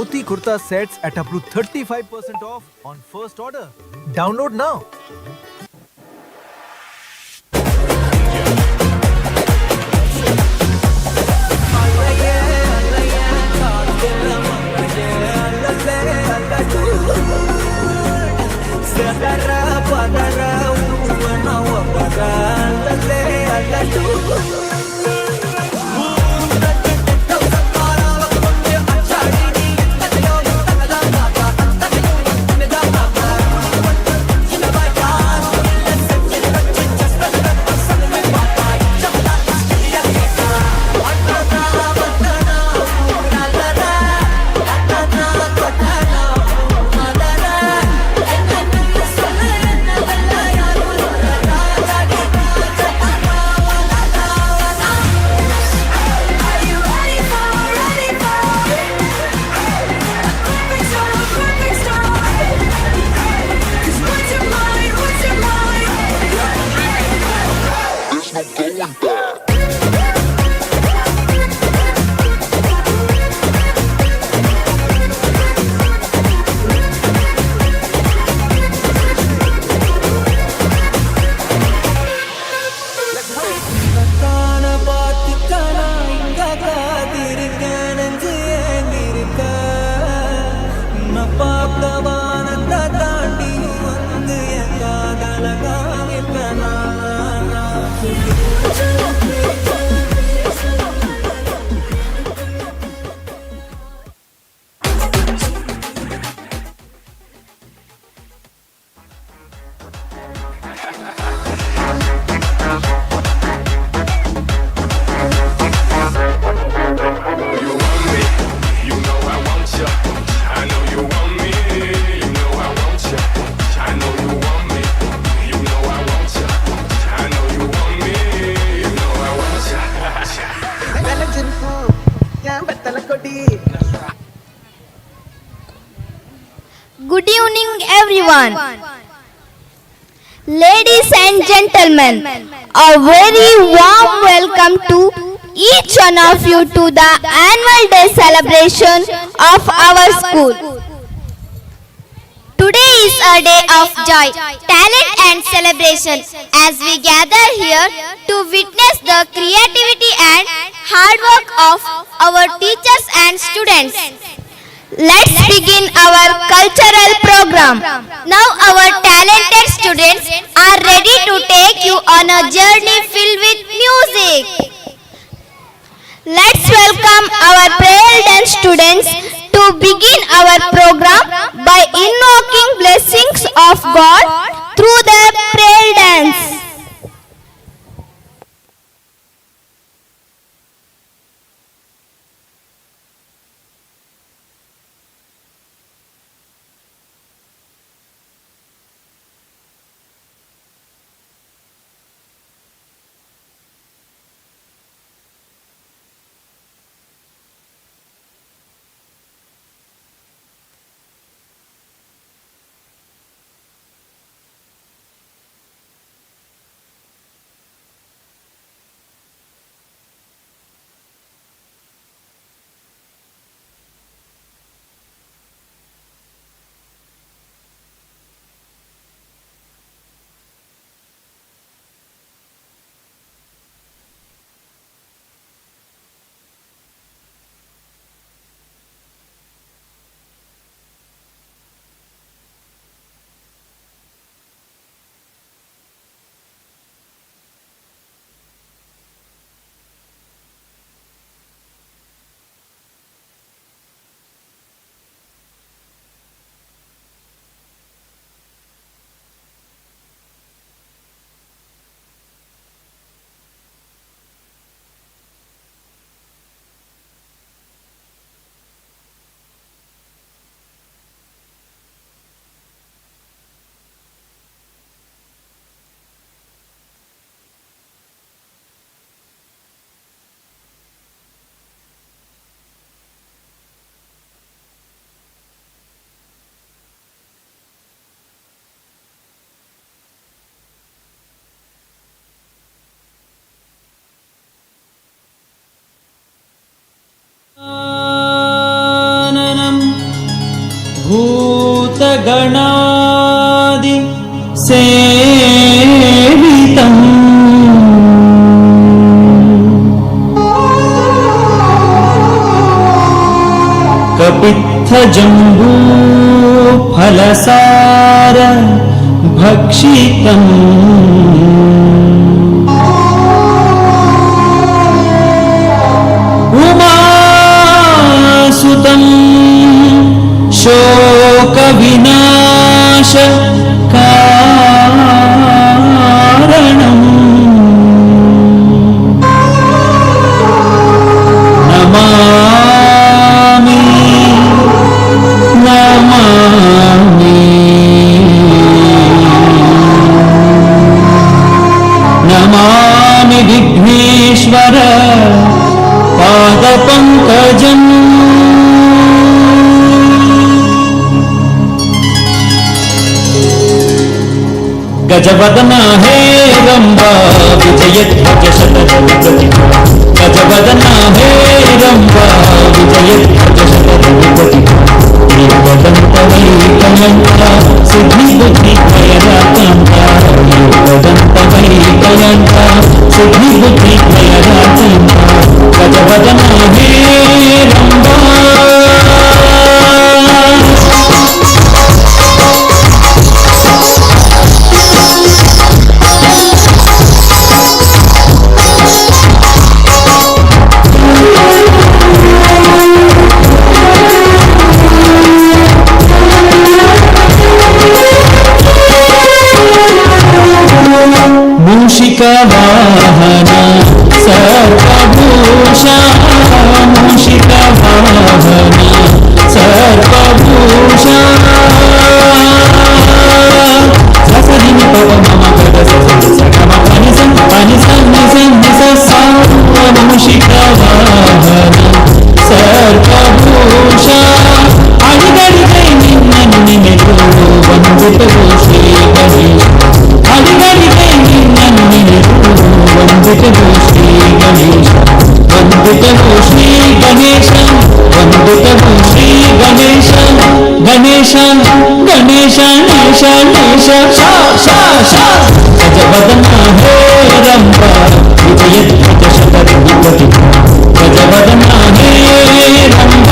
Dhoti Kurta sets at up to 35% off on first order. Download now. Good evening, everyone. Ladies and gentlemen, a very warm welcome to each one of you to the annual day celebration of our school. Today is a day of joy, talent and celebration as we gather here to witness the creativity and hard work of our teachers and students. Let's begin our cultural program. Now our talented students are ready to take you on a journey filled with music. Let's welcome our prayer dance students to begin our program by invoking blessings of God through the prayer dance. गणादि सेवितम् कपित्थजम्बू फलसार भक्षितम् उमासुतम् शोकविनाश कारणम् नमामि नमामि नमामि विघ्नेश्वर पादपङ्कजम् गजवदना हे रम्बा विजयध्वज शतरूपति गजवदना हे रम्बा विजयध्वज शतरूपति योगदन्तवैकयन्त सिद्धिबुद्धिप्रयराकान्त योगदन्तवैकयन्त सिद्धिबुद्धिप्रयराकान्त गजवदना हे रम्बा मूषिकवाहन सर्पभूषा मूषिकवाहन सर्पभूषा ससदिनि पव मम गद सगम पनिसं पनिसं निसं निससा मूषिकवाहन सर्पभूषा अडिगडिगै निन्ननु निनेतु ವಂದಿತವು ಶ್ರೀ ಗಣೇಶ ಅಡಿಗಡಿಗೈ ನಿನ್ನನ್ನು ನೆನೆದು ವಂದಿತವು ಶ್ರೀ ಗಣೇಶ ವಂದಿತವು ಶ್ರೀ ಗಣೇಶ ವಂದಿತವು ಶ್ರೀ ಗಣೇಶ ಗಣೇಶ ಗಣೇಶ ನೇಶ ನೇಶ ಶಾ ಶಾ ಶಾ ಗಜವದನ ಹೇ ರಂಬ ವಿಜಯಧ್ವಜ ಶತರೂಪತಿ ಗಜವದನ ಹೇ ರಂಬ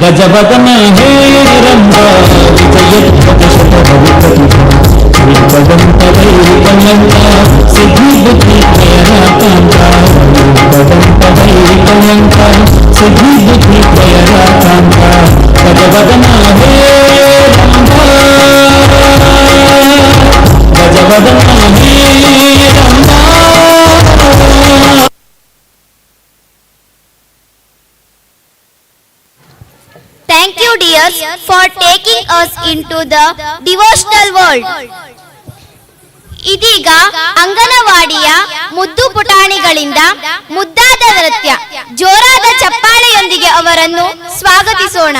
गजवदन हे रंब विजयध्वज शतरूपति विद्वदन्तवैकयन्त सिद्धिबुद्धिप्रयराकान्त विद्वदन्तवैकयन्त सिद्धिबुद्धिप्रयराकान्त गजवदन हे रंब गजवदन हे रंब Thank you, dears, for taking us into the devotional world. ಇದೀಗ ಅಂಗನವಾಡಿಯ ಮುದ್ದು ಪುಟಾಣಿಗಳಿಂದ ಮುದ್ದಾದ ನೃತ್ಯ, ಜೋರಾದ ಚಪ್ಪಾಳೆಯೊಂದಿಗೆ ಅವರನ್ನು ಸ್ವಾಗತಿಸೋಣ.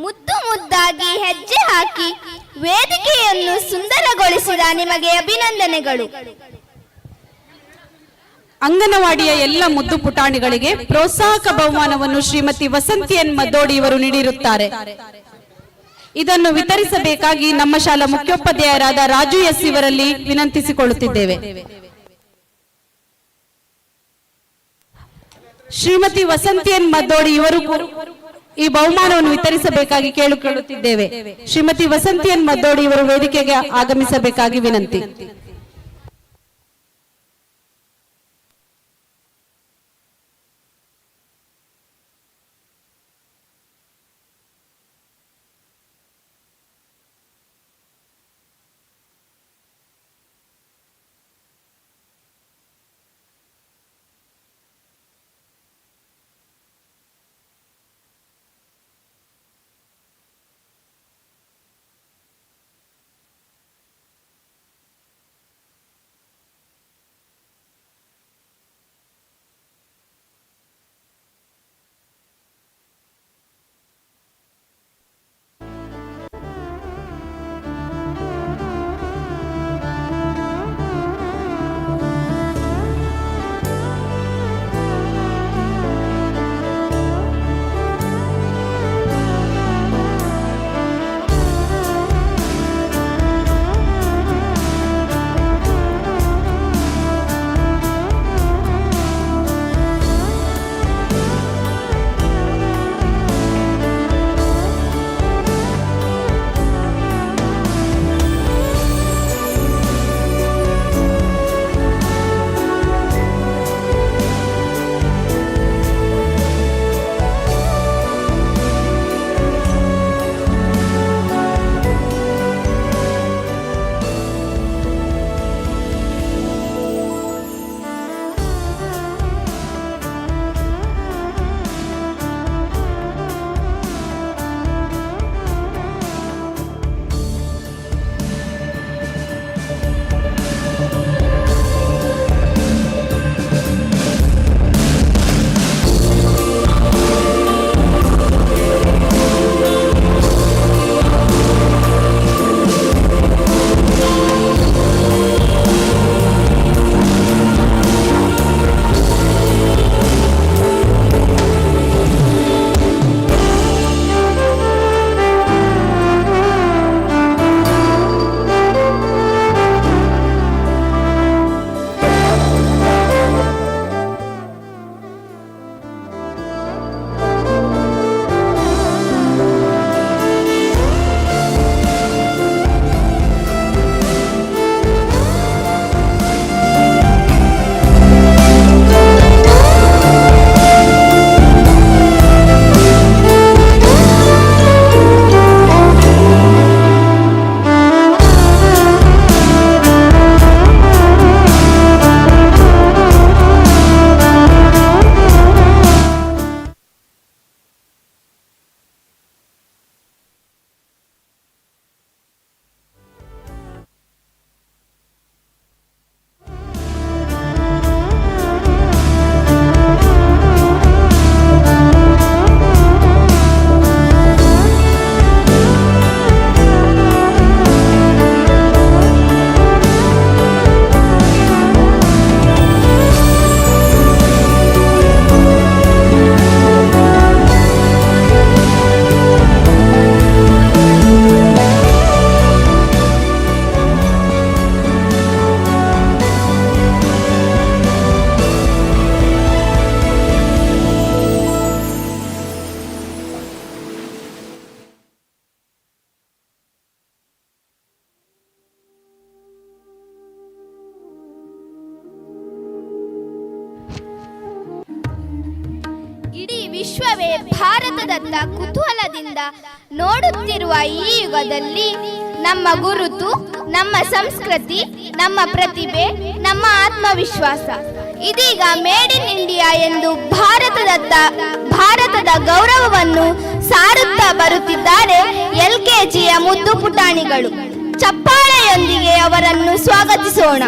ಮುದ್ದು ಮುದ್ದಾಗಿ ಹೆಜ್ಜೆ ಹಾಕಿ ವೇದಿಕೆಯನ್ನು ಸುಂದರಗೊಳಿಸಿದ ನಿಮಗೆ ಅಭಿನಂದನೆಗಳು. ಅಂಗನವಾಡಿಯ ಎಲ್ಲ ಮುದ್ದು ಪುಟಾಣಿಗಳಿಗೆ ಪ್ರೋತ್ಸಾಹಕ ಬಹುಮಾನವನ್ನು ಶ್ರೀಮತಿ ವಸಂತಿ ಎನ್ ಮದ್ದೋಡಿ ಇವರು ನೀಡಿರುತ್ತಾರೆ. ಇದನ್ನು ವಿತರಿಸಬೇಕಾಗಿ ನಮ್ಮ ಶಾಲಾ ಮುಖ್ಯೋಪಾಧ್ಯಾಯರಾದ ರಾಜು ಎಸ್ ಇವರಲ್ಲಿ ವಿನಂತಿಸಿಕೊಳ್ಳುತ್ತಿದ್ದೇವೆ. ಶ್ರೀಮತಿ ವಸಂತಿ ಎನ್ ಮದ್ದೋಡಿ ಇವರು ಈ ಬಹುಮಾನವನ್ನು ವಿತರಿಸಬೇಕಾಗಿ ಕೇಳಿಕೊಳ್ಳುತ್ತಿದ್ದೇವೆ. ಶ್ರೀಮತಿ ವಸಂತಿ ಎನ್ ಮದ್ದೋಡಿ ಇವರು ವೇದಿಕೆಗೆ ಆಗಮಿಸಬೇಕಾಗಿ ವಿನಂತಿ. ವಿಶ್ವವೇ ಭಾರತದತ್ತ ಕುತೂಹಲದಿಂದ ನೋಡುತ್ತಿರುವ ಈ ಯುಗದಲ್ಲಿ ನಮ್ಮ ಗುರುತು, ನಮ್ಮ ಸಂಸ್ಕೃತಿ, ನಮ್ಮ ಪ್ರತಿಭೆ, ನಮ್ಮ ಆತ್ಮವಿಶ್ವಾಸ ಇದೀಗ ಮೇಡ್ ಇನ್ ಇಂಡಿಯಾ ಎಂದು ಭಾರತದ ಗೌರವವನ್ನು ಸಾರುತ್ತಾ ಬರುತ್ತಿದ್ದಾರೆ LKGಯ ಮುದ್ದು ಪುಟಾಣಿಗಳು. ಚಪ್ಪಾಳೆಯೊಂದಿಗೆ ಅವರನ್ನು ಸ್ವಾಗತಿಸೋಣ.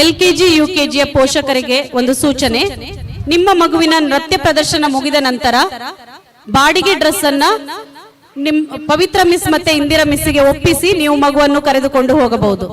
LKG UKGಯ ಪೋಷಕರಿಗೆ ಒಂದು ಸೂಚನೆ. ನಿಮ್ಮ ಮಗುವಿನ ನೃತ್ಯ ಪ್ರದರ್ಶನ ಮುಗಿದ ನಂತರ ಬಾಡಿಗೆ ಡ್ರೆಸ್ ಅನ್ನ ಪವಿತ್ರ ಮಿಸ್ ಮತ್ತೆ ಇಂದಿರಾ ಮಿಸ್ಗೆ ಒಪ್ಪಿಸಿ ನೀವು ಮಗುವನ್ನು ಕರೆದುಕೊಂಡು ಹೋಗಬಹುದು.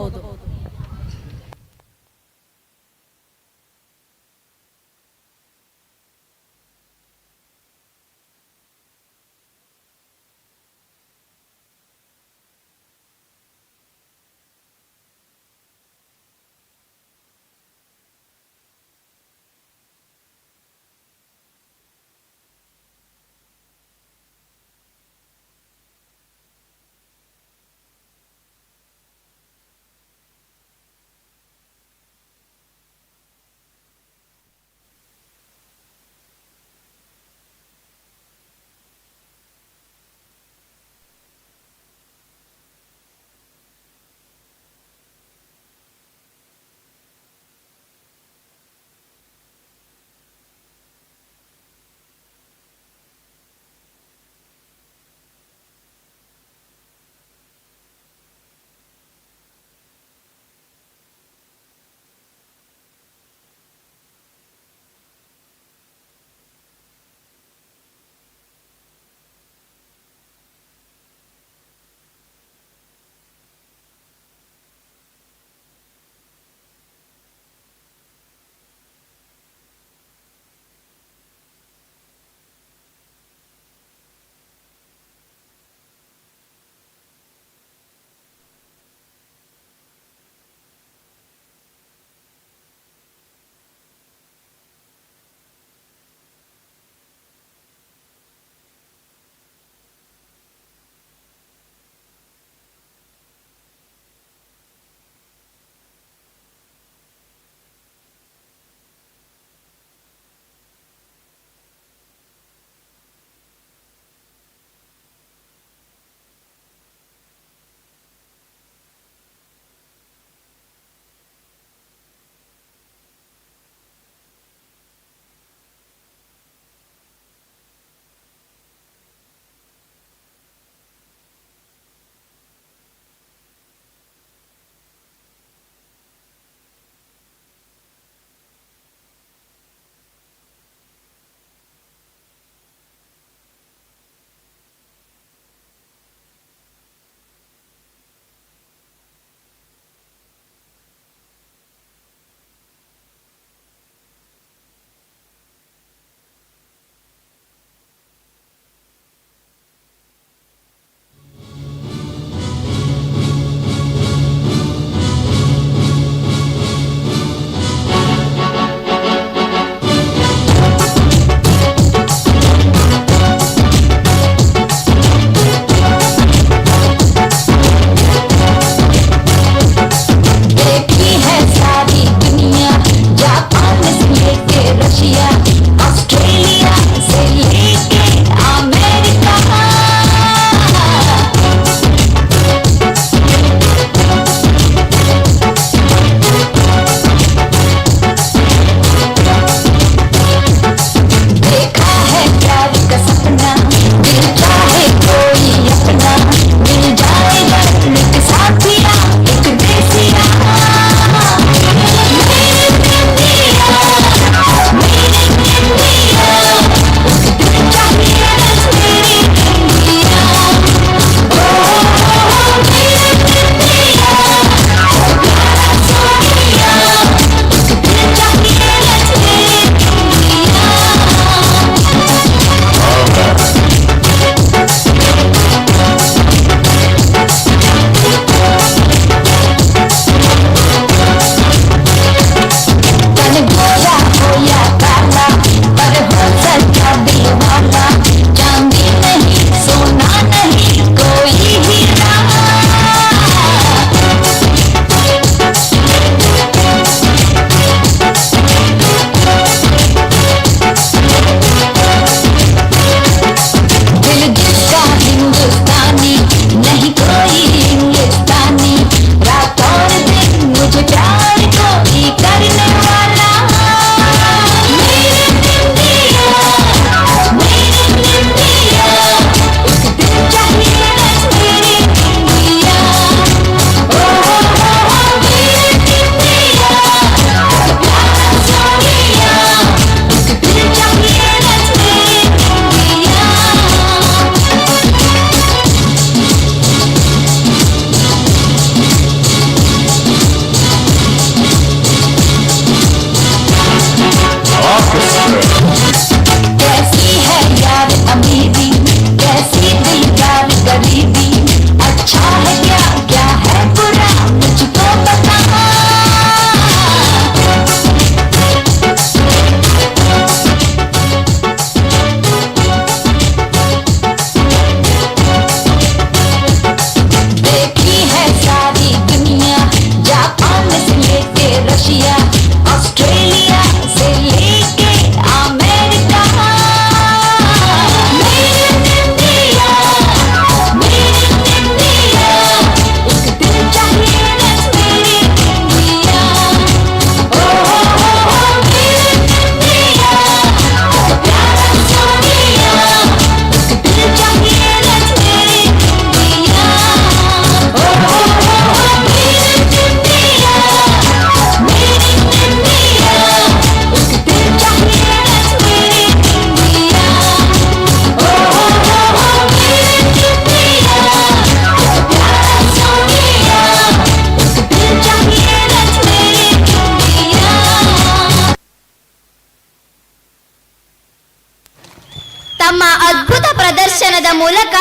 ತಮ್ಮ ಅದ್ಭುತ ಪ್ರದರ್ಶನದ ಮೂಲಕ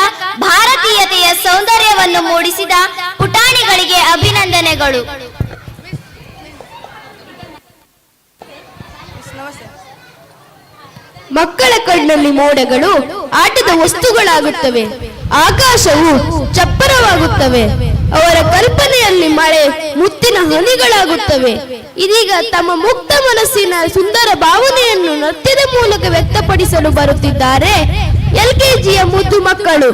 ಭಾರತೀಯತೆಯ ಸೌಂದರ್ಯವನ್ನು ಮೂಡಿಸಿದ ಪುಟಾಣಿಗಳಿಗೆ ಅಭಿನಂದನೆಗಳು. ಮಕ್ಕಳ ಕಣ್ಣಲ್ಲಿ ಮೋಡಗಳು ಆಟದ ವಸ್ತುಗಳಾಗುತ್ತವೆ, ಆಕಾಶವು ಚಪ್ಪರವಾಗುತ್ತವೆ, ಅವರ ಕಲ್ಪನೆಯಲ್ಲಿ ಮಳೆ ಮುತ್ತಿನ ಹನಿಗಳಾಗುತ್ತವೆ. ಇದೀಗ ತಮ್ಮ ಮುಕ್ತ ಮನಸ್ಸಿನ ಸುಂದರ ಭಾವನೆಯನ್ನು ನೃತ್ಯದ ಮೂಲಕ ವ್ಯಕ್ತಪಡಿಸಲು ಬರುತ್ತಿದ್ದಾರೆ LKGಯ ಮುದ್ದು ಮಕ್ಕಳು.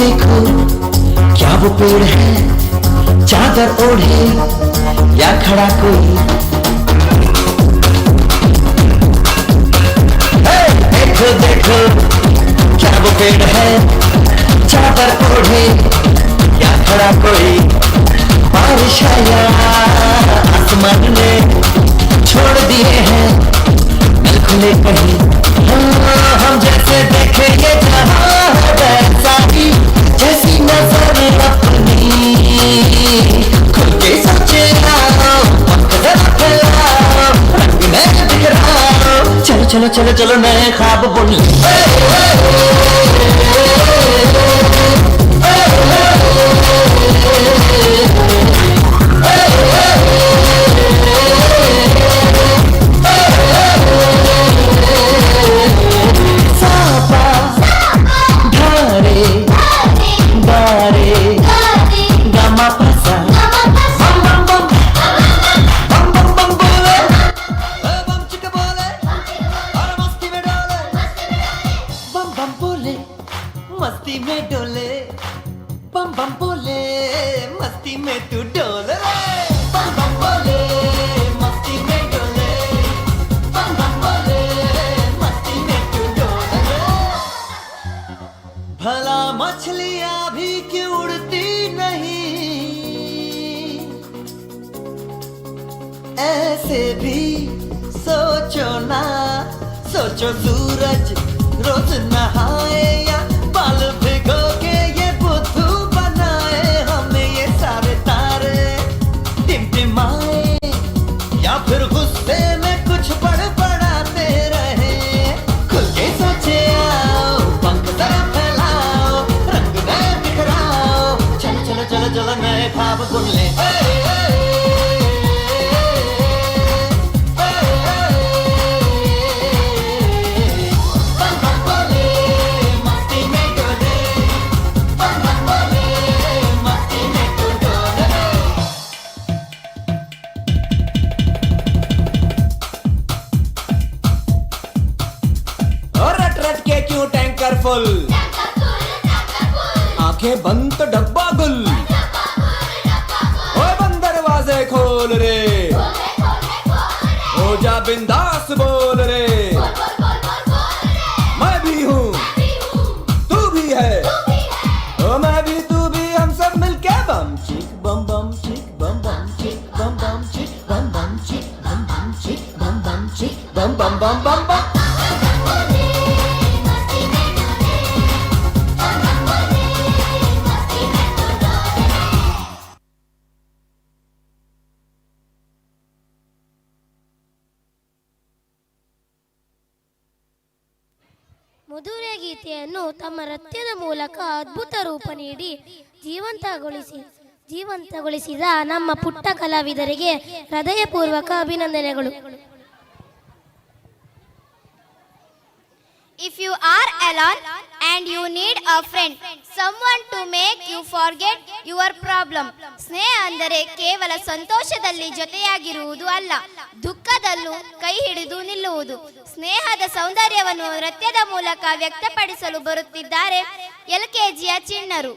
देखो क्या वो पेड़ है, चादर ओढ़े या खड़ा कोई। देखो देखो क्या वो पेड़ है, चादर ओढ़े या खड़ा कोई। बारिश आया आसमान ने छोड़ दिए हैं दिल खुले कहीं। हम जैसे देखे ये जहां है वैसा ही, जैसी नजर अपनी खुल के सोचे आओ, वक्त जरा फैलाओ, रंग में बिखराओ। चलो चलो चलो चलो नए ख्वाब बुन मस्ती में डोले, बम बम बोले मस्ती में तू डोले। बम बम बोले मस्ती में डोले, बम बम बोले मस्ती में तू डोले। भला मछलियां भी क्यों उड़ती नहीं, ऐसे भी सोचो ना। सोचो सूरज रोज नहाए या बाल भिगो के ये बुद्धू बनाए। हमें ये सारे तारे टिमटिमाए या फिर गुस्से में कुछ बड़बड़ाते रहे। खुल के सोचे आओ, पंख जरा फैलाओ, रंग में बिखराओ। चलो चलो चलो चलो नए ख्वाब बुन ले। बम बम बोले आंखें बंद तो डब्बा गुल ओए बंद दरवाजे खोल रे हो जा बिंदास बोल रे मैं भी हूँ तू भी है ओ मैं भी तू भी हम सब मिलके बम चिक बम बम चिक बम बम चिक बम बम चिक बम बम चिक बम बम चिक बम बम चिक बम बम बम बम बम ಮಧುರ ಗೀತೆಯನ್ನು ತಮ್ಮ ನೃತ್ಯದ ಮೂಲಕ ಅದ್ಭುತ ರೂಪ ನೀಡಿ ಜೀವಂತಗೊಳಿಸಿದ ನಮ್ಮ ಪುಟ್ಟ ಕಲಾವಿದರಿಗೆ ಹೃದಯಪೂರ್ವಕ ಅಭಿನಂದನೆಗಳು. If you are alone and you need a friend, someone to make you forget your problem. ಸ್ನೇಹ ಅಂದರೆ ಕೇವಲ ಸಂತೋಷದಲ್ಲಿ ಜೊತೆಯಾಗಿರುವುದು ಅಲ್ಲ, ದುಃಖದಲ್ಲೂ ಕೈ ಹಿಡಿದು ನಿಲ್ಲುವುದು. ಸ್ನೇಹದ ಸೌಂದರ್ಯವನ್ನು ನೃತ್ಯದ ಮೂಲಕ ವ್ಯಕ್ತಪಡಿಸಲು ಬರುತ್ತಿದ್ದಾರೆ LKGಯ ಚಿಣ್ಣರು.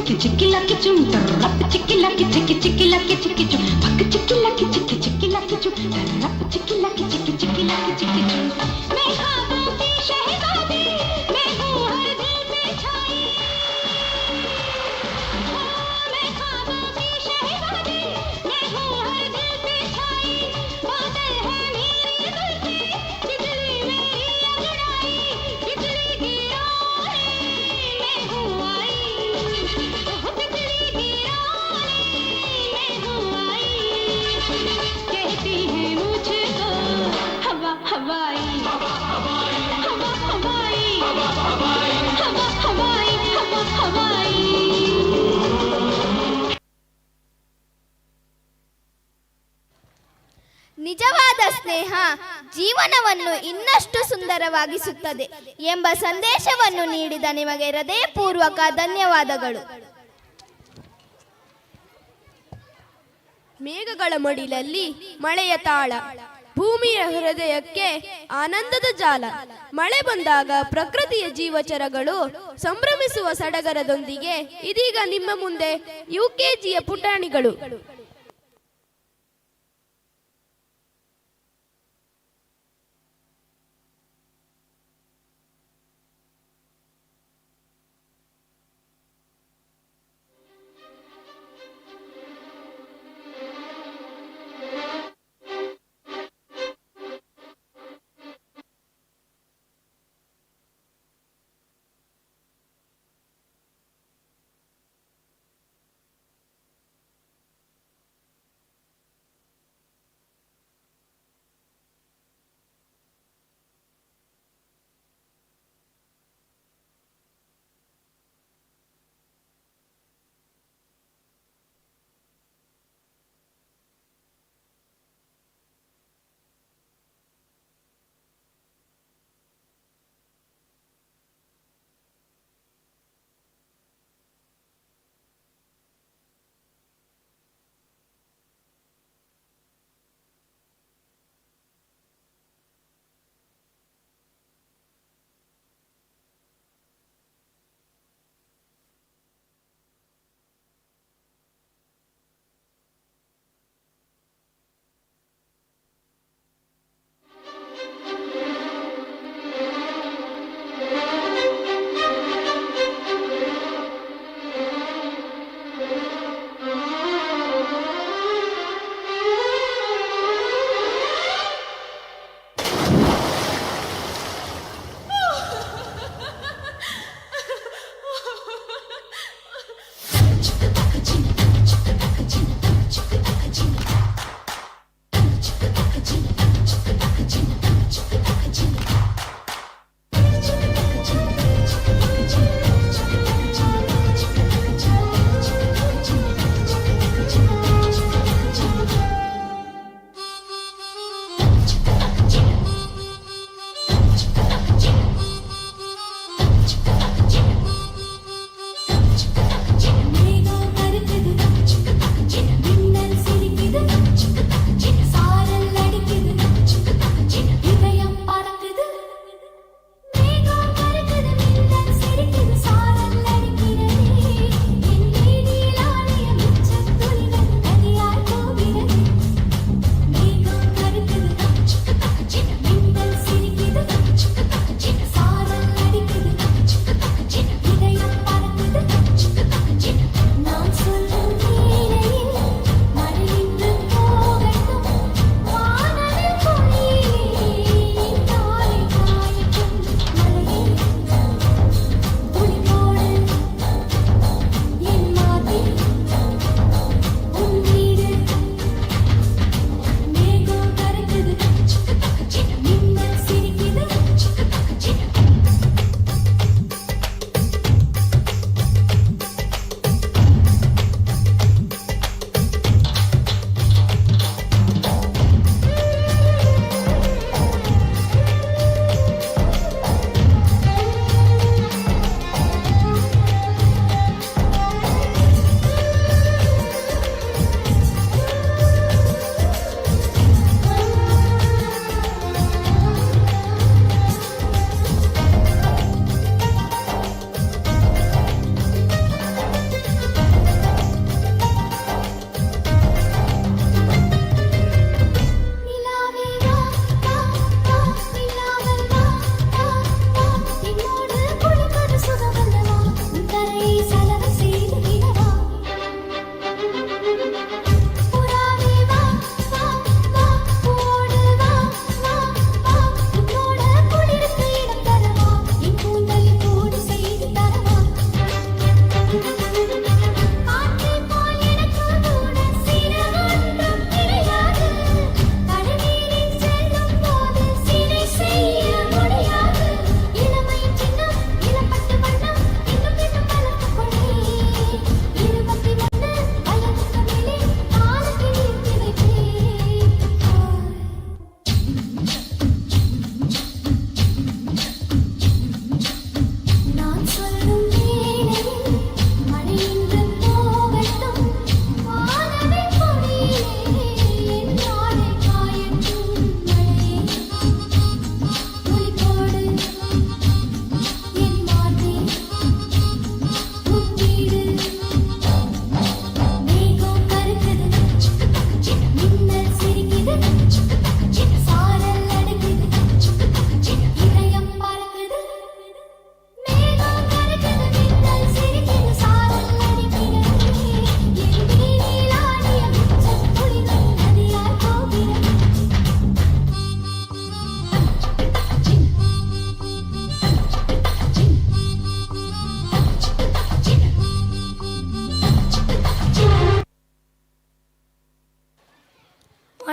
ಚಿಕ್ಕಿ ಚಿಕ್ಕಿ ಲಕ್ಕಿ ಚುಮ್ ರಪ್ಪ ಚಿಕ್ಕಿ ಲಕ್ಕಿ ಚಿಕ್ಕಿ ಚಿಕ್ಕಿ ಲಕ್ಕಿ ಚಿಕ್ಕಿ ಚುಮ್ ಪಕ್ಕ ಚಿಕ್ಕಿ ಲಕ್ಕಿ ಚಿಕ್ಕಿ ಚಿಕ್ಕಿ ಲಕ್ಕಿ ಚುಮ್ ರಪ್ಪ ಚಿಕ್ಕಿ ಲಕ್ಕಿ ಚಿಕ್ಕಿ ಚಿಕ್ಕಿ ಲಕ್ಕಿ ಚಿಕ್ಕಿ ಚುಮ್ मैं ख्वाबों की शहजादी मैं हूँ हर दिल पे छाई मैं ख्वाबों की शहजादी मैं हूँ हर दिल पे छाई बादल है मेरी जुल्फी बिजली मेरी अंगड़ाई बिजली गिराने मैं हूँ आई बिजली गिराने मैं हूँ आई कहती है मुझको हवा हवाई हवा हवाई हवा हवाई हवा हवाई हवा हवाई ನಿಜವಾದ ಸ್ನೇಹ ಜೀವನವನ್ನು ಇನ್ನಷ್ಟು ಸುಂದರವಾಗಿಸುತ್ತದೆ ಎಂಬ ಸಂದೇಶವನ್ನು ನೀಡಿದ ನಿಮಗೆ ಹೃದಯಪೂರ್ವಕ ಧನ್ಯವಾದಗಳು. ಮೇಘಗಳ ಮಡಿಲಲ್ಲಿ ಮಳೆಯ ತಾಳ, ಭೂಮಿಯ ಹೃದಯಕ್ಕೆ ಆನಂದದ ಜಾಲ. ಮಳೆ ಬಂದಾಗ ಪ್ರಕೃತಿಯ ಜೀವಚರಗಳು ಸಂಭ್ರಮಿಸುವ ಸಡಗರದೊಂದಿಗೆ ಇದೀಗ ನಿಮ್ಮ ಮುಂದೆ ಯುಕೆಜಿಯ ಪುಟಾಣಿಗಳು.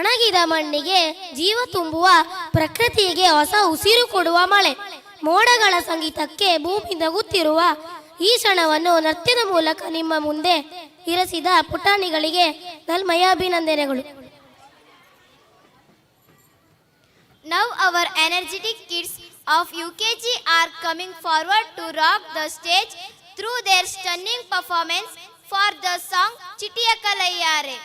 ಒಣಗಿದ ಮಣ್ಣಿಗೆ ಜೀವ ತುಂಬುವ, ಪ್ರಕೃತಿಗೆ ಹೊಸ ಉಸಿರು ಕೊಡುವ ಮಳೆ. ಮೋಡಗಳ ಸಂಗೀತಕ್ಕೆ ಭೂಮಿ ನಗುತ್ತಿರುವ ಈ ಕ್ಷಣವನ್ನು ನೃತ್ಯದ ಮೂಲಕ ನಿಮ್ಮ ಮುಂದೆ ಇರಿಸಿದ ಪುಟಾಣಿಗಳಿಗೆ ನಲ್ಮಯ ಅಭಿನಂದನೆಗಳು. Now our energetic kids of UKG are coming forward to rock the stage through their stunning performance for the song Chittiya Kalaiyare.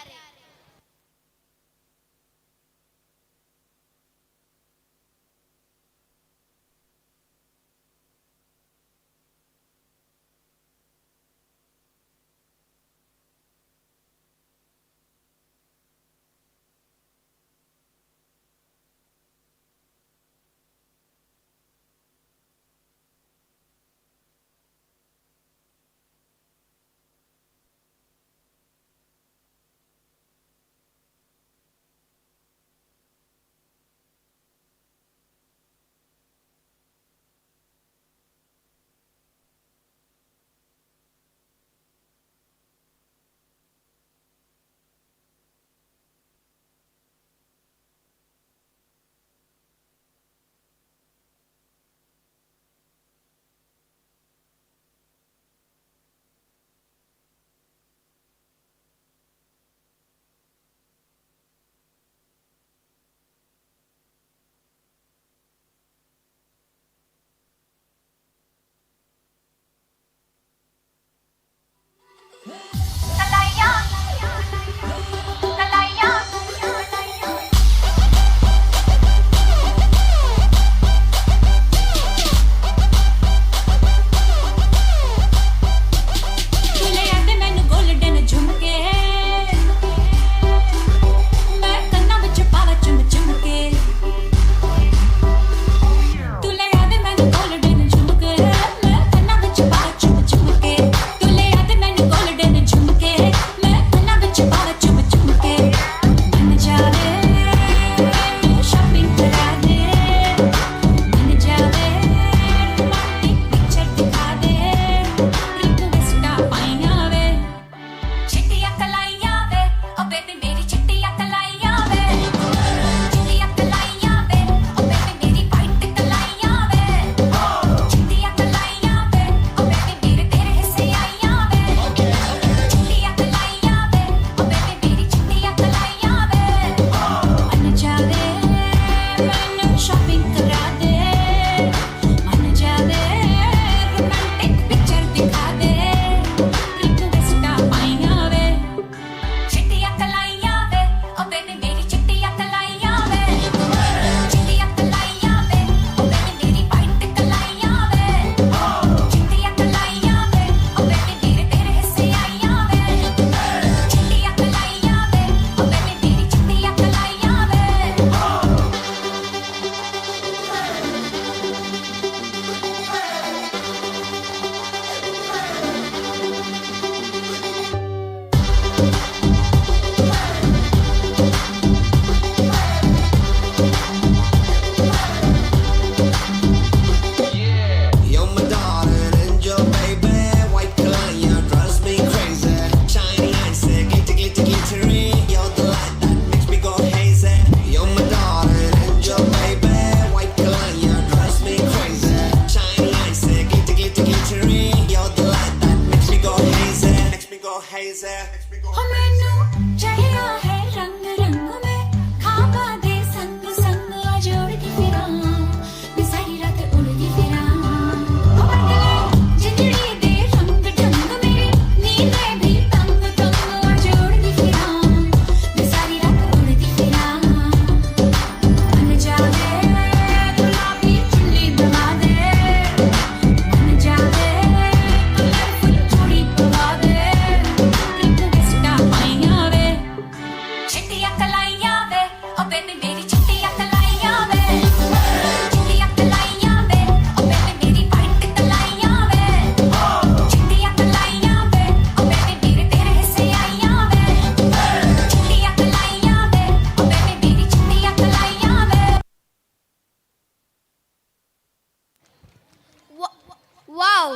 Wow,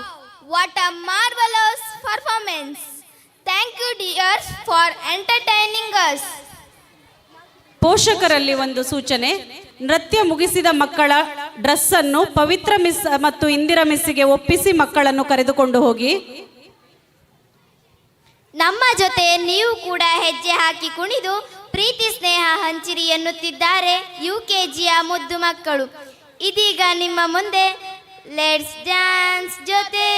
what a marvelous performance. Thank you dears for entertaining us. ಪೋಷಕರಲ್ಲಿ ಒಂದು ಸೂಚನೆ: ನೃತ್ಯ ಮುಗಿಸಿದ ಮಕ್ಕಳ dress ಅನ್ನು ಪವಿತ್ರ miss ಮತ್ತು ಇಂದಿರಾ ಮಿಸ್ಸಿಗೆ ಒಪ್ಪಿಸಿ ಮಕ್ಕಳನ್ನು ಕರೆದುಕೊಂಡು ಹೋಗಿ. ನಮ್ಮ ಜೊತೆ ನೀವು ಕೂಡ ಹೆಜ್ಜೆ ಹಾಕಿ ಕುಣಿದು ಪ್ರೀತಿ ಸ್ನೇಹ ಹಂಚಿರಿ ಎನ್ನುತ್ತಿದ್ದಾರೆ UKGಯ ಮುದ್ದು ಮಕ್ಕಳು. ಇದೀಗ ನಿಮ್ಮ ಮುಂದೆ ಲೆಟ್ಸ್ ಡ್ಯಾನ್ಸ್ ಜೊತೆ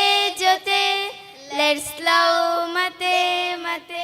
ಜೊತೆ, ಲೆಟ್ಸ್ ಲವ್ ಮತ್ತೆ ಮತ್ತೆ.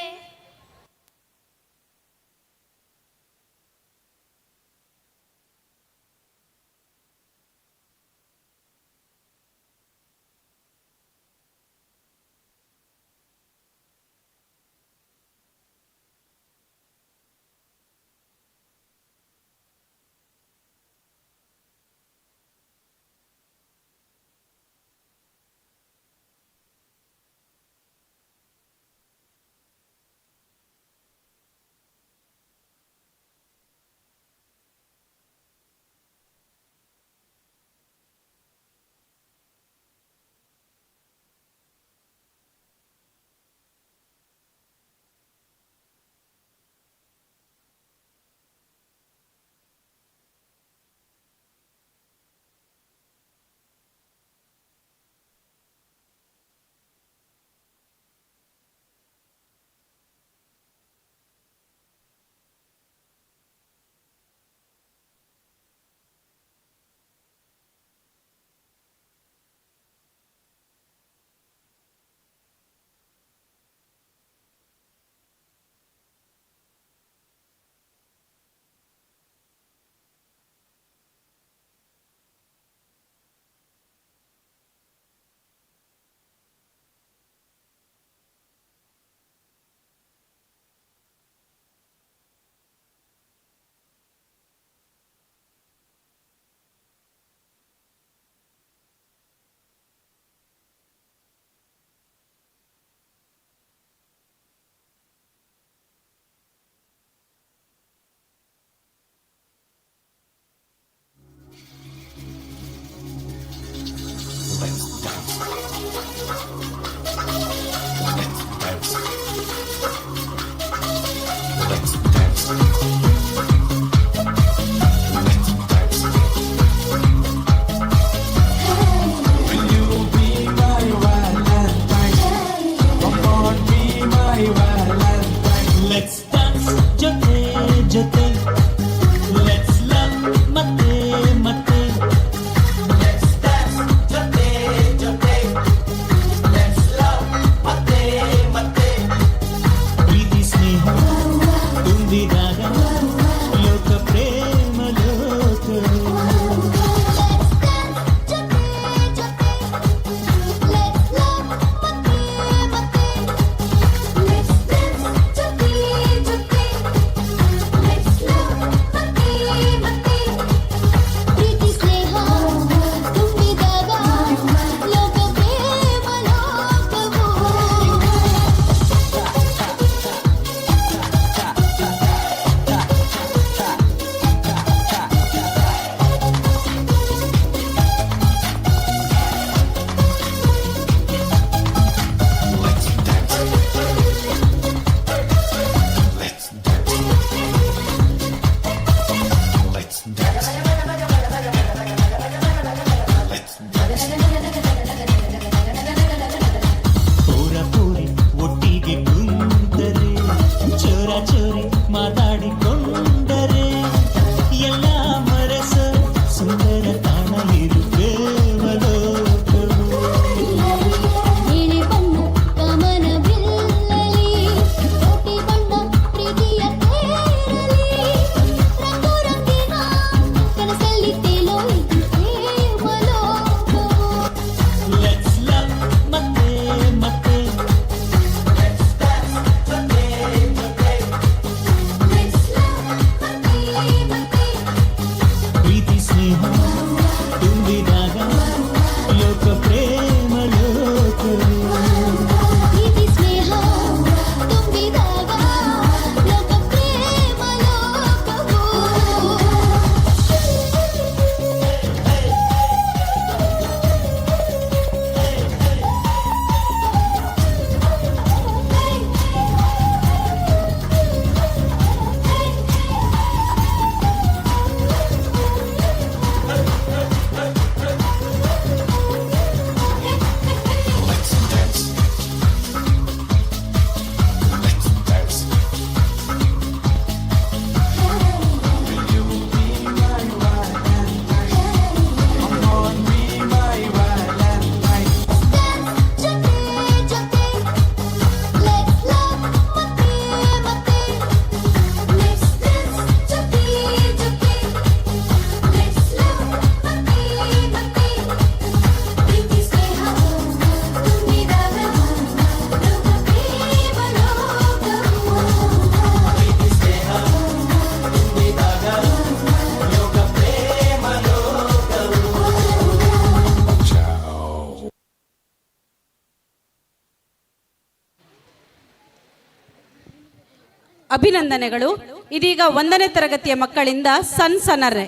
ಅಭಿನಂದನೆಗಳು. ಇದೀಗ 1ನೇ ತರಗತಿಯ ಮಕ್ಕಳಿಂದ ಸನ್ಸನರೆ.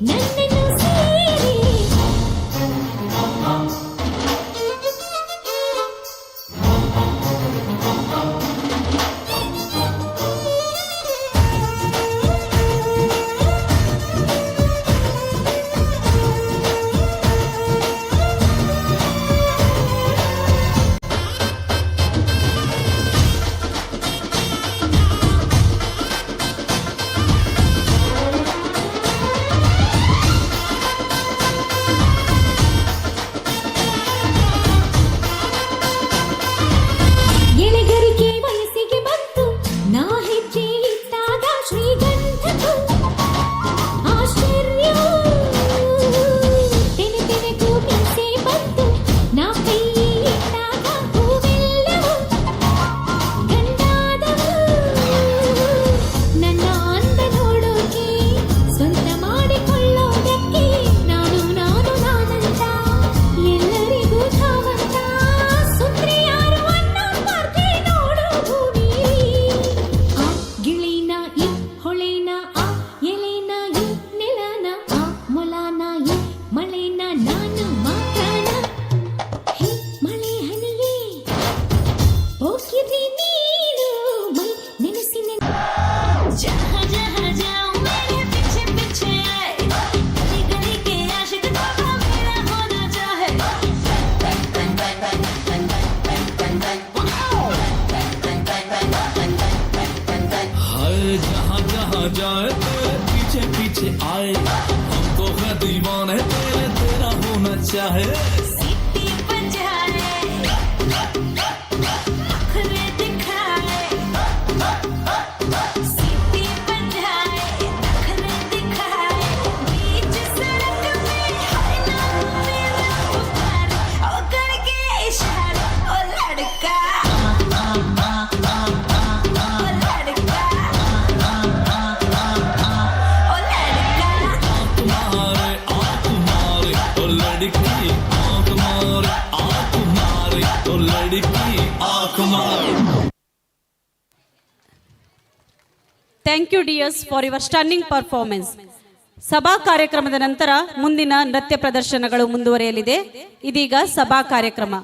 ನನ್ನನ್ನು ಸೇರಿ ಎಳೆಗರಿಗೆ ವಯಸ್ಸಿಗೆ ಬಂತು ನಾ ಹೆಜ್ಜೆ ಇಟ್ಟಾಗ ಶ್ರೀಗಂಧದ್ದು ಆಶ್ಚರ್ಯ ತೆನೆ ತೆನೆಗೂ ಮೀಸೆ ಬಂತು ನಾ ಕೈ ಇಟ್ಟಾಗ ಹೂವೆಲ್ಲವೂ ಗಂಡಾದವು ನನ್ನ ಅಂದ ನೋಡೋಕೆ ಸ್ವಂತ ಮಾಡಿಕೊಳ್ಳೋದಕ್ಕೆ ನಾನು ನಾನಂತ ಎಲ್ಲರಿಗೂ ಧಾವಂತ ಸುಂದ್ರಿ ಯಾರು ಅನ್ನೋ ಸ್ಪರ್ಧೆ ನೋಡು ಭೂಮಿ ಆ ಗಿಳಿನ ಈ ಹೊಳೆನ ಆ ಎಲೆನ ಈ ನೆಲನ ಆ ಮೊಲನ ಈ ಮಳೆನ ನಾನು ಮಾತ್ರನ ಹೇ ಮಳೆ ಹನಿಯೇ ಹೋಗಿರಿ ನೀನು ಮೈ ನೆನೆಸಿ जहाँ जहाँ जाऊँ मेरे पीछे पीछे आए गली गली के आशिक बाबा मेरा होना चाहे हाय जहाँ जहाँ जाए तेरे पीछे पीछे आए हमको है दीवाने तेरे तेरा होना चाहे सीटी बजाए नखरे दिखाए सीटी बजाए नखरे दिखाए बीच सड़क में हाय नाम मेरा पुकारे ओ करके इशारा ओ लड़का ओ लड़की आँख मारे ओ लड़की आँख मारे. Thank you dears for your stunning performance. ಸಭಾ ಕಾರ್ಯಕ್ರಮದ ನಂತರ ಮುಂದಿನ ನೃತ್ಯ ಪ್ರದರ್ಶನಗಳು ಮುಂದುವರಿಯಲಿದೆ. ಇದೀಗ ಸಭಾ ಕಾರ್ಯಕ್ರಮ.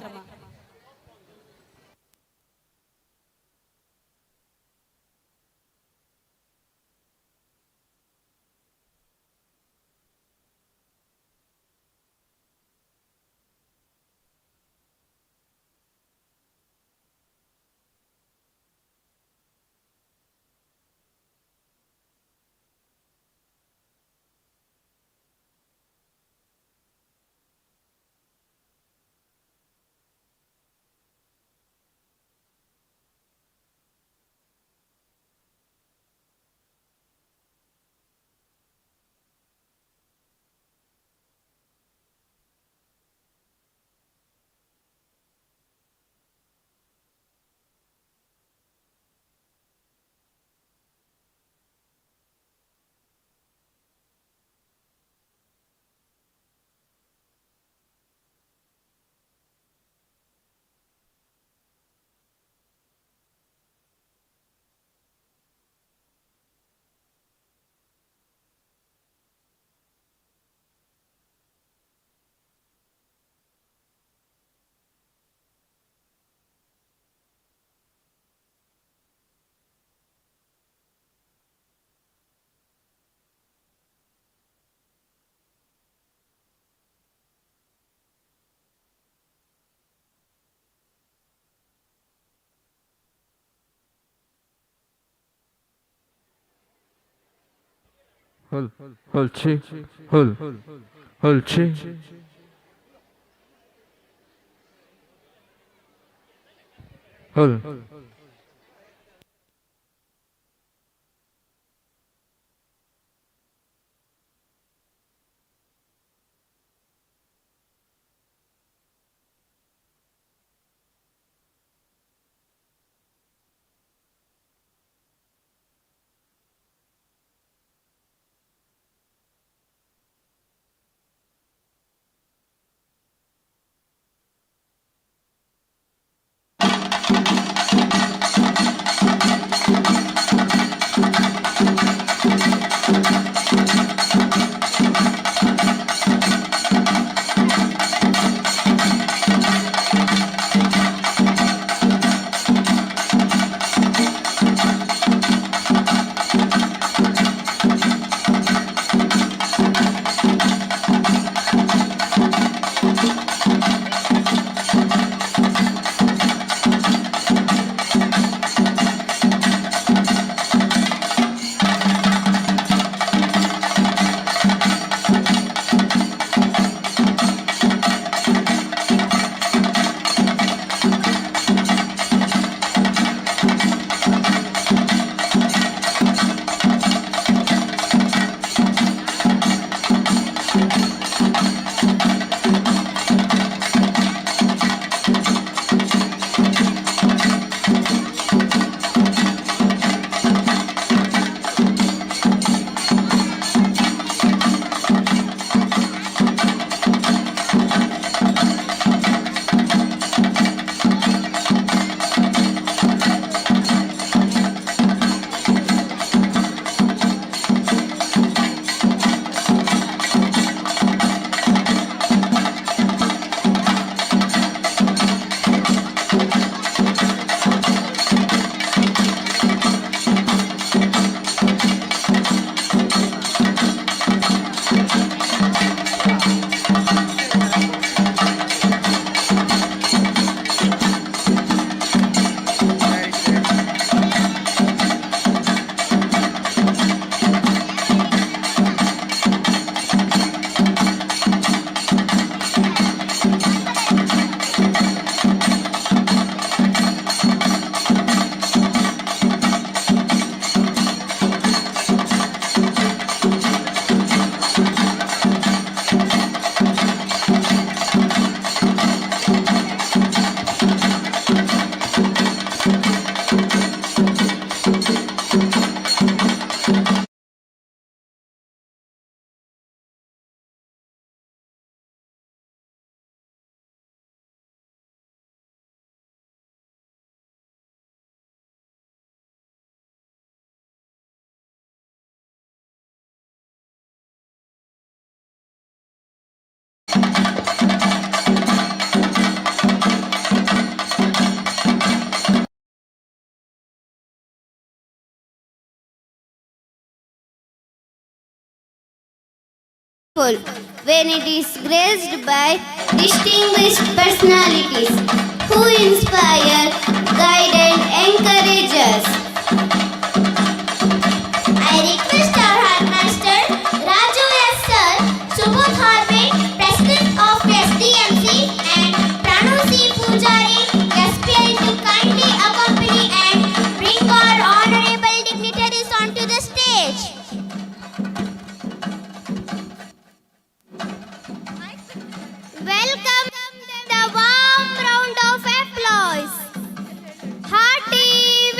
Hulchi, Hulchi. Hul. when it is graced by distinguished personalities who inspire, guide and encourage us. I request our headmaster Raju S. Sir, Subodh Harve, President of SDMC, and Pranu C. Pujari, SPI, to kindly accompany and bring our honorable dignitaries onto the stage. Welcome the warm round of applause. Hearty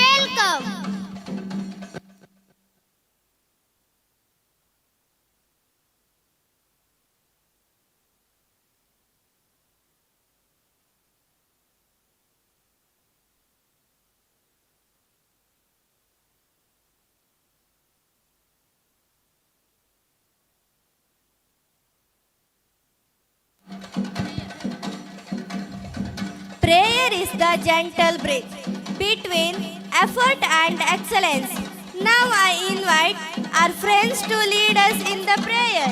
welcome. Prayer is the gentle bridge between effort and excellence. Now I invite our friends to lead us in the prayer.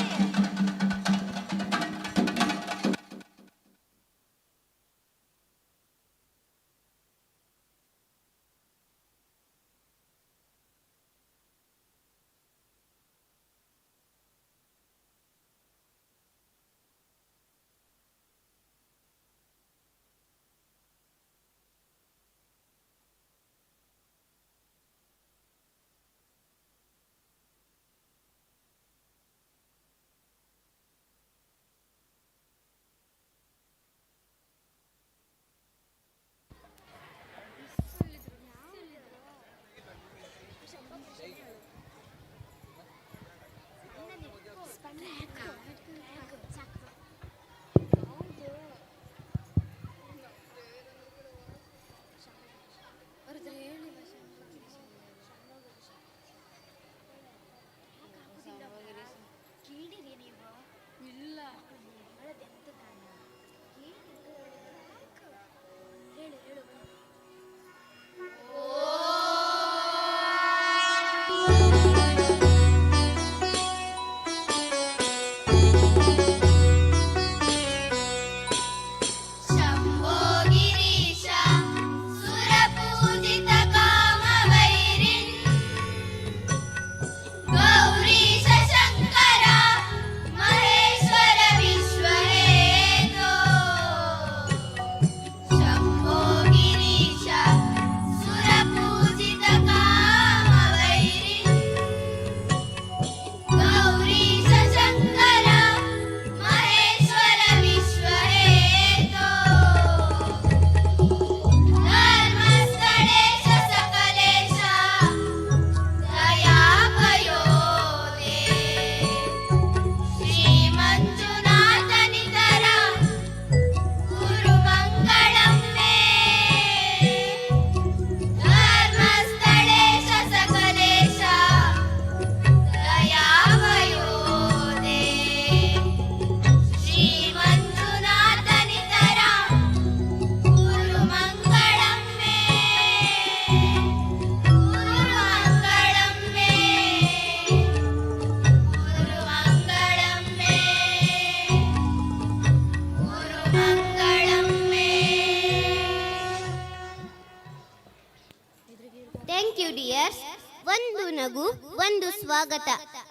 ಒಂದು ನಗು ಒಂದು ಸ್ವಾಗತ,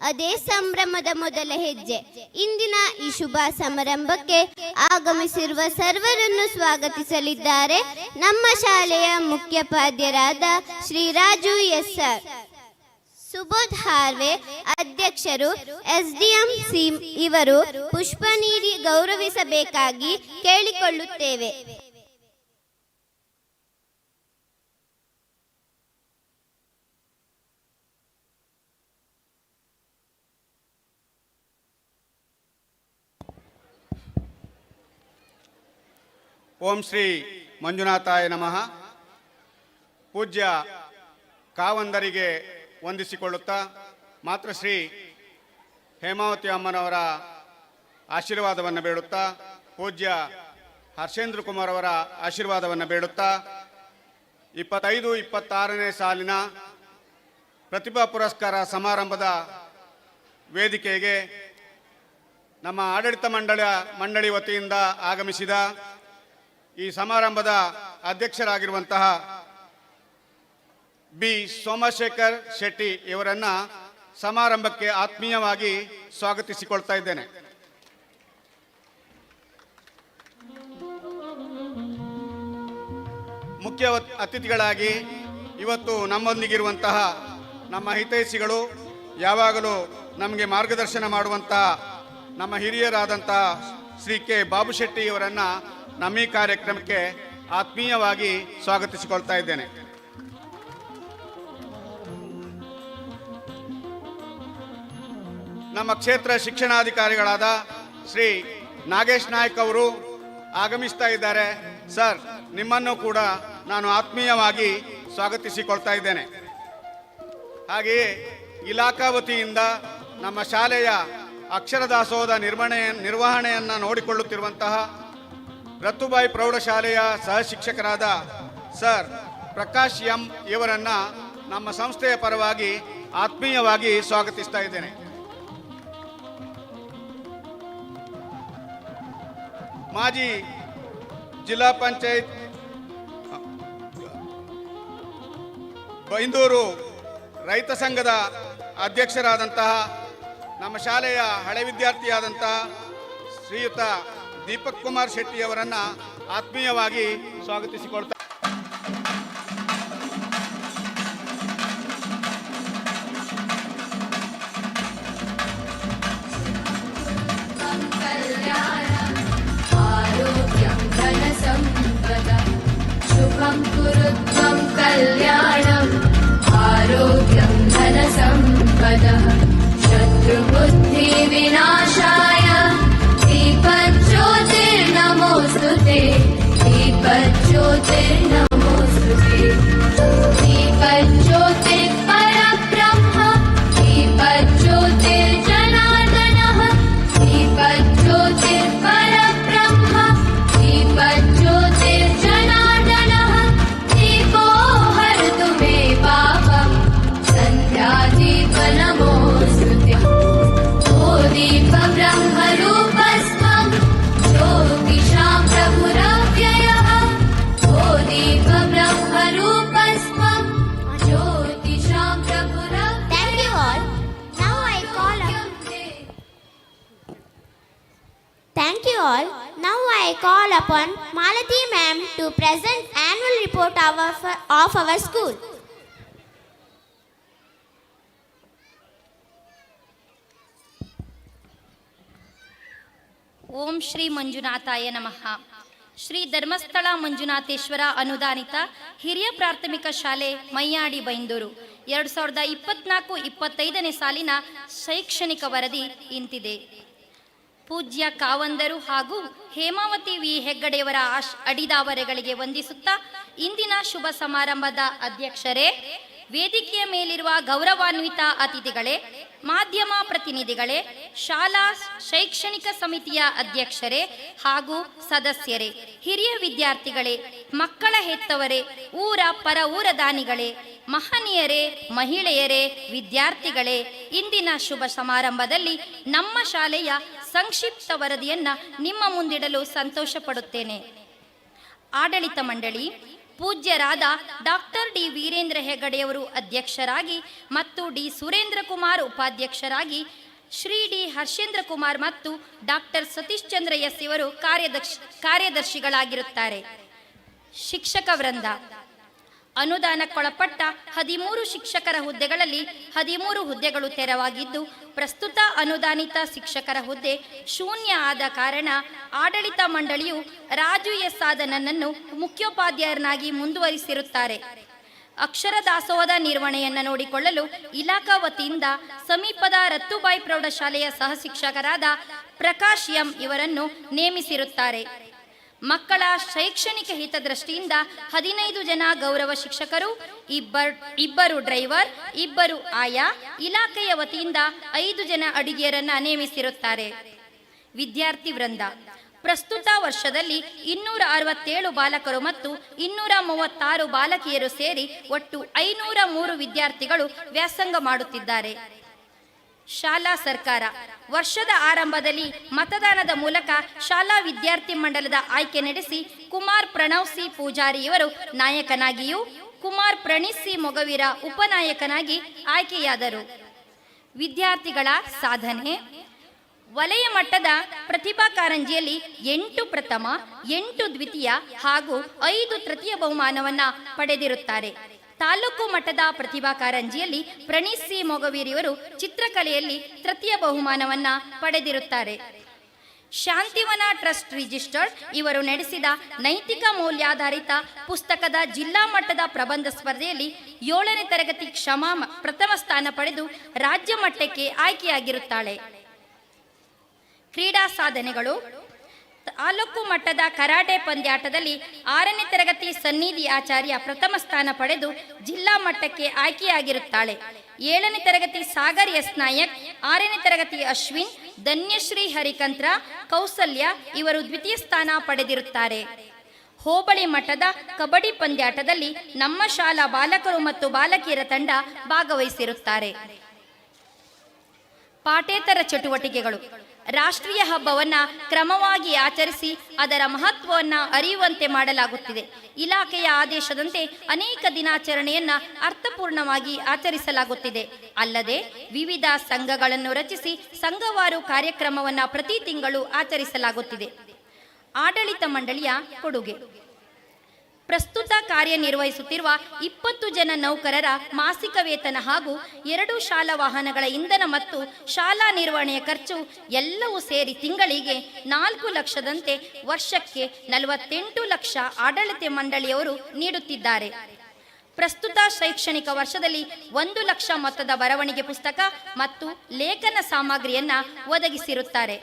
ಅದೇ ಸಂಭ್ರಮದ ಮೊದಲ ಹೆಜ್ಜೆ. ಇಂದಿನ ಈ ಶುಭ ಸಮಾರಂಭಕ್ಕೆ ಆಗಮಿಸಿರುವ ಸರ್ವರನ್ನು ಸ್ವಾಗತಿಸಲಿದ್ದಾರೆ ನಮ್ಮ ಶಾಲೆಯ ಮುಖ್ಯೋಪಾಧ್ಯಾಯರಾದ ಶ್ರೀ ರಾಜು ಎಸ್ ಸರ್. ಸುಬೋಧ್ ಹಾರ್ವೆ ಅಧ್ಯಕ್ಷರು SDMC ಇವರು ಪುಷ್ಪ ನೀಡಿ ಗೌರವಿಸಬೇಕಾಗಿ ಕೇಳಿಕೊಳ್ಳುತ್ತೇವೆ. ಓಂ ಶ್ರೀ ಮಂಜುನಾಥಾಯ ನಮಃ. ಪೂಜ್ಯ ಕಾವಂದರಿಗೆ ವಂದಿಸಿಕೊಳ್ಳುತ್ತಾ ಮಾತೃಶ್ರೀ ಹೇಮಾವತಿ ಅಮ್ಮನವರ ಆಶೀರ್ವಾದವನ್ನು ಬೇಡುತ್ತಾ, ಪೂಜ್ಯ ಹರ್ಷೇಂದ್ರ ಕುಮಾರ್ ಅವರ ಆಶೀರ್ವಾದವನ್ನು ಬೇಡುತ್ತಾ 25-26ನೇ ಸಾಲಿನ ಪ್ರತಿಭಾ ಪುರಸ್ಕಾರ ಸಮಾರಂಭದ ವೇದಿಕೆಗೆ ನಮ್ಮ ಆಡಳಿತ ಮಂಡಳಿ ವತಿಯಿಂದ ಆಗಮಿಸಿದ ಈ ಸಮಾರಂಭದ ಅಧ್ಯಕ್ಷರಾಗಿರುವಂತಹ ಬಿ ಸೋಮಶೇಖರ್ ಶೆಟ್ಟಿ ಇವರನ್ನ ಸಮಾರಂಭಕ್ಕೆ ಆತ್ಮೀಯವಾಗಿ ಸ್ವಾಗತಿಸಿಕೊಳ್ತಾ ಇದ್ದೇನೆ. ಮುಖ್ಯ ಅತಿಥಿಗಳಾಗಿ ಇವತ್ತು ನಮ್ಮೊಂದಿಗಿರುವಂತಹ ನಮ್ಮ ಹಿತೈಷಿಗಳು, ಯಾವಾಗಲೂ ನಮಗೆ ಮಾರ್ಗದರ್ಶನ ಮಾಡುವಂತಹ ನಮ್ಮ ಹಿರಿಯರಾದಂತಹ ಶ್ರೀ ಕೆ ಬಾಬು ಶೆಟ್ಟಿ ಇವರನ್ನು ನಮ್ಮ ಈ ಕಾರ್ಯಕ್ರಮಕ್ಕೆ ಆತ್ಮೀಯವಾಗಿ ಸ್ವಾಗತಿಸಿಕೊಳ್ತಾ ಇದ್ದೇನೆ. ನಮ್ಮ ಕ್ಷೇತ್ರ ಶಿಕ್ಷಣಾಧಿಕಾರಿಗಳಾದ ಶ್ರೀ ನಾಗೇಶ್ ನಾಯ್ಕ್ ಅವರು ಆಗಮಿಸ್ತಾ ಇದ್ದಾರೆ. ಸರ್, ನಿಮ್ಮನ್ನು ಕೂಡ ನಾನು ಆತ್ಮೀಯವಾಗಿ ಸ್ವಾಗತಿಸಿಕೊಳ್ತಾ ಇದ್ದೇನೆ. ಹಾಗೆಯೇ ಇಲಾಖಾ ವತಿಯಿಂದ ನಮ್ಮ ಶಾಲೆಯ ಅಕ್ಷರ ದಾಸೋಹದ ನಿರ್ವಹಣೆಯನ್ನು ನೋಡಿಕೊಳ್ಳುತ್ತಿರುವಂತಹ ರತ್ತುಬಾಯಿ ಪ್ರೌಢಶಾಲೆಯ ಸಹ ಶಿಕ್ಷಕರಾದ ಸರ್ ಪ್ರಕಾಶ್ ಎಂ ಇವರನ್ನು ನಮ್ಮ ಸಂಸ್ಥೆಯ ಪರವಾಗಿ ಆತ್ಮೀಯವಾಗಿ ಸ್ವಾಗತಿಸ್ತಾ ಇದ್ದೇನೆ. ಮಾಜಿ ಜಿಲ್ಲಾ ಪಂಚಾಯತ್ ಬೈಂದೂರು ರೈತ ಸಂಘದ ಅಧ್ಯಕ್ಷರಾದಂತಹ ನಮ್ಮ ಶಾಲೆಯ ಹಳೆ ವಿದ್ಯಾರ್ಥಿಯಾದಂತಹ ಶ್ರೀಯುತ ದೀಪಕ್ ಕುಮಾರ್ ಶೆಟ್ಟಿ ಅವರನ್ನು ಆತ್ಮೀಯವಾಗಿ ಸ್ವಾಗತಿಸಿಕೊಳ್ತಾ ಶುಭಂ ಕುರುತ್ವಂ ಕಲ್ಯಾಣಂ ಆರೋಗ್ಯಂ ಧನ ಸಂಪದ ಶತ್ರುಬುದ್ಧಿ ವಿನಾಶಾಯ ದೀಪಜ್ಯೋತಿರ್ನಮೋಸ್ತುತೆ ದೀಪಜ್ಯೋತಿರ್ನಮೋಸ್ತುತೆ ದೀಪಜ್ಯೋತಿರ್ ಪರಬ್ರಹ್ಮ ದೀಪಜ್ಯೋತಿರ್ಜನಾರ್ದನಃ ದೀಪಜ್ಯೋತಿರ್ ಪರಬ್ರಹ್ಮ ದೀಪಜ್ಯೋತಿರ್ಜನಾರ್ದನಃ ದೀಪೋ ಹರತು ಮೇ ಪಾಪಂ ಸಂಧ್ಯಾದೀಪನಮೋಸ್ತುತೆ ಓ ದೀಪ ಬ್ರಹ್ಮರೂಪಸ್ತ್ವಂ ಜ್ಯೋತಿಷಾಂ ಪ್ರಭುರವ್ಯಯಃ ಓ ದೀಪ ಬ್ರಹ್ಮರೂಪಸ್ತ್ವಂ ಜ್ಯೋತಿಷಾಂ Thank you all. Now I call up. Thank you all. Now I call upon Malati ma'am to present annual report of our school. ಓಂ ಶ್ರೀ ಮಂಜುನಾಥಾಯ ನಮಃ. ಶ್ರೀ ಧರ್ಮಸ್ಥಳ ಮಂಜುನಾಥೇಶ್ವರ ಅನುದಾನಿತ ಹಿರಿಯ ಪ್ರಾಥಮಿಕ ಶಾಲೆ ಮೈಯಾಡಿ ಬೈಂದೂರು 2024-25ನೇ ಸಾಲಿನ ಶೈಕ್ಷಣಿಕ ವರದಿ ಇಂತಿದೆ. ಪೂಜ್ಯ ಕಾವಂದರು ಹಾಗೂ ಹೇಮಾವತಿ ವಿ ಹೆಗ್ಗಡೆಯವರ ಅಡಿದಾವರೆಗಳಿಗೆ ವಂದಿಸುತ್ತಾ ಇಂದಿನ ಶುಭ ಸಮಾರಂಭದ ಅಧ್ಯಕ್ಷರೇ, ವೇದಿಕೆಯ ಮೇಲಿರುವ ಗೌರವಾನ್ವಿತ ಅತಿಥಿಗಳೇ, ಮಾಧ್ಯಮ ಪ್ರತಿನಿಧಿಗಳೇ, ಶಾಲಾ ಶೈಕ್ಷಣಿಕ ಸಮಿತಿಯ ಅಧ್ಯಕ್ಷರೇ ಹಾಗೂ ಸದಸ್ಯರೇ, ಹಿರಿಯ ವಿದ್ಯಾರ್ಥಿಗಳೇ, ಮಕ್ಕಳ ಹೆತ್ತವರೇ, ಊರ ಪರ ಊರ ದಾನಿಗಳೇ, ಮಹನೀಯರೇ, ಮಹಿಳೆಯರೇ, ವಿದ್ಯಾರ್ಥಿಗಳೇ, ಇಂದಿನ ಶುಭ ಸಮಾರಂಭದಲ್ಲಿ ನಮ್ಮ ಶಾಲೆಯ ಸಂಕ್ಷಿಪ್ತ ವರದಿಯನ್ನ ನಿಮ್ಮ ಮುಂದಿಡಲು ಸಂತೋಷ ಪಡುತ್ತೇನೆ. ಆಡಳಿತ ಮಂಡಳಿ ಪೂಜ್ಯರಾದ ಡಾಕ್ಟರ್ ಡಿ ವೀರೇಂದ್ರ ಹೆಗಡೆಯವರು ಅಧ್ಯಕ್ಷರಾಗಿ ಮತ್ತು ಡಿ ಸುರೇಂದ್ರ ಕುಮಾರ್ ಉಪಾಧ್ಯಕ್ಷರಾಗಿ, ಶ್ರೀ ಡಿ ಹರ್ಷೇಂದ್ರ ಕುಮಾರ್ ಮತ್ತು ಡಾಕ್ಟರ್ ಸತೀಶ್ ಚಂದ್ರ ಎಸ್ ಇವರು ಕಾರ್ಯದರ್ಶಿಗಳಾಗಿರುತ್ತಾರೆ. ಶಿಕ್ಷಕ ವೃಂದ ಅನುದಾನಕ್ಕೊಳಪಟ್ಟ 13 ಶಿಕ್ಷಕರ ಹುದ್ದೆಗಳಲ್ಲಿ 13 ಹುದ್ದೆಗಳು ತೆರವಾಗಿದ್ದು, ಪ್ರಸ್ತುತ ಅನುದಾನಿತ ಶಿಕ್ಷಕರ ಹುದ್ದೆ ಶೂನ್ಯ ಆದ ಕಾರಣ ಆಡಳಿತ ಮಂಡಳಿಯು ರಾಜು ಎಸ್ ಆದನನ್ನು ಮುಖ್ಯೋಪಾಧ್ಯಾಯರನ್ನಾಗಿ ಮುಂದುವರಿಸಿರುತ್ತಾರೆ. ಅಕ್ಷರ ದಾಸೋಹದ ನಿರ್ವಹಣೆಯನ್ನು ನೋಡಿಕೊಳ್ಳಲು ಇಲಾಖಾ ವತಿಯಿಂದ ಸಮೀಪದ ರತ್ತುಬಾಯಿ ಪ್ರೌಢಶಾಲೆಯ ಸಹ ಶಿಕ್ಷಕರಾದ ಪ್ರಕಾಶ್ ಎಂ ಇವರನ್ನು ನೇಮಿಸಿರುತ್ತಾರೆ. ಮಕ್ಕಳ ಶೈಕ್ಷಣಿಕ ಹಿತದೃಷ್ಟಿಯಿಂದ 15 ಜನ ಗೌರವ ಶಿಕ್ಷಕರು, ಇಬ್ಬರು ಡ್ರೈವರ್, 2 ಆಯಾ, ಇಲಾಖೆಯ ವತಿಯಿಂದ 5 ಜನ ಅಡಿಗೆಯರನ್ನ ನೇಮಿಸಿರುತ್ತಾರೆ. ವಿದ್ಯಾರ್ಥಿ ವೃಂದ ಪ್ರಸ್ತುತ ವರ್ಷದಲ್ಲಿ 267 ಬಾಲಕರು ಮತ್ತು 236 ಬಾಲಕಿಯರು ಸೇರಿ ಒಟ್ಟು 503 ವಿದ್ಯಾರ್ಥಿಗಳು ವ್ಯಾಸಂಗ ಮಾಡುತ್ತಿದ್ದಾರೆ. ಶಾಲಾ ಸರ್ಕಾರ ವರ್ಷದ ಆರಂಭದಲ್ಲಿ ಮತದಾನದ ಮೂಲಕ ಶಾಲಾ ವಿದ್ಯಾರ್ಥಿ ಮಂಡಲದ ಆಯ್ಕೆ ನಡೆಸಿ ಕುಮಾರ್ ಪ್ರಣವ್ ಸಿ ಪೂಜಾರಿಯವರು ನಾಯಕನಾಗಿಯೂ ಕುಮಾರ್ ಪ್ರಣೀತ್ ಸಿ ಮೊಗವೀರ ಉಪನಾಯಕನಾಗಿ ಆಯ್ಕೆಯಾದರು. ವಿದ್ಯಾರ್ಥಿಗಳ ಸಾಧನೆ: ವಲಯ ಮಟ್ಟದ ಪ್ರತಿಭಾ ಕಾರಂಜಿಯಲ್ಲಿ 8 ಪ್ರಥಮ, 8 ದ್ವಿತೀಯ ಹಾಗೂ 5 ತೃತೀಯ ಬಹುಮಾನವನ್ನು ಪಡೆದಿರುತ್ತಾರೆ. ತಾಲೂಕು ಮಟ್ಟದ ಪ್ರತಿಭಾ ಕಾರಂಜಿಯಲ್ಲಿ ಪ್ರಣೀತ್ ಸಿ ಮೊಗವೀರಿಯವರು ಚಿತ್ರಕಲೆಯಲ್ಲಿ ತೃತೀಯ ಬಹುಮಾನವನ್ನು ಪಡೆದಿರುತ್ತಾರೆ. ಶಾಂತಿವನ ಟ್ರಸ್ಟ್ ರಿಜಿಸ್ಟರ್ಡ್ ಇವರು ನಡೆಸಿದ ನೈತಿಕ ಮೌಲ್ಯಾಧಾರಿತ ಪುಸ್ತಕದ ಜಿಲ್ಲಾ ಮಟ್ಟದ ಪ್ರಬಂಧ ಸ್ಪರ್ಧೆಯಲ್ಲಿ 7ನೇ ತರಗತಿ ಕ್ಷಮಾ ಪ್ರಥಮ ಸ್ಥಾನ ಪಡೆದು ರಾಜ್ಯ ಮಟ್ಟಕ್ಕೆ ಆಯ್ಕೆಯಾಗಿರುತ್ತಾಳೆ. ಕ್ರೀಡಾ ಸಾಧನೆಗಳು: ತಾಲೂಕು ಮಟ್ಟದ ಕರಾಟೆ ಪಂದ್ಯಾಟದಲ್ಲಿ 6ನೇ ತರಗತಿ ಸನ್ನಿಧಿ ಆಚಾರ್ಯ ಪ್ರಥಮ ಸ್ಥಾನ ಪಡೆದು ಜಿಲ್ಲಾ ಮಟ್ಟಕ್ಕೆ ಆಯ್ಕೆಯಾಗಿರುತ್ತಾಳೆ. 7ನೇ ತರಗತಿ ಸಾಗರ್ ಎಸ್ ನಾಯಕ್, 6ನೇ ತರಗತಿ ಅಶ್ವಿನ್, ಧನ್ಯಶ್ರೀ ಹರಿಕಂತ್ರ, ಕೌಸಲ್ಯ ಇವರು ದ್ವಿತೀಯ ಸ್ಥಾನ ಪಡೆದಿರುತ್ತಾರೆ. ಹೋಬಳಿ ಮಟ್ಟದ ಕಬಡ್ಡಿ ಪಂದ್ಯಾಟದಲ್ಲಿ ನಮ್ಮ ಶಾಲಾ ಬಾಲಕರು ಮತ್ತು ಬಾಲಕಿಯರ ತಂಡ ಭಾಗವಹಿಸಿರುತ್ತಾರೆ. ಪಾಠೇತರ ಚಟುವಟಿಕೆಗಳು: ರಾಷ್ಟ್ರೀಯ ಹಬ್ಬವನ್ನು ಕ್ರಮವಾಗಿ ಆಚರಿಸಿ ಅದರ ಮಹತ್ವವನ್ನು ಅರಿಯುವಂತೆ ಮಾಡಲಾಗುತ್ತಿದೆ. ಇಲಾಖೆಯ ಆದೇಶದಂತೆ ಅನೇಕ ದಿನಾಚರಣೆಯನ್ನು ಅರ್ಥಪೂರ್ಣವಾಗಿ ಆಚರಿಸಲಾಗುತ್ತಿದೆ. ಅಲ್ಲದೆ ವಿವಿಧ ಸಂಘಗಳನ್ನು ರಚಿಸಿ ಸಂಘವಾರು ಕಾರ್ಯಕ್ರಮವನ್ನು ಪ್ರತಿ ತಿಂಗಳು ಆಚರಿಸಲಾಗುತ್ತಿದೆ. ಆಡಳಿತ ಮಂಡಳಿಯ ಕೊಡುಗೆ: ಪ್ರಸ್ತುತ ಕಾರ್ಯನಿರ್ವಹಿಸುತ್ತಿರುವ 20 ಜನ ನೌಕರರ ಮಾಸಿಕ ವೇತನ ಹಾಗೂ 2 ಶಾಲಾ ವಾಹನಗಳ ಇಂಧನ ಮತ್ತು ಶಾಲಾ ನಿರ್ವಹಣೆಯ ಖರ್ಚು ಎಲ್ಲವೂ ಸೇರಿ ತಿಂಗಳಿಗೆ 4 ಲಕ್ಷದಂತೆ ವರ್ಷಕ್ಕೆ 48 ಲಕ್ಷ ಆಡಳಿತ ಮಂಡಳಿಯವರು ನೀಡುತ್ತಿದ್ದಾರೆ. ಪ್ರಸ್ತುತ ಶೈಕ್ಷಣಿಕ ವರ್ಷದಲ್ಲಿ 1 ಲಕ್ಷ ಮೊತ್ತದ ಬರವಣಿಗೆ ಪುಸ್ತಕ ಮತ್ತು ಲೇಖನ ಸಾಮಗ್ರಿಯನ್ನು ಒದಗಿಸಿರುತ್ತಾರೆ.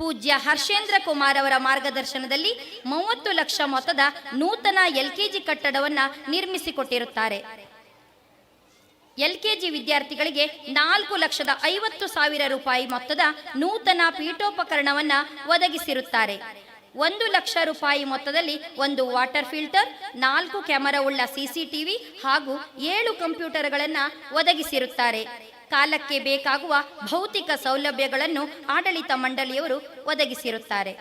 ಪೂಜ್ಯ ಹರ್ಷೇಂದ್ರ ಕುಮಾರ್ ಅವರ ಮಾರ್ಗದರ್ಶನದಲ್ಲಿ 30 ಲಕ್ಷ ಮೊತ್ತದ ನೂತನ LKG ಕಟ್ಟಡವನ್ನು ನಿರ್ಮಿಸಿಕೊಟ್ಟಿರುತ್ತಾರೆ. LKG ವಿದ್ಯಾರ್ಥಿಗಳಿಗೆ 4,50,000 ರೂಪಾಯಿ ಮೊತ್ತದ ನೂತನ ಪೀಠೋಪಕರಣವನ್ನು ಒದಗಿಸಿರುತ್ತಾರೆ. 1 ಲಕ್ಷ ರೂಪಾಯಿ ಮೊತ್ತದಲ್ಲಿ 1 ವಾಟರ್ ಫಿಲ್ಟರ್, 4 ಕ್ಯಾಮೆರಾ ಉಳ್ಳ CCTV ಹಾಗೂ 7 ಕಂಪ್ಯೂಟರ್ಗಳನ್ನು ಒದಗಿಸಿರುತ್ತಾರೆ. ಕಾಲಕ್ಕೆ ಬೇಕಾಗುವ ಭೌತಿಕ ಸೌಲಭ್ಯಗಳನ್ನು ಆಡಳಿತ ಮಂಡಳಿಯವರು ಒದಗಿಸಿರುತ್ತಾರೆ.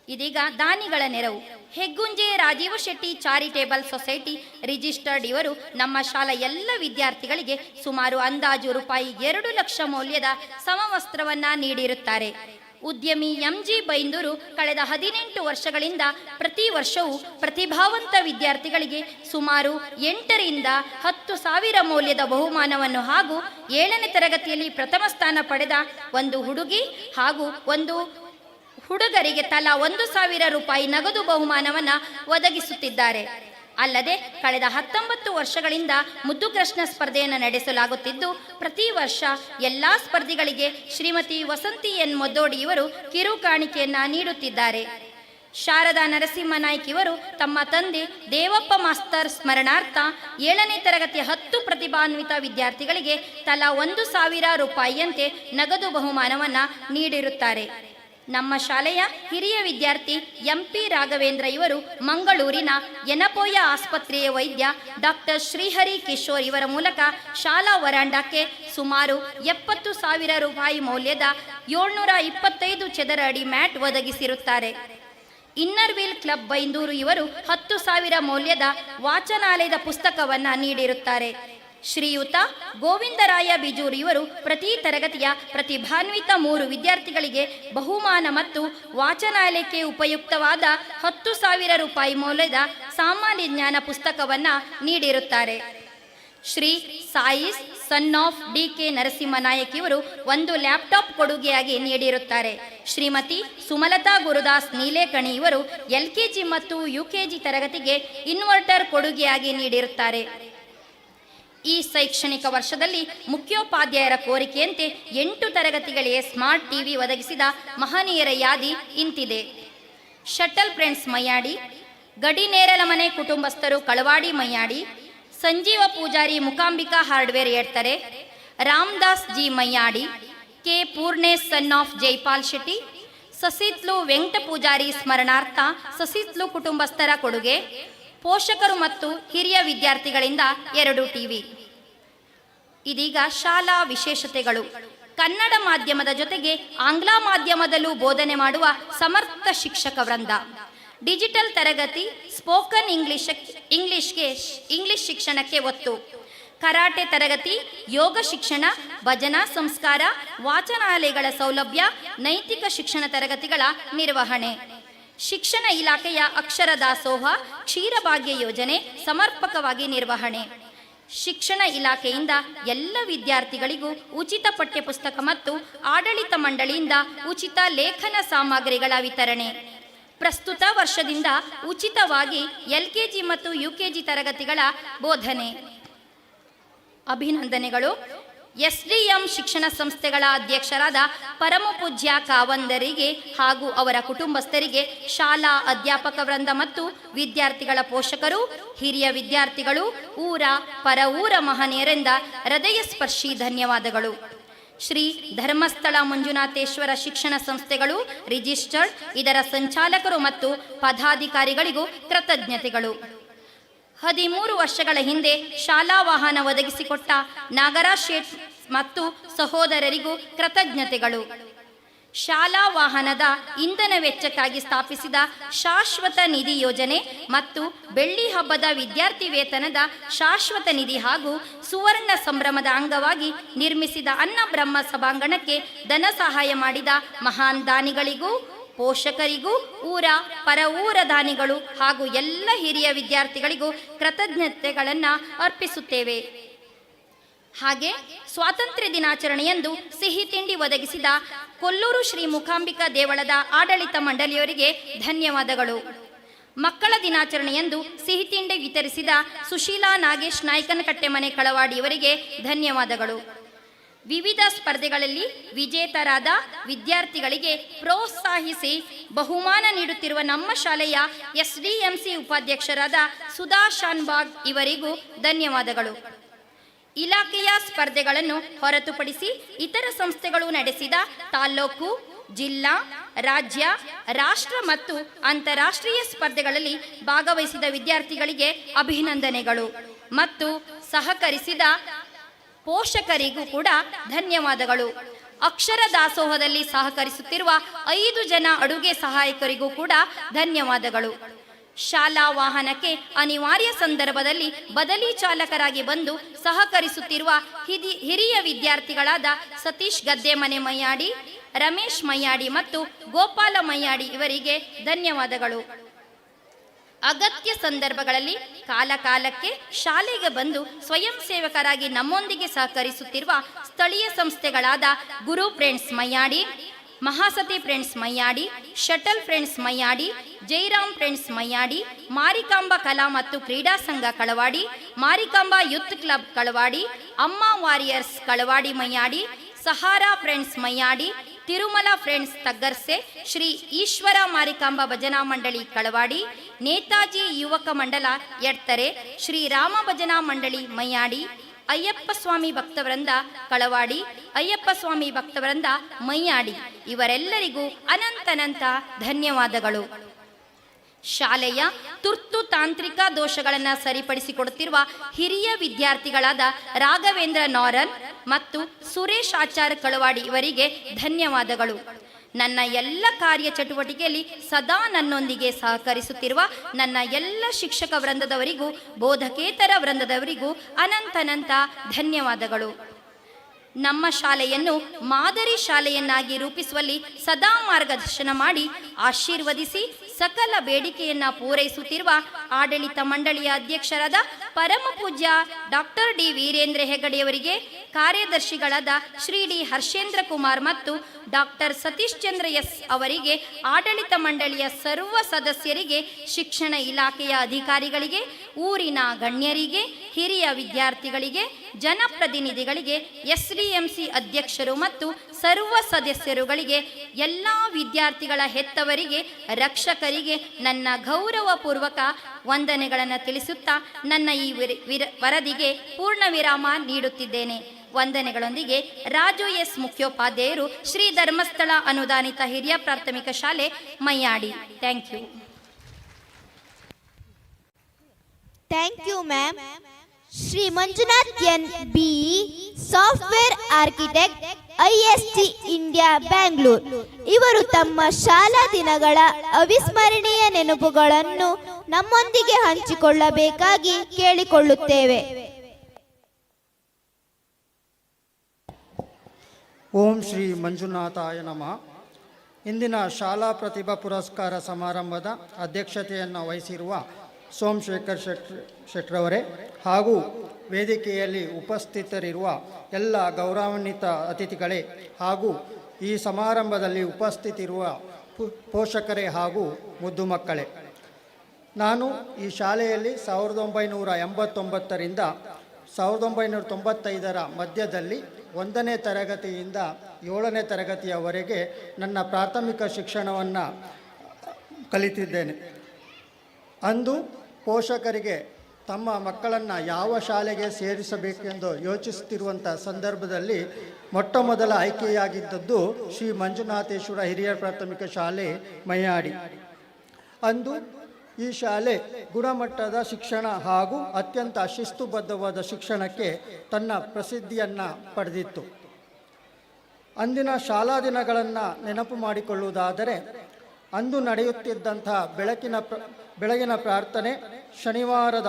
ಇದೀಗ ದಾನಿಗಳ ನೆರವು: Heggunje Rajeev Shetty charitable society registered ಇವರು ನಮ್ಮ ಶಾಲಾ ಎಲ್ಲ ವಿದ್ಯಾರ್ಥಿಗಳಿಗೆ ಸುಮಾರು ಅಂದಾಜು ರೂಪಾಯಿ 2 ಲಕ್ಷ ಮೌಲ್ಯದ ಸಮವಸ್ತ್ರವನ್ನು ನೀಡಿರುತ್ತಾರೆ. ಉದ್ಯಮಿ MG ಬೈಂದೂರು ಕಳೆದ 18 ವರ್ಷಗಳಿಂದ ಪ್ರತಿ ವರ್ಷವೂ ಪ್ರತಿಭಾವಂತ ವಿದ್ಯಾರ್ಥಿಗಳಿಗೆ ಸುಮಾರು 8 ರಿಂದ 10,000 ಮೌಲ್ಯದ ಬಹುಮಾನವನ್ನು ಹಾಗೂ 7ನೇ ತರಗತಿಯಲ್ಲಿ ಪ್ರಥಮ ಸ್ಥಾನ ಪಡೆದ 1 ಹುಡುಗಿ ಹಾಗೂ 1 ಹುಡುಗರಿಗೆ ತಲಾ 1,000 ರೂಪಾಯಿ ನಗದು ಬಹುಮಾನವನ್ನು ಒದಗಿಸುತ್ತಿದ್ದಾರೆ. ಅಲ್ಲದೆ ಕಳೆದ 19 ವರ್ಷಗಳಿಂದ ಮುದ್ದುಕೃಷ್ಣ ಸ್ಪರ್ಧೆಯನ್ನು ನಡೆಸಲಾಗುತ್ತಿದ್ದು ಪ್ರತಿ ವರ್ಷ ಎಲ್ಲ ಸ್ಪರ್ಧಿಗಳಿಗೆ ಶ್ರೀಮತಿ ವಸಂತಿ ಎನ್ ಮದ್ದೋಡಿ ಇವರು ಕಿರು ಕಾಣಿಕೆಯನ್ನು ನೀಡುತ್ತಿದ್ದಾರೆ. ಶಾರದಾ ನರಸಿಂಹನಾಯ್ಕ ಇವರು ತಮ್ಮ ತಂದೆ ದೇವಪ್ಪ ಮಾಸ್ತರ್ ಸ್ಮರಣಾರ್ಥ 7ನೇ ತರಗತಿಯ 10 ಪ್ರತಿಭಾನ್ವಿತ ವಿದ್ಯಾರ್ಥಿಗಳಿಗೆ ತಲಾ 1,000 ರೂಪಾಯಿಯಂತೆ ನಗದು ಬಹುಮಾನವನ್ನು ನೀಡಿರುತ್ತಾರೆ. ನಮ್ಮ ಶಾಲೆಯ ಹಿರಿಯ ವಿದ್ಯಾರ್ಥಿ MP ರಾಘವೇಂದ್ರ ಇವರು ಮಂಗಳೂರಿನ ಯನಪೋಯ ಆಸ್ಪತ್ರೆಯ ವೈದ್ಯ ಡಾಕ್ಟರ್ ಶ್ರೀಹರಿ ಕಿಶೋರ್ ಇವರ ಮೂಲಕ ಶಾಲಾ ವರಾಂಡಕ್ಕೆ ಸುಮಾರು 70,000 ರೂಪಾಯಿ ಮೌಲ್ಯದ 725 ಚದರ ಅಡಿ ಮ್ಯಾಟ್ ಒದಗಿಸಿರುತ್ತಾರೆ. ಇನ್ನರ್ ವೀಲ್ ಕ್ಲಬ್ ಬೈಂದೂರು ಇವರು 10,000 ಮೌಲ್ಯದ ವಾಚನಾಲಯದ ಪುಸ್ತಕವನ್ನು ನೀಡಿರುತ್ತಾರೆ. ಶ್ರೀಯುತ ಗೋವಿಂದರಾಯ ಬಿಜೂರು ಇವರು ಪ್ರತಿ ತರಗತಿಯ ಪ್ರತಿಭಾನ್ವಿತ 3 ವಿದ್ಯಾರ್ಥಿಗಳಿಗೆ ಬಹುಮಾನ ಮತ್ತು ವಾಚನಾಲಯಕ್ಕೆ ಉಪಯುಕ್ತವಾದ 10,000 ರೂಪಾಯಿ ಮೌಲ್ಯದ ಸಾಮಾನ್ಯ ಜ್ಞಾನ ಪುಸ್ತಕವನ್ನು ನೀಡಿರುತ್ತಾರೆ. Shri ಸಾಯಿಸ್ son of DK Narasimha Nayak ಇವರು 1 ಲ್ಯಾಪ್ಟಾಪ್ ಕೊಡುಗೆಯಾಗಿ ನೀಡಿರುತ್ತಾರೆ. ಶ್ರೀಮತಿ ಸುಮಲತಾ ಗುರುದಾಸ್ ನೀಲೇಕಣಿ ಇವರು LKG ಮತ್ತು UKG ತರಗತಿಗೆ ಇನ್ವರ್ಟರ್ ಕೊಡುಗೆಯಾಗಿ ನೀಡಿರುತ್ತಾರೆ. ಈ ಶೈಕ್ಷಣಿಕ ವರ್ಷದಲ್ಲಿ ಮುಖ್ಯೋಪಾಧ್ಯಾಯರ ಕೋರಿಕೆಯಂತೆ 8 ತರಗತಿಗಳಿಗೆ ಸ್ಮಾರ್ಟ್ TV ಒದಗಿಸಿದ ಮಹನೀಯರ ಯಾದಿ ಇಂತಿದೆ. ಶಟಲ್ ಫ್ರೆಂಡ್ಸ್ ಮಯ್ಯಾಡಿ, ಗಡಿನೇರಲಮನೆ ಕುಟುಂಬಸ್ಥರು Kalavadi Mayyadi, Sanjeeva Poojari Mookambika hardware Edthare, Ramdas G Mayyadi, K Purnesh son of Jaipal Shetty, Sasithlu Venkata Poojari ಸ್ಮರಣಾರ್ಥ ಸಸಿತ್ಲು ಕುಟುಂಬಸ್ಥರ ಕೊಡುಗೆ. ಪೋಷಕರು ಮತ್ತು ಹಿರಿಯ ವಿದ್ಯಾರ್ಥಿಗಳಿಂದ 2 TV. ಇದೀಗ ಶಾಲಾ ವಿಶೇಷತೆಗಳು. ಕನ್ನಡ ಮಾಧ್ಯಮದ ಜೊತೆಗೆ ಆಂಗ್ಲ ಮಾಧ್ಯಮದಲ್ಲೂ ಬೋಧನೆ ಮಾಡುವ ಸಮರ್ಥ ಶಿಕ್ಷಕ ವೃಂದ. ಡಿಜಿಟಲ್ ತರಗತಿ, ಸ್ಪೋಕನ್ ಇಂಗ್ಲಿಷ್ ಶಿಕ್ಷಣಕ್ಕೆ ಒತ್ತು. ಕರಾಟೆ ತರಗತಿ, ಯೋಗ ಶಿಕ್ಷಣ, ಭಜನಾ ಸಂಸ್ಕಾರ, ವಾಚನಾಲಯಗಳ ಸೌಲಭ್ಯ, ನೈತಿಕ ಶಿಕ್ಷಣ ತರಗತಿಗಳ ನಿರ್ವಹಣೆ. ಶಿಕ್ಷಣ ಇಲಾಖೆಯ ಅಕ್ಷರ ದಾಸೋಹ, ಕ್ಷೀರಭಾಗ್ಯ ಯೋಜನೆ ಸಮರ್ಪಕವಾಗಿ ನಿರ್ವಹಣೆ. ಶಿಕ್ಷಣ ಇಲಾಖೆಯಿಂದ ಎಲ್ಲ ವಿದ್ಯಾರ್ಥಿಗಳಿಗೂ ಉಚಿತ ಪಠ್ಯಪುಸ್ತಕ ಮತ್ತು ಆಡಳಿತ ಮಂಡಳಿಯಿಂದ ಉಚಿತ ಲೇಖನ ಸಾಮಗ್ರಿಗಳ ವಿತರಣೆ. ಪ್ರಸ್ತುತ ವರ್ಷದಿಂದ ಉಚಿತವಾಗಿ LKG ಮತ್ತು UKG ತರಗತಿಗಳ ಬೋಧನೆ. ಅಭಿನಂದನೆಗಳು. SDM ಶಿಕ್ಷಣ ಸಂಸ್ಥೆಗಳ ಅಧ್ಯಕ್ಷರಾದ ಪರಮಪೂಜ್ಯ ಕಾವಂದರಿಗೆ ಹಾಗೂ ಅವರ ಕುಟುಂಬಸ್ಥರಿಗೆ, ಶಾಲಾ ಅಧ್ಯಾಪಕ ವೃಂದ ಮತ್ತು ವಿದ್ಯಾರ್ಥಿಗಳ ಪೋಷಕರು, ಹಿರಿಯ ವಿದ್ಯಾರ್ಥಿಗಳು, ಊರ ಪರ ಊರ ಮಹನೀಯರಿಂದ ಹೃದಯ ಸ್ಪರ್ಶಿ ಧನ್ಯವಾದಗಳು. ಶ್ರೀ ಧರ್ಮಸ್ಥಳ ಮಂಜುನಾಥೇಶ್ವರ ಶಿಕ್ಷಣ ಸಂಸ್ಥೆಗಳು ರಿಜಿಸ್ಟರ್ಡ್, ಇದರ ಸಂಚಾಲಕರು ಮತ್ತು ಪದಾಧಿಕಾರಿಗಳಿಗೂ ಕೃತಜ್ಞತೆಗಳು. 13 ವರ್ಷಗಳ ಹಿಂದೆ ಶಾಲಾ ವಾಹನ ಒದಗಿಸಿಕೊಟ್ಟ ನಾಗರಾಜ್ ಶೇಟ್ ಮತ್ತು ಸಹೋದರರಿಗೂ ಕೃತಜ್ಞತೆಗಳು. ಶಾಲಾ ವಾಹನದ ಇಂಧನ ವೆಚ್ಚಕ್ಕಾಗಿ ಸ್ಥಾಪಿಸಿದ ಶಾಶ್ವತ ನಿಧಿ ಯೋಜನೆ ಮತ್ತು ಬೆಳ್ಳಿ ಹಬ್ಬದ ವಿದ್ಯಾರ್ಥಿ ವೇತನದ ಶಾಶ್ವತ ನಿಧಿ ಹಾಗೂ ಸುವರ್ಣ ಸಂಭ್ರಮದ ಅಂಗವಾಗಿ ನಿರ್ಮಿಸಿದ ಅನ್ನ ಬ್ರಹ್ಮ ಸಭಾಂಗಣಕ್ಕೆ ಧನ ಸಹಾಯ ಮಾಡಿದ ಮಹಾನ್ ದಾನಿಗಳಿಗೂ, ಪೋಷಕರಿಗೂ, ಊರ ಪರ ಊರ ದಾನಿಗಳು ಹಾಗೂ ಎಲ್ಲ ಹಿರಿಯ ವಿದ್ಯಾರ್ಥಿಗಳಿಗೂ ಕೃತಜ್ಞತೆಗಳನ್ನು ಅರ್ಪಿಸುತ್ತೇವೆ. ಹಾಗೆ ಸ್ವಾತಂತ್ರ್ಯ ದಿನಾಚರಣೆಯಂದು ಸಿಹಿ ತಿಂಡಿ ಒದಗಿಸಿದ ಕೊಲ್ಲೂರು ಶ್ರೀ ಮೂಕಾಂಬಿಕಾ ದೇವಳದ ಆಡಳಿತ ಮಂಡಳಿಯವರಿಗೆ ಧನ್ಯವಾದಗಳು. ಮಕ್ಕಳ ದಿನಾಚರಣೆಯಂದು ಸಿಹಿ ತಿಂಡಿ ವಿತರಿಸಿದ ಸುಶೀಲಾ ನಾಗೇಶ್ ನಾಯ್ಕನಕಟ್ಟೆ ಮನೆ ಕಳವಾಡಿಯವರಿಗೆ ಧನ್ಯವಾದಗಳು. ವಿವಿಧ ಸ್ಪರ್ಧೆಗಳಲ್ಲಿ ವಿಜೇತರಾದ ವಿದ್ಯಾರ್ಥಿಗಳಿಗೆ ಪ್ರೋತ್ಸಾಹಿಸಿ ಬಹುಮಾನ ನೀಡುತ್ತಿರುವ ನಮ್ಮ ಶಾಲೆಯ SDMC ಉಪಾಧ್ಯಕ್ಷರಾದ ಸುಧಾ ಶಾನ್ಬಾಗ್ ಇವರಿಗೂ ಧನ್ಯವಾದಗಳು. ಇಲಾಖೆಯ ಸ್ಪರ್ಧೆಗಳನ್ನು ಹೊರತುಪಡಿಸಿ ಇತರ ಸಂಸ್ಥೆಗಳು ನಡೆಸಿದ ತಾಲ್ಲೂಕು, ಜಿಲ್ಲಾ, ರಾಜ್ಯ, ರಾಷ್ಟ್ರ ಮತ್ತು ಅಂತಾರಾಷ್ಟ್ರೀಯ ಸ್ಪರ್ಧೆಗಳಲ್ಲಿ ಭಾಗವಹಿಸಿದ ವಿದ್ಯಾರ್ಥಿಗಳಿಗೆ ಅಭಿನಂದನೆಗಳು ಮತ್ತು ಸಹಕರಿಸಿದ ಪೋಷಕರಿಗೂ ಕೂಡ ಧನ್ಯವಾದಗಳು. ಅಕ್ಷರ ದಾಸೋಹದಲ್ಲಿ ಸಹಕರಿಸುತ್ತಿರುವ 5 ಜನ ಅಡುಗೆ ಸಹಾಯಕರಿಗೂ ಕೂಡ ಧನ್ಯವಾದಗಳು. ಶಾಲಾ ವಾಹನಕ್ಕೆ ಅನಿವಾರ್ಯ ಸಂದರ್ಭದಲ್ಲಿ ಬದಲಿ ಚಾಲಕರಾಗಿ ಬಂದು ಸಹಕರಿಸುತ್ತಿರುವ ಹಿರಿಯ ವಿದ್ಯಾರ್ಥಿಗಳಾದ ಸತೀಶ್ ಗದ್ದೆಮನೆ ಮಯ್ಯಾಡಿ, ರಮೇಶ್ ಮಯ್ಯಾಡಿ ಮತ್ತು ಗೋಪಾಲ ಮಯ್ಯಾಡಿ ಇವರಿಗೆ ಧನ್ಯವಾದಗಳು. ಅಗತ್ಯ ಸಂದರ್ಭಗಳಲ್ಲಿ ಕಾಲಕಾಲಕ್ಕೆ ಶಾಲೆಗೆ ಬಂದು ಸ್ವಯಂ ಸೇವಕರಾಗಿ ನಮ್ಮೊಂದಿಗೆ ಸಹಕರಿಸುತ್ತಿರುವ ಸ್ಥಳೀಯ ಸಂಸ್ಥೆಗಳಾದ Guru friends Mayyadi, Mahasati friends Mayyadi, shuttle friends Mayyadi, Jairam friends Mayyadi, Marikamba ಕಲಾ ಮತ್ತು ಕ್ರೀಡಾ ಸಂಘ Kalavadi, Marikamba youth club Kalavadi, Amma warriors Kalavadi Mayyadi, Sahara friends Mayyadi, Tirumala friends Taggarse, Shri Eshwara Marikamba ಭಜನಾ ಮಂಡಳಿ ಕಳವಾಡಿ, ನೇತಾಜಿ ಯುವಕ ಮಂಡಲ ಎಡ್ತರೆ, ಶ್ರೀ ರಾಮ ಭಜನಾ ಮಂಡಳಿ ಮಯ್ಯಾಡಿ, ಅಯ್ಯಪ್ಪ ಸ್ವಾಮಿ ಭಕ್ತವೃಂದ ಕಳವಾಡಿ, ಅಯ್ಯಪ್ಪ ಸ್ವಾಮಿ ಭಕ್ತವೃಂದ ಮಯ್ಯಾಡಿ ಇವರೆಲ್ಲರಿಗೂ ಅನಂತನಂತ ಧನ್ಯವಾದಗಳು. ಶಾಲೆಯ ತುರ್ತು ತಾಂತ್ರಿಕ ದೋಷಗಳನ್ನು ಸರಿಪಡಿಸಿಕೊಡುತ್ತಿರುವ ಹಿರಿಯ ವಿದ್ಯಾರ್ಥಿಗಳಾದ ರಾಘವೇಂದ್ರ ನಾರನ್ ಮತ್ತು ಸುರೇಶ್ ಆಚಾರ್ ಕಳವಾಡಿ ಇವರಿಗೆ ಧನ್ಯವಾದಗಳು. ನನ್ನ ಎಲ್ಲ ಕಾರ್ಯ ಚಟುವಟಿಕೆಯಲ್ಲಿ ಸದಾ ನನ್ನೊಂದಿಗೆ ಸಹಕರಿಸುತ್ತಿರುವ ನನ್ನ ಎಲ್ಲ ಶಿಕ್ಷಕ ವೃಂದದವರಿಗೂ, ಬೋಧಕೇತರ ವೃಂದದವರಿಗೂ ಅನಂತನಂತ ಧನ್ಯವಾದಗಳು. ನಮ್ಮ ಶಾಲೆಯನ್ನು ಮಾದರಿ ಶಾಲೆಯನ್ನಾಗಿ ರೂಪಿಸುವಲ್ಲಿ ಸದಾ ಮಾರ್ಗದರ್ಶನ ಮಾಡಿ ಆಶೀರ್ವದಿಸಿ ಸಕಲ ಬೇಡಿಕೆಯನ್ನ ಪೂರೈಸುತ್ತಿರುವ ಆಡಳಿತ ಮಂಡಳಿಯ ಅಧ್ಯಕ್ಷರಾದ ಪರಮ ಪೂಜ್ಯ ಡಾಕ್ಟರ್ ಡಿ ವೀರೇಂದ್ರ ಹೆಗಡೆಯವರಿಗೆ, ಕಾರ್ಯದರ್ಶಿಗಳಾದ ಶ್ರೀ ಡಿ ಹರ್ಷೇಂದ್ರ ಕುಮಾರ್ ಮತ್ತು ಡಾಕ್ಟರ್ ಸತೀಶ್ ಚಂದ್ರ ಎಸ್ ಅವರಿಗೆ, ಆಡಳಿತ ಮಂಡಳಿಯ ಸರ್ವ ಸದಸ್ಯರಿಗೆ, ಶಿಕ್ಷಣ ಇಲಾಖೆಯ ಅಧಿಕಾರಿಗಳಿಗೆ, ಊರಿನ ಗಣ್ಯರಿಗೆ, ಹಿರಿಯ ವಿದ್ಯಾರ್ಥಿಗಳಿಗೆ, ಜನಪ್ರತಿನಿಧಿಗಳಿಗೆ, SDMC ಅಧ್ಯಕ್ಷರು ಮತ್ತು ಸರ್ವ ಸದಸ್ಯರುಗಳಿಗೆ, ಎಲ್ಲ ವಿದ್ಯಾರ್ಥಿಗಳ ಹೆತ್ತವರಿಗೆ, ರಕ್ಷಕರಿಗೆ ನನ್ನ ಗೌರವಪೂರ್ವಕ ವಂದನೆಗಳನ್ನು ತಿಳಿಸುತ್ತಾ ನನ್ನ ಈ ವರದಿಗೆ ಪೂರ್ಣ ವಿರಾಮ ನೀಡುತ್ತಿದ್ದೇನೆ. ವಂದನೆಗಳೊಂದಿಗೆ ರಾಜು ಎಸ್ ಮುಖ್ಯೋಪಾಧ್ಯಾಯರು, ಶ್ರೀ ಧರ್ಮಸ್ಥಳ ಅನುದಾನಿತ ಹಿರಿಯ ಪ್ರಾಥಮಿಕ ಶಾಲೆ Mayyadi. Thank you. Thank you, ma'am. Shri Manjunath N B software architect IST India Bangalore ಇವರು ತಮ್ಮ ಶಾಲಾ ದಿನಗಳ ಅವಿಸ್ಮರಣೀಯ ನೆನಪುಗಳನ್ನು ನಮ್ಮೊಂದಿಗೆ ಹಂಚಿಕೊಳ್ಳಬೇಕಾಗಿ ಕೇಳಿಕೊಳ್ಳುತ್ತೇವೆ. ಓಂ ಶ್ರೀ ಮಂಜುನಾಥಾಯ ನಮಃ. ಇಂದಿನ ಶಾಲಾ ಪ್ರತಿಭಾ ಪುರಸ್ಕಾರ ಸಮಾರಂಭದ ಅಧ್ಯಕ್ಷತೆಯನ್ನು ವಹಿಸಿರುವ ಸೋಮಶೇಖರ್ ಶೆಟ್ರವರೇ ಹಾಗೂ ವೇದಿಕೆಯಲ್ಲಿ ಉಪಸ್ಥಿತರಿರುವ ಎಲ್ಲ ಗೌರವಾನ್ವಿತ ಅತಿಥಿಗಳೇ ಹಾಗೂ ಈ ಸಮಾರಂಭದಲ್ಲಿ ಉಪಸ್ಥಿತಿರುವ ಪೋಷಕರೇ ಹಾಗೂ ಮುದ್ದು ಮಕ್ಕಳೇ, ನಾನು ಈ ಶಾಲೆಯಲ್ಲಿ 1989ರಿಂದ 1995ರ ಮಧ್ಯದಲ್ಲಿ 1ನೇ ತರಗತಿಯಿಂದ 7ನೇ ತರಗತಿಯವರೆಗೆ ನನ್ನ ಪ್ರಾಥಮಿಕ ಶಿಕ್ಷಣವನ್ನು ಕಲಿತಿದ್ದೇನೆ. ಅಂದು ಪೋಷಕರಿಗೆ ತಮ್ಮ ಮಕ್ಕಳನ್ನು ಯಾವ ಶಾಲೆಗೆ ಸೇರಿಸಬೇಕೆಂದು ಯೋಚಿಸುತ್ತಿರುವಂಥ ಸಂದರ್ಭದಲ್ಲಿ ಮೊಟ್ಟಮೊದಲ ಆಯ್ಕೆಯಾಗಿದ್ದದ್ದು ಶ್ರೀ ಮಂಜುನಾಥೇಶ್ವರ ಹಿರಿಯ ಪ್ರಾಥಮಿಕ ಶಾಲೆ ಮೈಯಾಡಿ. ಅಂದು ಈ ಶಾಲೆ ಗುಣಮಟ್ಟದ ಶಿಕ್ಷಣ ಹಾಗೂ ಅತ್ಯಂತ ಶಿಸ್ತುಬದ್ಧವಾದ ಶಿಕ್ಷಣಕ್ಕೆ ತನ್ನ ಪ್ರಸಿದ್ಧಿಯನ್ನು ಪಡೆದಿತ್ತು. ಅಂದಿನ ಶಾಲಾ ದಿನಗಳನ್ನು ನೆನಪು ಮಾಡಿಕೊಳ್ಳುವುದಾದರೆ, ಅಂದು ನಡೆಯುತ್ತಿದ್ದಂತಹ ಬೆಳಗಿನ ಪ್ರಾರ್ಥನೆ, ಶನಿವಾರದ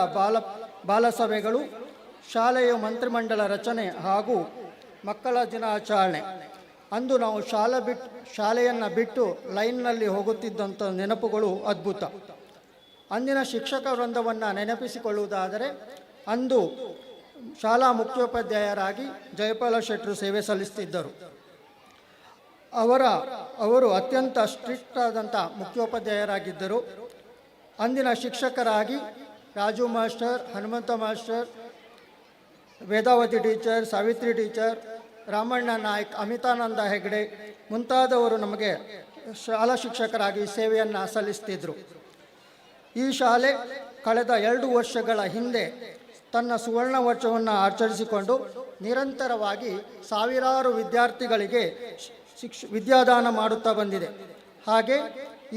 ಬಾಲಸಭೆಗಳು, ಶಾಲೆಯ ಮಂತ್ರಿಮಂಡಲ ರಚನೆ ಹಾಗೂ ಮಕ್ಕಳ ದಿನಾಚರಣೆ. ಅಂದು ನಾವು ಶಾಲೆಯನ್ನು ಬಿಟ್ಟು ಲೈನ್ನಲ್ಲಿ ಹೋಗುತ್ತಿದ್ದಂಥ ನೆನಪುಗಳು ಅದ್ಭುತ. ಅಂದಿನ ಶಿಕ್ಷಕ ವೃಂದವನ್ನು ನೆನಪಿಸಿಕೊಳ್ಳುವುದಾದರೆ, ಅಂದು ಶಾಲಾ ಮುಖ್ಯೋಪಾಧ್ಯಾಯರಾಗಿ ಜಯಪಾಲ ಶೆಟ್ಟರು ಸೇವೆ ಸಲ್ಲಿಸುತ್ತಿದ್ದರು. ಅವರು ಅತ್ಯಂತ ಸ್ಟ್ರಿಕ್ಟ್ ಆದಂಥ ಮುಖ್ಯೋಪಾಧ್ಯಾಯರಾಗಿದ್ದರು. ಅಂದಿನ ಶಿಕ್ಷಕರಾಗಿ Raju master, Hanumantha master, Vedavathi teacher, Savithri teacher, Ramanna Naik, Amithananda Hegde ಮುಂತಾದವರು ನಮಗೆ ಶಾಲಾ ಶಿಕ್ಷಕರಾಗಿ ಸೇವೆಯನ್ನು ಸಲ್ಲಿಸ್ತಿದ್ರು. ಈ ಶಾಲೆ ಕಳೆದ 2 ವರ್ಷಗಳ ಹಿಂದೆ ತನ್ನ ಸುವರ್ಣ ವರ್ಷವನ್ನು ಆಚರಿಸಿಕೊಂಡು ನಿರಂತರವಾಗಿ ಸಾವಿರಾರು ವಿದ್ಯಾರ್ಥಿಗಳಿಗೆ ವಿದ್ಯಾದಾನ ಮಾಡುತ್ತಾ ಬಂದಿದೆ. ಹಾಗೆ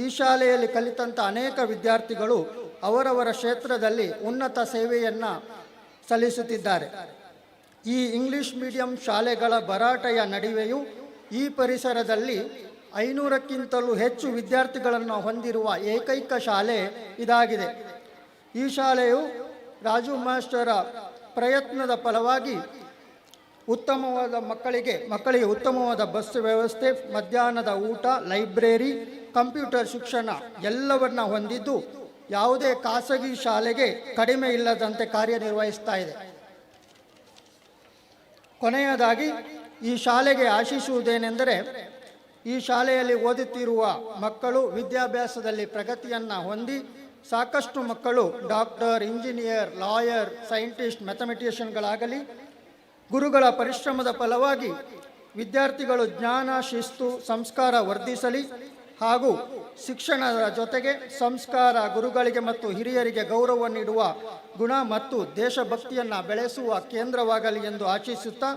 ಈ ಶಾಲೆಯಲ್ಲಿ ಕಲಿತಂಥ ಅನೇಕ ವಿದ್ಯಾರ್ಥಿಗಳು ಅವರವರ ಕ್ಷೇತ್ರದಲ್ಲಿ ಉನ್ನತ ಸೇವೆಯನ್ನು ಸಲ್ಲಿಸುತ್ತಿದ್ದಾರೆ. ಈ ಇಂಗ್ಲಿಷ್ ಮೀಡಿಯಂ ಶಾಲೆಗಳ ಭರಾಟೆಯ ನಡುವೆಯೂ ಈ ಪರಿಸರದಲ್ಲಿ 500ಕ್ಕಿಂತಲೂ ಹೆಚ್ಚು ವಿದ್ಯಾರ್ಥಿಗಳನ್ನು ಹೊಂದಿರುವ ಏಕೈಕ ಶಾಲೆ ಇದಾಗಿದೆ. ಈ ಶಾಲೆಯು ರಾಜು ಮಾಸ್ಟರ ಪ್ರಯತ್ನದ ಫಲವಾಗಿ ಉತ್ತಮವಾದ ಮಕ್ಕಳಿಗೆ ಉತ್ತಮವಾದ ಬಸ್ ವ್ಯವಸ್ಥೆ, ಮಧ್ಯಾಹ್ನದ ಊಟ, ಲೈಬ್ರರಿ, ಕಂಪ್ಯೂಟರ್ ಶಿಕ್ಷಣ ಎಲ್ಲವನ್ನ ಹೊಂದಿದ್ದು ಯಾವುದೇ ಖಾಸಗಿ ಶಾಲೆಗೆ ಕಡಿಮೆ ಇಲ್ಲದಂತೆ ಕಾರ್ಯನಿರ್ವಹಿಸ್ತಾ ಇದೆ. ಕೊನೆಯದಾಗಿ ಈ ಶಾಲೆಗೆ ಆಶಿಸುವುದೇನೆಂದರೆ, ಈ ಶಾಲೆಯಲ್ಲಿ ಓದುತ್ತಿರುವ ಮಕ್ಕಳು ವಿದ್ಯಾಭ್ಯಾಸದಲ್ಲಿ ಪ್ರಗತಿಯನ್ನು ಹೊಂದಿ ಸಾಕಷ್ಟು ಮಕ್ಕಳು ಡಾಕ್ಟರ್, ಇಂಜಿನಿಯರ್, ಲಾಯರ್, ಸೈಂಟಿಸ್ಟ್, ಮ್ಯಾಥಮೆಟಿಷಿಯನ್ಗಳಾಗಲಿ. ಗುರುಗಳ ಪರಿಶ್ರಮದ ಫಲವಾಗಿ ವಿದ್ಯಾರ್ಥಿಗಳು ಜ್ಞಾನ, ಶಿಸ್ತು, ಸಂಸ್ಕಾರ ವರ್ಧಿಸಲಿ ಹಾಗೂ ಶಿಕ್ಷಣದ ಜೊತೆಗೆ ಸಂಸ್ಕಾರ, ಗುರುಗಳಿಗೆ ಮತ್ತು ಹಿರಿಯರಿಗೆ ಗೌರವ ನೀಡುವ ಗುಣ ಮತ್ತು ದೇಶಭಕ್ತಿಯನ್ನು ಬೆಳೆಸುವ ಕೇಂದ್ರವಾಗಲಿ ಎಂದು ಆಶಿಸುತ್ತಾ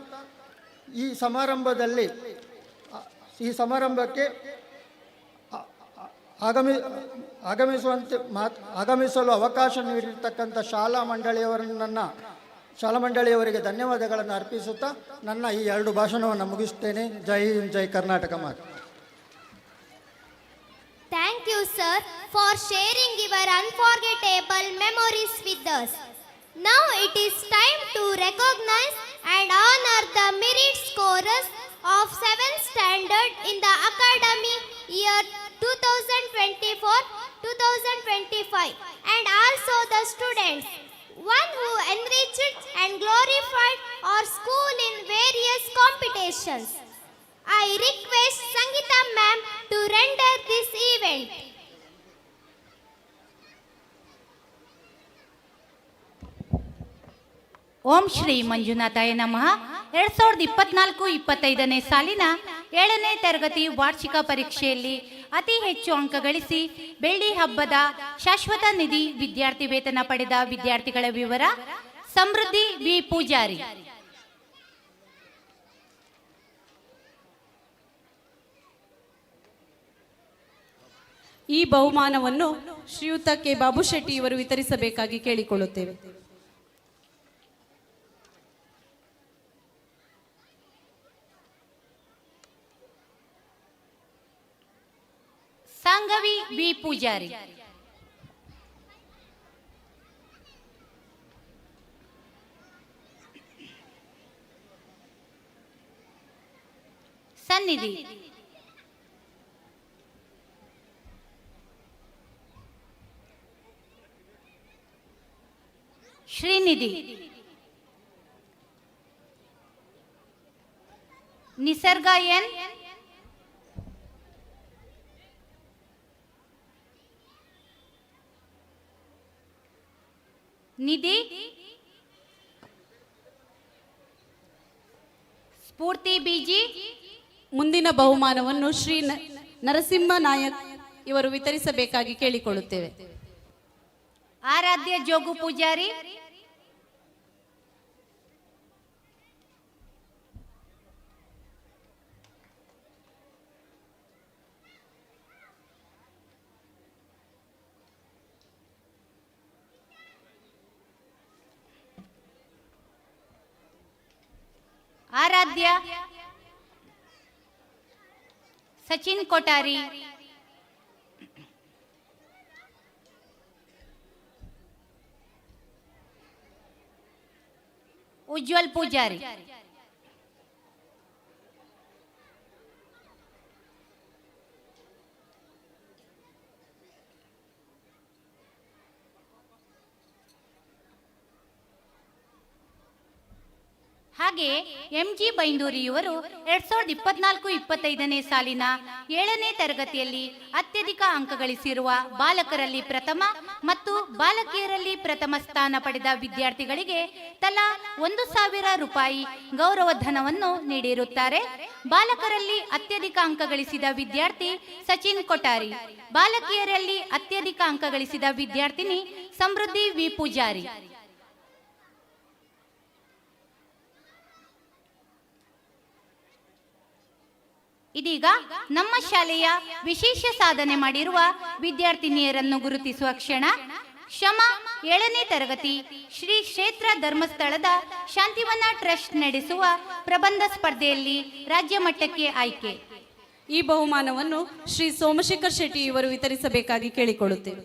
ಈ ಸಮಾರಂಭಕ್ಕೆ ಆಗಮಿಸಲು ಅವಕಾಶ ನೀಡಿರ್ತಕ್ಕಂಥ ಶಾಲಾ ಮಂಡಳಿಯವರಿಗೆ ಧನ್ಯವಾದಗಳನ್ನು ಅರ್ಪಿಸುತ್ತಾ ನನ್ನ ಈ 2 ಭಾಷಣವನ್ನು ಮುಗಿಸ್ತೇನೆ. ಜೈ ಹಿಂದ್, ಜೈ ಕರ್ನಾಟಕ ಮಾತೆ. Thank you, sir, for sharing your unforgettable memories with us. Now it is time to recognize and honor the merit scorers of 7th standard in the academic year 2024-2025 and also the students, one who enriched and glorified our school in various competitions. I request Sangeeta ma'am to render this event. ಓಂ ಶ್ರೀ ಮಂಜುನಾಥಾಯ ನಮಃ. 2024-25ನೇ ಸಾಲಿನ 7ನೇ ತರಗತಿ ವಾರ್ಷಿಕ ಪರೀಕ್ಷೆಯಲ್ಲಿ ಅತಿ ಹೆಚ್ಚು ಅಂಕ ಗಳಿಸಿ ಬೆಳ್ಳಿ ಹಬ್ಬದ ಶಾಶ್ವತ ನಿಧಿ ವಿದ್ಯಾರ್ಥಿ ವೇತನ ಪಡೆದ ವಿದ್ಯಾರ್ಥಿಗಳ ವಿವರ: ಸಮೃದ್ಧಿ ಬಿ ಪೂಜಾರಿ. ಈ ಬಹುಮಾನವನ್ನು ಶ್ರೀಯುತ ಕೆ ಬಾಬು ಶೆಟ್ಟಿ ಇವರು ವಿತರಿಸಬೇಕಾಗಿ ಕೇಳಿಕೊಳ್ಳುತ್ತೇವೆ. ಶಾಂಗವಿ ವಿ ಪೂಜಾರಿ. ಸನ್ನಿಧಿ ಶ್ರೀನಿಧಿ, ನಿಸರ್ಗ ಎನ್, ನಿಧಿ, ಸ್ಫೂರ್ತಿ ಬಿಜಿ. ಮುಂದಿನ ಬಹುಮಾನವನ್ನು ಶ್ರೀ ನರಸಿಂಹ ನಾಯಕ್ ಇವರು ವಿತರಿಸಬೇಕಾಗಿ ಕೇಳಿಕೊಳ್ಳುತ್ತೇವೆ. ಆರಾಧ್ಯ ಜೋಗು ಪೂಜಾರಿ, ಆರಾಧ್ಯ ಸಚಿನ್ ಕೊಠಾರಿ, ಉಜ್ವಲ್ ಪೂಜಾರಿ. ಹಾಗೆ ಎಂಜಿ ಬೈಂದೂರಿಯವರು 2024-25ನೇ ಸಾಲಿನ 7ನೇ ತರಗತಿಯಲ್ಲಿ ಅತ್ಯಧಿಕ ಅಂಕ ಗಳಿಸಿರುವ ಬಾಲಕರಲ್ಲಿ ಪ್ರಥಮ ಮತ್ತು ಬಾಲಕಿಯರಲ್ಲಿ ಪ್ರಥಮ ಸ್ಥಾನ ಪಡೆದ ವಿದ್ಯಾರ್ಥಿಗಳಿಗೆ ತಲಾ 1,000 ರೂಪಾಯಿ ಗೌರವಧನವನ್ನು ನೀಡಿರುತ್ತಾರೆ. ಬಾಲಕರಲ್ಲಿ ಅತ್ಯಧಿಕ ಅಂಕ ಗಳಿಸಿದ ವಿದ್ಯಾರ್ಥಿ ಸಚಿನ್ ಕೊಠಾರಿ, ಬಾಲಕಿಯರಲ್ಲಿ ಅತ್ಯಧಿಕ ಅಂಕ ಗಳಿಸಿದ ವಿದ್ಯಾರ್ಥಿನಿ ಸಮೃದ್ಧಿ ವಿ ಪೂಜಾರಿ. ಇದೀಗ ನಮ್ಮ ಶಾಲೆಯ ವಿಶೇಷ ಸಾಧನೆ ಮಾಡಿರುವ ವಿದ್ಯಾರ್ಥಿನಿಯರನ್ನು ಗುರುತಿಸುವ ಕ್ಷಣ. ಶ್ರಮ 7ನೇ ತರಗತಿ ಶ್ರೀ ಕ್ಷೇತ್ರ ಧರ್ಮಸ್ಥಳದ ಶಾಂತಿವನ ಟ್ರಸ್ಟ್ ನಡೆಸುವ ಪ್ರಬಂಧ ಸ್ಪರ್ಧೆಯಲ್ಲಿ ರಾಜ್ಯ ಮಟ್ಟಕ್ಕೆ ಆಯ್ಕೆ. ಈ ಬಹುಮಾನವನ್ನು ಶ್ರೀ ಸೋಮಶೇಖರ್ ಶೆಟ್ಟಿ ಇವರು ವಿತರಿಸಬೇಕಾಗಿ ಕೇಳಿಕೊಳ್ಳುತ್ತೇವೆ.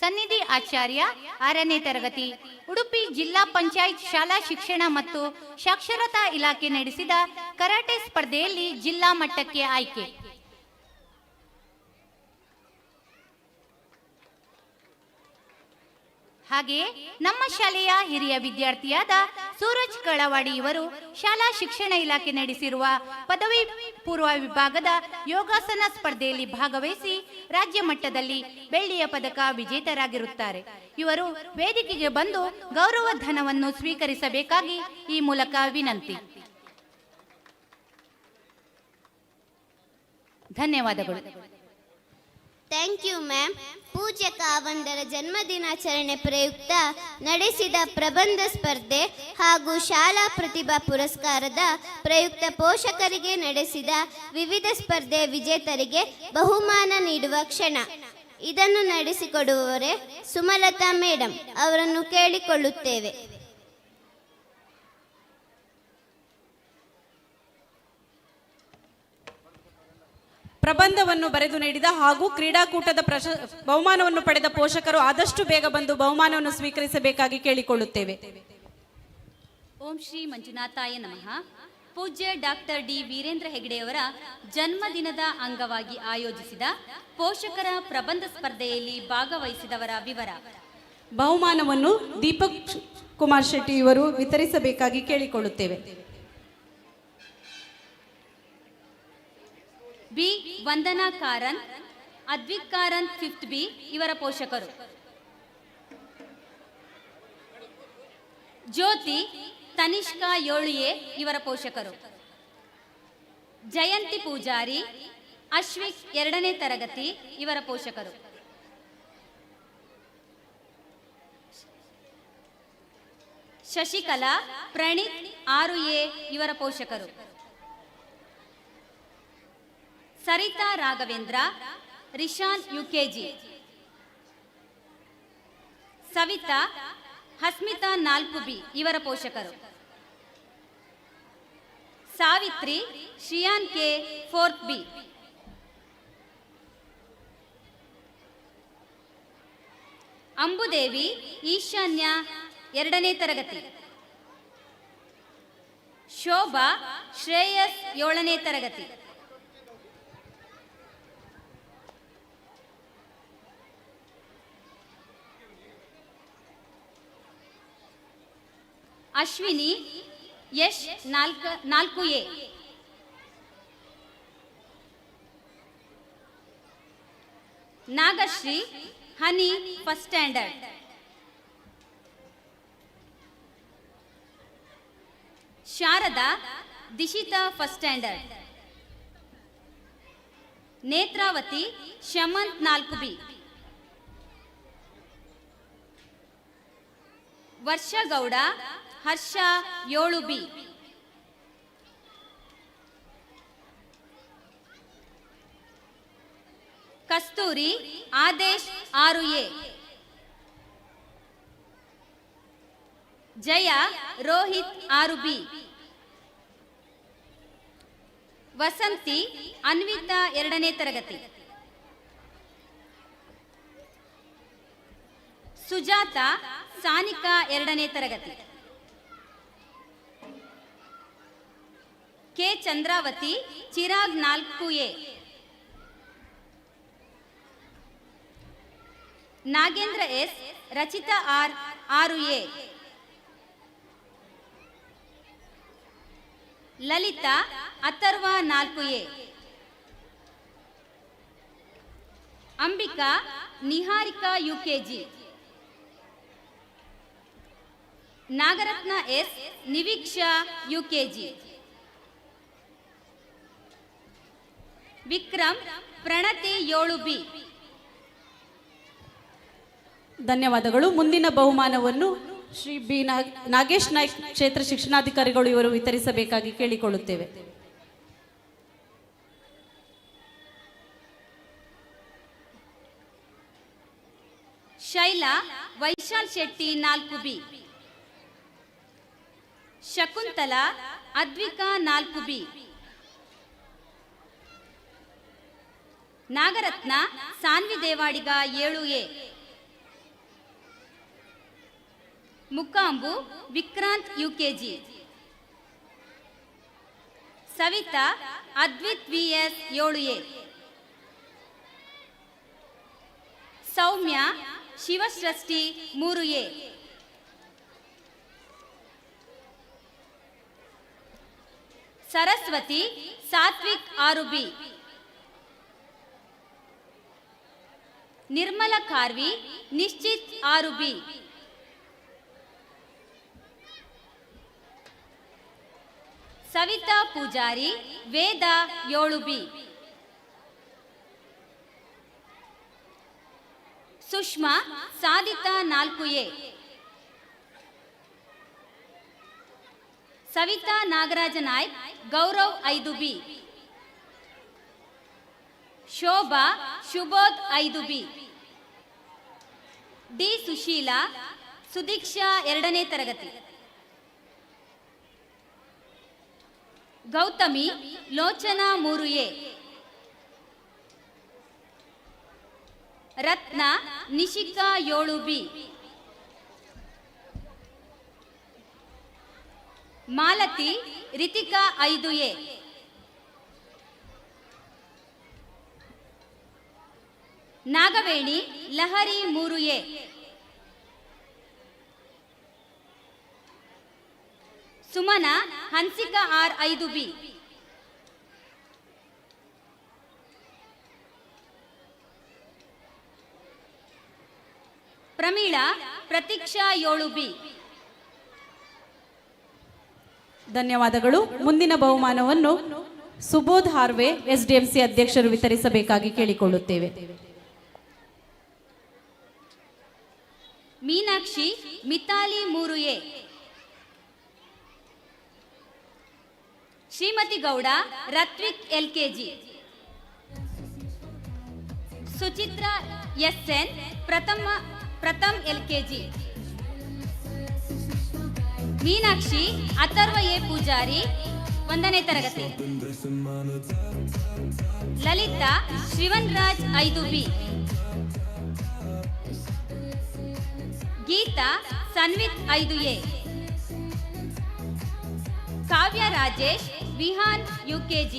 ಸನ್ನಿಧಿ ಆಚಾರ್ಯ 6ನೇ ತರಗತಿ ಉಡುಪಿ ಜಿಲ್ಲಾ ಪಂಚಾಯತ್ ಶಾಲಾ ಶಿಕ್ಷಣ ಮತ್ತು ಸಾಕ್ಷರತಾ ಇಲಾಖೆ ನಡೆಸಿದ ಕರಾಟೆ ಸ್ಪರ್ಧೆಯಲ್ಲಿ ಜಿಲ್ಲಾ ಮಟ್ಟಕ್ಕೆ ಆಯ್ಕೆ. ಹಾಗೆಯೇ ನಮ್ಮ ಶಾಲೆಯ ಹಿರಿಯ ವಿದ್ಯಾರ್ಥಿಯಾದ ಸೂರಜ್ ಕಳವಾಡಿ ಇವರು ಶಾಲಾ ಶಿಕ್ಷಣ ಇಲಾಖೆ ನಡೆಸಿರುವ ಪದವಿ ಪೂರ್ವ ವಿಭಾಗದ ಯೋಗಾಸನ ಸ್ಪರ್ಧೆಯಲ್ಲಿ ಭಾಗವಹಿಸಿ ರಾಜ್ಯ ಮಟ್ಟದಲ್ಲಿ ಬೆಳ್ಳಿಯ ಪದಕ ವಿಜೇತರಾಗಿರುತ್ತಾರೆ. ಇವರು ವೇದಿಕೆಗೆ ಬಂದು ಗೌರವ ಧನವನ್ನು ಸ್ವೀಕರಿಸಬೇಕಾಗಿ ಈ ಮೂಲಕ ವಿನಂತಿ. ಧನ್ಯವಾದಗಳು. Thank you ma'am. ಪೂಜ್ಯ ಕಾವಂದರ ಜನ್ಮದಿನಾಚರಣೆ ಪ್ರಯುಕ್ತ ನಡೆಸಿದ ಪ್ರಬಂಧ ಸ್ಪರ್ಧೆ ಹಾಗೂ ಶಾಲಾ ಪ್ರತಿಭಾ ಪುರಸ್ಕಾರದ ಪ್ರಯುಕ್ತ ಪೋಷಕರಿಗೆ ನಡೆಸಿದ ವಿವಿಧ ಸ್ಪರ್ಧೆ ವಿಜೇತರಿಗೆ ಬಹುಮಾನ ನೀಡುವ ಕ್ಷಣ. ಇದನ್ನು ನಡೆಸಿಕೊಡುವವರೇ ಸುಮಲತಾ ಮೇಡಂ ಅವರನ್ನು ಕೇಳಿಕೊಳ್ಳುತ್ತೇವೆ. ಪ್ರಬಂಧವನ್ನು ಬರೆದು ನೀಡಿದ ಹಾಗೂ ಕ್ರೀಡಾಕೂಟದ ಬಹುಮಾನವನ್ನು ಪಡೆದ ಪೋಷಕರು ಆದಷ್ಟು ಬೇಗ ಬಂದು ಬಹುಮಾನವನ್ನು ಸ್ವೀಕರಿಸಬೇಕಾಗಿ ಕೇಳಿಕೊಳ್ಳುತ್ತೇವೆ. ಓಂ ಶ್ರೀ ಮಂಜುನಾಥಾಯ ನಮಃ. ಪೂಜ್ಯ ಡಾಕ್ಟರ್ ಡಿ ವೀರೇಂದ್ರ ಹೆಗಡೆಯವರ ಜನ್ಮದಿನದ ಅಂಗವಾಗಿ ಆಯೋಜಿಸಿದ ಪೋಷಕರ ಪ್ರಬಂಧ ಸ್ಪರ್ಧೆಯಲ್ಲಿ ಭಾಗವಹಿಸಿದವರ ವಿವರ. ಬಹುಮಾನವನ್ನು ದೀಪಕ್ ಕುಮಾರ್ ಶೆಟ್ಟಿ ಇವರು ವಿತರಿಸಬೇಕಾಗಿ ಕೇಳಿಕೊಳ್ಳುತ್ತೇವೆ. ಬಿ ವಂದನಾ ಕಾರಂತ್, ಅದ್ವಿಕ್ ಕಾರಂತ್ 5th ಬಿ ಇವರ ಪೋಷಕರು. ಜ್ಯೋತಿ ತನಿಷ್ಕಾ 7A ಇವರ ಪೋಷಕರು. ಜಯಂತಿ ಪೂಜಾರಿ, ಅಶ್ವಿಕ್ 2ನೇ ತರಗತಿ ಇವರ ಪೋಷಕರು. ಶಶಿಕಲಾ, ಪ್ರಣೀತ್ 6A ಇವರ ಪೋಷಕರು. ಸರಿತಾ ರಾಘವೇಂದ್ರ, ರಿಶಾನ್ UKG. ಸವಿತಾ ಹಸ್ಮಿತಾ 4B ಇವರ ಪೋಷಕರು. Savitri ಶ್ರಿಯಾನ್ K 4B. ಅಂಬುದೇವಿ ಈಶಾನ್ಯ 2ನೇ ತರಗತಿ. ಶೋಭಾ ಶ್ರೇಯಸ್ 7ನೇ ತರಗತಿ. Ashwini Yash 4A. Nagashree Honey first standard. Sharada Dishitha first standard. Nethravathi Shamanth 4B. Varshagowda Harsha 7B. Kasturi Adesh 6A. Jaya Rohith 6B. Vasanthi Anvitha 2ನೇ ತರಗತಿ. ಸುಜಾತ ಸಾನಿಕಾ 2ನೇ ತರಗತಿ. K Chandravathi Chirag 4A. Nagendra S Rachitha R 6A. Lalitha Atharva 4A. Ambika Niharika UKG. Nagaratna S Niveeksha UKG. Vikram Pranathi 7B. ಧನ್ಯವಾದಗಳು. ಮುಂದಿನ ಬಹುಮಾನವನ್ನು ಶ್ರೀ ಬಿ ನಾಗೇಶ್ ನಾಯ್ಕ್ ಕ್ಷೇತ್ರ ಶಿಕ್ಷಣಾಧಿಕಾರಿಗಳು ಇವರು ವಿತರಿಸಬೇಕಾಗಿ ಕೇಳಿಕೊಳ್ಳುತ್ತೇವೆ. Shaila Vaishal Shetty 4B. Shakuntala Advika 4B. Nagaratna Sanvi Devadiga 7A. Mukambu Vikranth UKG. Savitha Advith VS 7A. Soumya Shivasrushti 3A. Saraswathi Sathvik 6B. Nirmala Kharvi Nishchith 6B. Savitha Poojari Veda 7B. Sushma Sadhitha 4A. Savitha Nagaraja Naik Gaurav 5B. Shobha Shubodh 5B. D Sushila Sudeeksha 2ನೇ ತರಗತಿ. Gauthami Lochana 3A. Ratna Nishika 7B. Malathi Ritika 5A. Nagaveni Lahari 3A. Suman Hansika R 5B. Pramila Pratheeksha 7B. ಧನ್ಯವಾದಗಳು. ಮುಂದಿನ ಬಹುಮಾನವನ್ನು ಸುಬೋಧ್ ಹಾರ್ವೆ SDMC ಅಧ್ಯಕ್ಷರು ವಿತರಿಸಬೇಕಾಗಿ ಕೇಳಿಕೊಳ್ಳುತ್ತೇವೆ. Meenakshi Mitali 3A. Shrimati Gowda Rathvik LKG. Suchitra SN Pratham LKG. Meenakshi Atharva A Poojari 1ನೇ ತರಗತಿ. ಲಲಿತಾ ಶ್ರೀವನ್ ರಾಜ್ 5B. ಗೀತಾ ಸನ್ವಿತ್ 5A. ಕಾವ್ಯ ರಾಜೇಶ್ ವಿಹಾನ್ UKG.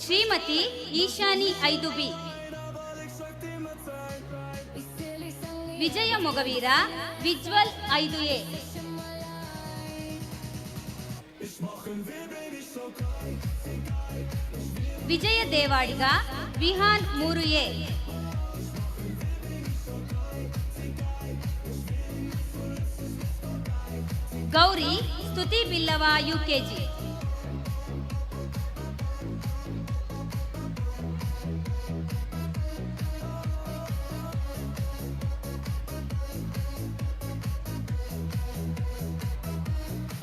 ಶ್ರೀಮತಿ ಈಶಾನಿ 5B. ವಿಜಯ ಮೊಗವೀರ ವಿಜ್ವಲ್ 5A. ವಿಜಯ ದೇವಾಡಿಗ ವಿಹಾನ್ 3A. ಗೌರಿ ಸ್ತುತಿ ಬಿಲ್ಲವ UKG.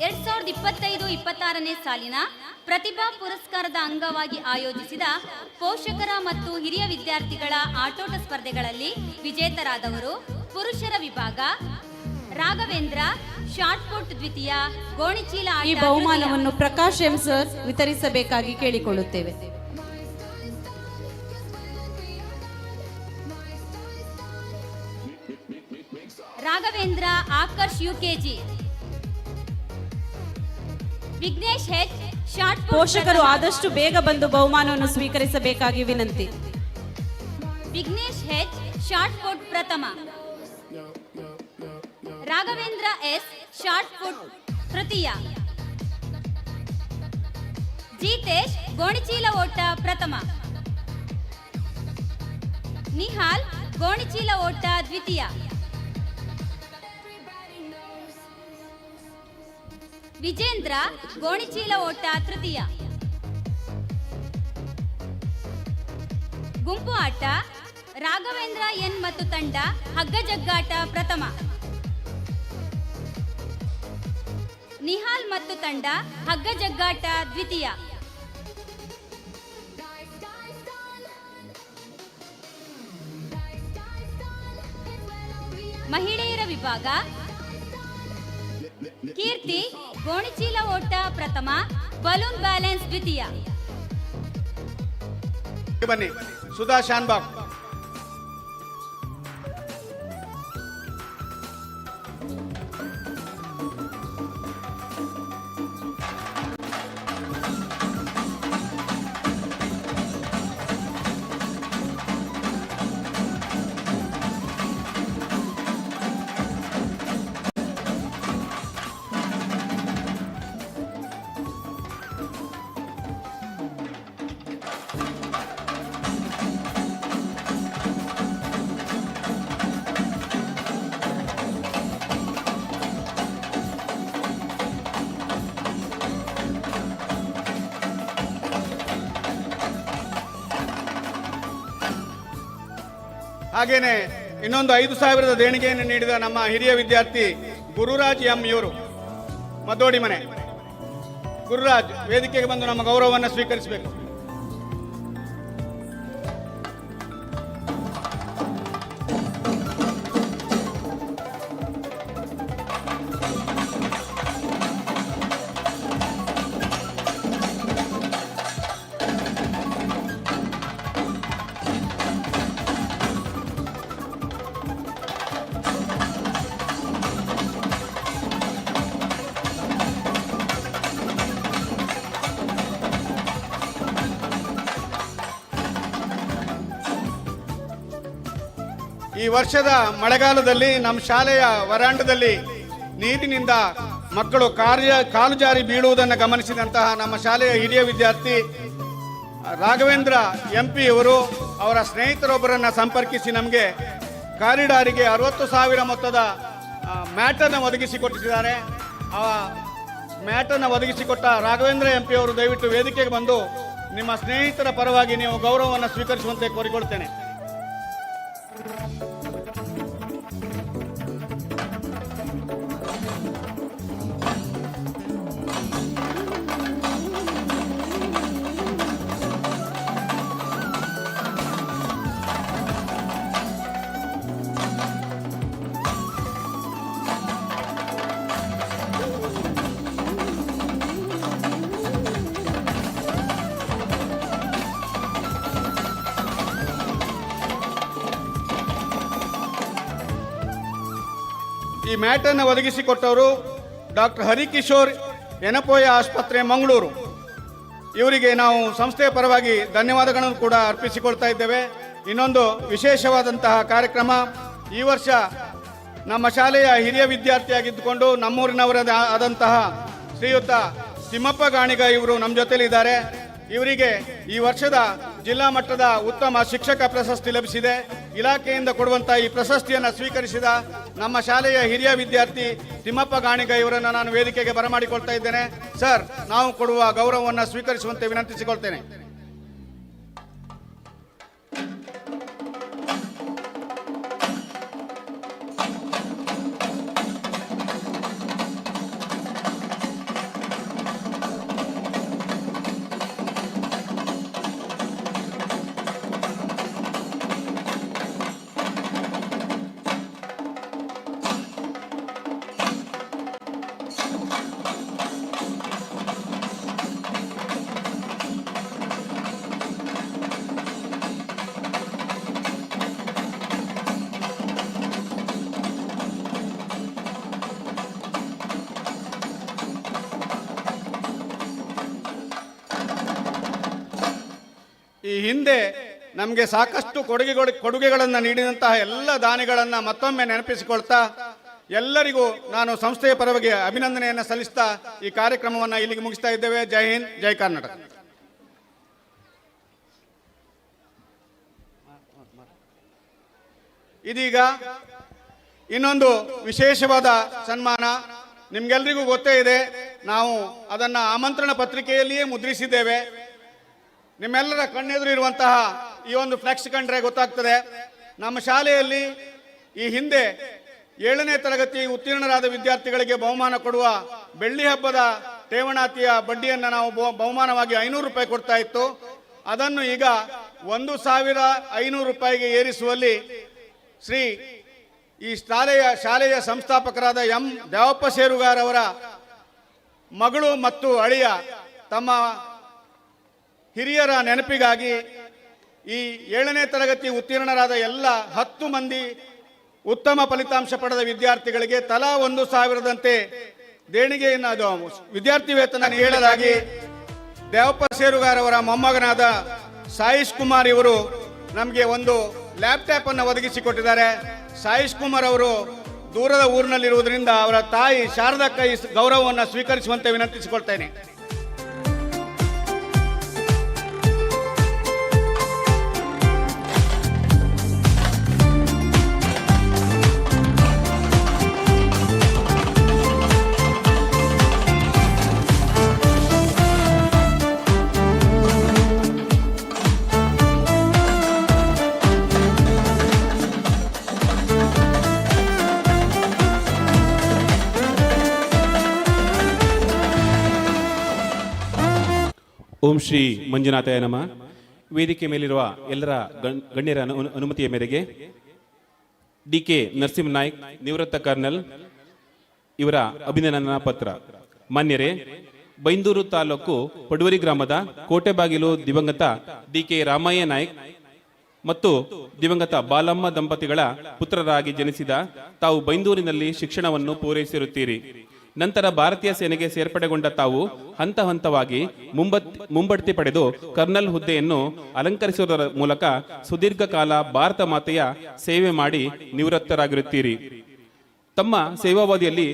ಎರಡ್ 2025-26ನೇ ಸಾಲಿನ ಪ್ರತಿಭಾ ಪುರಸ್ಕಾರದ ಅಂಗವಾಗಿ ಆಯೋಜಿಸಿದ ಪೋಷಕರ ಮತ್ತು ಹಿರಿಯ ವಿದ್ಯಾರ್ಥಿಗಳ ಆಟೋಟ ಸ್ಪರ್ಧೆಗಳಲ್ಲಿ ವಿಜೇತರಾದವರು ಪುರುಷರ ವಿಭಾಗ ರಾಘವೇಂದ್ರ ಶಾರ್ಟ್ ಪುಟ್ ದ್ವಿತೀಯ, ಗೋಣಿಚೀಲ ಈ ಬಹುಮಾನವನ್ನು ಪ್ರಕಾಶ್ ಎಂ ಸರ್ ವಿತರಿಸಬೇಕಾಗಿ ಕೇಳಿಕೊಳ್ಳುತ್ತೇವೆ. Raghavendra Akarsh UKG. Vignesh H shot put. ಪೋಷಕರು ಆದಷ್ಟು ಬೇಗ ಬಂದು ಬಹುಮಾನವನ್ನು ಸ್ವೀಕರಿಸಬೇಕಾಗಿ ವಿನಂತಿ. ವಿಘ್ನೇಶ್ ಹೆಚ್ ಶಾರ್ಟ್ ಪುಟ್ ಪ್ರಥಮ. ರಾಘವೇಂದ್ರ ಎಸ್ ಶಾರ್ಟ್ ಪುಟ್ ತೃತೀಯ. ಜಿತೇಶ್ ಗೋಣಿಚೀಲ ಓಟ ಪ್ರಥಮ. ನಿಹಾಲ್ ಗೋಣಿಚೀಲ ಓಟ ದ್ವಿತೀಯ. ವಿಜೇಂದ್ರ ಗೋಣಿಚೀಲ ಓಟ ತೃತೀಯ. ಗುಂಪು ಆಟ ರಾಘವೇಂದ್ರ ಎನ್ ಮತ್ತು ತಂಡ ಹಗ್ಗ ಜಗ್ಗಾಟ ಪ್ರಥಮ. ನಿಹಾಲ್ ಮತ್ತು ತಂಡ ಹಗ್ಗ ಜಗ್ಗಾಟ ದ್ವಿತೀಯ. ಮಹಿಳೆಯರ ವಿಭಾಗ ಕೀರ್ತಿ ಗೋಣಿಚೀಲ ಓಟ ಪ್ರಥಮ, ಬಲೂನ್ ಬ್ಯಾಲೆನ್ಸ್ ದ್ವಿತೀಯ. ಬನ್ನಿ ಸುಧಾ ಶಾನ್ಬಾಗ್. ಹಾಗೇನೆ ಇನ್ನೊಂದು 5,000 ದೇಣಿಗೆಯನ್ನು ನೀಡಿದ ನಮ್ಮ ಹಿರಿಯ ವಿದ್ಯಾರ್ಥಿ ಗುರುರಾಜ್ ಎಂ ಇವರು ಮದ್ದೋಡಿ ಮನೆ. ಗುರುರಾಜ್ ವೇದಿಕೆಗೆ ಬಂದು ನಮ್ಮ ಗೌರವವನ್ನು ಸ್ವೀಕರಿಸಬೇಕು. ಈ ವರ್ಷದ ಮಳೆಗಾಲದಲ್ಲಿ ನಮ್ಮ ಶಾಲೆಯ ವರಾಂಡದಲ್ಲಿ ನೀರಿನಿಂದ ಮಕ್ಕಳು ಕಾಲು ಜಾರಿ ಬೀಳುವುದನ್ನು ಗಮನಿಸಿದಂತಹ ನಮ್ಮ ಶಾಲೆಯ ಹಿರಿಯ ವಿದ್ಯಾರ್ಥಿ ರಾಘವೇಂದ್ರ MP ಅವರು ಅವರ ಸ್ನೇಹಿತರೊಬ್ಬರನ್ನು ಸಂಪರ್ಕಿಸಿ ನಮಗೆ ಕಾರಿಡಾರಿಗೆ 60,000 ಮೊತ್ತದ ಮ್ಯಾಟನ್ನು ಒದಗಿಸಿಕೊಟ್ಟಿದ್ದಾರೆ. ಆ ಮ್ಯಾಟನ್ನು ಒದಗಿಸಿಕೊಟ್ಟ ರಾಘವೇಂದ್ರ MP ಅವರು ದಯವಿಟ್ಟು ವೇದಿಕೆಗೆ ಬಂದು ನಿಮ್ಮ ಸ್ನೇಹಿತರ ಪರವಾಗಿ ನೀವು ಗೌರವವನ್ನು ಸ್ವೀಕರಿಸುವಂತೆ ಕೋರಿಕೊಳ್ತೇನೆ. ಈ ಮ್ಯಾಟನ್ನು ಒದಗಿಸಿಕೊಟ್ಟವರು ಡಾಕ್ಟರ್ ಹರಿಕಿಶೋರ್ ಎನಪೋಯ ಆಸ್ಪತ್ರೆ ಮಂಗಳೂರು. ಇವರಿಗೆ ನಾವು ಸಂಸ್ಥೆಯ ಪರವಾಗಿ ಧನ್ಯವಾದಗಳನ್ನು ಕೂಡ ಅರ್ಪಿಸಿಕೊಳ್ತಾ ಇದ್ದೇವೆ. ಇನ್ನೊಂದು ವಿಶೇಷವಾದಂತಹ ಕಾರ್ಯಕ್ರಮ, ಈ ವರ್ಷ ನಮ್ಮ ಶಾಲೆಯ ಹಿರಿಯ ವಿದ್ಯಾರ್ಥಿಯಾಗಿದ್ದುಕೊಂಡು ನಮ್ಮೂರಿನವರ ಆದಂತಹ ಶ್ರೀಯುತ ತಿಮ್ಮಪ್ಪ ಗಾಣಿಗ ಇವರು ನಮ್ಮ ಜೊತೆಲಿದ್ದಾರೆ. ಇವರಿಗೆ ಈ ವರ್ಷದ ಜಿಲ್ಲಾ ಮಟ್ಟದ ಉತ್ತಮ ಶಿಕ್ಷಕ ಪ್ರಶಸ್ತಿ ಲಭಿಸಿದೆ. ಇಲಾಖೆಯಿಂದ ಕೊಡುವಂತಹ ಈ ಪ್ರಶಸ್ತಿಯನ್ನು ಸ್ವೀಕರಿಸಿದ ನಮ್ಮ ಶಾಲೆಯ ಹಿರಿಯ ವಿದ್ಯಾರ್ಥಿ ತಿಮ್ಮಪ್ಪ ಗಾಣಿಗ ಇವರನ್ನು ನಾನು ವೇದಿಕೆಗೆ ಬರಮಾಡಿಕೊಳ್ತಾ ಇದ್ದೇನೆ. ಸರ್, ನಾವು ಕೊಡುವ ಗೌರವವನ್ನು ಸ್ವೀಕರಿಸುವಂತೆ ವಿನಂತಿಸಿಕೊಳ್ತೇನೆ. ಈ ಹಿಂದೆ ನಮಗೆ ಸಾಕಷ್ಟು ಕೊಡುಗೆಗಳನ್ನು ನೀಡಿದಂತಹ ಎಲ್ಲ ದಾನಿಗಳನ್ನು ಮತ್ತೊಮ್ಮೆ ನೆನಪಿಸಿಕೊಳ್ತಾ ಎಲ್ಲರಿಗೂ ನಾನು ಸಂಸ್ಥೆಯ ಪರವಾಗಿ ಅಭಿನಂದನೆಯನ್ನು ಸಲ್ಲಿಸ್ತಾ ಈ ಕಾರ್ಯಕ್ರಮವನ್ನು ಇಲ್ಲಿಗೆ ಮುಗಿಸ್ತಾ ಇದ್ದೇವೆ. ಜೈ ಹಿಂದ್, ಜೈ ಕರ್ನಾಟಕ. ಇದೀಗ ಇನ್ನೊಂದು ವಿಶೇಷವಾದ ಸನ್ಮಾನ. ನಿಮ್ಗೆಲ್ರಿಗೂ ಗೊತ್ತೇ ಇದೆ, ನಾವು ಅದನ್ನು ಆಮಂತ್ರಣ ಪತ್ರಿಕೆಯಲ್ಲಿಯೇ ಮುದ್ರಿಸಿದ್ದೇವೆ. ನಿಮ್ಮೆಲ್ಲರ ಕಣ್ಣೆದುರು ಇರುವಂತಹ ಈ ಒಂದು ಫ್ಲೆಕ್ಸ್ ಕಂಡ್ರೆ ಗೊತ್ತಾಗ್ತದೆ. ನಮ್ಮ ಶಾಲೆಯಲ್ಲಿ ಈ ಹಿಂದೆ 7ನೇ ತರಗತಿ ಉತ್ತೀರ್ಣರಾದ ವಿದ್ಯಾರ್ಥಿಗಳಿಗೆ ಬಹುಮಾನ ಕೊಡುವ ಬೆಳ್ಳಿ ಹಬ್ಬದ ಠೇವಣಾತಿಯ ಬಡ್ಡಿಯನ್ನು ನಾವು ಬಹುಮಾನವಾಗಿ 500 ರೂಪಾಯಿ ಕೊಡ್ತಾ ಇತ್ತು. ಅದನ್ನು ಈಗ 1,500 ರೂಪಾಯಿಗೆ ಏರಿಸುವಲ್ಲಿ ಶ್ರೀ ಈ ಶಾಲೆಯ ಸಂಸ್ಥಾಪಕರಾದ ಎಂ ದೇವಪ್ಪ ಸೇರುಗಾರ್ ಅವರ ಮಗಳು ಮತ್ತು ಅಳಿಯ ತಮ್ಮ ಹಿರಿಯರ ನೆನಪಿಗಾಗಿ ಈ 7ನೇ ತರಗತಿ ಉತ್ತೀರ್ಣರಾದ ಎಲ್ಲ 10 ಮಂದಿ ಉತ್ತಮ ಫಲಿತಾಂಶ ಪಡೆದ ವಿದ್ಯಾರ್ಥಿಗಳಿಗೆ ತಲಾ 1,000ದಂತೆ ದೇಣಿಗೆಯನ್ನು ವಿದ್ಯಾರ್ಥಿ ವೇತನ ನೀಡಲಾಗಿ ದೇವಪ್ಪ ಸೇರುಗಾರ್ ಅವರ ಮೊಮ್ಮಗನಾದ ಸಾಯಿಶ್ ಕುಮಾರ್ ಇವರು ನಮಗೆ ಒಂದು ಲ್ಯಾಪ್ಟಾಪ್ ಅನ್ನು ಒದಗಿಸಿಕೊಟ್ಟಿದ್ದಾರೆ. ಸಾಯಿಶ್ ಕುಮಾರ್ ಅವರು ದೂರದ ಊರಿನಲ್ಲಿರುವುದರಿಂದ ಅವರ ತಾಯಿ ಶಾರದಕ್ಕ ಈ ಗೌರವವನ್ನು ಸ್ವೀಕರಿಸುವಂತೆ ವಿನಂತಿಸಿಕೊಳ್ತೇನೆ. ಓಂ ಶ್ರೀ ಮಂಜುನಾಥಾಯ ನಮಃ. ವೇದಿಕೆ ಮೇಲಿರುವ ಎಲ್ಲರ ಗಣ್ಯರ ಅನುಮತಿಯ ಮೇರೆಗೆ ಡಿ.ಕೆ. ನರಸಿಂಹ ನಾಯ್ಕ್, ನಿವೃತ್ತ ಕರ್ನಲ್ ಇವರ ಅಭಿನಂದನಾ ಪತ್ರ. ಮಾನ್ಯರೇ, ಬೈಂದೂರು ತಾಲೂಕು ಪಡುವರಿ ಗ್ರಾಮದ ಕೋಟೆಬಾಗಿಲು ದಿವಂಗತ ಡಿ.ಕೆ. ರಾಮಯ್ಯ ನಾಯ್ಕ್ ಮತ್ತು ದಿವಂಗತ ಬಾಲಮ್ಮ ದಂಪತಿಗಳ ಪುತ್ರರಾಗಿ ಜನಿಸಿದ ತಾವು ಬೈಂದೂರಿನಲ್ಲಿ ಶಿಕ್ಷಣವನ್ನು ಪೂರೈಸಿರುತ್ತೀರಿ. ನಂತರ ಭಾರತೀಯ ಸೇನೆಗೆ ಸೇರ್ಪಡೆಗೊಂಡ ತಾವು ಹಂತ ಹಂತವಾಗಿ ಮುಂಬಡ್ತಿ ಪಡೆದು ಕರ್ನಲ್ ಹುದ್ದೆಯನ್ನು ಅಲಂಕರಿಸುವುದರ ಮೂಲಕ ಸುದೀರ್ಘ ಕಾಲ ಭಾರತ ಮಾತೆಯ ಸೇವೆ ಮಾಡಿ ನಿವೃತ್ತರಾಗಿರುತ್ತೀರಿ. ತಮ್ಮ ಸೇವಾವಧಿಯಲ್ಲಿ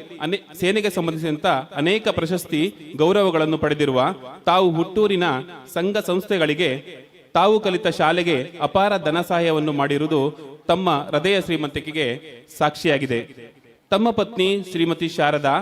ಸೇನೆಗೆ ಸಂಬಂಧಿಸಿದಂತ ಅನೇಕ ಪ್ರಶಸ್ತಿ ಗೌರವಗಳನ್ನು ಪಡೆದಿರುವ ತಾವು ಹುಟ್ಟೂರಿನ ಸಂಘ ಸಂಸ್ಥೆಗಳಿಗೆ, ತಾವು ಕಲಿತ ಶಾಲೆಗೆ ಅಪಾರ ಧನ ಸಹಾಯವನ್ನು ಮಾಡಿರುವುದು ತಮ್ಮ ಹೃದಯ ಶ್ರೀಮಂತಿಕೆಗೆ ಸಾಕ್ಷಿಯಾಗಿದೆ. ತಮ್ಮ ಪತ್ನಿ ಶ್ರೀಮತಿ ಶಾರದಾ,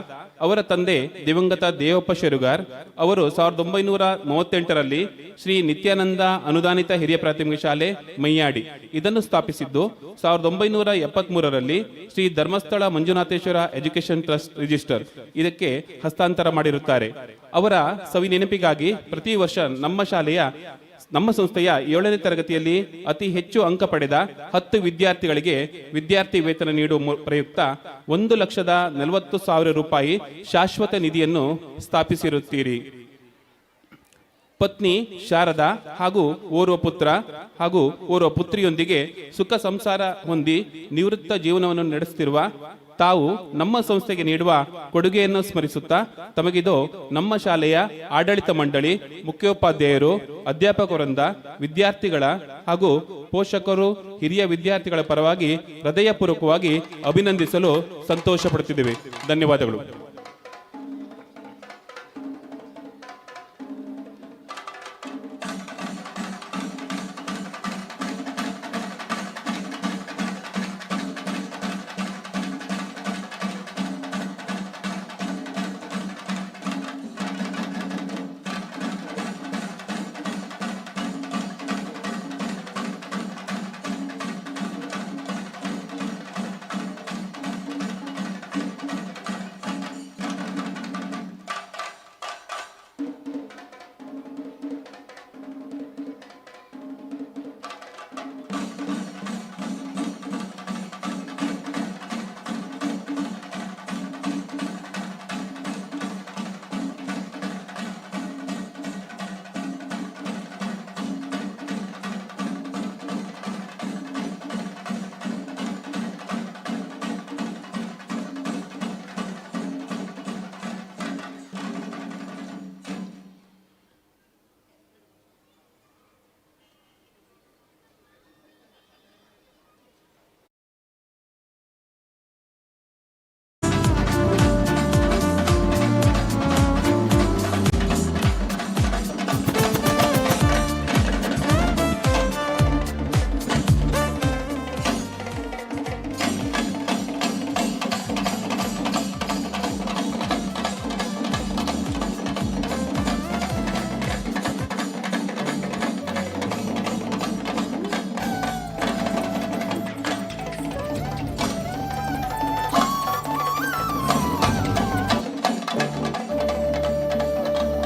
ಅವರ ತಂದೆ ದಿವಂಗತ ದೇವಪ್ಪ ಶೆರುಗಾರ್ ಅವರು 1938ರಲ್ಲಿ ಶ್ರೀ ನಿತ್ಯಾನಂದ ಅನುದಾನಿತ ಹಿರಿಯ ಪ್ರಾಥಮಿಕ ಶಾಲೆ ಮೈಯಾಡಿ ಇದನ್ನು ಸ್ಥಾಪಿಸಿದ್ದು 1973ರಲ್ಲಿ Shri Dharmasthala Manjunatheshwara education trust register ಇದಕ್ಕೆ ಹಸ್ತಾಂತರ ಮಾಡಿರುತ್ತಾರೆ. ಅವರ ಸವಿ ನೆನಪಿಗಾಗಿ ಪ್ರತಿ ವರ್ಷ ನಮ್ಮ ಸಂಸ್ಥೆಯ 7ನೇ ತರಗತಿಯಲ್ಲಿ ಅತಿ ಹೆಚ್ಚು ಅಂಕ ಪಡೆದ 10 ವಿದ್ಯಾರ್ಥಿಗಳಿಗೆ ವಿದ್ಯಾರ್ಥಿ ವೇತನ ನೀಡುವ ಪ್ರಯುಕ್ತ 1,40,000 ರೂಪಾಯಿ ಶಾಶ್ವತ ನಿಧಿಯನ್ನು ಸ್ಥಾಪಿಸಿರುತ್ತೀರಿ. ಪತ್ನಿ ಶಾರದಾ ಹಾಗೂ ಓರ್ವ ಪುತ್ರ ಹಾಗೂ ಓರ್ವ ಪುತ್ರಿಯೊಂದಿಗೆ ಸುಖ ಸಂಸಾರ ಹೊಂದಿ ನಿವೃತ್ತ ಜೀವನವನ್ನು ನಡೆಸುತ್ತಿರುವ ತಾವು ನಮ್ಮ ಸಂಸ್ಥೆಗೆ ನೀಡುವ ಕೊಡುಗೆಯನ್ನು ಸ್ಮರಿಸುತ್ತಾ ತಮಗಿದು ನಮ್ಮ ಶಾಲೆಯ ಆಡಳಿತ ಮಂಡಳಿ, ಮುಖ್ಯೋಪಾಧ್ಯಾಯರು, ಅಧ್ಯಾಪಕರಿಂದ, ವಿದ್ಯಾರ್ಥಿಗಳ ಹಾಗೂ ಪೋಷಕರು, ಹಿರಿಯ ವಿದ್ಯಾರ್ಥಿಗಳ ಪರವಾಗಿ ಹೃದಯಪೂರ್ವಕವಾಗಿ ಅಭಿನಂದಿಸಲು ಸಂತೋಷ ಪಡುತ್ತಿದ್ದೇವೆ. ಧನ್ಯವಾದಗಳು.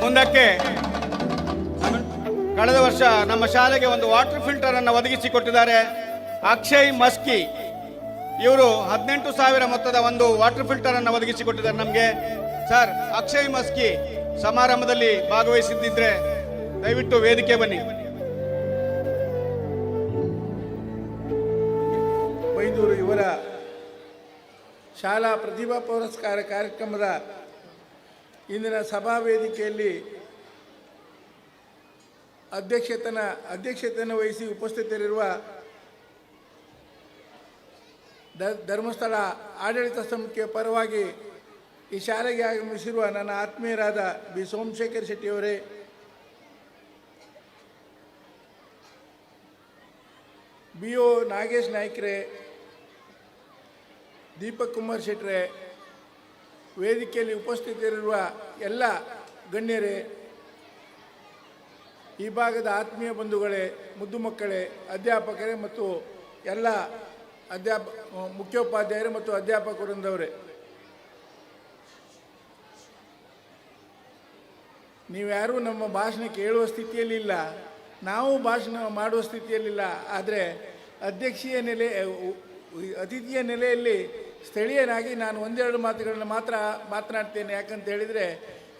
ಮುಂದಕ್ಕೆ ಕಳೆದ ವರ್ಷ ನಮ್ಮ ಶಾಲೆಗೆ ಒಂದು ವಾಟರ್ ಫಿಲ್ಟರ್ ಅನ್ನು ಒದಗಿಸಿಕೊಟ್ಟಿದ್ದಾರೆ ಅಕ್ಷಯ್ ಮಸ್ಕಿ. ಇವರು 18,000 ಮೊತ್ತದ ಒಂದು ವಾಟರ್ ಫಿಲ್ಟರ್ ಅನ್ನು ಒದಗಿಸಿಕೊಟ್ಟಿದ್ದಾರೆ ನಮಗೆ. ಸರ್, ಅಕ್ಷಯ್ ಮಸ್ಕಿ ಸಮಾರಂಭದಲ್ಲಿ ಭಾಗವಹಿಸಿದ್ದಿದ್ರೆ ದಯವಿಟ್ಟು ವೇದಿಕೆ ಬನ್ನಿ. ಬೈಂದೂರು ಇವರ ಶಾಲಾ ಪ್ರತಿಭಾ ಪುರಸ್ಕಾರ ಕಾರ್ಯಕ್ರಮದ ಇಂದಿನ ಸಭಾ ವೇದಿಕೆಯಲ್ಲಿ ಅಧ್ಯಕ್ಷತೆಯನ್ನು ವಹಿಸಿ ಉಪಸ್ಥಿತರಿರುವ ಧರ್ಮಸ್ಥಳ ಆಡಳಿತ ಸಮಿತಿಯ ಪರವಾಗಿ ಈ ಶಾಲೆಗೆ ಆಗಮಿಸಿರುವ ನನ್ನ ಆತ್ಮೀಯರಾದ ಬಿ ಸೋಮಶೇಖರ್ ಶೆಟ್ಟಿಯವರೇ, BO ನಾಗೇಶ್ ನಾಯ್ಕರೇ, ದೀಪಕ್ ಕುಮಾರ್ ಶೆಟ್ಟರೆ, ವೇದಿಕೆಯಲ್ಲಿ ಉಪಸ್ಥಿತರಿರುವ ಎಲ್ಲ ಗಣ್ಯರೇ, ಈ ಭಾಗದ ಆತ್ಮೀಯ ಬಂಧುಗಳೇ, ಮುದ್ದು ಮಕ್ಕಳೇ, ಅಧ್ಯಾಪಕರೇ ಮತ್ತು ಎಲ್ಲ ಮುಖ್ಯೋಪಾಧ್ಯಾಯರು ಮತ್ತು ಅಧ್ಯಾಪಕರಿಂದವರೇ, ನೀವ್ಯಾರೂ ನಮ್ಮ ಭಾಷಣ ಕೇಳುವ ಸ್ಥಿತಿಯಲ್ಲಿಲ್ಲ, ನಾವು ಭಾಷಣ ಮಾಡುವ ಸ್ಥಿತಿಯಲ್ಲಿಲ್ಲ. ಆದರೆ ಅತಿಥಿಯ ನೆಲೆಯಲ್ಲಿ ಸ್ಥಳೀಯನಾಗಿ ನಾನು ಒಂದೆರಡು ಮಾತುಗಳನ್ನು ಮಾತ್ರ ಮಾತನಾಡ್ತೇನೆ. ಯಾಕಂತ ಹೇಳಿದರೆ,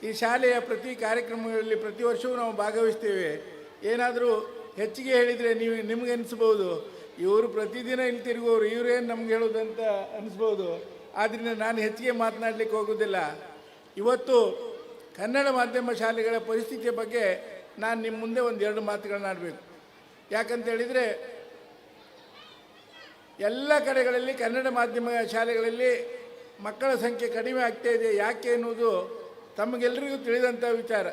ಈ ಶಾಲೆಯ ಪ್ರತಿ ಕಾರ್ಯಕ್ರಮಗಳಲ್ಲಿ ಪ್ರತಿ ವರ್ಷವೂ ನಾವು ಭಾಗವಹಿಸ್ತೇವೆ. ಏನಾದರೂ ಹೆಚ್ಚಿಗೆ ಹೇಳಿದರೆ ನಿಮಗೆ ಅನಿಸ್ಬೋದು, ಇವರು ಪ್ರತಿದಿನ ಇಲ್ಲಿ ತಿರುಗುವವರು, ಇವರೇನು ನಮ್ಗೆ ಹೇಳೋದಂತ ಅನಿಸ್ಬೋದು. ಆದ್ದರಿಂದ ನಾನು ಹೆಚ್ಚಿಗೆ ಮಾತನಾಡಲಿಕ್ಕೆ ಹೋಗೋದಿಲ್ಲ. ಇವತ್ತು ಕನ್ನಡ ಮಾಧ್ಯಮ ಶಾಲೆಗಳ ಪರಿಸ್ಥಿತಿಯ ಬಗ್ಗೆ ನಾನು ನಿಮ್ಮ ಮುಂದೆ ಒಂದೆರಡು ಮಾತುಗಳನ್ನ ಆಡಬೇಕು. ಯಾಕಂತ ಹೇಳಿದರೆ, ಎಲ್ಲ ಕಡೆಗಳಲ್ಲಿ ಕನ್ನಡ ಮಾಧ್ಯಮ ಶಾಲೆಗಳಲ್ಲಿ ಮಕ್ಕಳ ಸಂಖ್ಯೆ ಕಡಿಮೆ ಆಗ್ತಾ ಇದೆ. ಯಾಕೆ ಎನ್ನುವುದು ತಮಗೆಲ್ಲರಿಗೂ ತಿಳಿದಂಥ ವಿಚಾರ.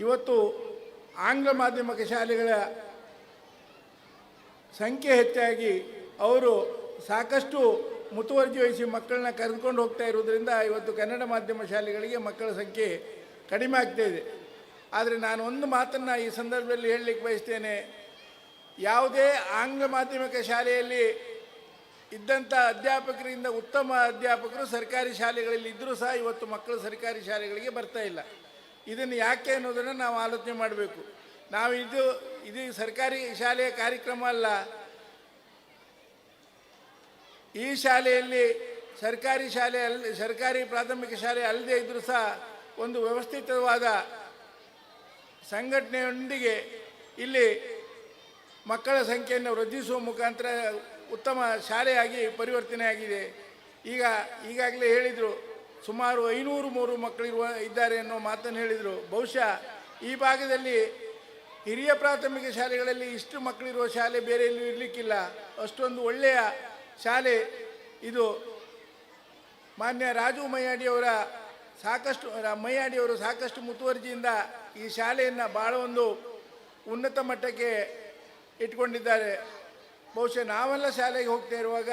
ಇವತ್ತು ಆಂಗ್ಲ ಮಾಧ್ಯಮಿಕ ಶಾಲೆಗಳ ಸಂಖ್ಯೆ ಹೆಚ್ಚಾಗಿ ಅವರು ಸಾಕಷ್ಟು ಮುತುವರ್ಜಿ ವಹಿಸಿ ಮಕ್ಕಳನ್ನ ಕರೆದುಕೊಂಡು ಹೋಗ್ತಾ ಇರೋದ್ರಿಂದ ಇವತ್ತು ಕನ್ನಡ ಮಾಧ್ಯಮ ಶಾಲೆಗಳಿಗೆ ಮಕ್ಕಳ ಸಂಖ್ಯೆ ಕಡಿಮೆ ಆಗ್ತಾ ಇದೆ. ಆದರೆ ನಾನು ಒಂದು ಮಾತನ್ನು ಈ ಸಂದರ್ಭದಲ್ಲಿ ಹೇಳಲಿಕ್ಕೆ ಬಯಸ್ತೇನೆ. ಯಾವುದೇ ಆಂಗ್ಲ ಮಾಧ್ಯಮಿಕ ಶಾಲೆಯಲ್ಲಿ ಇದ್ದಂಥ ಅಧ್ಯಾಪಕರಿಂದ ಉತ್ತಮ ಅಧ್ಯಾಪಕರು ಸರ್ಕಾರಿ ಶಾಲೆಗಳಲ್ಲಿ ಇದ್ದರೂ ಸಹ ಇವತ್ತು ಮಕ್ಕಳು ಸರ್ಕಾರಿ ಶಾಲೆಗಳಿಗೆ ಬರ್ತಾ ಇಲ್ಲ. ಇದನ್ನು ಯಾಕೆ ಅನ್ನೋದನ್ನು ನಾವು ಆಲೋಚನೆ ಮಾಡಬೇಕು. ನಾವು ಇದು ಸರ್ಕಾರಿ ಶಾಲೆಯ ಕಾರ್ಯಕ್ರಮ ಅಲ್ಲ. ಈ ಶಾಲೆಯಲ್ಲಿ ಸರ್ಕಾರಿ ಪ್ರಾಥಮಿಕ ಶಾಲೆ ಅಲ್ಲದೆ ಇದ್ದರೂ ಸಹ ಒಂದು ವ್ಯವಸ್ಥಿತವಾದ ಸಂಘಟನೆಯೊಂದಿಗೆ ಇಲ್ಲಿ ಮಕ್ಕಳ ಸಂಖ್ಯೆಯನ್ನು ವೃದ್ಧಿಸುವ ಮುಖಾಂತರ ಉತ್ತಮ ಶಾಲೆಯಾಗಿ ಪರಿವರ್ತನೆ ಆಗಿದೆ. ಈಗಾಗಲೇ ಹೇಳಿದರು, ಸುಮಾರು 503 ಮಕ್ಕಳಿರುವ ಇದ್ದಾರೆ ಅನ್ನೋ ಮಾತನ್ನು ಹೇಳಿದರು. ಬಹುಶಃ ಈ ಭಾಗದಲ್ಲಿ ಹಿರಿಯ ಪ್ರಾಥಮಿಕ ಶಾಲೆಗಳಲ್ಲಿ ಇಷ್ಟು ಮಕ್ಕಳಿರುವ ಶಾಲೆ ಬೇರೆ ಎಲ್ಲೂ ಇರಲಿಕ್ಕಿಲ್ಲ. ಅಷ್ಟೊಂದು ಒಳ್ಳೆಯ ಶಾಲೆ ಇದು. ಮಾನ್ಯ ರಾಜು ಮಯ್ಯಾಡಿಯವರ ಸಾಕಷ್ಟು ಮುತುವರ್ಜಿಯಿಂದ ಈ ಶಾಲೆಯನ್ನು ಭಾಳ ಒಂದು ಉನ್ನತ ಮಟ್ಟಕ್ಕೆ ಇಟ್ಕೊಂಡಿದ್ದಾರೆ. ಬಹುಶಃ ನಾವೆಲ್ಲ ಶಾಲೆಗೆ ಹೋಗ್ತಾ ಇರುವಾಗ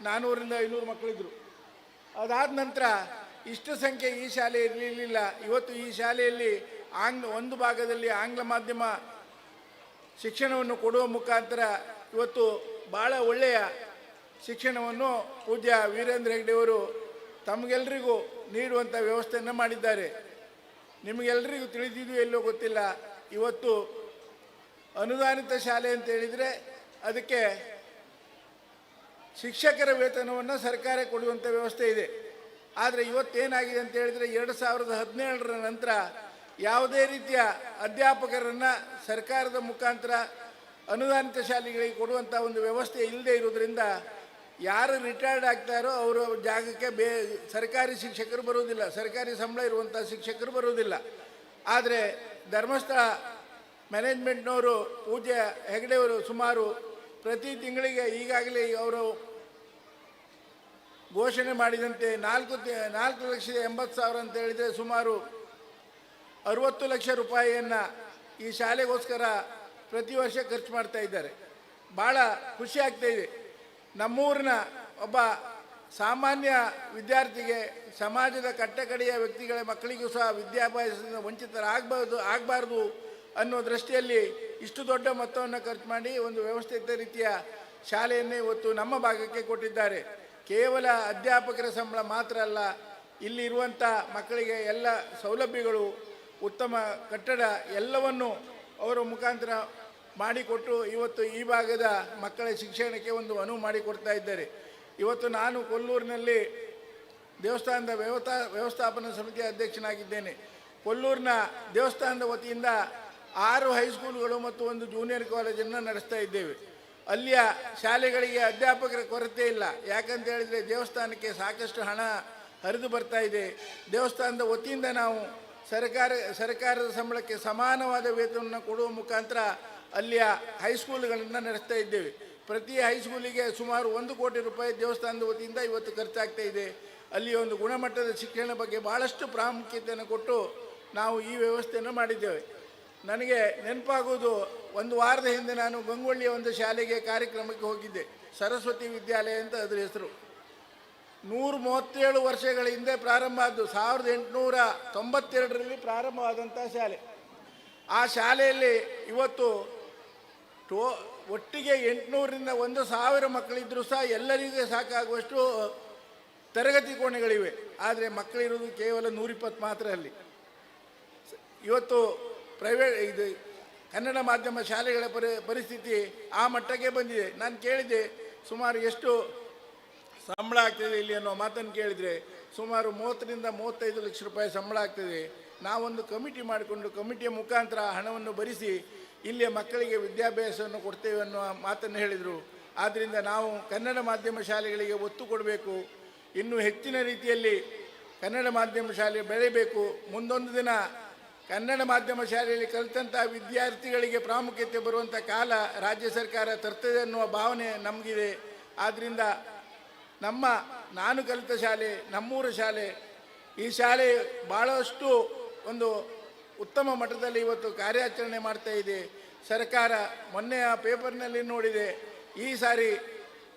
400ರಿಂದ 500 ಮಕ್ಕಳಿದ್ರು. ಅದಾದ ನಂತರ ಇಷ್ಟು ಸಂಖ್ಯೆ ಈ ಶಾಲೆ ಇರಲಿಲ್ಲ. ಇವತ್ತು ಈ ಶಾಲೆಯಲ್ಲಿ ಒಂದು ಭಾಗದಲ್ಲಿ ಆಂಗ್ಲ ಮಾಧ್ಯಮ ಶಿಕ್ಷಣವನ್ನು ಕೊಡುವ ಮುಖಾಂತರ ಇವತ್ತು ಭಾಳ ಒಳ್ಳೆಯ ಶಿಕ್ಷಣವನ್ನು ಪೂಜ್ಯ ವೀರೇಂದ್ರ ಹೆಗ್ಡೆಯವರು ತಮಗೆಲ್ಲರಿಗೂ ನೀಡುವಂಥ ವ್ಯವಸ್ಥೆಯನ್ನು ಮಾಡಿದ್ದಾರೆ. ನಿಮಗೆಲ್ಲರಿಗೂ ತಿಳಿದಿದೆಯೋ ಎಲ್ಲೋ ಗೊತ್ತಿಲ್ಲ, ಇವತ್ತು ಅನುದಾನಿತ ಶಾಲೆ ಅಂತ ಹೇಳಿದರೆ ಅದಕ್ಕೆ ಶಿಕ್ಷಕರ ವೇತನವನ್ನು ಸರ್ಕಾರ ಕೊಡುವಂಥ ವ್ಯವಸ್ಥೆ ಇದೆ. ಆದರೆ ಇವತ್ತೇನಾಗಿದೆ ಅಂತ ಹೇಳಿದರೆ 2017ರ ನಂತರ ಯಾವುದೇ ರೀತಿಯ ಅಧ್ಯಾಪಕರನ್ನು ಸರ್ಕಾರದ ಮುಖಾಂತರ ಅನುದಾನಿತ ಶಾಲೆಗಳಿಗೆ ಕೊಡುವಂಥ ಒಂದು ವ್ಯವಸ್ಥೆ ಇಲ್ಲದೆ ಇರೋದ್ರಿಂದ ಯಾರು ರಿಟೈರ್ಡ್ ಆಗ್ತಾರೋ ಅವರ ಜಾಗಕ್ಕೆ ಸರ್ಕಾರಿ ಶಿಕ್ಷಕರು ಬರುವುದಿಲ್ಲ, ಸರ್ಕಾರಿ ಸಂಬಳ ಇರುವಂಥ ಶಿಕ್ಷಕರು ಬರುವುದಿಲ್ಲ. ಆದರೆ ಧರ್ಮಸ್ಥಳ ಮ್ಯಾನೇಜ್ಮೆಂಟ್ನವರು ಪೂಜ್ಯ ಹೆಗಡೆಯವರು ಸುಮಾರು ಪ್ರತಿ ತಿಂಗಳಿಗೆ ಈಗಾಗಲೇ ಅವರು ಘೋಷಣೆ ಮಾಡಿದಂತೆ 4,80,000 ಅಂತ ಹೇಳಿದರೆ ಸುಮಾರು 60 ಲಕ್ಷ ರೂಪಾಯಿಯನ್ನು ಈ ಶಾಲೆಗೋಸ್ಕರ ಪ್ರತಿ ವರ್ಷ ಖರ್ಚು ಮಾಡ್ತಾ ಇದ್ದಾರೆ. ಭಾಳ ಖುಷಿ ಆಗ್ತಾ ಇದೆ. ನಮ್ಮೂರಿನ ಒಬ್ಬ ಸಾಮಾನ್ಯ ವಿದ್ಯಾರ್ಥಿಗೆ, ಸಮಾಜದ ಕಟ್ಟಕಡೆಯ ವ್ಯಕ್ತಿಗಳ ಮಕ್ಕಳಿಗೂ ಸಹ ವಿದ್ಯಾಭ್ಯಾಸದಿಂದ ಆಗಬಾರ್ದು ಅನ್ನೋ ದೃಷ್ಟಿಯಲ್ಲಿ ಇಷ್ಟು ದೊಡ್ಡ ಮೊತ್ತವನ್ನು ಖರ್ಚು ಮಾಡಿ ಒಂದು ವ್ಯವಸ್ಥಿತ ರೀತಿಯ ಶಾಲೆಯನ್ನೇ ಇವತ್ತು ನಮ್ಮ ಭಾಗಕ್ಕೆ ಕೊಟ್ಟಿದ್ದಾರೆ. ಕೇವಲ ಅಧ್ಯಾಪಕರ ಸಂಬಳ ಮಾತ್ರ ಅಲ್ಲ, ಇಲ್ಲಿರುವಂಥ ಮಕ್ಕಳಿಗೆ ಎಲ್ಲ ಸೌಲಭ್ಯಗಳು, ಉತ್ತಮ ಕಟ್ಟಡ ಎಲ್ಲವನ್ನು ಅವರ ಮುಖಾಂತರ ಮಾಡಿಕೊಟ್ಟು ಇವತ್ತು ಈ ಭಾಗದ ಮಕ್ಕಳ ಶಿಕ್ಷಣಕ್ಕೆ ಒಂದು ಅನುವು ಮಾಡಿಕೊಡ್ತಾ ಇದ್ದಾರೆ. ಇವತ್ತು ನಾನು ಕೊಲ್ಲೂರಿನಲ್ಲಿ ದೇವಸ್ಥಾನದ ವ್ಯವಸ್ಥಾಪನಾ ಸಮಿತಿಯ ಅಧ್ಯಕ್ಷನಾಗಿದ್ದೇನೆ. ಕೊಲ್ಲೂರಿನ ದೇವಸ್ಥಾನದ ವತಿಯಿಂದ 6 ಹೈಸ್ಕೂಲ್ಗಳು ಮತ್ತು ಒಂದು ಜೂನಿಯರ್ ಕಾಲೇಜನ್ನು ನಡೆಸ್ತಾ ಇದ್ದೇವೆ. ಅಲ್ಲಿಯ ಶಾಲೆಗಳಿಗೆ ಅಧ್ಯಾಪಕರ ಕೊರತೆ ಇಲ್ಲ. ಯಾಕಂತ ಹೇಳಿದರೆ ದೇವಸ್ಥಾನಕ್ಕೆ ಸಾಕಷ್ಟು ಹಣ ಹರಿದು ಬರ್ತಾ ಇದೆ. ದೇವಸ್ಥಾನದ ವತಿಯಿಂದ ನಾವು ಸರ್ಕಾರದ ಸಂಬಳಕ್ಕೆ ಸಮಾನವಾದ ವೇತನವನ್ನು ಕೊಡುವ ಮುಖಾಂತರ ಅಲ್ಲಿಯ ಹೈಸ್ಕೂಲ್ಗಳನ್ನು ನಡೆಸ್ತಾ ಇದ್ದೇವೆ. ಪ್ರತಿ ಹೈಸ್ಕೂಲಿಗೆ ಸುಮಾರು 1 ಕೋಟಿ ರೂಪಾಯಿ ದೇವಸ್ಥಾನದ ವತಿಯಿಂದ ಇವತ್ತು ಖರ್ಚಾಗ್ತಾ ಇದೆ. ಅಲ್ಲಿ ಒಂದು ಗುಣಮಟ್ಟದ ಶಿಕ್ಷಣ ಬಗ್ಗೆ ಭಾಳಷ್ಟು ಪ್ರಾಮುಖ್ಯತೆಯನ್ನು ಕೊಟ್ಟು ನಾವು ಈ ವ್ಯವಸ್ಥೆಯನ್ನು ಮಾಡಿದ್ದೇವೆ. ನನಗೆ ನೆನಪಾಗುವುದು, ಒಂದು ವಾರದ ಹಿಂದೆ ನಾನು ಗಂಗೊಳ್ಳಿಯ ಒಂದು ಶಾಲೆಗೆ ಕಾರ್ಯಕ್ರಮಕ್ಕೆ ಹೋಗಿದ್ದೆ. ಸರಸ್ವತಿ ವಿದ್ಯಾಲಯ ಅಂತ ಅದರ ಹೆಸರು. 137 ವರ್ಷಗಳ ಹಿಂದೆ ಪ್ರಾರಂಭ ಆದ್ದು. 1892ರಲ್ಲಿ ಪ್ರಾರಂಭವಾದಂಥ ಶಾಲೆ. ಆ ಶಾಲೆಯಲ್ಲಿ ಇವತ್ತು ಒಟ್ಟಿಗೆ 800ರಿಂದ 1,000 ಮಕ್ಕಳಿದ್ದರೂ ಸಹ ಎಲ್ಲರಿಗೂ ಸಾಕಾಗುವಷ್ಟು ತರಗತಿ ಕೋಣೆಗಳಿವೆ. ಆದರೆ ಮಕ್ಕಳಿರೋದು ಕೇವಲ 120 ಮಾತ್ರ ಅಲ್ಲಿ. ಇವತ್ತು ಇದು ಕನ್ನಡ ಮಾಧ್ಯಮ ಶಾಲೆಗಳ ಪರಿಸ್ಥಿತಿ ಆ ಮಟ್ಟಕ್ಕೆ ಬಂದಿದೆ. ನಾನು ಕೇಳಿದೆ, ಸುಮಾರು ಎಷ್ಟು ಸಂಬಳ ಆಗ್ತದೆ ಇಲ್ಲಿ ಅನ್ನೋ ಮಾತನ್ನು ಕೇಳಿದರೆ ಸುಮಾರು 30ರಿಂದ 35 ಲಕ್ಷ ರೂಪಾಯಿ ಸಂಬಳ ಆಗ್ತದೆ. ನಾವೊಂದು ಕಮಿಟಿ ಮಾಡಿಕೊಂಡು ಕಮಿಟಿಯ ಮುಖಾಂತರ ಹಣವನ್ನು ಭರಿಸಿ ಇಲ್ಲಿಯ ಮಕ್ಕಳಿಗೆ ವಿದ್ಯಾಭ್ಯಾಸವನ್ನು ಕೊಡ್ತೇವೆ ಅನ್ನೋ ಮಾತನ್ನು ಹೇಳಿದರು. ಆದ್ದರಿಂದ ನಾವು ಕನ್ನಡ ಮಾಧ್ಯಮ ಶಾಲೆಗಳಿಗೆ ಒತ್ತು ಕೊಡಬೇಕು. ಇನ್ನೂ ಹೆಚ್ಚಿನ ರೀತಿಯಲ್ಲಿ ಕನ್ನಡ ಮಾಧ್ಯಮ ಶಾಲೆ ಬೆಳೆಯಬೇಕು. ಮುಂದೊಂದು ದಿನ ಕನ್ನಡ ಮಾಧ್ಯಮ ಶಾಲೆಯಲ್ಲಿ ಕಲಿತಂಥ ವಿದ್ಯಾರ್ಥಿಗಳಿಗೆ ಪ್ರಾಮುಖ್ಯತೆ ಬರುವಂಥ ಕಾಲ ರಾಜ್ಯ ಸರ್ಕಾರ ತರ್ತದೆ ಅನ್ನುವ ಭಾವನೆ ನಮಗಿದೆ. ಆದ್ದರಿಂದ ನಾನು ಕಲಿತ ಶಾಲೆ, ನಮ್ಮೂರ ಶಾಲೆ, ಈ ಶಾಲೆ ಭಾಳಷ್ಟು ಒಂದು ಉತ್ತಮ ಮಟ್ಟದಲ್ಲಿ ಇವತ್ತು ಕಾರ್ಯಾಚರಣೆ ಮಾಡ್ತಾ ಇದೆ. ಸರ್ಕಾರ ಮೊನ್ನೆಯ ಪೇಪರ್ನಲ್ಲಿ ನೋಡಿದೆ, ಈ ಸಾರಿ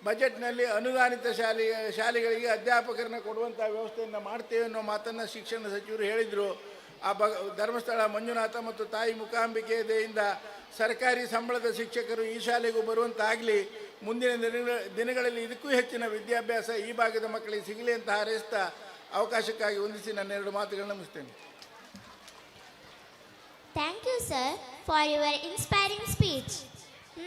ಬಜೆಟ್ನಲ್ಲಿ ಅನುದಾನಿತ ಶಾಲೆಗಳಿಗೆ ಅಧ್ಯಾಪಕರನ್ನ ಕೊಡುವಂಥ ವ್ಯವಸ್ಥೆಯನ್ನು ಮಾಡ್ತೇವೆ ಅನ್ನೋ ಮಾತನ್ನು ಶಿಕ್ಷಣ ಸಚಿವರು ಹೇಳಿದರು. ಧರ್ಮಸ್ಥಳ ಮಂಜುನಾಥ ಮತ್ತು ತಾಯಿ ಮೂಕಾಂಬಿಕೆ ದಯೆಯಿಂದ ಸರ್ಕಾರಿ ಸಂಬಳದ ಶಿಕ್ಷಕರು ಈ ಶಾಲೆಗೂ ಬರುವಂತಾಗಲಿ. ಮುಂದಿನ ದಿನಗಳಲ್ಲಿ ಇದಕ್ಕೂ ಹೆಚ್ಚಿನ ವಿದ್ಯಾಭ್ಯಾಸ ಈ ಭಾಗದ ಮಕ್ಕಳಿಗೆ ಸಿಗಲಿ ಅಂತ ಹಾರೈಸ್ತಾ ಅವಕಾಶಕ್ಕಾಗಿ ಹೊಂದಿಸಿ ನನ್ನ 2 ಮಾತುಗಳನ್ನು ಮುಗಿಸ್ತೇನೆ. Thank you, sir, for your inspiring speech.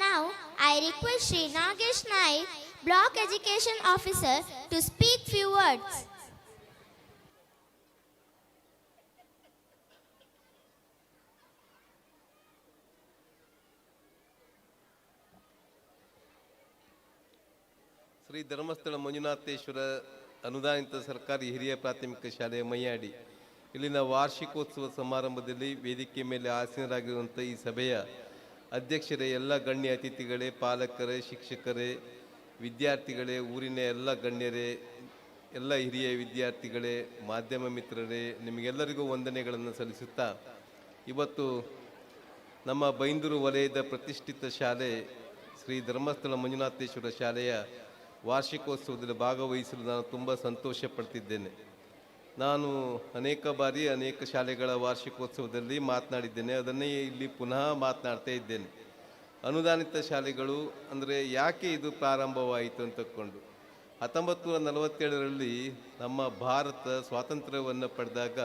Now, I request Shri Nagesh Naik, Block Education Officer, to speak few words. Shri Dharmasthala Manjunatheshwara ಅನುದಾನಿತ ಸರ್ಕಾರಿ ಹಿರಿಯ ಪ್ರಾಥಮಿಕ ಶಾಲೆ ಮೈಯಾಡಿ ಇಲ್ಲಿನ ವಾರ್ಷಿಕೋತ್ಸವ ಸಮಾರಂಭದಲ್ಲಿ ವೇದಿಕೆ ಮೇಲೆ ಆಸೀನರಾಗಿರುವಂಥ ಈ ಸಭೆಯ ಅಧ್ಯಕ್ಷರೇ, ಎಲ್ಲ ಗಣ್ಯ ಅತಿಥಿಗಳೇ, ಪಾಲಕರೇ, ಶಿಕ್ಷಕರೇ, ವಿದ್ಯಾರ್ಥಿಗಳೇ, ಊರಿನ ಎಲ್ಲ ಗಣ್ಯರೇ, ಎಲ್ಲ ಹಿರಿಯ ವಿದ್ಯಾರ್ಥಿಗಳೇ, ಮಾಧ್ಯಮ ಮಿತ್ರರೇ, ನಿಮಗೆಲ್ಲರಿಗೂ ವಂದನೆಗಳನ್ನು ಸಲ್ಲಿಸುತ್ತಾ ಇವತ್ತು ನಮ್ಮ ಬೈಂದೂರು ವಲಯದ ಪ್ರತಿಷ್ಠಿತ ಶಾಲೆ ಶ್ರೀ ಧರ್ಮಸ್ಥಳ ಮಂಜುನಾಥೇಶ್ವರ ಶಾಲೆಯ ವಾರ್ಷಿಕೋತ್ಸವದಲ್ಲಿ ಭಾಗವಹಿಸಲು ನಾನು ತುಂಬ ಸಂತೋಷ ಪಡ್ತಿದ್ದೇನೆ. ನಾನು ಅನೇಕ ಬಾರಿ ಅನೇಕ ಶಾಲೆಗಳ ವಾರ್ಷಿಕೋತ್ಸವದಲ್ಲಿ ಮಾತನಾಡಿದ್ದೇನೆ, ಅದನ್ನೇ ಇಲ್ಲಿ ಪುನಃ ಮಾತನಾಡ್ತಾ ಇದ್ದೇನೆ. ಅನುದಾನಿತ ಶಾಲೆಗಳು ಅಂದರೆ ಯಾಕೆ ಇದು ಪ್ರಾರಂಭವಾಯಿತು ಅಂತಕೊಂಡು 1947ರಲ್ಲಿ ನಮ್ಮ ಭಾರತ ಸ್ವಾತಂತ್ರ್ಯವನ್ನು ಪಡೆದಾಗ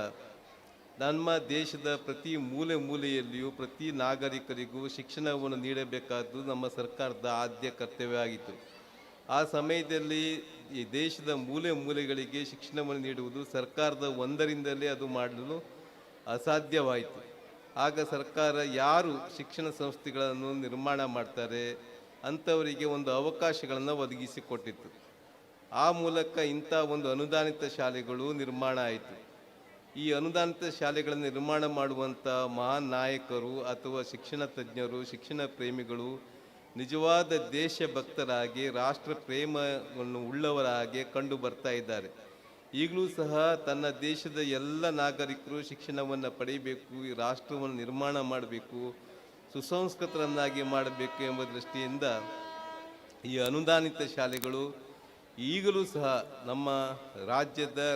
ನಮ್ಮ ದೇಶದ ಪ್ರತಿ ಮೂಲೆ ಮೂಲೆಯಲ್ಲಿಯೂ ಪ್ರತಿ ನಾಗರಿಕರಿಗೂ ಶಿಕ್ಷಣವನ್ನು ನೀಡಬೇಕಾದ್ದು ನಮ್ಮ ಸರ್ಕಾರದ ಆದ್ಯ ಕರ್ತವ್ಯ ಆಗಿತ್ತು. ಆ ಸಮಯದಲ್ಲಿ ಈ ದೇಶದ ಮೂಲೆ ಮೂಲೆಗಳಿಗೆ ಶಿಕ್ಷಣವನ್ನು ನೀಡುವುದು ಸರ್ಕಾರದ ಒಂದರಿಂದಲೇ ಅದು ಮಾಡಲು ಅಸಾಧ್ಯವಾಯಿತು. ಆಗ ಸರ್ಕಾರ ಯಾರು ಶಿಕ್ಷಣ ಸಂಸ್ಥೆಗಳನ್ನು ನಿರ್ಮಾಣ ಮಾಡ್ತಾರೆ ಅಂಥವರಿಗೆ ಒಂದು ಅವಕಾಶಗಳನ್ನು ಒದಗಿಸಿಕೊಟ್ಟಿತ್ತು. ಆ ಮೂಲಕ ಇಂಥ ಒಂದು ಅನುದಾನಿತ ಶಾಲೆಗಳು ನಿರ್ಮಾಣ ಆಯಿತು. ಈ ಅನುದಾನಿತ ಶಾಲೆಗಳನ್ನು ನಿರ್ಮಾಣ ಮಾಡುವಂಥ ಮಹಾನ್ ನಾಯಕರು ಅಥವಾ ಶಿಕ್ಷಣ ತಜ್ಞರು, ಶಿಕ್ಷಣ ಪ್ರೇಮಿಗಳು ನಿಜವಾದ ದೇಶಭಕ್ತರಾಗಿ ರಾಷ್ಟ್ರ ಪ್ರೇಮವನ್ನು ಉಳ್ಳವರಾಗಿ ಕಂಡು ಬರ್ತಾ ಇದ್ದಾರೆ. ಈಗಲೂ ಸಹ ತನ್ನ ದೇಶದ ಎಲ್ಲ ನಾಗರಿಕರು ಶಿಕ್ಷಣವನ್ನು ಪಡೆಯಬೇಕು, ಈ ರಾಷ್ಟ್ರವನ್ನು ನಿರ್ಮಾಣ ಮಾಡಬೇಕು, ಸುಸಂಸ್ಕೃತರನ್ನಾಗಿ ಮಾಡಬೇಕು ಎಂಬ ದೃಷ್ಟಿಯಿಂದ ಈ ಅನುದಾನಿತ ಶಾಲೆಗಳು ಈಗಲೂ ಸಹ ನಮ್ಮ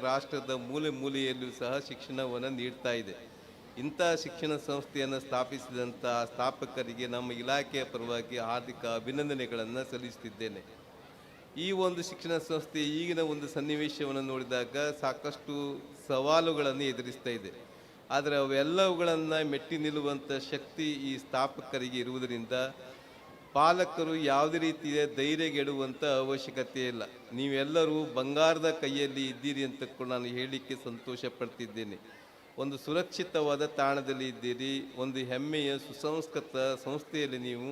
ರಾಷ್ಟ್ರದ ಮೂಲೆ ಮೂಲೆಯಲ್ಲೂ ಸಹ ಶಿಕ್ಷಣವನ್ನು ನೀಡ್ತಾ ಇದೆ. ಇಂಥ ಶಿಕ್ಷಣ ಸಂಸ್ಥೆಯನ್ನು ಸ್ಥಾಪಿಸಿದಂಥ ಸ್ಥಾಪಕರಿಗೆ ನಮ್ಮ ಇಲಾಖೆಯ ಪರವಾಗಿ ಹಾರ್ದಿಕ ಅಭಿನಂದನೆಗಳನ್ನು ಸಲ್ಲಿಸುತ್ತಿದ್ದೇನೆ. ಈ ಒಂದು ಶಿಕ್ಷಣ ಸಂಸ್ಥೆ ಈಗಿನ ಒಂದು ಸನ್ನಿವೇಶವನ್ನು ನೋಡಿದಾಗ ಸಾಕಷ್ಟು ಸವಾಲುಗಳನ್ನು ಎದುರಿಸ್ತಾ ಇದೆ. ಆದರೆ ಅವೆಲ್ಲವುಗಳನ್ನು ಮೆಟ್ಟಿ ನಿಲ್ಲುವಂಥ ಶಕ್ತಿ ಈ ಸ್ಥಾಪಕರಿಗೆ ಇರುವುದರಿಂದ ಪಾಲಕರು ಯಾವುದೇ ರೀತಿಯ ಧೈರ್ಯಗೆಡುವಂಥ ಅವಶ್ಯಕತೆ ಇಲ್ಲ. ನೀವೆಲ್ಲರೂ ಬಂಗಾರದ ಕೈಯಲ್ಲಿ ಇದ್ದೀರಿ ಅಂತಕೊಂಡು ನಾನು ಹೇಳಲಿಕ್ಕೆ ಸಂತೋಷ ಪಡ್ತಿದ್ದೇನೆ. ಒಂದು ಸುರಕ್ಷಿತವಾದ ತಾಣದಲ್ಲಿ ಇದ್ದೀರಿ, ಒಂದು ಹೆಮ್ಮೆಯ ಸುಸಂಸ್ಕೃತ ಸಂಸ್ಥೆಯಲ್ಲಿ ನೀವು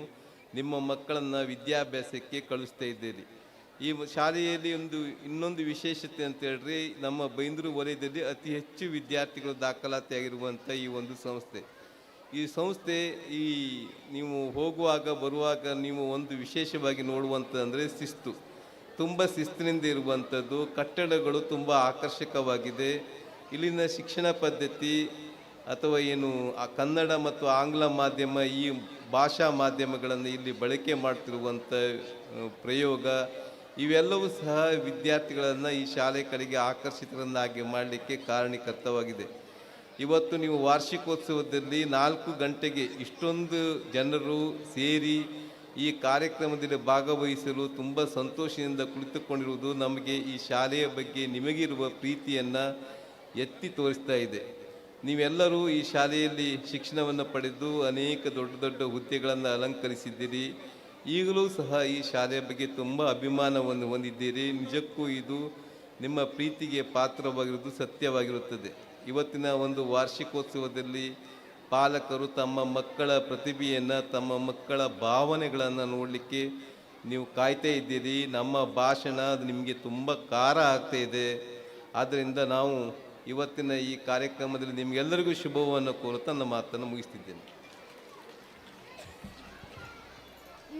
ನಿಮ್ಮ ಮಕ್ಕಳನ್ನು ವಿದ್ಯಾಭ್ಯಾಸಕ್ಕೆ ಕಳಿಸ್ತಾ ಇದ್ದೀರಿ. ಈ ಶಾಲೆಯಲ್ಲಿ ಇನ್ನೊಂದು ವಿಶೇಷತೆ ಅಂತ ಹೇಳಿದ್ರೆ, ನಮ್ಮ ಬೈಂದೂರು ವಲಯದಲ್ಲಿ ಅತಿ ಹೆಚ್ಚು ವಿದ್ಯಾರ್ಥಿಗಳು ದಾಖಲಾತಿಯಾಗಿರುವಂಥ ಈ ಒಂದು ಸಂಸ್ಥೆ. ಈ ಸಂಸ್ಥೆ ನೀವು ಹೋಗುವಾಗ ಬರುವಾಗ ನೀವು ಒಂದು ವಿಶೇಷವಾಗಿ ನೋಡುವಂಥದ್ದಂದರೆ ಶಿಸ್ತು, ತುಂಬ ಶಿಸ್ತಿನಿಂದ ಇರುವಂಥದ್ದು. ಕಟ್ಟಡಗಳು ತುಂಬ ಆಕರ್ಷಕವಾಗಿದೆ. ಇಲ್ಲಿನ ಶಿಕ್ಷಣ ಪದ್ಧತಿ ಅಥವಾ ಕನ್ನಡ ಮತ್ತು ಆಂಗ್ಲ ಮಾಧ್ಯಮ, ಈ ಭಾಷಾ ಮಾಧ್ಯಮಗಳನ್ನು ಇಲ್ಲಿ ಬಳಕೆ ಮಾಡ್ತಿರುವಂಥ ಪ್ರಯೋಗ, ಇವೆಲ್ಲವೂ ಸಹ ವಿದ್ಯಾರ್ಥಿಗಳನ್ನು ಈ ಶಾಲೆ ಕಡೆಗೆ ಆಕರ್ಷಿತರನ್ನಾಗಿ ಮಾಡಲಿಕ್ಕೆ ಕಾರಣೀಕರ್ತವಾಗಿದೆ. ಇವತ್ತು ನೀವು ವಾರ್ಷಿಕೋತ್ಸವದಲ್ಲಿ 4 ಗಂಟೆಗೆ ಇಷ್ಟೊಂದು ಜನರು ಸೇರಿ ಈ ಕಾರ್ಯಕ್ರಮದಲ್ಲಿ ಭಾಗವಹಿಸಲು ತುಂಬ ಸಂತೋಷದಿಂದ ಕುಳಿತುಕೊಂಡಿರುವುದು ನಮಗೆ ಈ ಶಾಲೆಯ ಬಗ್ಗೆ ನಿಮಗಿರುವ ಪ್ರೀತಿಯನ್ನು ಎತ್ತಿ ತೋರಿಸ್ತಾ ಇದೆ. ನೀವೆಲ್ಲರೂ ಈ ಶಾಲೆಯಲ್ಲಿ ಶಿಕ್ಷಣವನ್ನು ಪಡೆದು ಅನೇಕ ದೊಡ್ಡ ದೊಡ್ಡ ಹುದ್ದೆಗಳನ್ನು ಅಲಂಕರಿಸಿದ್ದೀರಿ. ಈಗಲೂ ಸಹ ಈ ಶಾಲೆಯ ಬಗ್ಗೆ ತುಂಬ ಅಭಿಮಾನವನ್ನು ಹೊಂದಿದ್ದೀರಿ. ನಿಜಕ್ಕೂ ಇದು ನಿಮ್ಮ ಪ್ರೀತಿಗೆ ಪಾತ್ರವಾಗಿರುವುದು ಸತ್ಯವಾಗಿರುತ್ತದೆ. ಇವತ್ತಿನ ಒಂದು ವಾರ್ಷಿಕೋತ್ಸವದಲ್ಲಿ ಪಾಲಕರು ತಮ್ಮ ಮಕ್ಕಳ ಪ್ರತಿಭೆಯನ್ನು, ತಮ್ಮ ಮಕ್ಕಳ ಭಾವನೆಗಳನ್ನು ನೋಡಲಿಕ್ಕೆ ನೀವು ಕಾಯ್ತಾ ಇದ್ದೀರಿ. ನಮ್ಮ ಭಾಷಣ ಅದು ನಿಮಗೆ ತುಂಬ ಖಾರ ಆಗ್ತಾ ಇದೆ. ಆದ್ದರಿಂದ ನಾವು ಇವತ್ತಿನ ಈ ಕಾರ್ಯಕ್ರಮದಲ್ಲಿ ನಿಮಗೆಲ್ಲರಿಗೂ ಶುಭವನ್ನು ಕೋರುತ್ತಾ ನನ್ನ ಮಾತನ್ನು ಮುಗಿಸ್ತಿದ್ದೇನೆ.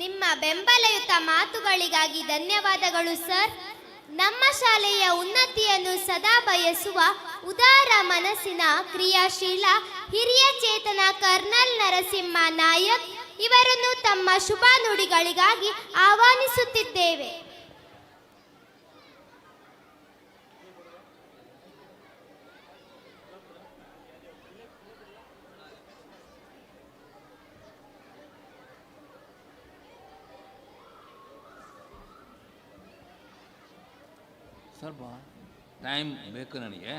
ನಿಮ್ಮ ಬೆಂಬಲಯುತ ಮಾತುಗಳಿಗಾಗಿ ಧನ್ಯವಾದಗಳು ಸರ್. ನಮ್ಮ ಶಾಲೆಯ ಉನ್ನತಿಯನ್ನು ಸದಾ ಬಯಸುವ ಉದಾರ ಮನಸ್ಸಿನ ಕ್ರಿಯಾಶೀಲ ಹಿರಿಯ ಚೇತನ ಕರ್ನಲ್ ನರಸಿಂಹ ನಾಯಕ್ ಇವರನ್ನು ತಮ್ಮ ಶುಭ ನುಡಿಗಳಿಗಾಗಿ ಆಹ್ವಾನಿಸುತ್ತಿದ್ದೇವೆ. ಸ್ವಲ್ಪ ಟೈಮ್ ಬೇಕು ನನಗೆ.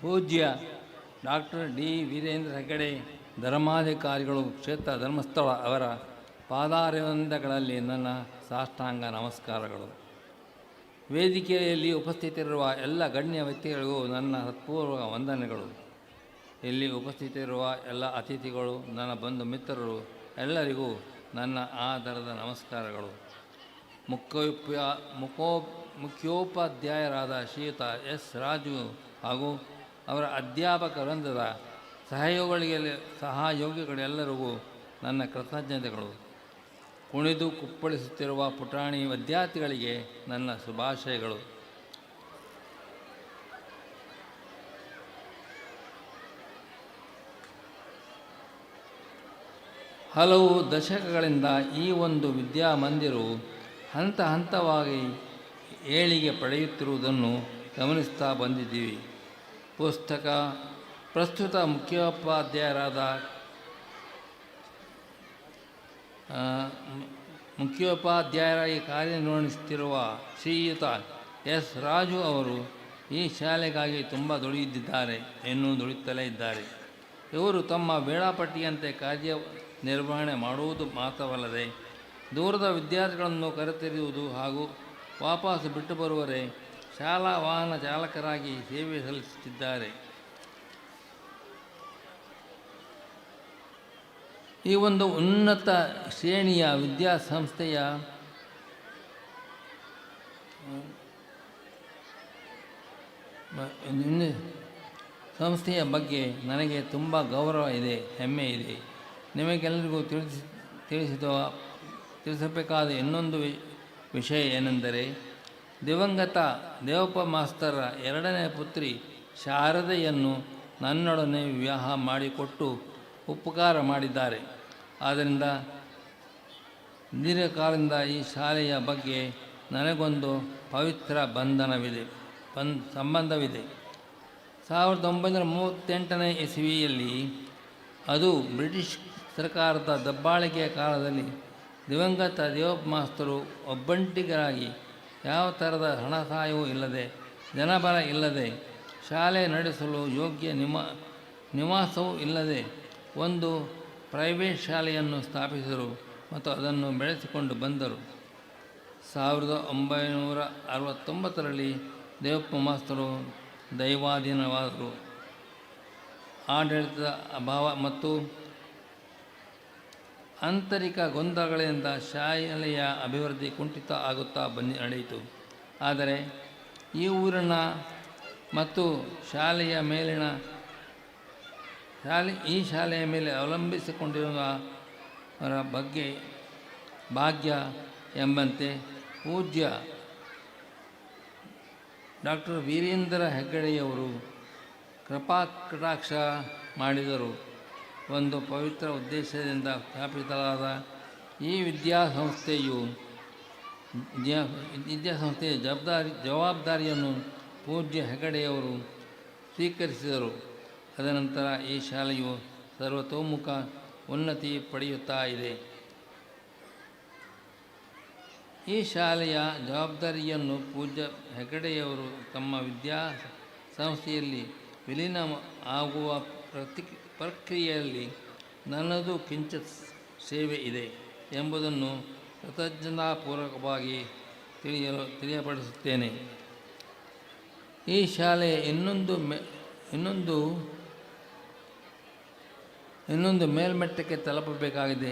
ಪೂಜ್ಯ ಡಾಕ್ಟರ್ ಡಿ ವೀರೇಂದ್ರ ಹೆಗಡೆ ಧರ್ಮಾಧಿಕಾರಿಗಳು, ಕ್ಷೇತ್ರ ಧರ್ಮಸ್ಥಳ ಅವರ ಪಾದಾರವಿಂದಗಳಲ್ಲಿ ನನ್ನ ಸಾಷ್ಟಾಂಗ ನಮಸ್ಕಾರಗಳು. ವೇದಿಕೆಯಲ್ಲಿ ಉಪಸ್ಥಿತರಿರುವ ಎಲ್ಲ ಗಣ್ಯ ವ್ಯಕ್ತಿಗಳಿಗೂ ನನ್ನ ಹೃತ್ಪೂರ್ವಕ ವಂದನೆಗಳು. ಇಲ್ಲಿ ಉಪಸ್ಥಿತರಿರುವ ಎಲ್ಲ ಅತಿಥಿಗಳು, ನನ್ನ ಬಂಧು ಮಿತ್ರರು ಎಲ್ಲರಿಗೂ ನನ್ನ ಆಧಾರದ ನಮಸ್ಕಾರಗಳು. ಮುಖ್ಯೋಪಾಧ್ಯಾಯರಾದ ಶ್ರೀಯುತ ಎಸ್ ರಾಜು ಹಾಗೂ ಅವರ ಅಧ್ಯಾಪಕ ವೃಂದದ ಸಹಯೋಗಿಗಳೆಲ್ಲರಿಗೂ ನನ್ನ ಕೃತಜ್ಞತೆಗಳು. ಕುಣಿದು ಕುಪ್ಪಳಿಸುತ್ತಿರುವ ಪುಟಾಣಿ ವಿದ್ಯಾರ್ಥಿಗಳಿಗೆ ನನ್ನ ಶುಭಾಶಯಗಳು. ಹಲವು ದಶಕಗಳಿಂದ ಈ ಒಂದು ವಿದ್ಯಾಮಂದಿರವು ಹಂತ ಹಂತವಾಗಿ ಏಳಿಗೆ ಪಡೆಯುತ್ತಿರುವುದನ್ನು ಗಮನಿಸ್ತಾ ಬಂದಿದ್ದೀವಿ. ಪ್ರಸ್ತುತ ಮುಖ್ಯೋಪಾಧ್ಯಾಯರಾಗಿ ಕಾರ್ಯನಿರ್ವಹಿಸುತ್ತಿರುವ ಶ್ರೀಯುತ ಎಸ್ ರಾಜು ಅವರು ಈ ಶಾಲೆಗಾಗಿ ತುಂಬ ದುಡಿದಿದ್ದಾರೆ, ಇನ್ನೂ ದುಡಿಯುತ್ತಲೇ ಇದ್ದಾರೆ. ಇವರು ತಮ್ಮ ವೇಳಾಪಟ್ಟಿಯಂತೆ ಕಾರ್ಯನಿರ್ವಹಣೆ ಮಾಡುವುದು ಮಾತ್ರವಲ್ಲದೆ ದೂರದ ವಿದ್ಯಾರ್ಥಿಗಳನ್ನು ಕರೆತರುವುದು ಹಾಗೂ ವಾಪಸ್ ಬಿಟ್ಟು ಬರುವರೆ ಶಾಲಾ ವಾಹನ ಚಾಲಕರಾಗಿ ಸೇವೆ ಸಲ್ಲಿಸುತ್ತಿದ್ದಾರೆ. ಈ ಒಂದು ಉನ್ನತ ಶ್ರೇಣಿಯ ವಿದ್ಯಾಸಂಸ್ಥೆಯ ಬಗ್ಗೆ ನನಗೆ ತುಂಬ ಗೌರವ ಇದೆ, ಹೆಮ್ಮೆ ಇದೆ. ನಿಮಗೆಲ್ಲರಿಗೂ ತಿಳಿಸಬೇಕಾದ ಇನ್ನೊಂದು ವಿಷಯ ಏನೆಂದರೆ, ದಿವಂಗತ ದೇವಪ್ಪ ಮಾಸ್ತರ ಎರಡನೇ ಪುತ್ರಿ ಶಾರದೆಯನ್ನು ನನ್ನೊಡನೆ ವಿವಾಹ ಮಾಡಿಕೊಟ್ಟು ಉಪಕಾರ ಮಾಡಿದ್ದಾರೆ. ಆದ್ದರಿಂದ ದೀರ್ಘಕಾಲದಿಂದ ಈ ಶಾಲೆಯ ಬಗ್ಗೆ ನನಗೊಂದು ಪವಿತ್ರ ಸಂಬಂಧವಿದೆ. 1938ನೇ ಇಸವಿಯಲ್ಲಿ, ಅದು ಬ್ರಿಟಿಷ್ ಸರ್ಕಾರದ ದಬ್ಬಾಳಿಕೆಯ ಕಾಲದಲ್ಲಿ, ದಿವಂಗತ ದೇವಪ್ಪ ಮಾಸ್ತರು ಒಬ್ಬಂಟಿಗರಾಗಿ ಯಾವ ಥರದ ಹಣ ಸಹಾಯವೂ ಇಲ್ಲದೆ, ಜನಬಲ ಇಲ್ಲದೆ, ಶಾಲೆ ನಡೆಸಲು ಯೋಗ್ಯ ನಿವಾಸವೂ ಇಲ್ಲದೆ ಒಂದು ಪ್ರೈವೇಟ್ ಶಾಲೆಯನ್ನು ಸ್ಥಾಪಿಸಿದರು ಮತ್ತು ಅದನ್ನು ಬೆಳೆಸಿಕೊಂಡು ಬಂದರು. 1969ರಲ್ಲಿ ದೇವಪ್ಪ ಮಾಸ್ತರು ದೈವಾಧೀನವಾದರು. ಆಡಳಿತದ ಅಭಾವ ಮತ್ತು ಆಂತರಿಕ ಗೊಂದಲಗಳಿಂದ ಶಾಲೆಯ ಅಭಿವೃದ್ಧಿ ಕುಂಠಿತ ಆಗುತ್ತಾ ನಡೆಯಿತು. ಆದರೆ ಈ ಊರಿನ ಮತ್ತು ಈ ಶಾಲೆಯ ಮೇಲೆ ಅವಲಂಬಿಸಿಕೊಂಡಿರುವವರ ಬಗ್ಗೆ ಭಾಗ್ಯ ಎಂಬಂತೆ ಪೂಜ್ಯ ಡಾಕ್ಟರ್ ವೀರೇಂದ್ರ ಹೆಗ್ಗಡೆಯವರು ಕೃಪಾಕಟಾಕ್ಷ ಮಾಡಿದರು. ಒಂದು ಪವಿತ್ರ ಉದ್ದೇಶದಿಂದ ಸ್ಥಾಪಿಸಲಾದ ಈ ವಿದ್ಯಾಸಂಸ್ಥೆಯ ಜವಾಬ್ದಾರಿಯನ್ನು ಪೂಜ್ಯ ಹೆಗಡೆಯವರು ಸ್ವೀಕರಿಸಿದರು. ತದನಂತರ ಈ ಶಾಲೆಯು ಸರ್ವತೋಮುಖ ಉನ್ನತಿ ಪಡೆಯುತ್ತಾ ಇದೆ. ಈ ಶಾಲೆಯ ಜವಾಬ್ದಾರಿಯನ್ನು ಪೂಜ್ಯ ಹೆಗಡೆಯವರು ತಮ್ಮ ವಿದ್ಯಾಸಂಸ್ಥೆಯಲ್ಲಿ ವಿಲೀನ ಆಗುವ ಪ್ರಕ್ರಿಯೆಯಲ್ಲಿ ನನ್ನದು ಕಿಂಚಿತ್ ಸೇವೆ ಇದೆ ಎಂಬುದನ್ನು ಕೃತಜ್ಞತಾಪೂರ್ವಕವಾಗಿ ತಿಳಿಯಪಡಿಸುತ್ತೇನೆ. ಈ ಶಾಲೆ ಇನ್ನೊಂದು ಮೇಲ್ಮಟ್ಟಕ್ಕೆ ತಲುಪಬೇಕಾಗಿದೆ.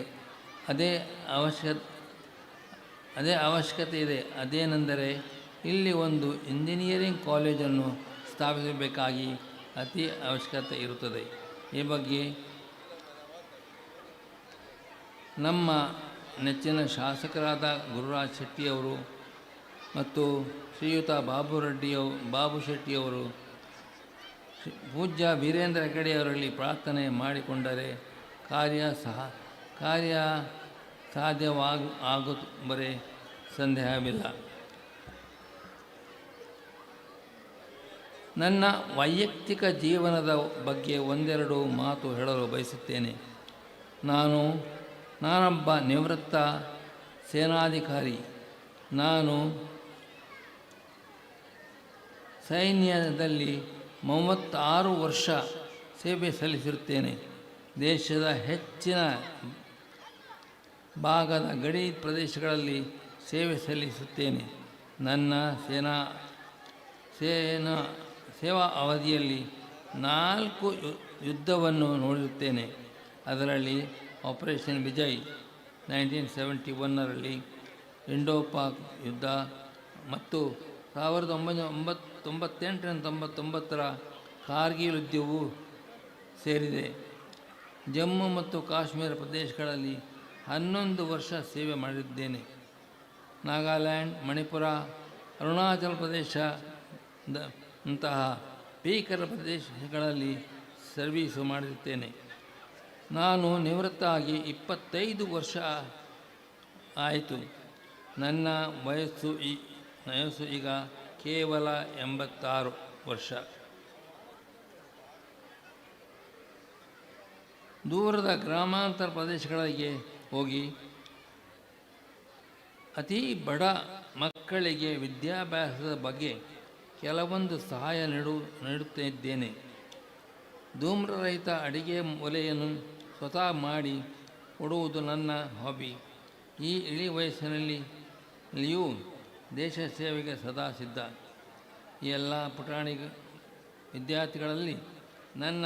ಅದೇ ಅವಶ್ಯಕತೆ ಇದೆ. ಅದೇನೆಂದರೆ, ಇಲ್ಲಿ ಒಂದು ಇಂಜಿನಿಯರಿಂಗ್ ಕಾಲೇಜನ್ನು ಸ್ಥಾಪಿಸಬೇಕಾಗಿ ಅತಿ ಅವಶ್ಯಕತೆ ಇರುತ್ತದೆ. ಈ ಬಗ್ಗೆ ನಮ್ಮ ನೆಚ್ಚಿನ ಶಾಸಕರಾದ ಗುರುರಾಜ್ ಶೆಟ್ಟಿಯವರು ಮತ್ತು ಶ್ರೀಯುತ ಬಾಬು ಶೆಟ್ಟಿಯವರು ಪೂಜ್ಯ ವೀರೇಂದ್ರ ಹೆಗಡೆಯವರಲ್ಲಿ ಪ್ರಾರ್ಥನೆ ಮಾಡಿಕೊಂಡರೆ ಕಾರ್ಯ ಸಾಧ್ಯವಾಗುವರೆ ಸಂದೇಹವಿಲ್ಲ. ನನ್ನ ವೈಯಕ್ತಿಕ ಜೀವನದ ಬಗ್ಗೆ ಒಂದೆರಡು ಮಾತು ಹೇಳಲು ಬಯಸುತ್ತೇನೆ. ನಾನೊಬ್ಬ ನಿವೃತ್ತ ಸೇನಾಧಿಕಾರಿ. ನಾನು ಸೈನ್ಯದಲ್ಲಿ 36 ವರ್ಷ ಸೇವೆ ಸಲ್ಲಿಸಿರುತ್ತೇನೆ. ದೇಶದ ಹೆಚ್ಚಿನ ಭಾಗದ ಗಡಿ ಪ್ರದೇಶಗಳಲ್ಲಿ ಸೇವೆ ಸಲ್ಲಿಸುತ್ತೇನೆ. ನನ್ನ ಸೇವಾ ಅವಧಿಯಲ್ಲಿ 4 ಯುದ್ಧವನ್ನು ನೋಡಿರುತ್ತೇನೆ. ಅದರಲ್ಲಿ ಆಪರೇಷನ್ ವಿಜಯ್, 1971ರಲ್ಲಿ ಇಂಡೋಪಾಕ್ ಯುದ್ಧ ಮತ್ತು 1998-99ರ ಕಾರ್ಗಿಲ್ ಯುದ್ಧವೂ ಸೇರಿದೆ. ಜಮ್ಮು ಮತ್ತು ಕಾಶ್ಮೀರ ಪ್ರದೇಶಗಳಲ್ಲಿ 11 ವರ್ಷ ಸೇವೆ ಮಾಡಿದ್ದೇನೆ. ನಾಗಾಲ್ಯಾಂಡ್, ಮಣಿಪುರ, ಅರುಣಾಚಲ ಪ್ರದೇಶದಂತಹ ಭೀಕರ ಪ್ರದೇಶಗಳಲ್ಲಿ ಸರ್ವೀಸು ಮಾಡಿರುತ್ತೇನೆ. ನಾನು ನಿವೃತ್ತ ಆಗಿ 25 ವರ್ಷ ಆಯಿತು. ನನ್ನ ವಯಸ್ಸು ಈಗ ಕೇವಲ 86 ವರ್ಷ. ದೂರದ ಗ್ರಾಮಾಂತರ ಪ್ರದೇಶಗಳಿಗೆ ಹೋಗಿ ಅತಿ ಬಡ ಮಕ್ಕಳಿಗೆ ವಿದ್ಯಾಭ್ಯಾಸದ ಬಗ್ಗೆ ಕೆಲವೊಂದು ಸಹಾಯ ನೀಡುತ್ತಿದ್ದೇನೆ. ಧೂಮ್ರರಹಿತ ಅಡಿಗೆ ಒಲೆಯನ್ನು ಸ್ವತಃ ಮಾಡಿ ಕೊಡುವುದು ನನ್ನ ಹಾಬಿ. ಈ ಇಳಿ ವಯಸ್ಸಿನಲ್ಲಿಯೂ ದೇಶ ಸೇವೆಗೆ ಸದಾ ಸಿದ್ಧ. ಈ ಎಲ್ಲ ಪುಟಾಣಿ ವಿದ್ಯಾರ್ಥಿಗಳಲ್ಲಿ ನನ್ನ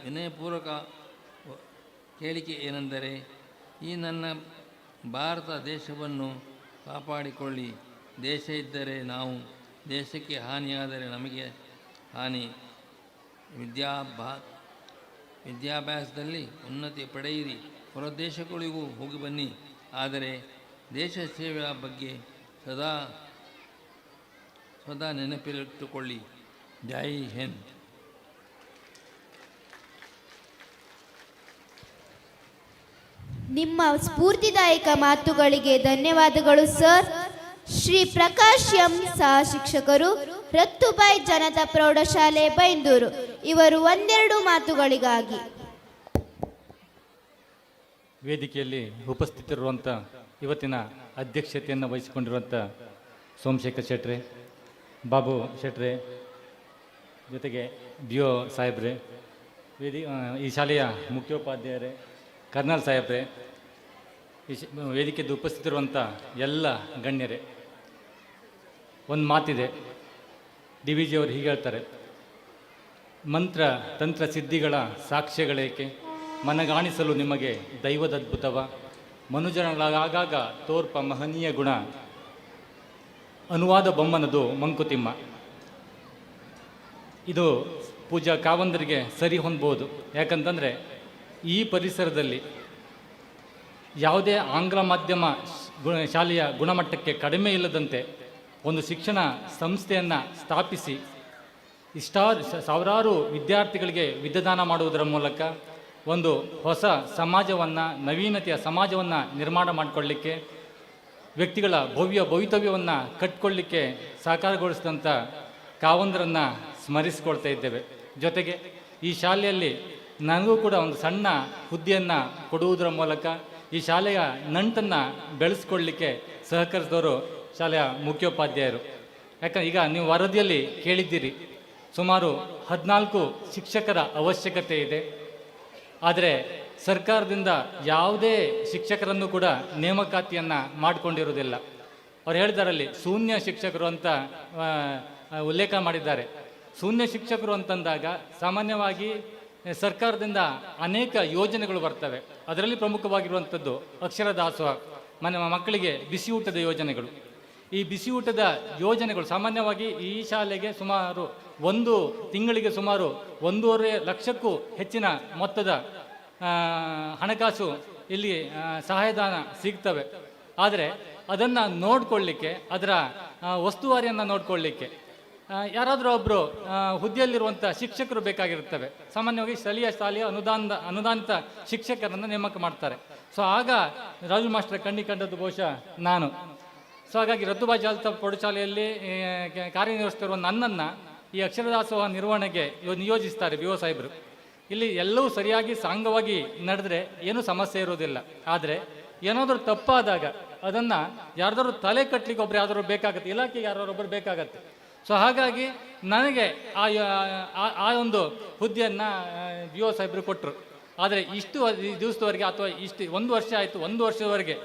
ವಿನಯಪೂರ್ವಕ ಕೇಳಿಕೆ ಏನೆಂದರೆ, ಈ ನನ್ನ ಭಾರತ ದೇಶವನ್ನು ಕಾಪಾಡಿಕೊಳ್ಳಿ. ದೇಶ ಇದ್ದರೆ ನಾವು, ದೇಶಕ್ಕೆ ಹಾನಿಯಾದರೆ ನಮಗೆ ಹಾನಿ. ವಿದ್ಯಾಭ್ಯಾಸದಲ್ಲಿ ಉನ್ನತಿ ಪಡೆಯಿರಿ, ಹೊರ ದೇಶಗಳಿಗೂ ಹೋಗಿ ಬನ್ನಿ, ಆದರೆ ದೇಶ ಸೇವೆಯ ಬಗ್ಗೆ ಸದಾ ನೆನಪಿಟ್ಟುಕೊಳ್ಳಿ. ಜೈ ಹಿಂದ್. ನಿಮ್ಮ ಸ್ಫೂರ್ತಿದಾಯಕ ಮಾತುಗಳಿಗೆ ಧನ್ಯವಾದಗಳು ಸರ್. ಶ್ರೀ ಪ್ರಕಾಶ್ ಎಂ ಸಹ ಶಿಕ್ಷಕರು, ರತ್ತುಬಾಯಿ ಜನತಾ ಪ್ರೌಢಶಾಲೆ ಬೈಂದೂರು, ಇವರು ಒಂದೆರಡು ಮಾತುಗಳಿಗಾಗಿ. ವೇದಿಕೆಯಲ್ಲಿ ಉಪಸ್ಥಿತರಿರುವಂಥ ಇವತ್ತಿನ ಅಧ್ಯಕ್ಷತೆಯನ್ನು ವಹಿಸಿಕೊಂಡಿರುವಂಥ ಸೋಮಶೇಖರ್ ಶೆಟ್ರೆ, ಬಾಬು ಶೆಟ್ರೆ, ಜೊತೆಗೆ BO ಸಾಹೇಬ್ರೆ, ಈ ಶಾಲೆಯ ಮುಖ್ಯೋಪಾಧ್ಯಾಯರೇ, ಕರ್ನಲ್ ಸಾಹೇಬ್ರೆ, ವೇದಿಕೆಯಲ್ಲಿ ಉಪಸ್ಥಿತರಿರುವಂಥ ಎಲ್ಲ ಗಣ್ಯರೇ, ಒಂದು ಮಾತಿದೆ, DVG ಅವರು ಹೀಗೆ ಹೇಳ್ತಾರೆ, ಮಂತ್ರ ತಂತ್ರ ಸಿದ್ಧಿಗಳ ಸಾಕ್ಷ್ಯಗಳೇಕೆ, ಮನಗಾಣಿಸಲು ನಿಮಗೆ ದೈವದದ್ಭುತವ, ಮನುಜನಾಗಾಗ ತೋರ್ಪ ಮಹನೀಯ ಗುಣ, ಅನುವಾದ ಬೊಮ್ಮನದು ಮಂಕುತಿಮ್ಮ. ಇದು ಪೂಜಾ ಕಾವಂದರಿಗೆ ಸರಿ ಹೊಂದ್ಬೋದು. ಯಾಕಂತಂದರೆ ಈ ಪರಿಸರದಲ್ಲಿ ಯಾವುದೇ ಆಂಗ್ಲ ಮಾಧ್ಯಮ ಶಾಲೆಯ ಗುಣಮಟ್ಟಕ್ಕೆ ಕಡಿಮೆ ಇಲ್ಲದಂತೆ ಒಂದು ಶಿಕ್ಷಣ ಸಂಸ್ಥೆಯನ್ನು ಸ್ಥಾಪಿಸಿ ಸಾವಿರಾರು ವಿದ್ಯಾರ್ಥಿಗಳಿಗೆ ವಿದ್ಯಾದಾನ ಮಾಡುವುದರ ಮೂಲಕ ಒಂದು ಹೊಸ ಸಮಾಜವನ್ನು, ನವೀನತೆಯ ಸಮಾಜವನ್ನು ನಿರ್ಮಾಣ ಮಾಡಿಕೊಳ್ಳಿಕ್ಕೆ, ವ್ಯಕ್ತಿಗಳ ಭವಿತವ್ಯವನ್ನು ಕಟ್ಟಿಕೊಳ್ಳಿಕ್ಕೆ ಸಾಕಾರಗೊಳಿಸಿದಂಥ ಕಾವಂದರನ್ನು ಸ್ಮರಿಸಿಕೊಳ್ತಾ ಇದ್ದೇವೆ. ಜೊತೆಗೆ ಈ ಶಾಲೆಯಲ್ಲಿ ನನಗೂ ಕೂಡ ಒಂದು ಸಣ್ಣ ಹುದ್ದೆಯನ್ನು ಕೊಡುವುದರ ಮೂಲಕ ಈ ಶಾಲೆಯ ನಂಟನ್ನು ಬೆಳೆಸ್ಕೊಳ್ಳಿಕ್ಕೆ ಸಹಕರಿಸಿದವರು ಶಾಲೆಯ ಮುಖ್ಯೋಪಾಧ್ಯಾಯರು. ಯಾಕಂದ್ರೆ ಈಗ ನೀವು ವರದಿಯಲ್ಲಿ ಕೇಳಿದ್ದೀರಿ, ಸುಮಾರು 14 ಶಿಕ್ಷಕರ ಅವಶ್ಯಕತೆ ಇದೆ. ಆದರೆ ಸರ್ಕಾರದಿಂದ ಯಾವುದೇ ಶಿಕ್ಷಕರನ್ನು ಕೂಡ ನೇಮಕಾತಿಯನ್ನು ಮಾಡಿಕೊಂಡಿರುವುದಿಲ್ಲ. ಅವ್ರು ಹೇಳಿದಾರಲ್ಲಿ ಶೂನ್ಯ ಶಿಕ್ಷಕರು ಅಂತ ಉಲ್ಲೇಖ ಮಾಡಿದ್ದಾರೆ. ಶೂನ್ಯ ಶಿಕ್ಷಕರು ಅಂತಂದಾಗ ಸಾಮಾನ್ಯವಾಗಿ ಸರ್ಕಾರದಿಂದ ಅನೇಕ ಯೋಜನೆಗಳು ಬರ್ತವೆ. ಅದರಲ್ಲಿ ಪ್ರಮುಖವಾಗಿರುವಂಥದ್ದು ಅಕ್ಷರ ದಾಸೋಹ, ಮಕ್ಕಳಿಗೆ ಬಿಸಿ ಊಟದ ಯೋಜನೆಗಳು. ಈ ಬಿಸಿ ಊಟದ ಯೋಜನೆಗಳು ಸಾಮಾನ್ಯವಾಗಿ ಈ ಶಾಲೆಗೆ ಸುಮಾರು ಒಂದು ತಿಂಗಳಿಗೆ ಸುಮಾರು 1.5 ಲಕ್ಷಕ್ಕೂ ಹೆಚ್ಚಿನ ಮೊತ್ತದ ಹಣಕಾಸು ಇಲ್ಲಿ ಸಹಾಯಧನ ಸಿಗ್ತವೆ. ಆದರೆ ಅದನ್ನು ನೋಡಿಕೊಳ್ಳಿಕ್ಕೆ, ಅದರ ವಸ್ತುವಾರಿಯನ್ನು ನೋಡಿಕೊಳ್ಳಿಕ್ಕೆ ಯಾರಾದರೂ ಒಬ್ಬರು ಹುದ್ದೆಯಲ್ಲಿರುವಂಥ ಶಿಕ್ಷಕರು ಬೇಕಾಗಿರ್ತವೆ. ಸಾಮಾನ್ಯವಾಗಿ ಸ್ಥಳೀಯ ಶಾಲೆಯ ಅನುದಾನಿತ ಶಿಕ್ಷಕರನ್ನು ನೇಮಕ ಮಾಡ್ತಾರೆ. ಸೊ ಆಗ ರಾಜು ಮಾಸ್ಟರ್ ಕಂಡದ್ದು ಬಹುಶಃ ನಾನು. ಸೊ ಹಾಗಾಗಿ ರತ್ತುಬಾಯಿ ಜನತಾ ಪ್ರೌಢಶಾಲೆಯಲ್ಲಿ ಕಾರ್ಯನಿರ್ವಹಿಸ್ತಿರುವ ನನ್ನನ್ನು ಈ ಅಕ್ಷರದಾಸೋಹ ನಿರ್ವಹಣೆಗೆ ನಿಯೋಜಿಸ್ತಾರೆ BO ಸಾಹೇಬರು. ಇಲ್ಲಿ ಎಲ್ಲವೂ ಸರಿಯಾಗಿ ಸಾಂಗವಾಗಿ ನಡೆದ್ರೆ ಏನೂ ಸಮಸ್ಯೆ ಇರೋದಿಲ್ಲ. ಆದರೆ ಏನಾದರೂ ತಪ್ಪಾದಾಗ ಅದನ್ನು ಯಾರ್ದಾದ್ರು ತಲೆ ಕಟ್ಟಲಿಕ್ಕೆ ಒಬ್ರು ಯಾವ್ದಾದ್ರು ಬೇಕಾಗತ್ತೆ, ಇಲಾಖೆಗೆ ಯಾರೊಬ್ಬರು ಬೇಕಾಗತ್ತೆ. ಸೊ ಹಾಗಾಗಿ ನನಗೆ ಆ ಒಂದು ಹುದ್ದೆಯನ್ನು BO ಸಾಹೇಬರು ಕೊಟ್ಟರು. ಆದರೆ ಇಷ್ಟು ದಿವಸದವರೆಗೆ ಅಥವಾ ಇಷ್ಟು 1 ವರ್ಷ ಆಯಿತು, 1 ವರ್ಷದವರೆಗೆ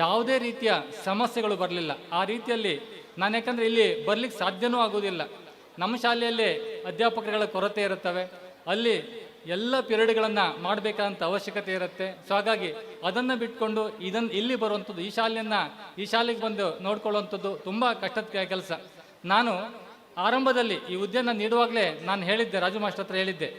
ಯಾವುದೇ ರೀತಿಯ ಸಮಸ್ಯೆಗಳು ಬರಲಿಲ್ಲ. ಆ ರೀತಿಯಲ್ಲಿ ನಾನು ಯಾಕಂದರೆ ಇಲ್ಲಿ ಬರಲಿಕ್ಕೆ ಸಾಧ್ಯವೂ ಆಗೋದಿಲ್ಲ. ನಮ್ಮ ಶಾಲೆಯಲ್ಲಿ ಅಧ್ಯಾಪಕರುಗಳ ಕೊರತೆ ಇರುತ್ತವೆ, ಅಲ್ಲಿ ಎಲ್ಲ ಪಿರಿಯಡ್ಗಳನ್ನು ಮಾಡಬೇಕಾದಂಥ ಅವಶ್ಯಕತೆ ಇರುತ್ತೆ. ಸೊ ಹಾಗಾಗಿ ಅದನ್ನು ಬಿಟ್ಕೊಂಡು ಇಲ್ಲಿ ಬರುವಂಥದ್ದು, ಈ ಶಾಲೆಗೆ ಬಂದು ನೋಡ್ಕೊಳ್ಳುವಂಥದ್ದು ತುಂಬ ಕಷ್ಟದ ಕೆಲಸ. ನಾನು ಆರಂಭದಲ್ಲಿ ಈ ಹುದ್ದೆಯನ್ನು ನೀಡುವಾಗಲೇ ನಾನು ಹೇಳಿದ್ದೆ, ರಾಜು ಮಾಸ್ಟರ್ ಹತ್ರ ಹೇಳಿದ್ದೆ,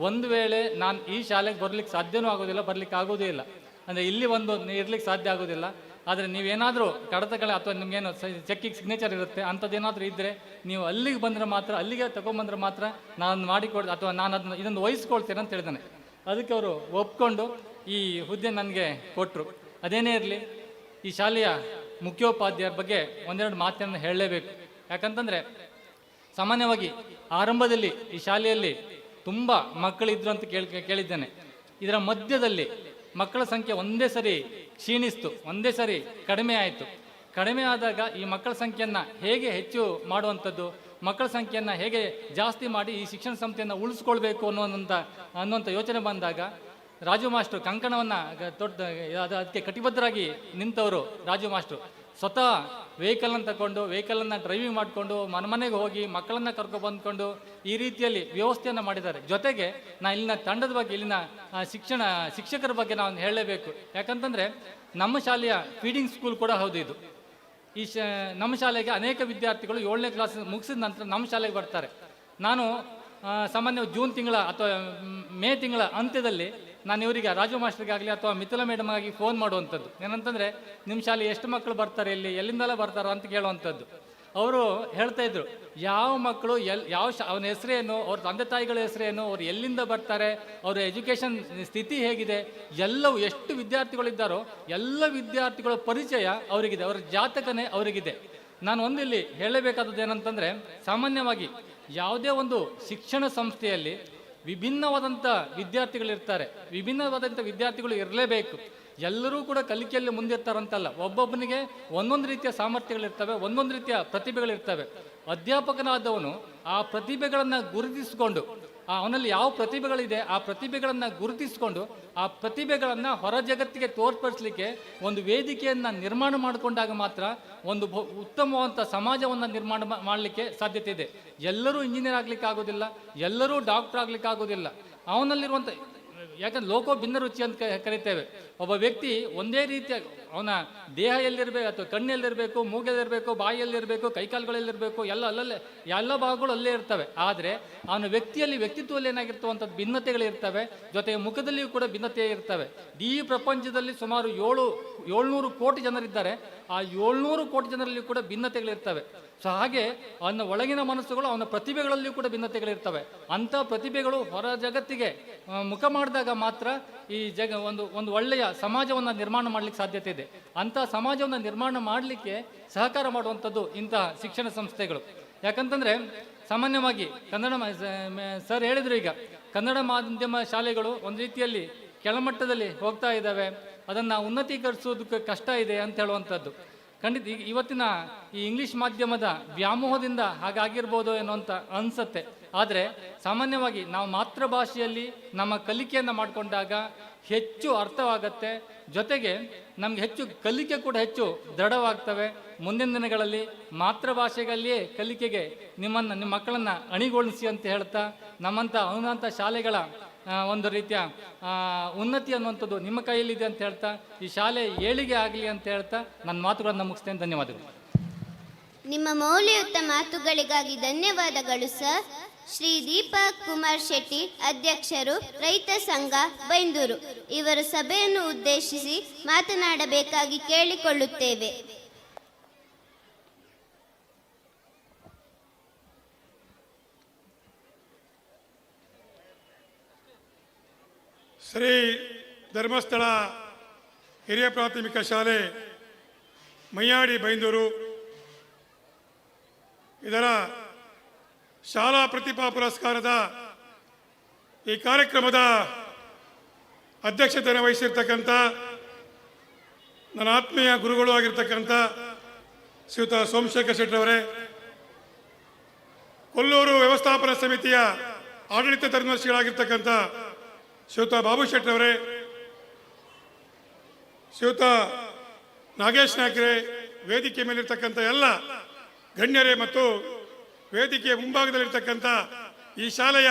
ಒಂದು ವೇಳೆ ನಾನು ಈ ಶಾಲೆಗೆ ಬರಲಿಕ್ಕೆ ಸಾಧ್ಯವೂ ಆಗೋದಿಲ್ಲ, ಬರಲಿಕ್ಕೆ ಆಗೋದೇ ಇಲ್ಲ, ಅಂದರೆ ಇಲ್ಲಿ ಒಂದು ಇರ್ಲಿಕ್ಕೆ ಸಾಧ್ಯ ಆಗೋದಿಲ್ಲ. ಆದರೆ ನೀವೇನಾದರೂ ಕಡತಗಳ ಅಥವಾ ನಿಮಗೇನು ಚೆಕ್ಕಿಗೆ ಸಿಗ್ನೇಚರ್ ಇರುತ್ತೆ ಅಂಥದ್ದೇನಾದರೂ ಇದ್ದರೆ ನೀವು ಅಲ್ಲಿಗೆ ಬಂದರೆ ಮಾತ್ರ, ಅಲ್ಲಿಗೆ ತಗೊಂಬಂದ್ರೆ ಮಾತ್ರ ನಾನು ಮಾಡಿಕೊಡ್ ಅಥವಾ ನಾನು ಇದನ್ನು ವಹಿಸ್ಕೊಳ್ತೇನೆ ಅಂತ ಹೇಳಿದ್ದಾನೆ. ಅದಕ್ಕೆ ಅವರು ಒಪ್ಕೊಂಡು ಈ ಹುದ್ದೆ ನನಗೆ ಕೊಟ್ಟರು. ಅದೇನೇ ಇರಲಿ, ಈ ಶಾಲೆಯ ಮುಖ್ಯೋಪಾಧ್ಯಾಯರ ಬಗ್ಗೆ ಒಂದೆರಡು ಮಾತನ್ನು ಹೇಳಲೇಬೇಕು. ಯಾಕಂತಂದರೆ ಸಾಮಾನ್ಯವಾಗಿ ಆರಂಭದಲ್ಲಿ ಈ ಶಾಲೆಯಲ್ಲಿ ತುಂಬ ಮಕ್ಕಳಿದ್ರು ಅಂತ ಕೇಳಿದ್ದೇನೆ. ಇದರ ಮಧ್ಯದಲ್ಲಿ ಮಕ್ಕಳ ಸಂಖ್ಯೆ ಒಂದೇ ಸರಿ ಕ್ಷೀಣಿಸ್ತು, ಒಂದೇ ಸರಿ ಕಡಿಮೆ ಆಯಿತು. ಕಡಿಮೆ ಆದಾಗ ಈ ಮಕ್ಕಳ ಸಂಖ್ಯೆಯನ್ನು ಹೇಗೆ ಹೆಚ್ಚು ಮಾಡುವಂಥದ್ದು, ಮಕ್ಕಳ ಸಂಖ್ಯೆಯನ್ನು ಹೇಗೆ ಜಾಸ್ತಿ ಮಾಡಿ ಈ ಶಿಕ್ಷಣ ಸಂಸ್ಥೆಯನ್ನು ಉಳಿಸ್ಕೊಳ್ಬೇಕು ಅನ್ನುವಂಥ ಯೋಚನೆ ಬಂದಾಗ ರಾಜು ಮಾಸ್ಟ್ರು ಕಂಕಣವನ್ನು ಅದಕ್ಕೆ ಕಟಿಬದ್ಧರಾಗಿ ನಿಂತವರು. ರಾಜು ಮಾಸ್ಟ್ರು ಸ್ವತಃ ವೆಹಿಕಲನ್ನು ತಗೊಂಡು ವೆಹಿಕಲನ್ನು ಡ್ರೈವಿಂಗ್ ಮಾಡಿಕೊಂಡು ಮನೆಗೆ ಹೋಗಿ ಮಕ್ಕಳನ್ನು ಕರ್ಕೊಬಂದ್ಕೊಂಡು ಈ ರೀತಿಯಲ್ಲಿ ವ್ಯವಸ್ಥೆಯನ್ನು ಮಾಡಿದ್ದಾರೆ. ಜೊತೆಗೆ ಇಲ್ಲಿನ ತಂಡದ ಬಗ್ಗೆ, ಇಲ್ಲಿನ ಶಿಕ್ಷಕರ ಬಗ್ಗೆ ನಾವು ಹೇಳಲೇಬೇಕು. ಯಾಕಂತಂದರೆ ನಮ್ಮ ಶಾಲೆಯ ಫೀಡಿಂಗ್ ಸ್ಕೂಲ್ ಕೂಡ ಹೌದು ಇದು. ನಮ್ಮ ಶಾಲೆಗೆ ಅನೇಕ ವಿದ್ಯಾರ್ಥಿಗಳು 7ನೇ ಕ್ಲಾಸ್ ಮುಗಿಸಿದ ನಂತರ ನಮ್ಮ ಶಾಲೆಗೆ ಬರ್ತಾರೆ. ನಾನು ಸಾಮಾನ್ಯ ಜೂನ್ ತಿಂಗಳ ಅಥವಾ ಮೇ ತಿಂಗಳ ಅಂತ್ಯದಲ್ಲಿ ನಾನು ಇವರಿಗೆ, ರಾಜು ಮಾಸ್ಟರ್ಗಾಗಲಿ ಅಥವಾ ಮಿಥಿಲಾ ಮೇಡಮ್ ಆಗಿ ಫೋನ್ ಮಾಡುವಂಥದ್ದು. ಏನಂತಂದರೆ, ನಿಮ್ಮ ಶಾಲೆ ಎಷ್ಟು ಮಕ್ಕಳು ಬರ್ತಾರೆ, ಇಲ್ಲಿ ಎಲ್ಲಿಂದೆಲ್ಲ ಬರ್ತಾರೋ ಅಂತ ಕೇಳುವಂಥದ್ದು. ಅವರು ಹೇಳ್ತಾ ಇದ್ರು, ಯಾವ ಮಕ್ಕಳು ಅವನ ಹೆಸರೇನು, ಅವ್ರ ತಂದೆ ತಾಯಿಗಳ ಹೆಸರೇನು, ಅವ್ರು ಎಲ್ಲಿಂದ ಬರ್ತಾರೆ, ಅವರ ಎಜುಕೇಷನ್ ಸ್ಥಿತಿ ಹೇಗಿದೆ, ಎಲ್ಲವೂ ಎಷ್ಟು ವಿದ್ಯಾರ್ಥಿಗಳಿದ್ದಾರೋ ಎಲ್ಲ ವಿದ್ಯಾರ್ಥಿಗಳ ಪರಿಚಯ ಅವರಿಗಿದೆ, ಅವರ ಜಾತಕನೇ ಅವರಿಗಿದೆ. ನಾನು ಒಂದಿಲ್ಲಿ ಹೇಳಬೇಕಾದದ್ದು ಏನಂತಂದರೆ, ಸಾಮಾನ್ಯವಾಗಿ ಯಾವುದೇ ಒಂದು ಶಿಕ್ಷಣ ಸಂಸ್ಥೆಯಲ್ಲಿ ವಿಭಿನ್ನವಾದಂಥ ವಿದ್ಯಾರ್ಥಿಗಳಿರ್ತಾರೆ, ವಿಭಿನ್ನವಾದಂಥ ವಿದ್ಯಾರ್ಥಿಗಳು ಇರಲೇಬೇಕು. ಎಲ್ಲರೂ ಕೂಡ ಕಲಿಕೆಯಲ್ಲಿ ಮುಂದಿರ್ತಾರಂತಲ್ಲ, ಒಬ್ಬೊಬ್ಬನಿಗೆ ಒಂದೊಂದು ರೀತಿಯ ಸಾಮರ್ಥ್ಯಗಳಿರ್ತವೆ, ಒಂದೊಂದು ರೀತಿಯ ಪ್ರತಿಭೆಗಳಿರ್ತವೆ. ಅಧ್ಯಾಪಕನಾದವನು ಆ ಪ್ರತಿಭೆಗಳನ್ನು ಗುರುತಿಸಿಕೊಂಡು, ಅವನಲ್ಲಿ ಯಾವ ಪ್ರತಿಭೆಗಳಿದೆ ಆ ಪ್ರತಿಭೆಗಳನ್ನು ಗುರುತಿಸಿಕೊಂಡು ಆ ಪ್ರತಿಭೆಗಳನ್ನು ಹೊರ ಜಗತ್ತಿಗೆ ತೋರ್ಪಡಿಸಲಿಕ್ಕೆ ಒಂದು ವೇದಿಕೆಯನ್ನು ನಿರ್ಮಾಣ ಮಾಡಿಕೊಂಡಾಗ ಮಾತ್ರ ಒಂದು ಉತ್ತಮವಾದಂಥ ಸಮಾಜವನ್ನು ನಿರ್ಮಾಣ ಮಾಡಲಿಕ್ಕೆ ಸಾಧ್ಯತೆ ಇದೆ. ಎಲ್ಲರೂ ಇಂಜಿನಿಯರ್ ಆಗಲಿಕ್ಕೆ ಆಗೋದಿಲ್ಲ, ಎಲ್ಲರೂ ಡಾಕ್ಟರ್ ಆಗಲಿಕ್ಕೆ ಆಗೋದಿಲ್ಲ. ಅವನಲ್ಲಿರುವಂಥ, ಯಾಕಂದ್ರೆ ಲೋಕೋ ಭಿನ್ನ ರುಚಿ ಅಂತ ಕರಿತೇವೆ. ಒಬ್ಬ ವ್ಯಕ್ತಿ ಒಂದೇ ರೀತಿಯ, ಅವನ ದೇಹ ಎಲ್ಲಿರಬೇಕು ಅಥವಾ ಕಣ್ಣೆಲ್ಲಿರಬೇಕು, ಮೂಗೆಲ್ಲಿರಬೇಕು, ಬಾಯಿಯಲ್ಲಿರಬೇಕು, ಕೈಕಾಲುಗಳಲ್ಲಿರಬೇಕು, ಎಲ್ಲ ಭಾಗಗಳು ಅಲ್ಲೇ ಇರ್ತವೆ. ಆದರೆ ಅವನ ವ್ಯಕ್ತಿತ್ವದಲ್ಲಿ ಏನಾಗಿರ್ತವಂಥದ್ದು ಭಿನ್ನತೆಗಳಿರ್ತವೆ, ಜೊತೆಗೆ ಮುಖದಲ್ಲಿಯೂ ಕೂಡ ಭಿನ್ನತೆ ಇರ್ತವೆ. ಈ ಪ್ರಪಂಚದಲ್ಲಿ ಸುಮಾರು 700 ಕೋಟಿ ಜನರಿದ್ದಾರೆ. ಆ 700 ಕೋಟಿ ಜನರಲ್ಲಿ ಕೂಡ ಭಿನ್ನತೆಗಳಿರ್ತವೆ. ಸೊ ಹಾಗೆ ಅವನ ಒಳಗಿನ ಮನಸ್ಸುಗಳು, ಅವನ ಪ್ರತಿಭೆಗಳಲ್ಲಿಯೂ ಕೂಡ ಭಿನ್ನತೆಗಳಿರ್ತವೆ. ಅಂಥ ಪ್ರತಿಭೆಗಳು ಹೊರ ಜಗತ್ತಿಗೆ ಮುಖ ಮಾಡಿದಾಗ ಮಾತ್ರ ಈ ಒಂದು ಒಳ್ಳೆಯ ಸಮಾಜವನ್ನು ನಿರ್ಮಾಣ ಮಾಡಲಿಕ್ಕೆ ಸಾಧ್ಯತೆ ಇದೆ. ಅಂಥ ಸಮಾಜವನ್ನು ನಿರ್ಮಾಣ ಮಾಡಲಿಕ್ಕೆ ಸಹಕಾರ ಮಾಡುವಂಥದ್ದು ಇಂತಹ ಶಿಕ್ಷಣ ಸಂಸ್ಥೆಗಳು. ಯಾಕಂತಂದರೆ ಸಾಮಾನ್ಯವಾಗಿ ಕನ್ನಡ ಸರ್ ಹೇಳಿದರು, ಈಗ ಕನ್ನಡ ಮಾಧ್ಯಮ ಶಾಲೆಗಳು ಒಂದು ರೀತಿಯಲ್ಲಿ ಕೆಳಮಟ್ಟದಲ್ಲಿ ಹೋಗ್ತಾ ಇದ್ದಾವೆ, ಅದನ್ನು ಉನ್ನತೀಕರಿಸೋದಕ್ಕೆ ಕಷ್ಟ ಇದೆ ಅಂತ ಹೇಳುವಂಥದ್ದು ಖಂಡಿತ. ಇವತ್ತಿನ ಈ ಇಂಗ್ಲೀಷ್ ಮಾಧ್ಯಮದ ವ್ಯಾಮೋಹದಿಂದ ಹಾಗಾಗಿರ್ಬೋದು ಏನೋ ಅಂತ ಅನಿಸುತ್ತೆ. ಆದರೆ ಸಾಮಾನ್ಯವಾಗಿ ನಾವು ಮಾತೃಭಾಷೆಯಲ್ಲಿ ನಮ್ಮ ಕಲಿಕೆಯನ್ನು ಮಾಡಿಕೊಂಡಾಗ ಹೆಚ್ಚು ಅರ್ಥವಾಗತ್ತೆ, ಜೊತೆಗೆ ನಮಗೆ ಹೆಚ್ಚು ಕಲಿಕೆ ಕೂಡ ಹೆಚ್ಚು ದೃಢವಾಗ್ತವೆ. ಮುಂದಿನ ದಿನಗಳಲ್ಲಿ ಮಾತೃಭಾಷೆಗಳಲ್ಲಿಯೇ ಕಲಿಕೆಗೆ ನಿಮ್ಮ ಮಕ್ಕಳನ್ನು ಅಣಿಗೊಳಿಸಿ ಅಂತ ಹೇಳ್ತಾ, ನಮ್ಮಂಥ ಶಾಲೆಗಳ ಒಂದು ರೀತಿಯ ಉನ್ನತಿ ಅನ್ನುವಂಥದ್ದು ನಿಮ್ಮ ಕೈಯಲ್ಲಿದೆ ಅಂತ ಹೇಳ್ತಾ, ಈ ಶಾಲೆ ಏಳಿಗೆ ಆಗಲಿ ಅಂತ ಹೇಳ್ತಾ ನನ್ನ ಮಾತುಗಳನ್ನು ಮುಗಿಸ್ತೇನೆ. ಧನ್ಯವಾದಗಳು. ನಿಮ್ಮ ಮೌಲ್ಯಯುತ ಮಾತುಗಳಿಗಾಗಿ ಧನ್ಯವಾದಗಳು ಸರ್. ಶ್ರೀ ದೀಪಕ್ ಕುಮಾರ್ ಶೆಟ್ಟಿ, ಅಧ್ಯಕ್ಷರು, ರೈತ ಸಂಘ ಬೈಂದೂರು, ಇವರು ಸಭೆಯನ್ನು ಉದ್ದೇಶಿಸಿ ಮಾತನಾಡಬೇಕಾಗಿ ಕೇಳಿಕೊಳ್ಳುತ್ತೇವೆ. ಶ್ರೀ ಧರ್ಮಸ್ಥಳ ಹಿರಿಯ ಪ್ರಾಥಮಿಕ ಶಾಲೆ ಮಯ್ಯಾಡಿ ಬೈಂದೂರು ಇದರ ಶಾಲಾ ಪ್ರತಿಭಾ ಪುರಸ್ಕಾರದ ಈ ಕಾರ್ಯಕ್ರಮದ ಅಧ್ಯಕ್ಷತೆಯನ್ನು ವಹಿಸಿರ್ತಕ್ಕಂಥ ನನ್ನ ಆತ್ಮೀಯ ಗುರುಗಳು ಆಗಿರ್ತಕ್ಕಂಥ ಶ್ರೀಯುತ ಸೋಮಶೇಖರ್ ಶೆಟ್ಟರವರೇ, ಕೊಲ್ಲೂರು ವ್ಯವಸ್ಥಾಪನಾ ಸಮಿತಿಯ ಆಡಳಿತ ಧರ್ಮದರ್ಶಿಗಳಾಗಿರ್ತಕ್ಕಂಥ ಶ್ರೀಯುತ ಬಾಬು ಶೆಟ್ಟರವರೇ, ಶ್ರೀಯುತ ನಾಗೇಶ್ ನಾಯ್ಕರೇ, ವೇದಿಕೆ ಮೇಲಿರ್ತಕ್ಕಂಥ ಎಲ್ಲ ಗಣ್ಯರೇ ಮತ್ತು ವೇದಿಕೆಯ ಮುಂಭಾಗದಲ್ಲಿರ್ತಕ್ಕಂಥ ಈ ಶಾಲೆಯ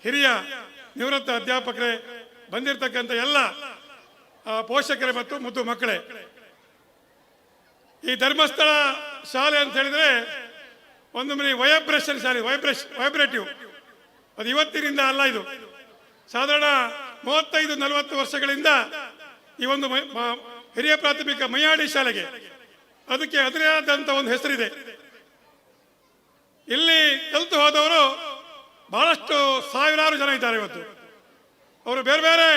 ಹಿರಿಯ ನಿವೃತ್ತ ಅಧ್ಯಾಪಕರೇ, ಬಂದಿರತಕ್ಕಂಥ ಎಲ್ಲ ಪೋಷಕರೇ ಮತ್ತು ಮುದ್ದು ಮಕ್ಕಳೇ, ಈ ಧರ್ಮಸ್ಥಳ ಶಾಲೆ ಅಂತ ಹೇಳಿದ್ರೆ ಒಂದು ಮನೆ ವೈಬ್ರೇಷನ್ ಶಾಲೆ, ವೈಬ್ರೇಟಿವ್. ಅದು ಇವತ್ತಿನಿಂದ ಅಲ್ಲ, ಇದು ಸಾಧಾರಣ 35-40 ವರ್ಷಗಳಿಂದ ಈ ಒಂದು ಹಿರಿಯ ಪ್ರಾಥಮಿಕ ಮೈಯಾಡಿ ಶಾಲೆಗೆ ಅದಕ್ಕೆ ಅದರೇ ಆದಂಥ ಒಂದು ಹೆಸರಿದೆ. ಇಲ್ಲಿ ಕಲಿತು ಹೋದವರು ಬಹಳಷ್ಟು ಸಾವಿರಾರು ಜನ ಇದ್ದಾರೆ. ಇವತ್ತು ಅವರು ಬೇರೆ ಬೇರೆ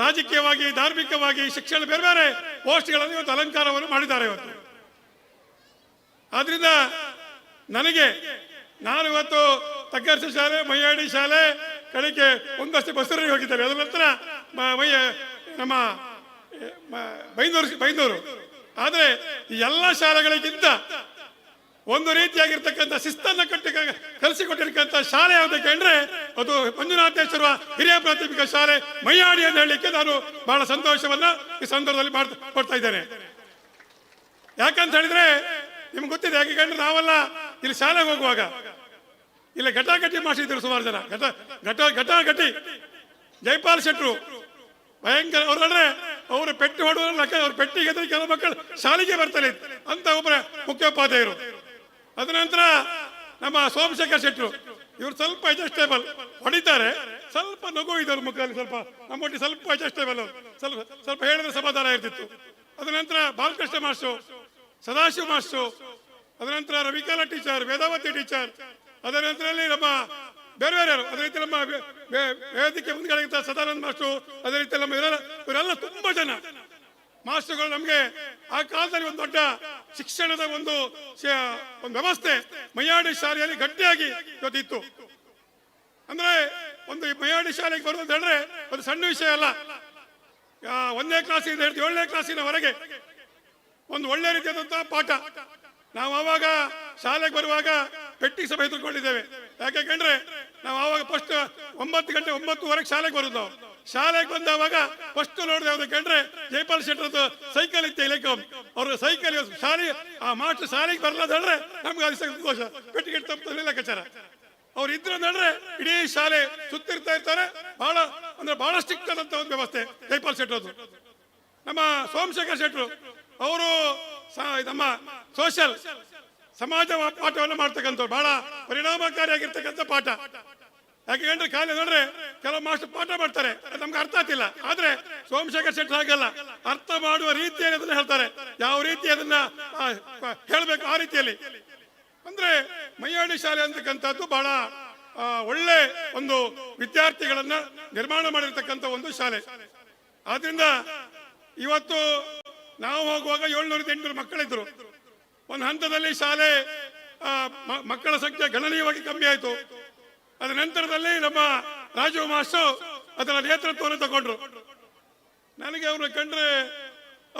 ರಾಜಕೀಯವಾಗಿ, ಧಾರ್ಮಿಕವಾಗಿ, ಶಿಕ್ಷಣ ಬೇರೆ ಬೇರೆ ಪೋಸ್ಟ್ಗಳನ್ನು ಇವತ್ತು ಅಲಂಕಾರವನ್ನು ಮಾಡಿದ್ದಾರೆ ಇವತ್ತು. ಆದ್ರಿಂದ ನಾನು ಇವತ್ತು ತಗ್ಗರ್ಸಿ ಶಾಲೆ, ಮೈಯಾಡಿ ಶಾಲೆ, ಕಡೆಗೆ ಒಂದಷ್ಟು ಬಸರರಿಗೆ ಹೋಗಿದ್ದಾರೆ. ಅದರ ನಂತರ ನಮ್ಮ ಬೈಂದೂರು. ಆದರೆ ಈ ಎಲ್ಲ ಶಾಲೆಗಳಿಗಿಂತ ಒಂದು ರೀತಿಯಾಗಿರ್ತಕ್ಕಂಥ ಶಿಸ್ತನ್ನು ಕಲಿಸಿಕೊಟ್ಟಿರ್ತಕ್ಕಂಥ ಶಾಲೆ ಯಾವುದಕ್ಕೆ ಅಂದ್ರೆ ಅದು ಮಂಜುನಾಥೇಶ್ವರ ಹಿರಿಯ ಪ್ರಾಥಮಿಕ ಶಾಲೆ ಮೈಯಾಡಿ ಅಂತ ಹೇಳಲಿಕ್ಕೆ ನಾನು ಬಹಳ ಸಂತೋಷವನ್ನ ಈ ಸಂದರ್ಭದಲ್ಲಿ ಕೊಡ್ತಾ ಇದ್ದೇನೆ. ಯಾಕಂತ ಹೇಳಿದ್ರೆ ನಿಮ್ಗೆ ಗೊತ್ತಿದೆ, ಯಾಕೆಂದ್ರೆ ನಾವೆಲ್ಲ ಇಲ್ಲಿ ಶಾಲೆಗೆ ಹೋಗುವಾಗ ಇಲ್ಲಿ ಘಟಾಘಟಿ ಮಾಡಿಸಿದ್ರು ಸುಮಾರು ಜನ. ಘಟಾಘಟಿ ಜೈಪಾಲ್ ಶೆಟ್ರು ಭಯಂಕರ ಅವ್ರಂದ್ರೆ ಅವರು ಪೆಟ್ಟು ಹೊಡುವ ಅವ್ರ ಪೆಟ್ಟಿಗೆ ಕೆಲವು ಮಕ್ಕಳು ಶಾಲೆಗೆ ಬರ್ತಾರೆ ಅಂತ ಒಬ್ಬರ ಮುಖ್ಯೋಪಾಧ್ಯಾಯರು. ಅದ ನಂತರ ನಮ್ಮ ಸೋಮಶೇಖರ್ ಶೆಟ್ರು, ಇವರು ಸ್ವಲ್ಪ ಅಡ್ಜಸ್ಟೇಬಲ್, ಹೊಡಿತಾರೆ, ಸ್ವಲ್ಪ ನಗು ಇದ್ದವ್ರು ಮುಖದಲ್ಲಿ, ಸ್ವಲ್ಪ ನಮ್ಮೊಟ್ಟಿಗೆ ಸ್ವಲ್ಪ ಅಡ್ಜಸ್ಟೇಬಲ್, ಸ್ವಲ್ಪ ಹೇಳಿದ್ರೆ ಸಮಾಧಾನ ಇರ್ತಿತ್ತು. ಅದ ನಂತರ ಬಾಲಕೃಷ್ಣ ಮಾಸ್ಟರು, ಸದಾಶಿವ ಮಾಸ್ಟರು, ಅದ ನಂತರ ರವಿಕಲಾ ಟೀಚರ್, ವೇದಾವತಿ ಟೀಚರ್, ಅದರ ನಂತರದಲ್ಲಿ ನಮ್ಮ ಬೇರೆ ಬೇರೆಯವರು, ಅದೇ ರೀತಿ ನಮ್ಮ ವೇದಿಕೆ ಮುಂದ್ಗಡೆ ಸದಾನಂದ ಮಾಸ್ಟರು, ಅದೇ ರೀತಿ ನಮ್ಮ ಇವರೆಲ್ಲ ತುಂಬಾ ಜನ ಮಾಸ್ಟರ್ಗಳು ನಮಗೆ ಆ ಕಾಲದಲ್ಲಿ ಒಂದು ದೊಡ್ಡ ಶಿಕ್ಷಣದ ಒಂದು ವ್ಯವಸ್ಥೆ ಮೈಯಾಡಿ ಶಾಲೆಯಲ್ಲಿ ಗಟ್ಟಿಯಾಗಿ ಇವತ್ತಿತ್ತು. ಅಂದ್ರೆ ಒಂದು ಮೈಯಾಡಿ ಶಾಲೆಗೆ ಬರುವುದು ಹೇಳಿದ್ರೆ ಒಂದು ಸಣ್ಣ ವಿಷಯ ಅಲ್ಲ. 1ನೇ ಕ್ಲಾಸಿಂದ ಹಿಡಿದು 7ನೇ ಕ್ಲಾಸಿನವರೆಗೆ ಒಂದು ಒಳ್ಳೆ ರೀತಿಯಾದಂತಹ ಪಾಠ. ನಾವು ಆವಾಗ ಶಾಲೆಗೆ ಬರುವಾಗ ಪೆಟ್ಟಿ ಸಭೆ ಎದುರ್ಕೊಂಡಿದ್ದೇವೆ. ಯಾಕೆಂದ್ರೆ ನಾವು ಆವಾಗ ಫಸ್ಟ್ 9 ಗಂಟೆ 9:15 ಶಾಲೆಗೆ ಬರುದು. ನಾವು ಶಾಲೆಗೆ ಬಂದವಾಗ ಫಸ್ಟ್ ನೋಡಿದೆ ಯಾವುದಕ್ಕೆ ಜೈಪಾಲ್ ಶೆಟ್ಟರ್ದು ಸೈಕಲ್ ಇತ್ತು. ಇಲೆಕ್ಟ್ರಾಮ್ ಅವ್ರ ಸೈಕಲ್ ಶಾಲೆ ಆ ಮಾಸ್ಟರ್ ಶಾಲೆಗೆ ಬರಲಾದ್ರೆ ನಮ್ಗೆ ಅದು ಸಂತೋಷ. ಪೆಟ್ಟಿಗೆ ತಪ್ಪು ಲೆಕ್ಕಾಚಾರ ಅವ್ರು ಇದ್ರು ಅಂದ್ರೆ ಇಡೀ ಶಾಲೆ ಸುತ್ತಿರ್ತಾ ಇರ್ತಾರೆ. ಬಹಳ ಸ್ಟ್ರಿಕ್ಟ್ ಆದಂತ ಒಂದು ವ್ಯವಸ್ಥೆ ಜೈಪಾಲ್ ಶೆಟ್ಟರ್ದು. ನಮ್ಮ ಸೋಮಶೇಖರ್ ಶೆಟ್ರು ಅವರು ನಮ್ಮ ಸೋಷಿಯಲ್ ಸಮಾಜ ಪಾಠವನ್ನು ಮಾಡ್ತಕ್ಕಂಥವ್ರು, ಬಹಳ ಪರಿಣಾಮಕಾರಿಯಾಗಿರ್ತಕ್ಕಂಥ ಪಾಠ. ಯಾಕೆಂದ್ರೆ ಕಾಲೇಜ್ ನೋಡ್ರೆ ಕೆಲವು ಮಾಸ್ಟರ್ ಪಾಠ ಮಾಡ್ತಾರೆ, ನಮ್ಗೆ ಅರ್ಥ ಆಗ್ತಿಲ್ಲ. ಆದ್ರೆ ಸೋಮಶೇಖರ್ ಶೆಟ್ಟಿ ಹಾಗಲ್ಲ, ಅರ್ಥ ಮಾಡುವ ರೀತಿಯಲ್ಲಿ ಅದನ್ನ ಹೇಳ್ತಾರೆ, ಯಾವ ರೀತಿ ಅದನ್ನ ಹೇಳ್ಬೇಕು ಆ ರೀತಿಯಲ್ಲಿ. ಅಂದ್ರೆ ಮೈಯಾಡಿ ಶಾಲೆ ಅಂತಕ್ಕಂಥದ್ದು ಬಹಳ ಒಳ್ಳೆ ಒಂದು ವಿದ್ಯಾರ್ಥಿಗಳನ್ನ ನಿರ್ಮಾಣ ಮಾಡಿರ್ತಕ್ಕಂಥ ಒಂದು ಶಾಲೆ. ಆದ್ರಿಂದ ಇವತ್ತು ನಾವು ಹೋಗುವಾಗ 700-800 ಮಕ್ಕಳಿದ್ರು. ಒಂದು ಹಂತದಲ್ಲಿ ಶಾಲೆ ಮಕ್ಕಳ ಸಂಖ್ಯೆ ಗಣನೀಯವಾಗಿ ಕಮ್ಮಿ ಆಯಿತು. ಅದರ ನಂತರದಲ್ಲಿ ನಮ್ಮ ರಾಜು ಮಾಸ್ಟರ್ ಅದರ ನೇತೃತ್ವವನ್ನು ತಗೊಂಡ್ರು. ನನಗೆ ಅವ್ರನ್ನ ಕಂಡ್ರೆ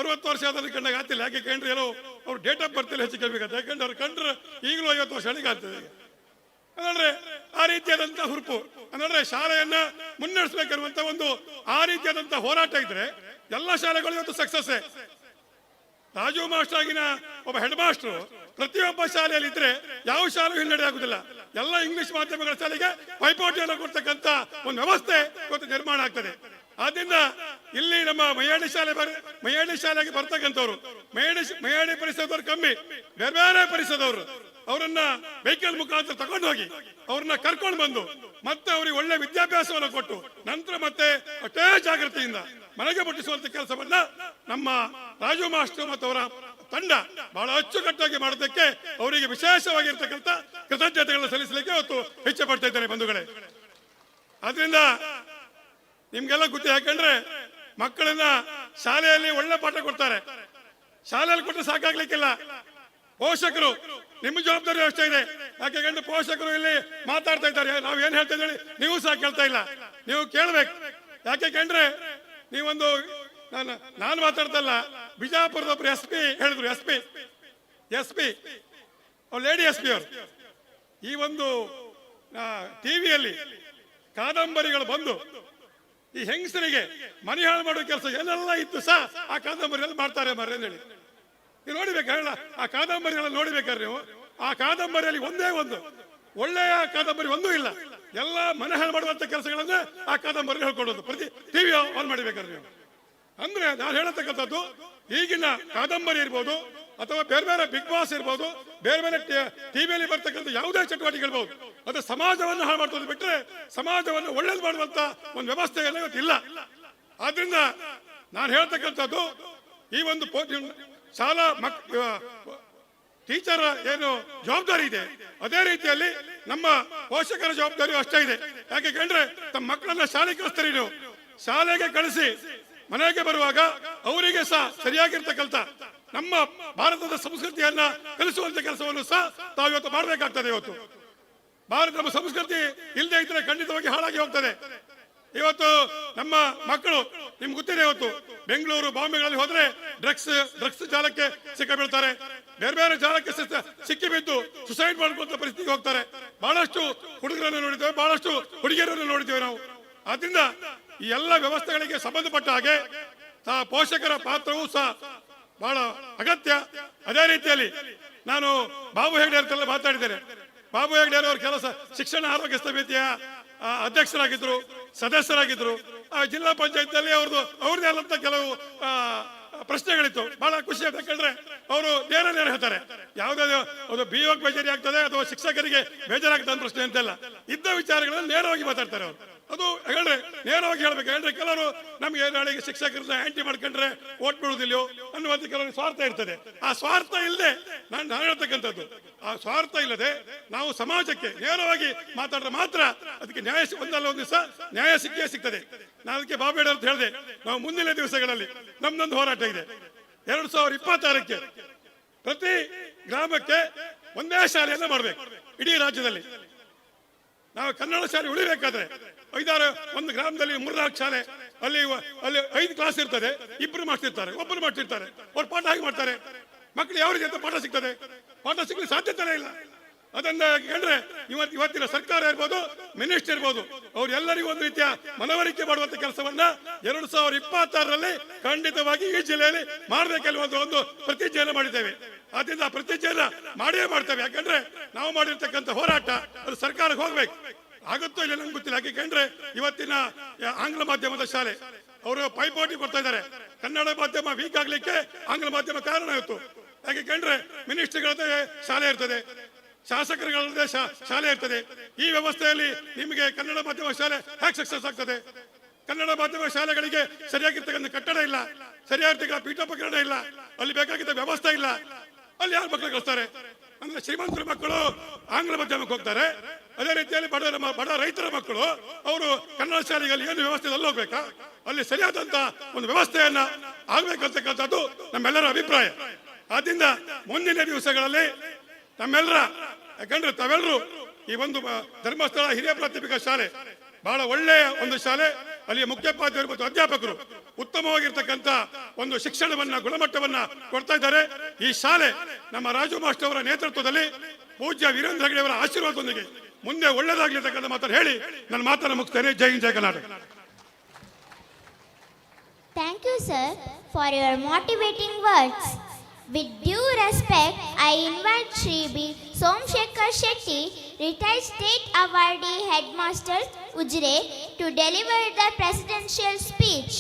60 ವರ್ಷ ಆದ್ರೆ ಕಂಡಾಗ ಆಗ್ತಿಲ್ಲ. ಯಾಕೆ ಕಂಡ್ರೆ ಏನೋ ಅವ್ರು ಡೇಟ್ ಆಫ್ ಬರ್ತಿಲ್ಲ ಹೆಚ್ಚು ಕಮ್ಮಿ ಆಗುತ್ತೆ. ಯಾಕಂದ್ರೆ ಅವ್ರು ಕಂಡ್ರೆ ಈಗಲೂ 50 ವರ್ಷ ಆಗ್ತದೆ. ಅಂದ್ರೆ ಆ ರೀತಿಯಾದಂತ ಹುರುಪು, ಅಂದ್ರೆ ಶಾಲೆಯನ್ನ ಮುನ್ನಡೆಸಬೇಕಿರುವಂತ ಒಂದು ಆ ರೀತಿಯಾದಂತ ಹೋರಾಟ ಇದ್ರೆ ಎಲ್ಲ ಶಾಲೆಗಳು ಇವತ್ತು ಸಕ್ಸಸ್. ರಾಜು ಮಾಸ್ಟರ್ ಆಗಿನ ಒಬ್ಬ ಹೆಡ್ ಮಾಸ್ಟರ್ ಪ್ರತಿಯೊಬ್ಬ ಶಾಲೆಯಲ್ಲಿ ಇದ್ರೆ ಯಾವ ಶಾಲೆ ಹಿನ್ನಡೆ ಆಗುದಿಲ್ಲ. ಎಲ್ಲ ಇಂಗ್ಲಿಷ್ ಮಾಧ್ಯಮಗಳ ಶಾಲೆಗೆ ಪೈಪೋಟಿಯನ್ನು ಕೊಡ್ತಕ್ಕಂಥ ಒಂದು ವ್ಯವಸ್ಥೆ ಇವತ್ತು ನಿರ್ಮಾಣ ಆಗ್ತದೆ. ಆದ್ರಿಂದ ಇಲ್ಲಿ ನಮ್ಮ ಮೈಯಾಡಿ ಶಾಲೆಗೆ ಬರ್ತಕ್ಕಂಥವ್ರು ಮೈಯಾಡಿ ಪರಿಸರದವ್ರು ಕಮ್ಮಿ, ಬೇರೆ ಬೇರೆ ಪರಿಸರದವರು ಅವರನ್ನ ವೆಹಿಕಲ್ ಮುಖಾಂತರ ತಗೊಂಡು ಹೋಗಿ ಅವ್ರನ್ನ ಕರ್ಕೊಂಡು ಬಂದು ಮತ್ತೆ ಅವ್ರಿಗೆ ಒಳ್ಳೆ ವಿದ್ಯಾಭ್ಯಾಸವನ್ನು ಕೊಟ್ಟು ನಂತರ ಮತ್ತೆ ಅಷ್ಟೇ ಜಾಗೃತಿಯಿಂದ ಮನೆಗೆ ಮುಟ್ಟಿಸುವಂತ ಕೆಲಸವನ್ನ ನಮ್ಮ ರಾಜು ಮಾಸ್ಟರ್ ಮತ್ತು ಅವರ ತಂಡ ಬಹಳ ಅಚ್ಚುಕಟ್ಟಾಗಿ ಮಾಡೋದಕ್ಕೆ ಅವರಿಗೆ ವಿಶೇಷವಾಗಿರ್ತಕ್ಕಂಥ ಕೃತಜ್ಞತೆಗಳನ್ನು ಸಲ್ಲಿಸಲಿಕ್ಕೆ ಇವತ್ತು ಹೆಚ್ಚು ಪಡ್ತಾ ಇದ್ದೇನೆ ಬಂಧುಗಳೇ. ಆದ್ರಿಂದ ನಿಮ್ಗೆಲ್ಲ ಗೊತ್ತು, ಯಾಕಂದ್ರೆ ಮಕ್ಕಳನ್ನ ಶಾಲೆಯಲ್ಲಿ ಒಳ್ಳೆ ಪಾಠ ಕೊಡ್ತಾರೆ. ಶಾಲೆಯಲ್ಲಿ ಕೊಟ್ಟರೆ ಸಾಕಾಗ್ಲಿಕ್ಕಿಲ್ಲ. ಪೋಷಕರು ನಿಮ್ಮ ಜವಾಬ್ದಾರಿ ಅಷ್ಟೇ ಇದೆ. ಯಾಕೆಂದ್ರೆ ಪೋಷಕರು ಇಲ್ಲಿ ಮಾತಾಡ್ತಾ ಇದ್ದಾರೆ, ನಾವು ಏನ್ ಹೇಳ್ತಾ ಇದ್ದೀವಿ ನೀವು ಸಹ ಕೇಳ್ತಾ ಇಲ್ಲ, ನೀವು ಕೇಳ್ಬೇಕು. ಯಾಕೆಂದ್ರೆ ನೀವೊಂದು ನಾನು ಮಾತಾಡ್ತಲ್ಲ, ಬಿಜಾಪುರದ ಒಬ್ರು SP ಹೇಳಿದ್ರು, SP ಅವ್ರು ಲೇಡಿ SP ಅವರು ಈ ಒಂದು ಟಿವಿಯಲ್ಲಿ ಕಾದಂಬರಿಗಳು ಬಂದು ಈ ಹೆಂಗಸರಿಗೆ ಮನೆ ಹಾಳು ಮಾಡೋ ಕೆಲಸ ಏನೆಲ್ಲ ಇತ್ತು ಸಹ ಆ ಕಾದಂಬರಿಯಲ್ಲಿ ಮಾಡ್ತಾರೆ ಮರ್ರೆ ಅಂತ ಹೇಳಿ ನೀವು ನೋಡಿಬೇಕಾ? ಆ ಕಾದಂಬರಿಗಳನ್ನ ನೋಡಿಬೇಕಾದ್ರೆ ನೀವು ಆ ಕಾದಂಬರಿಯಲ್ಲಿ ಒಂದೇ ಒಂದು ಒಳ್ಳೆಯ ಕಾದಂಬರಿ ಒಂದೂ ಇಲ್ಲ. ಎಲ್ಲ ಮನೆ ಹಾಳು ಮಾಡುವಂತ ಕೆಲಸಗಳನ್ನ ಆ ಕಾದಂಬರಿ ಹೇಳ್ಕೊಡೋದು. ಪ್ರತಿ ಟಿವಿ ಆನ್ ಮಾಡಬೇಕಾದ್ರೆ ನೀವು ಅಂದ್ರೆ ನಾನು ಹೇಳತಕ್ಕಂಥದ್ದು, ಈಗಿನ ಕಾದಂಬರಿ ಇರ್ಬೋದು ಅಥವಾ ಬೇರೆ ಬೇರೆ ಬಿಗ್ ಬಾಸ್ ಇರ್ಬೋದು, ಬೇರೆ ಬೇರೆ ಟಿವಿಯಲ್ಲಿ ಬರ್ತಕ್ಕಂಥ ಯಾವುದೇ ಚಟುವಟಿಕೆ ಇರ್ಬೋದು, ಅದು ಸಮಾಜವನ್ನು ಹಾಳು ಮಾಡ್ತದೆ ಬಿಟ್ಟರೆ ಸಮಾಜವನ್ನು ಒಳ್ಳೇದು ಮಾಡುವಂತ ಒಂದು ವ್ಯವಸ್ಥೆ ಎಲ್ಲ ಇವತ್ತಿಲ್ಲ. ಆದ್ರಿಂದ ನಾನು ಹೇಳ್ತಕ್ಕಂಥದ್ದು, ಈ ಒಂದು ಶಾಲಾ ಟೀಚರ್ ಏನು ಜವಾಬ್ದಾರಿ ಇದೆ, ಅದೇ ರೀತಿಯಲ್ಲಿ ನಮ್ಮ ಪೋಷಕರ ಜವಾಬ್ದಾರಿ ಅಷ್ಟೇ ಇದೆ. ಯಾಕೆ ಕೇಳಿದ್ರೆ ತಮ್ಮ ಮಕ್ಕಳನ್ನ ಶಾಲೆಗೆ ಕಳಿಸ್ತಾರೆ, ನೀವು ಶಾಲೆಗೆ ಕಳಿಸಿ ಮನೆಗೆ ಬರುವಾಗ ಅವರಿಗೆ ಸಹ ಸರಿಯಾಗಿರ್ತಕ್ಕಂಥ ನಮ್ಮ ಭಾರತದ ಸಂಸ್ಕೃತಿಯನ್ನ ಕಲಿಸುವಂತ ಕೆಲಸವನ್ನು ಸಹ ತಾವು ಇವತ್ತು ಮಾಡಬೇಕಾಗ್ತದೆ. ಇವತ್ತು ನಮ್ಮ ಸಂಸ್ಕೃತಿ ಇಲ್ಲದೆ ಇದ್ರೆ ಖಂಡಿತವಾಗಿ ಹಾಳಾಗಿ ಹೋಗ್ತದೆ. ಇವತ್ತು ನಮ್ಮ ಮಕ್ಕಳು ನಿಮ್ಗೆ ಗೊತ್ತಿದೆ, ಇವತ್ತು ಬೆಂಗಳೂರು ಬಾಂಬೆಗಳಲ್ಲಿ ಹೋದ್ರೆ ಡ್ರಗ್ಸ್ ಜಾಲಕ್ಕೆ ಸಿಕ್ಕ ಬೀಳ್ತಾರೆ, ಬೇರೆ ಬೇರೆ ಜಾಲಕ್ಕೆ ಸಿಕ್ಕಿ ಬಿದ್ದು ಸುಸೈಡ್ ಮಾಡ್ಕೊಂತ ಪರಿಸ್ಥಿತಿಗೆ ಹೋಗ್ತಾರೆ. ಬಹಳಷ್ಟು ಹುಡುಗರನ್ನು ನೋಡಿದ್ದೇವೆ, ಬಹಳಷ್ಟು ಹುಡುಗಿಯರನ್ನು ನೋಡಿದ್ದೇವೆ ನಾವು. ಆದ್ರಿಂದ ಈ ಎಲ್ಲ ವ್ಯವಸ್ಥೆಗಳಿಗೆ ಸಂಬಂಧಪಟ್ಟ ಹಾಗೆ ಪೋಷಕರ ಪಾತ್ರವೂ ಸಹ ಬಹಳ ಅಗತ್ಯ. ಅದೇ ರೀತಿಯಲ್ಲಿ ನಾನು ಬಾಬು ಹೆಗ್ಡೆ ಅವರೆಲ್ಲ ಮಾತಾಡಿದ್ದೇನೆ. ಬಾಬು ಹೆಗ್ಡೆ ಅವರ ಕೆಲಸ ಶಿಕ್ಷಣ ಆರೋಗ್ಯ ಸಮಿತಿಯ ಅಧ್ಯಕ್ಷರಾಗಿದ್ರು, ಸದಸ್ಯರಾಗಿದ್ರು. ಜಿಲ್ಲಾ ಪಂಚಾಯತ್ ನಲ್ಲಿ ಅವ್ರದ್ದೇ ಆದಂತ ಕೆಲವು ಪ್ರಶ್ನೆಗಳಿತ್ತು. ಬಹಳ ಖುಷಿ ಅಂತ ಯಾಕಂದ್ರೆ ಅವರು ನೇರ ಹೇಳ್ತಾರೆ, ಯಾವುದಾದ್ರು ಅದು BO ಬೇಜಾರಿ ಆಗ್ತದೆ ಅಥವಾ ಶಿಕ್ಷಕರಿಗೆ ಬೇಜಾರಾಗ್ತದೆ ಅಂತ ಪ್ರಶ್ನೆ ಅಂತೆಲ್ಲ ಇದ್ದ ವಿಚಾರಗಳನ್ನು ನೇರವಾಗಿ ಮಾತಾಡ್ತಾರೆ ಅವರು. ಅದು ಹೇಳ್ರೆ ನೇರವಾಗಿ ಹೇಳ್ಬೇಕು. ಹೇಳ್ರೆ ಕೆಲವರು ನಮ್ಗೆ ನಾಳೆಗೆ ಶಿಕ್ಷಕರನ್ನ ಆಂಟಿ ಮಾಡ್ಕೊಂಡ್ರೆ ಓಟ್ ಬೀಳುವುದಿಲ್ಲೋ ಅನ್ನುವಂಥ ಕೆಲವರಿಗೆ ಸ್ವಾರ್ಥ ಇರ್ತದೆ. ಆ ಸ್ವಾರ್ಥ ಇಲ್ಲದೆ ನಾನು ಹೇಳ್ತಕ್ಕಂಥದ್ದು, ಆ ಸ್ವಾರ್ಥ ಇಲ್ಲದೆ ನಾವು ಸಮಾಜಕ್ಕೆ ನೇರವಾಗಿ ಮಾತಾಡಿದ್ರೆ ಮಾತ್ರ ಅದಕ್ಕೆ ನ್ಯಾಯ ಒಂದಲ್ಲ ಒಂದು ದಿವಸ ನ್ಯಾಯ ಸಿಕ್ಕೇ ಸಿಗ್ತದೆ. ನಾನು ಅದಕ್ಕೆ ಬಾಬೇಡ ಅಂತ ಹೇಳಿದೆ, ನಾವು ಮುಂದಿನ ದಿವಸಗಳಲ್ಲಿ ನಮ್ದೊಂದು ಹೋರಾಟ ಇದೆ. 2026ಕ್ಕೆ ಪ್ರತಿ ಗ್ರಾಮಕ್ಕೆ ಒಂದೇ ಶಾಲೆಯನ್ನ ಮಾಡಬೇಕು ಇಡೀ ರಾಜ್ಯದಲ್ಲಿ. ನಾವು ಕನ್ನಡ ಶಾಲೆ ಉಳಿಬೇಕಾದ್ರೆ ಒಂದು ಗ್ರಾಮದಲ್ಲಿ 3-4 ಶಾಲೆ, ಅಲ್ಲಿ 5 ಕ್ಲಾಸ್ ಇರ್ತದೆ, 2 ಮಾಡ್ತಿರ್ತಾರೆ, 1 ಮಾಡ್ತಿರ್ತಾರೆ. ಅವ್ರು ಪಾಠ ಹೇಗೆ ಮಾಡ್ತಾರೆ? ಮಕ್ಕಳು ಯಾವ ರೀತಿ ಅಂತ ಪಾಠ ಸಿಗ್ತದೆ? ಪಾಠ ಸಿಗ್ಲಿಕ್ಕೆ ಸಾಧ್ಯತೆನೇ ಇಲ್ಲ. ಅದನ್ನ ಕಂಡ್ರೆ ಇವತ್ತಿನ ಸರ್ಕಾರ ಇರ್ಬೋದು, ಮಿನಿಸ್ಟರ್ ಇರ್ಬೋದು, ಅವ್ರು ಎಲ್ಲರಿಗೂ ಒಂದು ರೀತಿಯ ಮನವರಿಕೆ ಮಾಡುವಂತ ಕೆಲಸವನ್ನ 2026ರಲ್ಲಿ ಖಂಡಿತವಾಗಿ ಈ ಜಿಲ್ಲೆಯಲ್ಲಿ ಮಾಡಬೇಕಲ್ವ ಒಂದು ಪ್ರತಿಜ್ಞೆಯನ್ನು ಮಾಡಿದ್ದೇವೆ. ಆದ್ರಿಂದ ಆ ಪ್ರತಿಜ್ಞೆಯನ್ನ ಮಾಡೇ ಮಾಡ್ತೇವೆ. ಯಾಕಂದ್ರೆ ನಾವು ಮಾಡಿರ್ತಕ್ಕಂಥ ಹೋರಾಟ ಅದು ಸರ್ಕಾರಕ್ಕೆ ಹೋಗ್ಬೇಕು. ಆಗುತ್ತೋ ಇಲ್ಲ ನಂಗೆ ಗೊತ್ತಿಲ್ಲ. ಯಾಕೆ ಕಂಡ್ರೆ ಇವತ್ತಿನ ಆಂಗ್ಲ ಮಾಧ್ಯಮದ ಶಾಲೆ ಅವರು ಪೈಪೋಟಿ ಕೊಡ್ತಾ ಇದ್ದಾರೆ. ಕನ್ನಡ ಮಾಧ್ಯಮ ವೀಕ್ ಆಗ್ಲಿಕ್ಕೆ ಆಂಗ್ಲ ಮಾಧ್ಯಮ ಕಾರಣ ಇತ್ತು. ಯಾಕೆ ಕಂಡ್ರೆ ಮಿನಿಸ್ಟರ್ಗಳದ್ದೇ ಶಾಲೆ ಇರ್ತದೆ, ಶಾಸಕರುಗಳದ್ದೇ ಶಾಲೆ ಇರ್ತದೆ. ಈ ವ್ಯವಸ್ಥೆಯಲ್ಲಿ ನಿಮಗೆ ಕನ್ನಡ ಮಾಧ್ಯಮ ಶಾಲೆ ಹೇಗೆ ಸಕ್ಸಸ್ ಆಗ್ತದೆ? ಕನ್ನಡ ಮಾಧ್ಯಮ ಶಾಲೆಗಳಿಗೆ ಸರಿಯಾಗಿರ್ತಕ್ಕಂಥ ಕಟ್ಟಡ ಇಲ್ಲ, ಸರಿಯಾಗಿರ್ತಕ್ಕಂಥ ಪೀಠೋಪಕರಣ ಇಲ್ಲ, ಅಲ್ಲಿ ಬೇಕಾಗಿದ್ದ ವ್ಯವಸ್ಥೆ ಇಲ್ಲ. ಅಲ್ಲಿ ಯಾರು ಮಕ್ಕಳು ಕಳಿಸ್ತಾರೆ? ಅಂದ್ರೆ ಶ್ರೀಮಂತರ ಮಕ್ಕಳು ಆಂಗ್ಲ ಮಾಧ್ಯಮಕ್ಕೆ ಹೋಗ್ತಾರೆ. ಅದೇ ರೀತಿಯಲ್ಲಿ ಬಡ ರೈತರ ಮಕ್ಕಳು ಅವರು ಕನ್ನಡ ಶಾಲೆಗಳಲ್ಲಿ ಏನು ವ್ಯವಸ್ಥೆ ಅಲ್ಲಿ ಹೋಗ್ಬೇಕಾ? ಅಲ್ಲಿ ಸರಿಯಾದಂತ ಒಂದು ವ್ಯವಸ್ಥೆಯನ್ನ ಆಗ್ಬೇಕಂತಕ್ಕಂಥದ್ದು ನಮ್ಮೆಲ್ಲರ ಅಭಿಪ್ರಾಯ. ಆದ್ರಿಂದ ಮುಂದಿನ ದಿವಸಗಳಲ್ಲಿ ನಮ್ಮೆಲ್ಲರ, ಯಾಕಂದ್ರೆ ತಾವೆಲ್ಲರೂ ಈ ಒಂದು ಧರ್ಮಸ್ಥಳ ಹಿರಿಯ ಪ್ರಾಥಮಿಕ ಶಾಲೆ ಬಹಳ ಒಳ್ಳೆಯ ಒಂದು ಶಾಲೆ. ಅಲ್ಲಿಯ ಮುಖ್ಯೋಪಾಧ್ಯಾಯರು ಮತ್ತು ಅಧ್ಯಾಪಕರು ಉತ್ತಮವಾಗಿರ್ತಕ್ಕಂಥ ಒಂದು ಶಿಕ್ಷಣವನ್ನ ಗುಣಮಟ್ಟವನ್ನ ಕೊಡ್ತಾ ಇದ್ದಾರೆ. ಈ ಶಾಲೆ ನಮ್ಮ ರಾಜು ಮಾಸ್ಟರ್ ಅವರ ನೇತೃತ್ವದಲ್ಲಿ ಪೂಜ್ಯ ವೀರೇಂದ್ರ ಹೆಗ್ಡೆ ಅವರ ಆಶೀರ್ವಾದದೊಂದಿಗೆ ಮುಂದೆ ಒಳ್ಳೆಯದಾಗ್ಲಿರ್ತಕ್ಕಂಥ ಮಾತನ್ನು ಹೇಳಿ ನನ್ನ ಮಾತನ್ನು ಮುಗಿಸ್ತೇನೆ. ಜೈ ಹಿಂದ್, ಜೈ Karnataka. Thank you, sir, for your motivating words. With due respect, I invite Shri B. Somshekhar Shetty, retired state awardee headmaster, Ujre, to deliver the presidential speech.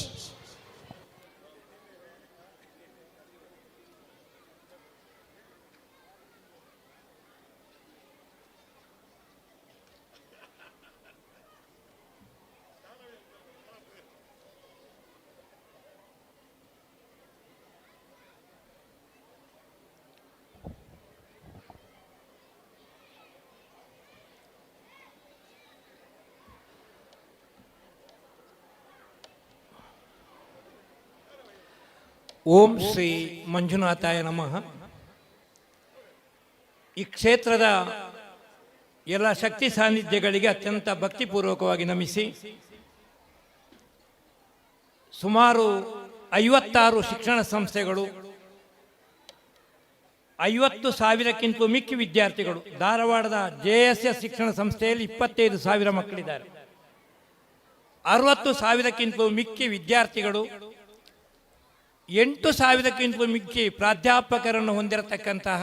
ಓಂ ಶ್ರೀ ಮಂಜುನಾಥಾಯ ನಮಃ. ಈ ಕ್ಷೇತ್ರದ ಎಲ್ಲ ಶಕ್ತಿ ಸಾನ್ನಿಧ್ಯಗಳಿಗೆ ಅತ್ಯಂತ ಭಕ್ತಿಪೂರ್ವಕವಾಗಿ ನಮಿಸಿ, ಸುಮಾರು 56 ಶಿಕ್ಷಣ ಸಂಸ್ಥೆಗಳು, 50,000ಕ್ಕಿಂತಲೂ ಮಿಕ್ಕಿ ವಿದ್ಯಾರ್ಥಿಗಳು, ಧಾರವಾಡದ JSS ಶಿಕ್ಷಣ ಸಂಸ್ಥೆಯಲ್ಲಿ 25,000 ಮಕ್ಕಳಿದ್ದಾರೆ, 60,000ಕ್ಕಿಂತಲೂ ಮಿಕ್ಕಿ ವಿದ್ಯಾರ್ಥಿಗಳು, 8,000ಕ್ಕಿಂತಲೂ ಮಿಕ್ಕಿ ಪ್ರಾಧ್ಯಾಪಕರನ್ನು ಹೊಂದಿರತಕ್ಕಂತಹ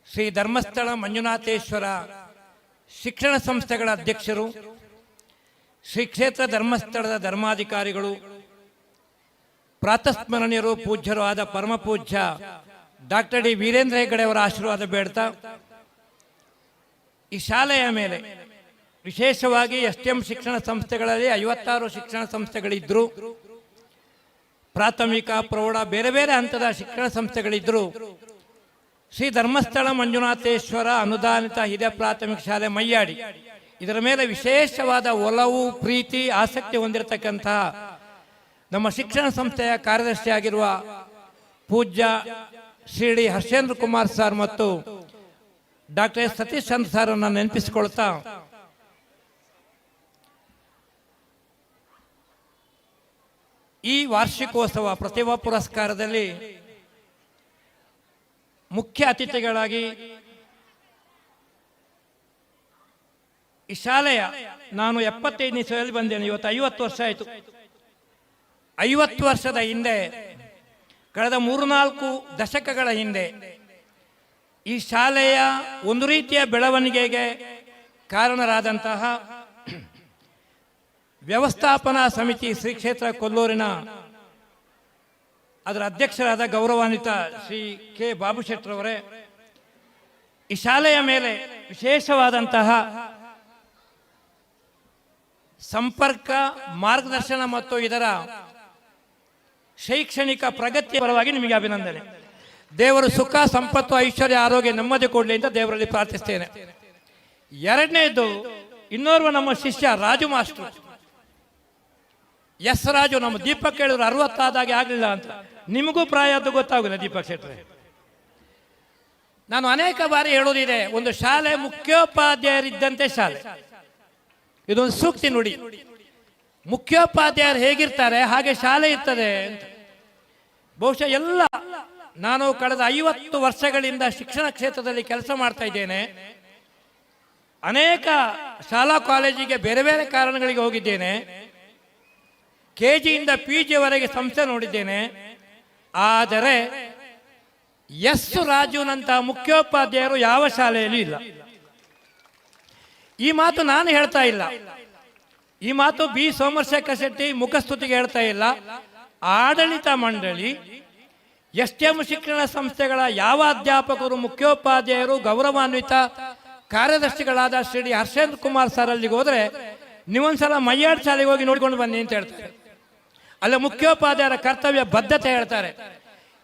ಶ್ರೀ ಧರ್ಮಸ್ಥಳ ಮಂಜುನಾಥೇಶ್ವರ ಶಿಕ್ಷಣ ಸಂಸ್ಥೆಗಳ ಅಧ್ಯಕ್ಷರು, ಶ್ರೀ ಕ್ಷೇತ್ರ ಧರ್ಮಸ್ಥಳದ ಧರ್ಮಾಧಿಕಾರಿಗಳು, ಪ್ರಾತಸ್ಮರಣೀಯರು, ಪೂಜ್ಯರು ಆದ ಪರಮಪೂಜ್ಯ ಡಾಕ್ಟರ್ ಡಿ ವೀರೇಂದ್ರ ಹೆಗ್ಗಡೆ ಅವರ ಆಶೀರ್ವಾದ ಬೇಡ್ತಾ, ಈ ಶಾಲೆಯ ಮೇಲೆ ವಿಶೇಷವಾಗಿ STM ಶಿಕ್ಷಣ ಸಂಸ್ಥೆಗಳಲ್ಲಿ 56 ಶಿಕ್ಷಣ ಸಂಸ್ಥೆಗಳಿದ್ದರು. ಪ್ರಾಥಮಿಕ, ಪ್ರೌಢ, ಬೇರೆ ಬೇರೆ ಹಂತದ ಶಿಕ್ಷಣ ಸಂಸ್ಥೆಗಳಿದ್ದರು. ಶ್ರೀ ಧರ್ಮಸ್ಥಳ ಮಂಜುನಾಥೇಶ್ವರ ಅನುದಾನಿತ ಹಿರಿಯ ಪ್ರಾಥಮಿಕ ಶಾಲೆ ಮಯ್ಯಾಡಿ, ಇದರ ಮೇಲೆ ವಿಶೇಷವಾದ ಒಲವು, ಪ್ರೀತಿ, ಆಸಕ್ತಿ ಹೊಂದಿರತಕ್ಕಂತಹ ನಮ್ಮ ಶಿಕ್ಷಣ ಸಂಸ್ಥೆಯ ಕಾರ್ಯದರ್ಶಿಯಾಗಿರುವ ಪೂಜ್ಯ ಶ್ರೀ ಡಿ ಹರ್ಷೇಂದ್ರ ಕುಮಾರ್ ಸರ್ ಮತ್ತು ಡಾಕ್ಟರ್ ಸತೀಶ್ ಚಂದ್ರ ಸರ್ ಅನ್ನು ನೆನಪಿಸಿಕೊಳ್ತಾ, ಈ ವಾರ್ಷಿಕೋತ್ಸವ ಪ್ರತಿಭಾ ಪುರಸ್ಕಾರದಲ್ಲಿ ಮುಖ್ಯ ಅತಿಥಿಗಳಾಗಿ ಈ ಶಾಲೆಯ, ನಾನು 75ನೇ ಇಸವಿಯಲ್ಲಿ ಬಂದೇನೆ, ಇವತ್ತು 50 ವರ್ಷ ಆಯಿತು. 50 ವರ್ಷದ ಹಿಂದೆ, ಕಳೆದ 3-4 ದಶಕಗಳ ಹಿಂದೆ ಈ ಶಾಲೆಯ ಒಂದು ರೀತಿಯ ಬೆಳವಣಿಗೆಗೆ ಕಾರಣರಾದಂತಹ ವ್ಯವಸ್ಥಾಪನಾ ಸಮಿತಿ ಶ್ರೀ ಕ್ಷೇತ್ರ ಕೊಲ್ಲೂರಿನ ಅದರ ಅಧ್ಯಕ್ಷರಾದ ಗೌರವಾನ್ವಿತ ಶ್ರೀ ಕೆ ಬಾಬು ಶೆಟ್ಟರವರೇ ಈ ಶಾಲೆಯ ಮೇಲೆ ವಿಶೇಷವಾದಂತಹ ಸಂಪರ್ಕ, ಮಾರ್ಗದರ್ಶನ ಮತ್ತು ಇದರ ಶೈಕ್ಷಣಿಕ ಪ್ರಗತಿಯ ಪರವಾಗಿ ನಿಮಗೆ ಅಭಿನಂದನೆ. ದೇವರು ಸುಖ, ಸಂಪತ್ತು, ಐಶ್ವರ್ಯ, ಆರೋಗ್ಯ, ನೆಮ್ಮದಿ ಕೊಡಲಿ ಅಂತ ದೇವರಲ್ಲಿ ಪ್ರಾರ್ಥಿಸ್ತೇನೆ. ಎರಡನೇದು, ಇನ್ನೋರ್ವ ನಮ್ಮ ಶಿಷ್ಯ ರಾಜು ಮಾಸ್ಟರ್ ಎಸ್ ರಾಜು, ನಮ್ಮ ದೀಪಕ್ ಹೇಳಿದ್ರು 60 ಆದಾಗೆ ಆಗಲಿಲ್ಲ ಅಂತ. ನಿಮಗೂ ಪ್ರಾಯ ಅದು ಗೊತ್ತಾಗಿಲ್ಲ ದೀಪಕ್ ಶೆಟ್ಟರೆ. ನಾನು ಅನೇಕ ಬಾರಿ ಹೇಳೋದಿದೆ, ಒಂದು ಶಾಲೆ ಮುಖ್ಯೋಪಾಧ್ಯಾಯರಿದ್ದಂತೆ ಶಾಲೆ. ಇದೊಂದು ಸೂಕ್ತಿ ನುಡಿ. ಮುಖ್ಯೋಪಾಧ್ಯಾಯರು ಹೇಗಿರ್ತಾರೆ ಹಾಗೆ ಶಾಲೆ ಇರ್ತದೆ ಅಂತ. ಬಹುಶಃ ಎಲ್ಲ ನಾನು ಕಳೆದ 50 ವರ್ಷಗಳಿಂದ ಶಿಕ್ಷಣ ಕ್ಷೇತ್ರದಲ್ಲಿ ಕೆಲಸ ಮಾಡ್ತಾ ಇದ್ದೇನೆ. ಅನೇಕ ಶಾಲಾ ಕಾಲೇಜಿಗೆ ಬೇರೆ ಬೇರೆ ಕಾರಣಗಳಿಗೆ ಹೋಗಿದ್ದೇನೆ. KG ಇಂದ PG ವರೆಗೆ ಸಂಸ್ಥೆ ನೋಡಿದ್ದೇನೆ. ಆದರೆ ಎಸ್ ರಾಜುನಂತಹ ಮುಖ್ಯೋಪಾಧ್ಯಾಯರು ಯಾವ ಶಾಲೆಯಲ್ಲೂ ಇಲ್ಲ. ಈ ಮಾತು ನಾನು ಹೇಳ್ತಾ ಇಲ್ಲ, ಈ ಮಾತು ಬಿ ಸೋಮಶೇಖರ ಶೆಟ್ಟಿ ಮುಖಸ್ತುತಿಗೆ ಹೇಳ್ತಾ ಇಲ್ಲ. ಆಡಳಿತ ಮಂಡಳಿ, STM ಶಿಕ್ಷಣ ಸಂಸ್ಥೆಗಳ ಯಾವ ಅಧ್ಯಾಪಕರು, ಮುಖ್ಯೋಪಾಧ್ಯಾಯರು, ಗೌರವಾನ್ವಿತ ಕಾರ್ಯದರ್ಶಿಗಳಾದ ಶ್ರೀ ಡಿ ಹರ್ಷೇಂದ್ರ ಕುಮಾರ್ ಸರ್ ಅಲ್ಲಿಗೆ ಹೋದರೆ, ನೀವೊಂದ್ಸಲ ಮಯ್ಯಾಡ್ ಶಾಲೆಗೆ ಹೋಗಿ ನೋಡ್ಕೊಂಡು ಬನ್ನಿ ಅಂತ ಹೇಳ್ತಾರೆ. ಅಲ್ಲ ಮುಖ್ಯೋಪಾಧ್ಯಾಯರ ಕರ್ತವ್ಯ ಬದ್ಧತೆ ಹೇಳ್ತಾರೆ.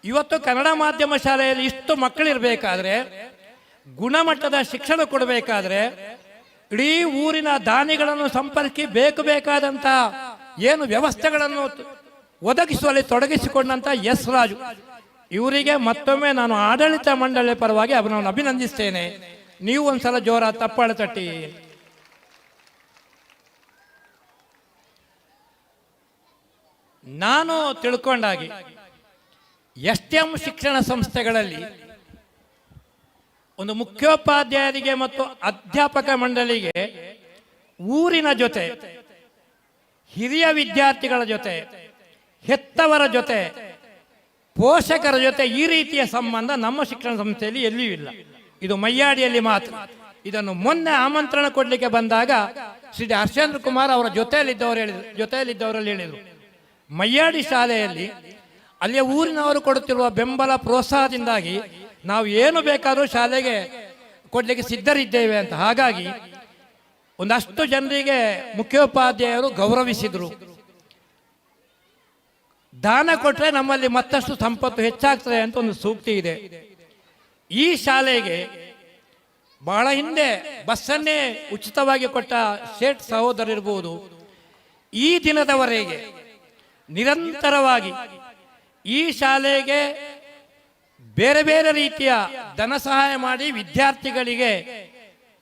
ಇವತ್ತು ಕನ್ನಡ ಮಾಧ್ಯಮ ಶಾಲೆಯಲ್ಲಿ ಇಷ್ಟು ಮಕ್ಕಳಿರಬೇಕಾದ್ರೆ, ಗುಣಮಟ್ಟದ ಶಿಕ್ಷಣ ಕೊಡಬೇಕಾದ್ರೆ, ಇಡೀ ಊರಿನ ದಾನಿಗಳನ್ನು ಸಂಪರ್ಕಿ ಬೇಕಾದಂತಹ ಏನು ವ್ಯವಸ್ಥೆಗಳನ್ನು ಒದಗಿಸುವಲ್ಲಿ ತೊಡಗಿಸಿಕೊಂಡಂತ ಎಸ್ ರಾಜು, ಇವರಿಗೆ ಮತ್ತೊಮ್ಮೆ ನಾನು ಆಡಳಿತ ಮಂಡಳಿಯ ಪರವಾಗಿ ಅವನನ್ನು ಅಭಿನಂದಿಸ್ತೇನೆ. ನೀವು ಒಂದ್ಸಲ ಜೋರ ತಪ್ಪಾಳ ತಟ್ಟಿ. ನಾನು ತಿಳ್ಕೊಂಡಾಗಿ STM ಶಿಕ್ಷಣ ಸಂಸ್ಥೆಗಳಲ್ಲಿ ಒಂದು ಮುಖ್ಯೋಪಾಧ್ಯಾಯರಿಗೆ ಮತ್ತು ಅಧ್ಯಾಪಕ ಮಂಡಳಿಗೆ ಊರಿನ ಜೊತೆ, ಹಿರಿಯ ವಿದ್ಯಾರ್ಥಿಗಳ ಜೊತೆ, ಹೆತ್ತವರ ಜೊತೆ, ಪೋಷಕರ ಜೊತೆ ಈ ರೀತಿಯ ಸಂಬಂಧ ನಮ್ಮ ಶಿಕ್ಷಣ ಸಂಸ್ಥೆಯಲ್ಲಿ ಎಲ್ಲಿಯೂ ಇಲ್ಲ. ಇದು ಮಯ್ಯಾಡಿಯಲ್ಲಿ ಮಾತ್ರ. ಇದನ್ನು ಮೊನ್ನೆ ಆಮಂತ್ರಣ ಕೊಡಲಿಕ್ಕೆ ಬಂದಾಗ ಶ್ರೀ ಹರ್ಷೇಂದ್ರ ಕುಮಾರ್ ಅವರ ಜೊತೆಯಲ್ಲಿದ್ದವರಲ್ಲಿ ಹೇಳಿದರು, ಮಯ್ಯಾಡಿ ಶಾಲೆಯಲ್ಲಿ ಅಲ್ಲಿಯ ಊರಿನವರು ಕೊಡುತ್ತಿರುವ ಬೆಂಬಲ, ಪ್ರೋತ್ಸಾಹದಿಂದಾಗಿ ನಾವು ಏನು ಬೇಕಾದರೂ ಶಾಲೆಗೆ ಕೊಡಲಿಕ್ಕೆ ಸಿದ್ಧರಿದ್ದೇವೆ ಅಂತ. ಹಾಗಾಗಿ ಒಂದಷ್ಟು ಜನರಿಗೆ ಮುಖ್ಯೋಪಾಧ್ಯಾಯರು ಗೌರವಿಸಿದರು. ದಾನ ಕೊಟ್ಟರೆ ನಮ್ಮಲ್ಲಿ ಮತ್ತಷ್ಟು ಸಂಪತ್ತು ಹೆಚ್ಚಾಗ್ತದೆ ಅಂತ ಒಂದು ಸೂಕ್ತಿ ಇದೆ. ಈ ಶಾಲೆಗೆ ಬಹಳ ಹಿಂದೆ ಬಸ್ಸನ್ನೇ ಉಚಿತವಾಗಿ ಕೊಟ್ಟ ಶೇಟ್ ಸಹೋದರಿರ್ಬೋದು, ಈ ದಿನದವರೆಗೆ ನಿರಂತರವಾಗಿ ಈ ಶಾಲೆಗೆ ಬೇರೆ ಬೇರೆ ರೀತಿಯ ಧನ ಸಹಾಯ ಮಾಡಿ ವಿದ್ಯಾರ್ಥಿಗಳಿಗೆ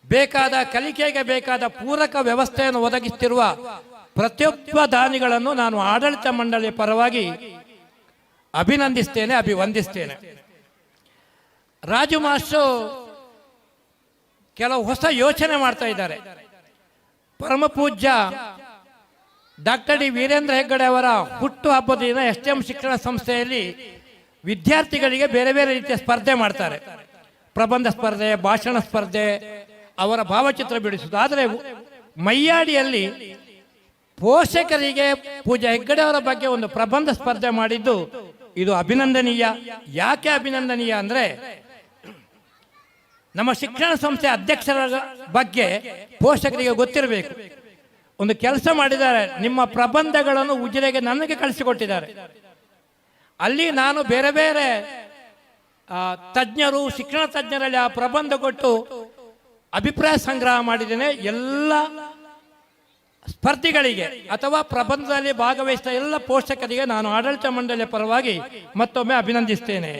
ಬೇಕಾದ ಕಲಿಕೆಗೆ ಬೇಕಾದ ಪೂರಕ ವ್ಯವಸ್ಥೆಯನ್ನು ಒದಗಿಸುತ್ತಿರುವ ಪ್ರತಿಯೊಬ್ಬ ದಾನಿಗಳನ್ನು ನಾನು ಆಡಳಿತ ಮಂಡಳಿಯ ಪರವಾಗಿ ಅಭಿನಂದಿಸ್ತೇನೆ, ಅಭಿವಂದಿಸ್ತೇನೆ. ರಾಜು ಮಾಸ್ಟರ್ ಕೆಲವು ಹೊಸ ಯೋಚನೆ ಮಾಡ್ತಾ ಇದ್ದಾರೆ. ಪರಮ ಪೂಜ್ಯ ಡಾಕ್ಟರ್ ಡಿ ವೀರೇಂದ್ರ ಹೆಗ್ಗಡೆ ಅವರ ಹುಟ್ಟು ಹಬ್ಬದ ದಿನ STM ಶಿಕ್ಷಣ ಸಂಸ್ಥೆಯಲ್ಲಿ ವಿದ್ಯಾರ್ಥಿಗಳಿಗೆ ಬೇರೆ ಬೇರೆ ರೀತಿಯ ಸ್ಪರ್ಧೆ ಮಾಡ್ತಾರೆ. ಪ್ರಬಂಧ ಸ್ಪರ್ಧೆ, ಭಾಷಣ ಸ್ಪರ್ಧೆ, ಅವರ ಭಾವಚಿತ್ರ ಬಿಡಿಸುವುದು. ಆದರೆ ಮಯ್ಯಾಡಿಯಲ್ಲಿ ಪೋಷಕರಿಗೆ ಪೂಜಾ ಹೆಗ್ಗಡೆ ಅವರ ಬಗ್ಗೆ ಒಂದು ಪ್ರಬಂಧ ಸ್ಪರ್ಧೆ ಮಾಡಿದ್ದು ಇದು ಅಭಿನಂದನೀಯ. ಯಾಕೆ ಅಭಿನಂದನೀಯ ಅಂದರೆ ನಮ್ಮ ಶಿಕ್ಷಣ ಸಂಸ್ಥೆ ಅಧ್ಯಕ್ಷರ ಬಗ್ಗೆ ಪೋಷಕರಿಗೆ ಗೊತ್ತಿರಬೇಕು. ಒಂದು ಕೆಲಸ ಮಾಡಿದ್ದಾರೆ, ನಿಮ್ಮ ಪ್ರಬಂಧಗಳನ್ನು ಉಜಿರೆಗೆ ನನಗೆ ಕಳಿಸಿಕೊಟ್ಟಿದ್ದಾರೆ. ಅಲ್ಲಿ ನಾನು ಬೇರೆ ಬೇರೆ ತಜ್ಞರು, ಶಿಕ್ಷಣ ತಜ್ಞರಲ್ಲಿ ಆ ಪ್ರಬಂಧ ಕೊಟ್ಟು ಅಭಿಪ್ರಾಯ ಸಂಗ್ರಹ ಮಾಡಿದ್ದೇನೆ. ಎಲ್ಲ ಸ್ಪರ್ಧಿಗಳಿಗೆ ಅಥವಾ ಪ್ರಬಂಧದಲ್ಲಿ ಭಾಗವಹಿಸಿದ ಎಲ್ಲ ಪೋಷಕರಿಗೆ ನಾನು ಆಡಳಿತ ಮಂಡಳಿಯ ಪರವಾಗಿ ಮತ್ತೊಮ್ಮೆ ಅಭಿನಂದಿಸ್ತೇನೆ.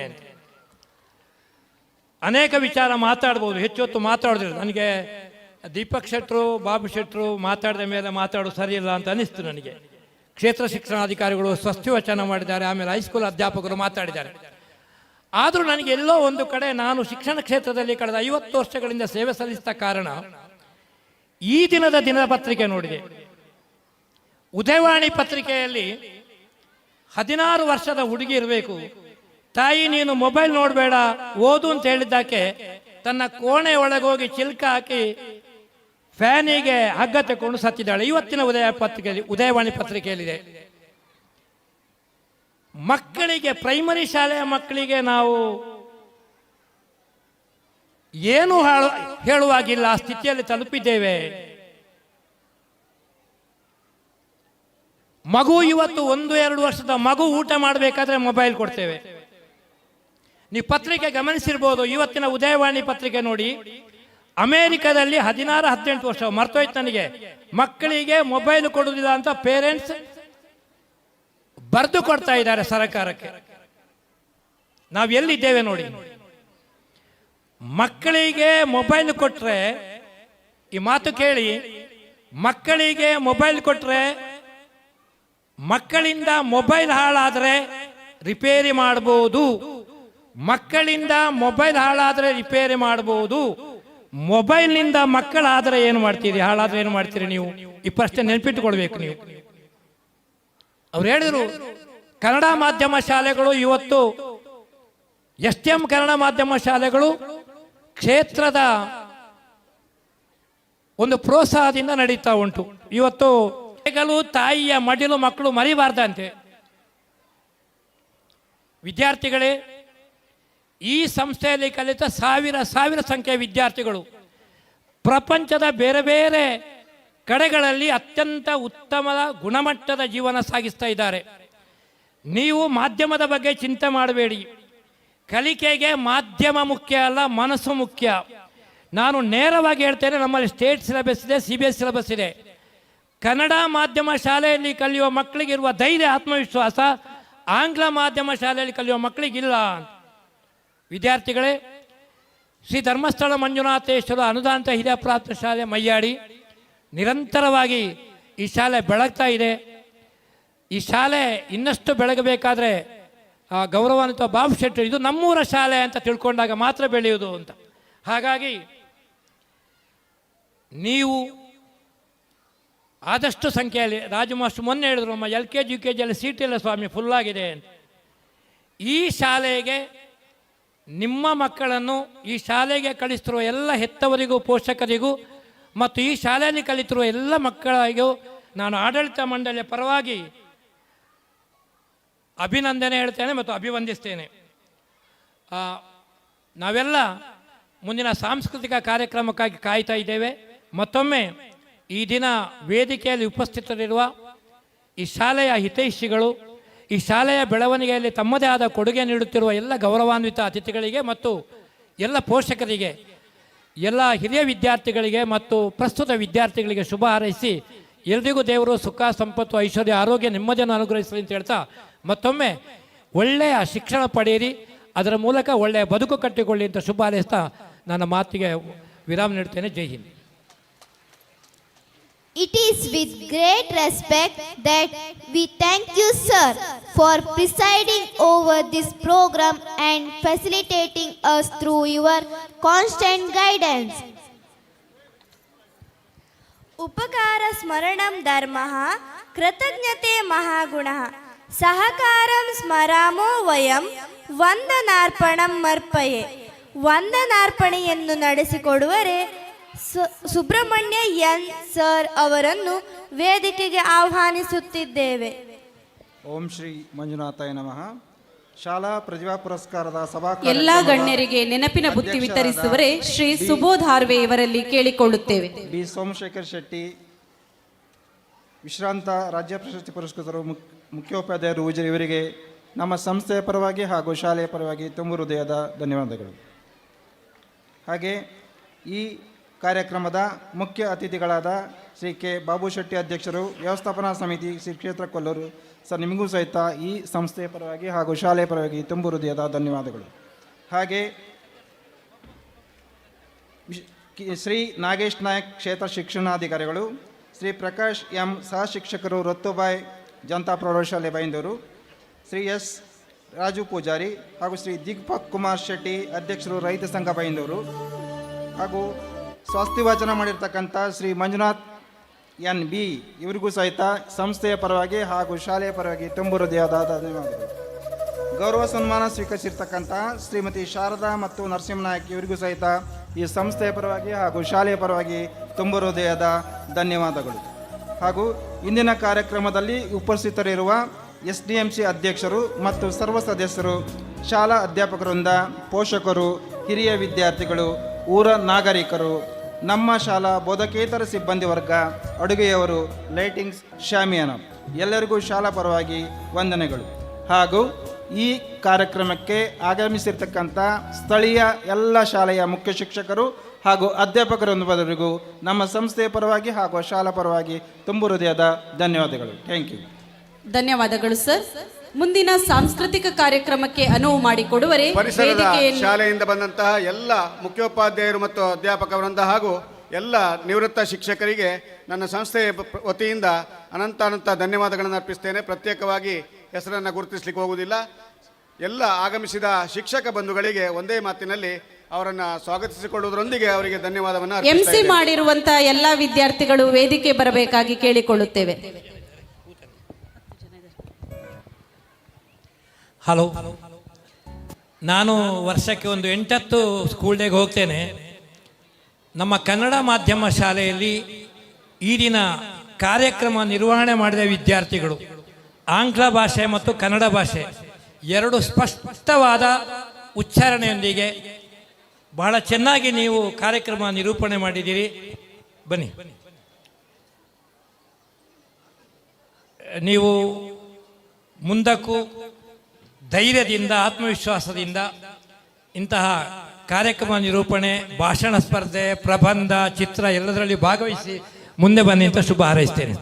ಅನೇಕ ವಿಚಾರ ಮಾತಾಡ್ಬೋದು, ಹೆಚ್ಚು ಹೊತ್ತು ಮಾತಾಡೋದಿಲ್ಲ. ನನಗೆ ದೀಪಕ್ ಶೆಟ್ಟರು, ಬಾಬು ಶೆಟ್ಟರು ಮಾತಾಡಿದ ಮೇಲೆ ಮಾತಾಡೋದು ಸರಿಯಿಲ್ಲ ಅಂತ ಅನಿಸ್ತು ನನಗೆ. ಕ್ಷೇತ್ರ ಶಿಕ್ಷಣಾಧಿಕಾರಿಗಳು ಸ್ವಸ್ತಿವಚನ ಮಾಡಿದ್ದಾರೆ, ಆಮೇಲೆ ಹೈಸ್ಕೂಲ್ ಅಧ್ಯಾಪಕರು ಮಾತಾಡಿದ್ದಾರೆ. ಆದರೂ ನನಗೆ ಎಲ್ಲೋ ಒಂದು ಕಡೆ ನಾನು ಶಿಕ್ಷಣ ಕ್ಷೇತ್ರದಲ್ಲಿ ಕಳೆದ 50 ವರ್ಷಗಳಿಂದ ಸೇವೆ ಸಲ್ಲಿಸಿದ ಕಾರಣ ಈ ದಿನದ ದಿನಪತ್ರಿಕೆ ನೋಡಿದೆ. ಉದಯವಾಣಿ ಪತ್ರಿಕೆಯಲ್ಲಿ 16 ವರ್ಷದ ಹುಡುಗಿ ಇರಬೇಕು, ತಾಯಿ ನೀನು ಮೊಬೈಲ್ ನೋಡಬೇಡ ಓದು ಅಂತ ಹೇಳಿದ್ದಕ್ಕೆ ತನ್ನ ಕೋಣೆ ಒಳಗೋಗಿ ಚಿಲ್ಕ ಹಾಕಿ ಫ್ಯಾನಿಗೆ ಹಗ್ಗ ತಕೊಂಡು ಸತ್ತಿದ್ದಾಳೆ. ಇವತ್ತಿನ ಉದಯವಾಣಿ ಪತ್ರಿಕೆಯಲ್ಲಿದೆ. ಮಕ್ಕಳಿಗೆ, ಪ್ರೈಮರಿ ಶಾಲೆಯ ಮಕ್ಕಳಿಗೆ ನಾವು ಏನು ಹೇಳುವಾಗಿಲ್ಲ, ಆ ಸ್ಥಿತಿಯಲ್ಲಿ ತಲುಪಿದ್ದೇವೆ. ಮಗು ಇವತ್ತು 1-2 ವರ್ಷದ ಮಗು ಊಟ ಮಾಡಬೇಕಾದ್ರೆ ಮೊಬೈಲ್ ಕೊಡ್ತೇವೆ. ನೀವು ಪತ್ರಿಕೆ ಗಮನಿಸಿರ್ಬೋದು, ಇವತ್ತಿನ ಉದಯವಾಣಿ ಪತ್ರಿಕೆ ನೋಡಿ, ಅಮೆರಿಕದಲ್ಲಿ 16-18 ವರ್ಷ ಮರ್ತೋಯ್ತು ನನಗೆ, ಮಕ್ಕಳಿಗೆ ಮೊಬೈಲ್ ಕೊಡುವುದಿಲ್ಲ ಅಂತ ಪೇರೆಂಟ್ಸ್ ಬರೆದು ಕೊಡ್ತಾ ಇದ್ದಾರೆ ಸರ್ಕಾರಕ್ಕೆ. ನಾವು ಎಲ್ಲಿದ್ದೇವೆ ನೋಡಿ. ಮಕ್ಕಳಿಗೆ ಮೊಬೈಲ್ ಕೊಟ್ರೆ, ಈ ಮಾತು ಕೇಳಿ, ಮಕ್ಕಳಿಗೆ ಮೊಬೈಲ್ ಕೊಟ್ರೆ ಮಕ್ಕಳಿಂದ ಮೊಬೈಲ್ ಹಾಳಾದರೆ ರಿಪೇರಿ ಮಾಡಬಹುದು. ಮಕ್ಕಳಿಂದ ಮೊಬೈಲ್ ಹಾಳಾದರೆ ರಿಪೇರಿ ಮಾಡಬಹುದು. ಮೊಬೈಲ್ನಿಂದ ಮಕ್ಕಳಾದರೆ ಏನು ಮಾಡ್ತೀರಿ, ಹಾಳಾದ್ರೆ ಏನು ಮಾಡ್ತೀರಿ ನೀವು? ಈ ಪ್ರಶ್ನೆ ನೆನಪಿಟ್ಟುಕೊಳ್ಬೇಕು ನೀವು. ಅವ್ರು ಹೇಳಿದ್ರು ಕನ್ನಡ ಮಾಧ್ಯಮ ಶಾಲೆಗಳು ಇವತ್ತು STM ಕನ್ನಡ ಮಾಧ್ಯಮ ಶಾಲೆಗಳು ಕ್ಷೇತ್ರದ ಒಂದು ಪ್ರೋತ್ಸಾಹದಿಂದ ನಡೀತಾ ಉಂಟು. ಇವತ್ತು ತಾಯಿಯ ಮಡಿಲು ಮಕ್ಕಳು ಮರಿಬಾರ್ದಂತೆ. ವಿದ್ಯಾರ್ಥಿಗಳೇ, ಈ ಸಂಸ್ಥೆಯಲ್ಲಿ ಕಲಿತ ಸಾವಿರ ಸಂಖ್ಯೆಯ ವಿದ್ಯಾರ್ಥಿಗಳು ಪ್ರಪಂಚದ ಬೇರೆ ಬೇರೆ ಕಡೆಗಳಲ್ಲಿ ಅತ್ಯಂತ ಉತ್ತಮ ಗುಣಮಟ್ಟದ ಜೀವನ ಸಾಗಿಸ್ತಾ ಇದ್ದಾರೆ. ನೀವು ಮಾಧ್ಯಮದ ಬಗ್ಗೆ ಚಿಂತೆ ಮಾಡಬೇಡಿ. ಕಲಿಕೆಗೆ ಮಾಧ್ಯಮ ಮುಖ್ಯ ಅಲ್ಲ, ಮನಸ್ಸು ಮುಖ್ಯ. ನಾನು ನೇರವಾಗಿ ಹೇಳ್ತೇನೆ, ನಮ್ಮಲ್ಲಿ ಸ್ಟೇಟ್ ಸಿಲೆಬಸ್ ಇದೆ, CBSE ಸಿಲೆಬಸ್ ಇದೆ. ಕನ್ನಡ ಮಾಧ್ಯಮ ಶಾಲೆಯಲ್ಲಿ ಕಲಿಯುವ ಮಕ್ಕಳಿಗಿರುವ ಧೈರ್ಯ, ಆತ್ಮವಿಶ್ವಾಸ ಆಂಗ್ಲ ಮಾಧ್ಯಮ ಶಾಲೆಯಲ್ಲಿ ಕಲಿಯುವ ಮಕ್ಕಳಿಗಿಲ್ಲ. ವಿದ್ಯಾರ್ಥಿಗಳೇ, ಶ್ರೀ ಧರ್ಮಸ್ಥಳ ಮಂಜುನಾಥೇಶ್ವರ ಅನುದಾನಿತ ಹಿರಿಯ ಪ್ರಾಥಮಿಕ ಶಾಲೆ ಮಯ್ಯಾಡಿ ನಿರಂತರವಾಗಿ ಈ ಶಾಲೆ ಬೆಳಗ್ತಾ ಇದೆ. ಈ ಶಾಲೆ ಇನ್ನಷ್ಟು ಬೆಳಗಬೇಕಾದ್ರೆ ಗೌರವಾನ್ವಿತ ಬಾಬು ಶೆಟ್ಟಿ ಇದು ನಮ್ಮೂರ ಶಾಲೆ ಅಂತ ತಿಳ್ಕೊಂಡಾಗ ಮಾತ್ರ ಬೆಳೆಯುವುದು ಅಂತ. ಹಾಗಾಗಿ ನೀವು ಆದಷ್ಟು ಸಂಖ್ಯೆಯಲ್ಲಿ, ರಾಜು ಮಾಸ್ಟರ್ ಮೊನ್ನೆ ಹೇಳಿದ್ರು, ನಮ್ಮ LKG UKGಯಲ್ಲಿ ಸೀಟ್ ಇಲ್ಲ ಸ್ವಾಮಿ, ಫುಲ್ಲಾಗಿದೆ ಅಂತ. ಈ ಶಾಲೆಗೆ ನಿಮ್ಮ ಮಕ್ಕಳನ್ನು ಈ ಶಾಲೆಗೆ ಕಳಿಸ್ತಿರುವ ಎಲ್ಲ ಹೆತ್ತವರಿಗೂ, ಪೋಷಕರಿಗೂ ಮತ್ತು ಈ ಶಾಲೆಯಲ್ಲಿ ಕಲಿತಿರುವ ಎಲ್ಲ ಮಕ್ಕಳಿಗೂ ನಾನು ಆಡಳಿತ ಮಂಡಳಿಯ ಪರವಾಗಿ ಅಭಿನಂದನೆ ಹೇಳ್ತೇನೆ ಮತ್ತು ಅಭಿವಂದಿಸ್ತೇನೆ. ನಾವೆಲ್ಲ ಮುಂದಿನ ಸಾಂಸ್ಕೃತಿಕ ಕಾರ್ಯಕ್ರಮಕ್ಕಾಗಿ ಕಾಯ್ತಾ ಇದ್ದೇವೆ. ಮತ್ತೊಮ್ಮೆ ಈ ದಿನ ವೇದಿಕೆಯಲ್ಲಿ ಉಪಸ್ಥಿತರಿರುವ ಈ ಶಾಲೆಯ ಹಿತೈಷಿಗಳು, ಈ ಶಾಲೆಯ ಬೆಳವಣಿಗೆಯಲ್ಲಿ ತಮ್ಮದೇ ಆದ ಕೊಡುಗೆ ನೀಡುತ್ತಿರುವ ಎಲ್ಲ ಗೌರವಾನ್ವಿತ ಅತಿಥಿಗಳಿಗೆ ಮತ್ತು ಎಲ್ಲ ಪೋಷಕರಿಗೆ, ಎಲ್ಲ ಹಿರಿಯ ವಿದ್ಯಾರ್ಥಿಗಳಿಗೆ ಮತ್ತು ಪ್ರಸ್ತುತ ವಿದ್ಯಾರ್ಥಿಗಳಿಗೆ ಶುಭ ಹಾರೈಸಿ ಎಲ್ರಿಗೂ ದೇವರು ಸುಖ, ಸಂಪತ್ತು, ಐಶ್ವರ್ಯ, ಆರೋಗ್ಯ, ನೆಮ್ಮದಿಯನ್ನು ಅನುಗ್ರಹಿಸಲಿ ಅಂತ ಹೇಳ್ತಾ ಮತ್ತೊಮ್ಮೆ ಒಳ್ಳೆಯ ಶಿಕ್ಷಣ ಪಡೆಯಿರಿ, ಅದರ ಮೂಲಕ ಒಳ್ಳೆಯ ಬದುಕು ಕಟ್ಟಿಕೊಳ್ಳಿ ಅಂತ ಶುಭ ಹಾರೈಸ್ತಾ ನನ್ನ ಮಾತಿಗೆ ವಿರಾಮ ನೀಡ್ತೇನೆ. ಜೈ Hind. It is with great respect that we thank you, sir, for presiding over this program and facilitating us through your constant guidance. ಉಪಕಾರ ಸ್ಮರಣಂ ಧರ್ಮಃ, ಕೃತಜ್ಞತೆ ಮಹಾಗುಣಃ, ಸಹಕಾರಂ ಸ್ಮರಾಮೋ ವಯಂ, ವಂದನಾರ್ಪಣಂ ಮರ್ಪಯೆ. ವಂದನಾರ್ಪಣೆಯನ್ನು ನಡೆಸಿಕೊಡುವರೆ ಸುಬ್ರಹ್ಮಣ್ಯ ಎನ್ ಸರ್ ಅವರನ್ನು ವೇದಿಕೆಗೆ ಆಹ್ವಾನಿಸುತ್ತಿದ್ದೇವೆ. ಓಂ ಶ್ರೀ ಮಂಜುನಾಥಾಯ ನಮಃ. ಶಾಲಾ ಪ್ರತಿಭಾ ಪುರಸ್ಕಾರದ ಸಭಾ ಎಲ್ಲಾ ಗಣ್ಯರಿಗೆ ನೆನಪಿನ ಬುತ್ತಿ ವಿತರಿಸುವರೆ ಶ್ರೀ ಸುಬೋಧ್ ಹಾರ್ವೆ ಇವರಲ್ಲಿ ಕೇಳಿಕೊಳ್ಳುತ್ತೇವೆ. ಬಿ ಸೋಮಶೇಖರ್ ಶೆಟ್ಟಿ, ವಿಶ್ರಾಂತ ರಾಜ್ಯ ಪ್ರಶಸ್ತಿ ಪುರಸ್ಕೃತರು, ಮುಖ್ಯೋಪಾಧ್ಯಾಯರು ಇವರಿಗೆ ನಮ್ಮ ಸಂಸ್ಥೆಯ ಪರವಾಗಿ ಹಾಗೂ ಶಾಲೆಯ ಪರವಾಗಿ ತುಂಬ ಹೃದಯದ ಧನ್ಯವಾದಗಳು. ಹಾಗೆ ಈ ಕಾರ್ಯಕ್ರಮದ ಮುಖ್ಯ ಅತಿಥಿಗಳಾದ ಶ್ರೀ ಕೆ ಬಾಬು ಶೆಟ್ಟಿ ಅಧ್ಯಕ್ಷರು, ವ್ಯವಸ್ಥಾಪನಾ ಸಮಿತಿ ಶ್ರೀ ಕ್ಷೇತ್ರ ಕೊಲ್ಲೂರು ಸರ್, ನಿಮಗೂ ಸಹಿತ ಈ ಸಂಸ್ಥೆಯ ಪರವಾಗಿ ಹಾಗೂ ಶಾಲೆಯ ಪರವಾಗಿ ತುಂಬ ಹೃದಯದ ಧನ್ಯವಾದಗಳು. ಹಾಗೆ ಶ್ರೀ ನಾಗೇಶ್ ನಾಯಕ್ ಕ್ಷೇತ್ರ ಶಿಕ್ಷಣಾಧಿಕಾರಿಗಳು, ಶ್ರೀ ಪ್ರಕಾಶ್ ಎಂ ಸಹ ಶಿಕ್ಷಕರು, ರತ್ತುಬಾಯ್ ಜನತಾ ಪ್ರೌಢಶಾಲೆ ಬೈಂದೂರು, ಶ್ರೀ ಎಸ್ ರಾಜು ಪೂಜಾರಿ ಹಾಗೂ ಶ್ರೀ ದಿಗ್ಪಕ್ ಕುಮಾರ್ ಶೆಟ್ಟಿ ಅಧ್ಯಕ್ಷರು, ರೈತ ಸಂಘ ಬೈಂದೂರು, ಹಾಗೂ ಸ್ವಾಸ್ಥ್ಯವಾಚನ ಮಾಡಿರ್ತಕ್ಕಂಥ ಶ್ರೀ ಮಂಜುನಾಥ್ ಎನ್ ಬಿ ಇವರಿಗೂ ಸಹಿತ ಸಂಸ್ಥೆಯ ಪರವಾಗಿ ಹಾಗೂ ಶಾಲೆಯ ಪರವಾಗಿ ತುಂಬ ಹೃದಯದ ಧನ್ಯವಾದಗಳು. ಗೌರವ ಸನ್ಮಾನ ಸ್ವೀಕರಿಸಿರ್ತಕ್ಕಂಥ ಶ್ರೀಮತಿ ಶಾರದಾ ಮತ್ತು ನರಸಿಂಹನಾಯಕ್ ಇವರಿಗೂ ಸಹಿತ ಈ ಸಂಸ್ಥೆಯ ಪರವಾಗಿ ಹಾಗೂ ಶಾಲೆಯ ಪರವಾಗಿ ತುಂಬ ಹೃದಯದ ಧನ್ಯವಾದಗಳು. ಹಾಗೂ ಇಂದಿನ ಕಾರ್ಯಕ್ರಮದಲ್ಲಿ ಉಪಸ್ಥಿತರಿರುವ SDMC ಅಧ್ಯಕ್ಷರು ಮತ್ತು ಸರ್ವ ಸದಸ್ಯರು, ಶಾಲಾ ಅಧ್ಯಾಪಕರಿಂದ, ಪೋಷಕರು, ಹಿರಿಯ ವಿದ್ಯಾರ್ಥಿಗಳು, ಊರ ನಾಗರಿಕರು, ನಮ್ಮ ಶಾಲಾ ಬೋಧಕೇತರ ಸಿಬ್ಬಂದಿ ವರ್ಗ, ಅಡುಗೆಯವರು, ಲೈಟಿಂಗ್ಸ್, ಶಾಮಿಯಾನ ಎಲ್ಲರಿಗೂ ಶಾಲಾ ಪರವಾಗಿ ವಂದನೆಗಳು. ಹಾಗೂ ಈ ಕಾರ್ಯಕ್ರಮಕ್ಕೆ ಆಗಮಿಸಿರ್ತಕ್ಕಂಥ ಸ್ಥಳೀಯ ಎಲ್ಲ ಶಾಲೆಯ ಮುಖ್ಯ ಶಿಕ್ಷಕರು ಹಾಗೂ ಅಧ್ಯಾಪಕರೊಂದಿಗೂ ನಮ್ಮ ಸಂಸ್ಥೆಯ ಪರವಾಗಿ ಹಾಗೂ ಶಾಲಾ ಪರವಾಗಿ ತುಂಬ ಹೃದಯದ ಧನ್ಯವಾದಗಳು. Thank you. ಧನ್ಯವಾದಗಳು ಸರ್. ಮುಂದಿನ ಸಾಂಸ್ಕೃತಿಕ ಕಾರ್ಯಕ್ರಮಕ್ಕೆ ಅನುವು ಮಾಡಿಕೊಡುವರೆ ಪರಿಸರದ ಶಾಲೆಯಿಂದ ಬಂದಂತಹ ಎಲ್ಲ ಮುಖ್ಯೋಪಾಧ್ಯಾಯರು ಮತ್ತು ಅಧ್ಯಾಪಕ ವೃಂದ ಹಾಗೂ ಎಲ್ಲ ನಿವೃತ್ತ ಶಿಕ್ಷಕರಿಗೆ ನನ್ನ ಸಂಸ್ಥೆಯ ವತಿಯಿಂದ ಅನಂತ ಧನ್ಯವಾದಗಳನ್ನು ಅರ್ಪಿಸ್ತೇನೆ. ಪ್ರತ್ಯೇಕವಾಗಿ ಹೆಸರನ್ನು ಗುರುತಿಸಲಿಕ್ಕೆ ಹೋಗುವುದಿಲ್ಲ. ಎಲ್ಲ ಆಗಮಿಸಿದ ಶಿಕ್ಷಕ ಬಂಧುಗಳಿಗೆ ಒಂದೇ ಮಾತಿನಲ್ಲಿ ಅವರನ್ನು ಸ್ವಾಗತಿಸಿಕೊಳ್ಳುವುದರೊಂದಿಗೆ ಅವರಿಗೆ ಧನ್ಯವಾದವನ್ನು MC ಮಾಡಿರುವಂತಹ ಎಲ್ಲ ವಿದ್ಯಾರ್ಥಿಗಳು ವೇದಿಕೆ ಬರಬೇಕಾಗಿ ಕೇಳಿಕೊಳ್ಳುತ್ತೇವೆ. ಹಲೋ, ನಾನು ವರ್ಷಕ್ಕೆ ಒಂದು 8-10 ಸ್ಕೂಲ್ ಡೇಗೆ ಹೋಗ್ತೇನೆ. ನಮ್ಮ ಕನ್ನಡ ಮಾಧ್ಯಮ ಶಾಲೆಯಲ್ಲಿ ಈ ದಿನ ಕಾರ್ಯಕ್ರಮ ನಿರ್ವಹಣೆ ಮಾಡಿದ ವಿದ್ಯಾರ್ಥಿಗಳು ಆಂಗ್ಲ ಭಾಷೆ ಮತ್ತು ಕನ್ನಡ ಭಾಷೆ ಎರಡು ಸ್ಪಷ್ಟವಾದ ಉಚ್ಚಾರಣೆಯೊಂದಿಗೆ ಬಹಳ ಚೆನ್ನಾಗಿ ನೀವು ಕಾರ್ಯಕ್ರಮ ನಿರೂಪಣೆ ಮಾಡಿದ್ದೀರಿ. ಬನ್ನಿ, ನೀವು ಮುಂದಕ್ಕೂ ಧೈರ್ಯದಿಂದ, ಆತ್ಮವಿಶ್ವಾಸದಿಂದ ಇಂತಹ ಕಾರ್ಯಕ್ರಮ ನಿರೂಪಣೆ, ಭಾಷಣ ಸ್ಪರ್ಧೆ, ಪ್ರಬಂಧ, ಚಿತ್ರ ಎಲ್ಲದರಲ್ಲಿ ಭಾಗವಹಿಸಿ ಮುಂದೆ ಬನ್ನಿ ಅಂತ ಶುಭ ಹಾರೈಸ್ತೇನೆ.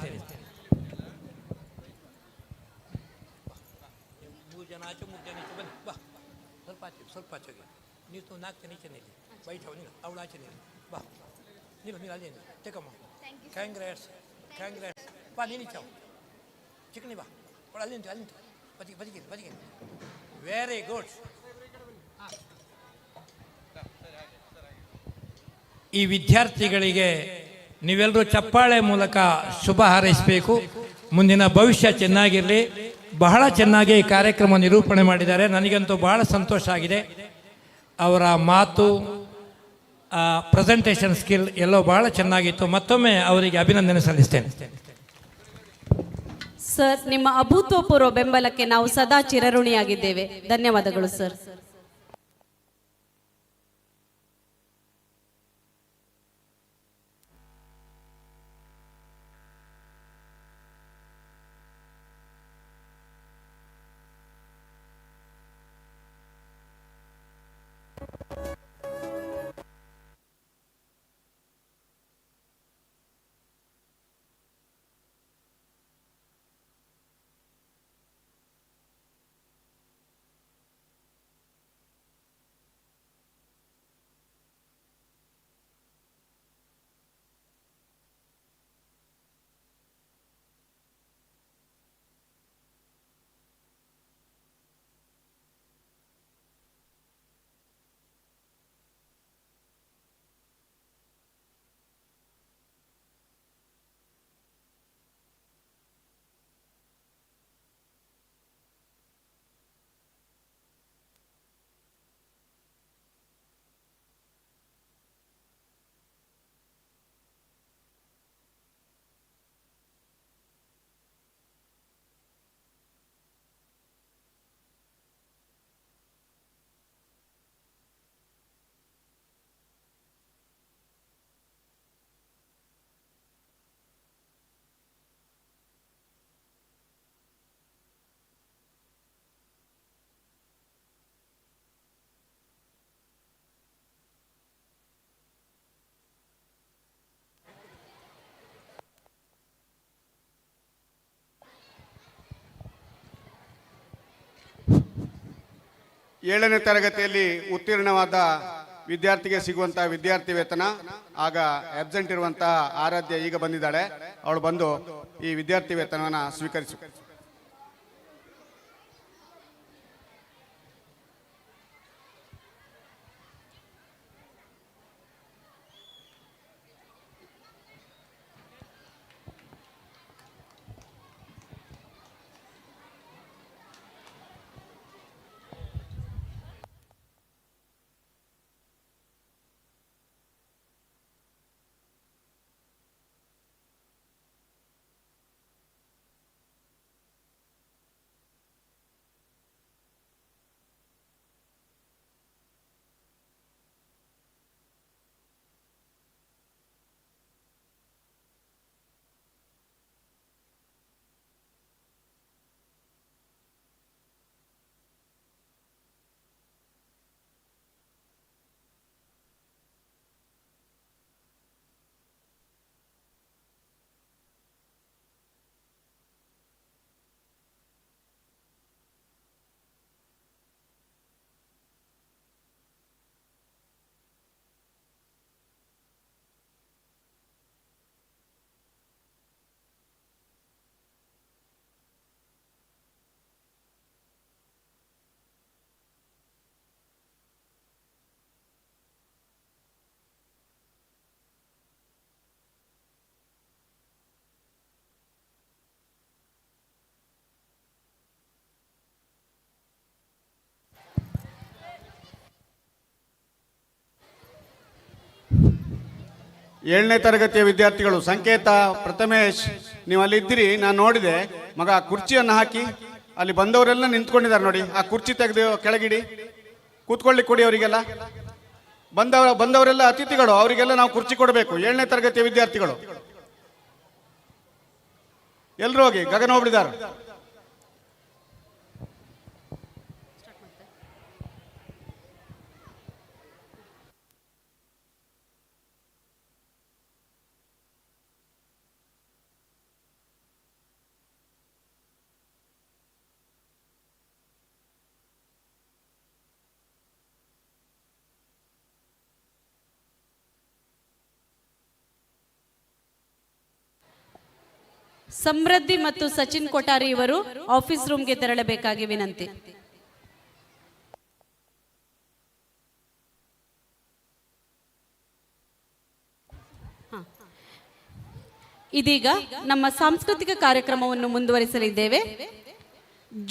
Very good. ಈ ವಿದ್ಯಾರ್ಥಿಗಳಿಗೆ ನೀವೆಲ್ಲರೂ ಚಪ್ಪಾಳೆ ಮೂಲಕ ಶುಭ ಹಾರೈಸಬೇಕು. ಮುಂದಿನ ಭವಿಷ್ಯ ಚೆನ್ನಾಗಿರಲಿ. ಬಹಳ ಚೆನ್ನಾಗಿ ಈ ಕಾರ್ಯಕ್ರಮ ನಿರೂಪಣೆ ಮಾಡಿದ್ದಾರೆ. ನನಗಂತೂ ಬಹಳ ಸಂತೋಷ ಆಗಿದೆ. ಅವರ ಮಾತು, ಪ್ರೆಸೆಂಟೇಷನ್ ಸ್ಕಿಲ್ ಎಲ್ಲೋ ಬಹಳ ಚೆನ್ನಾಗಿತ್ತು. ಮತ್ತೊಮ್ಮೆ ಅವರಿಗೆ ಅಭಿನಂದನೆ ಸಲ್ಲಿಸ್ತೇನೆ. ಸರ್, ನಿಮ್ಮ ಅಭೂತಪೂರ್ವ ಬೆಂಬಲಕ್ಕೆ ನಾವು ಸದಾ ಚಿರಋಣಿಯಾಗಿದ್ದೇವೆ. ಧನ್ಯವಾದಗಳು ಸರ್. 7ನೇ ತರಗತಿಯಲ್ಲಿ ಉತ್ತೀರ್ಣವಾದ ವಿದ್ಯಾರ್ಥಿಗೆ ಸಿಗುವಂತಹ ವಿದ್ಯಾರ್ಥಿ ವೇತನ, ಆಗ ಅಬ್ಸೆಂಟ್ ಇರುವಂತಹ ಆರಾಧ್ಯ ಈಗ ಬಂದಿದ್ದಾಳೆ, ಅವಳು ಬಂದು ಈ ವಿದ್ಯಾರ್ಥಿ ವೇತನವನ್ನು ಸ್ವೀಕರಿಸು. ಏಳನೇ ತರಗತಿಯ ವಿದ್ಯಾರ್ಥಿಗಳು, ಸಂಕೇತ, ಪ್ರಥಮೇಶ್, ನೀವು ಅಲ್ಲಿ ಇದ್ದೀರಿ, ನಾನು ನೋಡಿದೆ. ಮಗ ಕುರ್ಚಿಯನ್ನು ಹಾಕಿ, ಅಲ್ಲಿ ಬಂದವರೆಲ್ಲ ನಿಂತ್ಕೊಂಡಿದ್ದಾರೆ ನೋಡಿ, ಆ ಕುರ್ಚಿ ತೆಗೆದು ಕೆಳಗಿಡಿ, ಕೂತ್ಕೊಳ್ಳಿಕ್ಕೆ ಕೊಡಿ ಅವರಿಗೆಲ್ಲ. ಬಂದವರೆಲ್ಲ ಅತಿಥಿಗಳು, ಅವರಿಗೆಲ್ಲ ನಾವು ಕುರ್ಚಿ ಕೊಡಬೇಕು. 7ನೇ ತರಗತಿಯ ವಿದ್ಯಾರ್ಥಿಗಳು ಎಲ್ಲರೂ ಹೋಗಿ. ಗಗನ ಹೋಗ್ಬಿಟ್ಟಿದ್ದಾರೆ. ಸಮೃದ್ಧಿ ಮತ್ತು ಸಚಿನ್ ಕೊಠಾರಿ ಇವರು ಆಫೀಸ್ ರೂಮ್ಗೆ ತೆರಳಬೇಕಾಗಿ ವಿನಂತಿ. ಇದೀಗ ನಮ್ಮ ಸಾಂಸ್ಕೃತಿಕ ಕಾರ್ಯಕ್ರಮವನ್ನು ಮುಂದುವರಿಸಲಿದ್ದೇವೆ.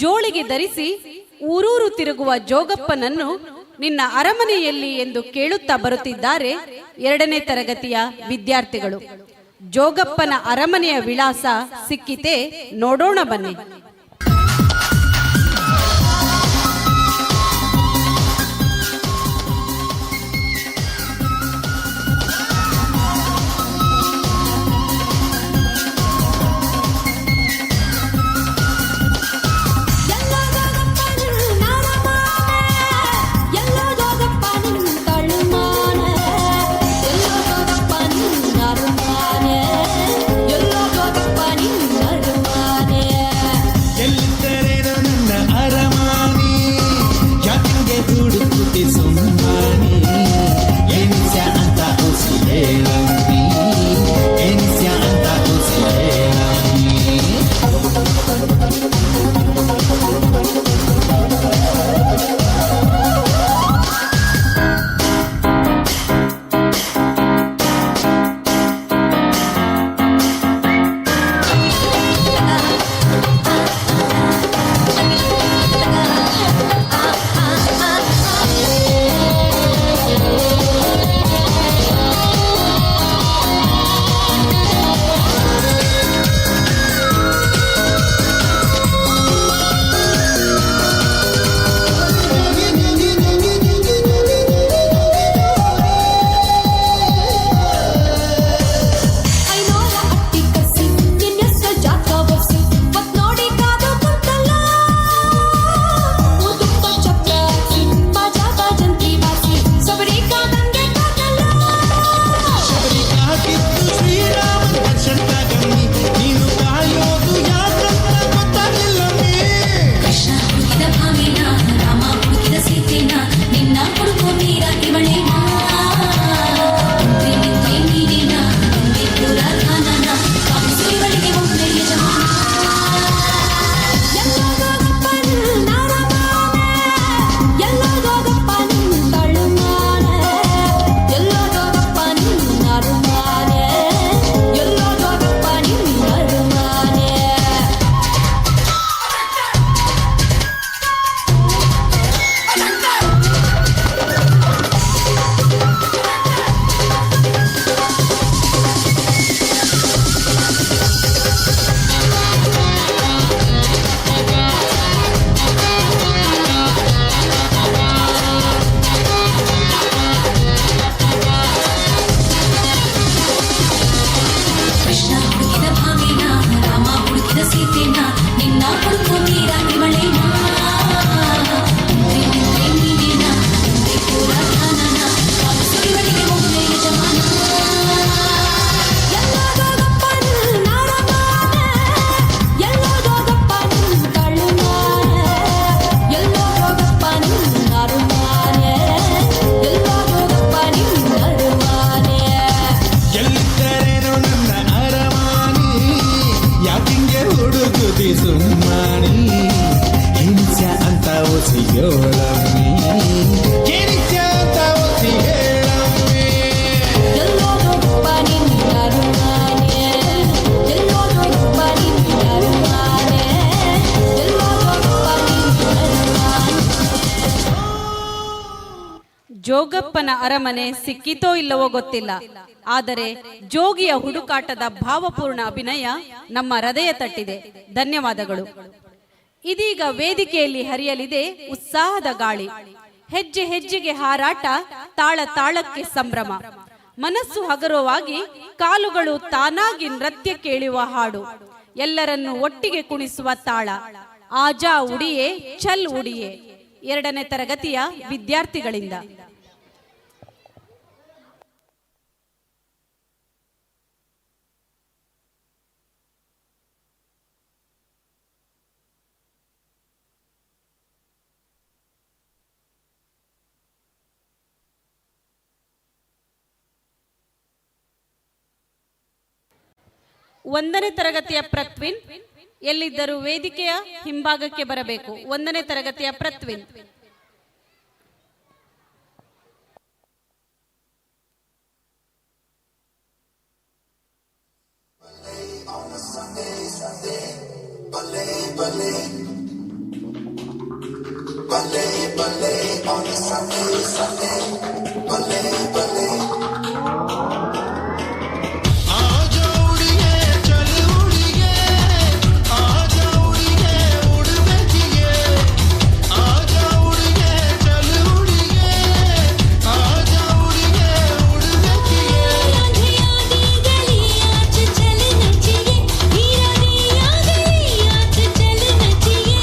ಜೋಳಿಗೆ ಧರಿಸಿ ಊರೂರು ತಿರುಗುವ ಜೋಗಪ್ಪನನ್ನು ನಿನ್ನ ಅರಮನೆಯಲ್ಲಿ ಎಂದು ಕೇಳುತ್ತಾ ಬರುತ್ತಿದ್ದಾರೆ 2ನೇ ತರಗತಿಯ ವಿದ್ಯಾರ್ಥಿಗಳು. ಜೋಗಪ್ಪನ ಅರಮನೆಯ ವಿಳಾಸ ಸಿಕ್ಕಿತೆ, ನೋಡೋಣ ಬನ್ನಿ. ಸೀತೆನ ನಿನ್ನ ಹುಡುಕು ನೀರ ಇವಳೇನ ನೀನೇನ ಪೂರ ಧಾನನ ಸುರಿವಳಿಗೆ ಒಮ್ಮೆ ಯಜಮಾನ ಸುಮ್ಮನಿ ಹಿಂಸ ಅಂತ ಒಸಿ ಹೇಳಮ್ಮಿ ಹಿಂಸ ಅಂತ ಒಸಿ ಹೇಳಮ್ಮಿ ಜೋಗಪ್ಪನ ಅರಮನೆ ಸಿಕ್ಕಿತೋ ಇಲ್ಲವೋ ಗೊತ್ತಿಲ್ಲ, ಆದರೆ ಜೋಗಿಯ ಹುಡುಕಾಟದ ಭಾವಪೂರ್ಣ ಅಭಿನಯ ನಮ್ಮ ಹೃದಯ ತಟ್ಟಿದೆ. ಧನ್ಯವಾದಗಳು. ಇದೀಗ ವೇದಿಕೆಯಲ್ಲಿ ಹರಿಯಲಿದೆ ಉತ್ಸಾಹದ ಗಾಳಿ. ಹೆಜ್ಜೆ ಹೆಜ್ಜೆಗೆ ಹಾರಾಟ, ತಾಳ ತಾಳಕ್ಕೆ ಸಂಭ್ರಮ. ಮನಸ್ಸು ಹಗರವಾಗಿ ಕಾಲುಗಳು ತಾನಾಗಿ ನೃತ್ಯ ಕೇಳುವ ಹಾಡು, ಎಲ್ಲರನ್ನು ಒಟ್ಟಿಗೆ ಕುಣಿಸುವ ತಾಳ. ಆಜಾ ಉಡಿಯೇ ಚಲ್ ಉಡಿಯೇ 2ನೇ ತರಗತಿಯ ವಿದ್ಯಾರ್ಥಿಗಳಿಂದ. ಒಂದನೇ ತರಗತಿಯ ಪ್ರತ್ವಿನ್ ಎಲ್ಲಿದ್ದರೂ ವೇದಿಕೆಯ ಹಿಂಭಾಗಕ್ಕೆ ಬರಬೇಕು. 1ನೇ ತರಗತಿಯ ಪ್ರತ್ವಿನ್. चल नचिए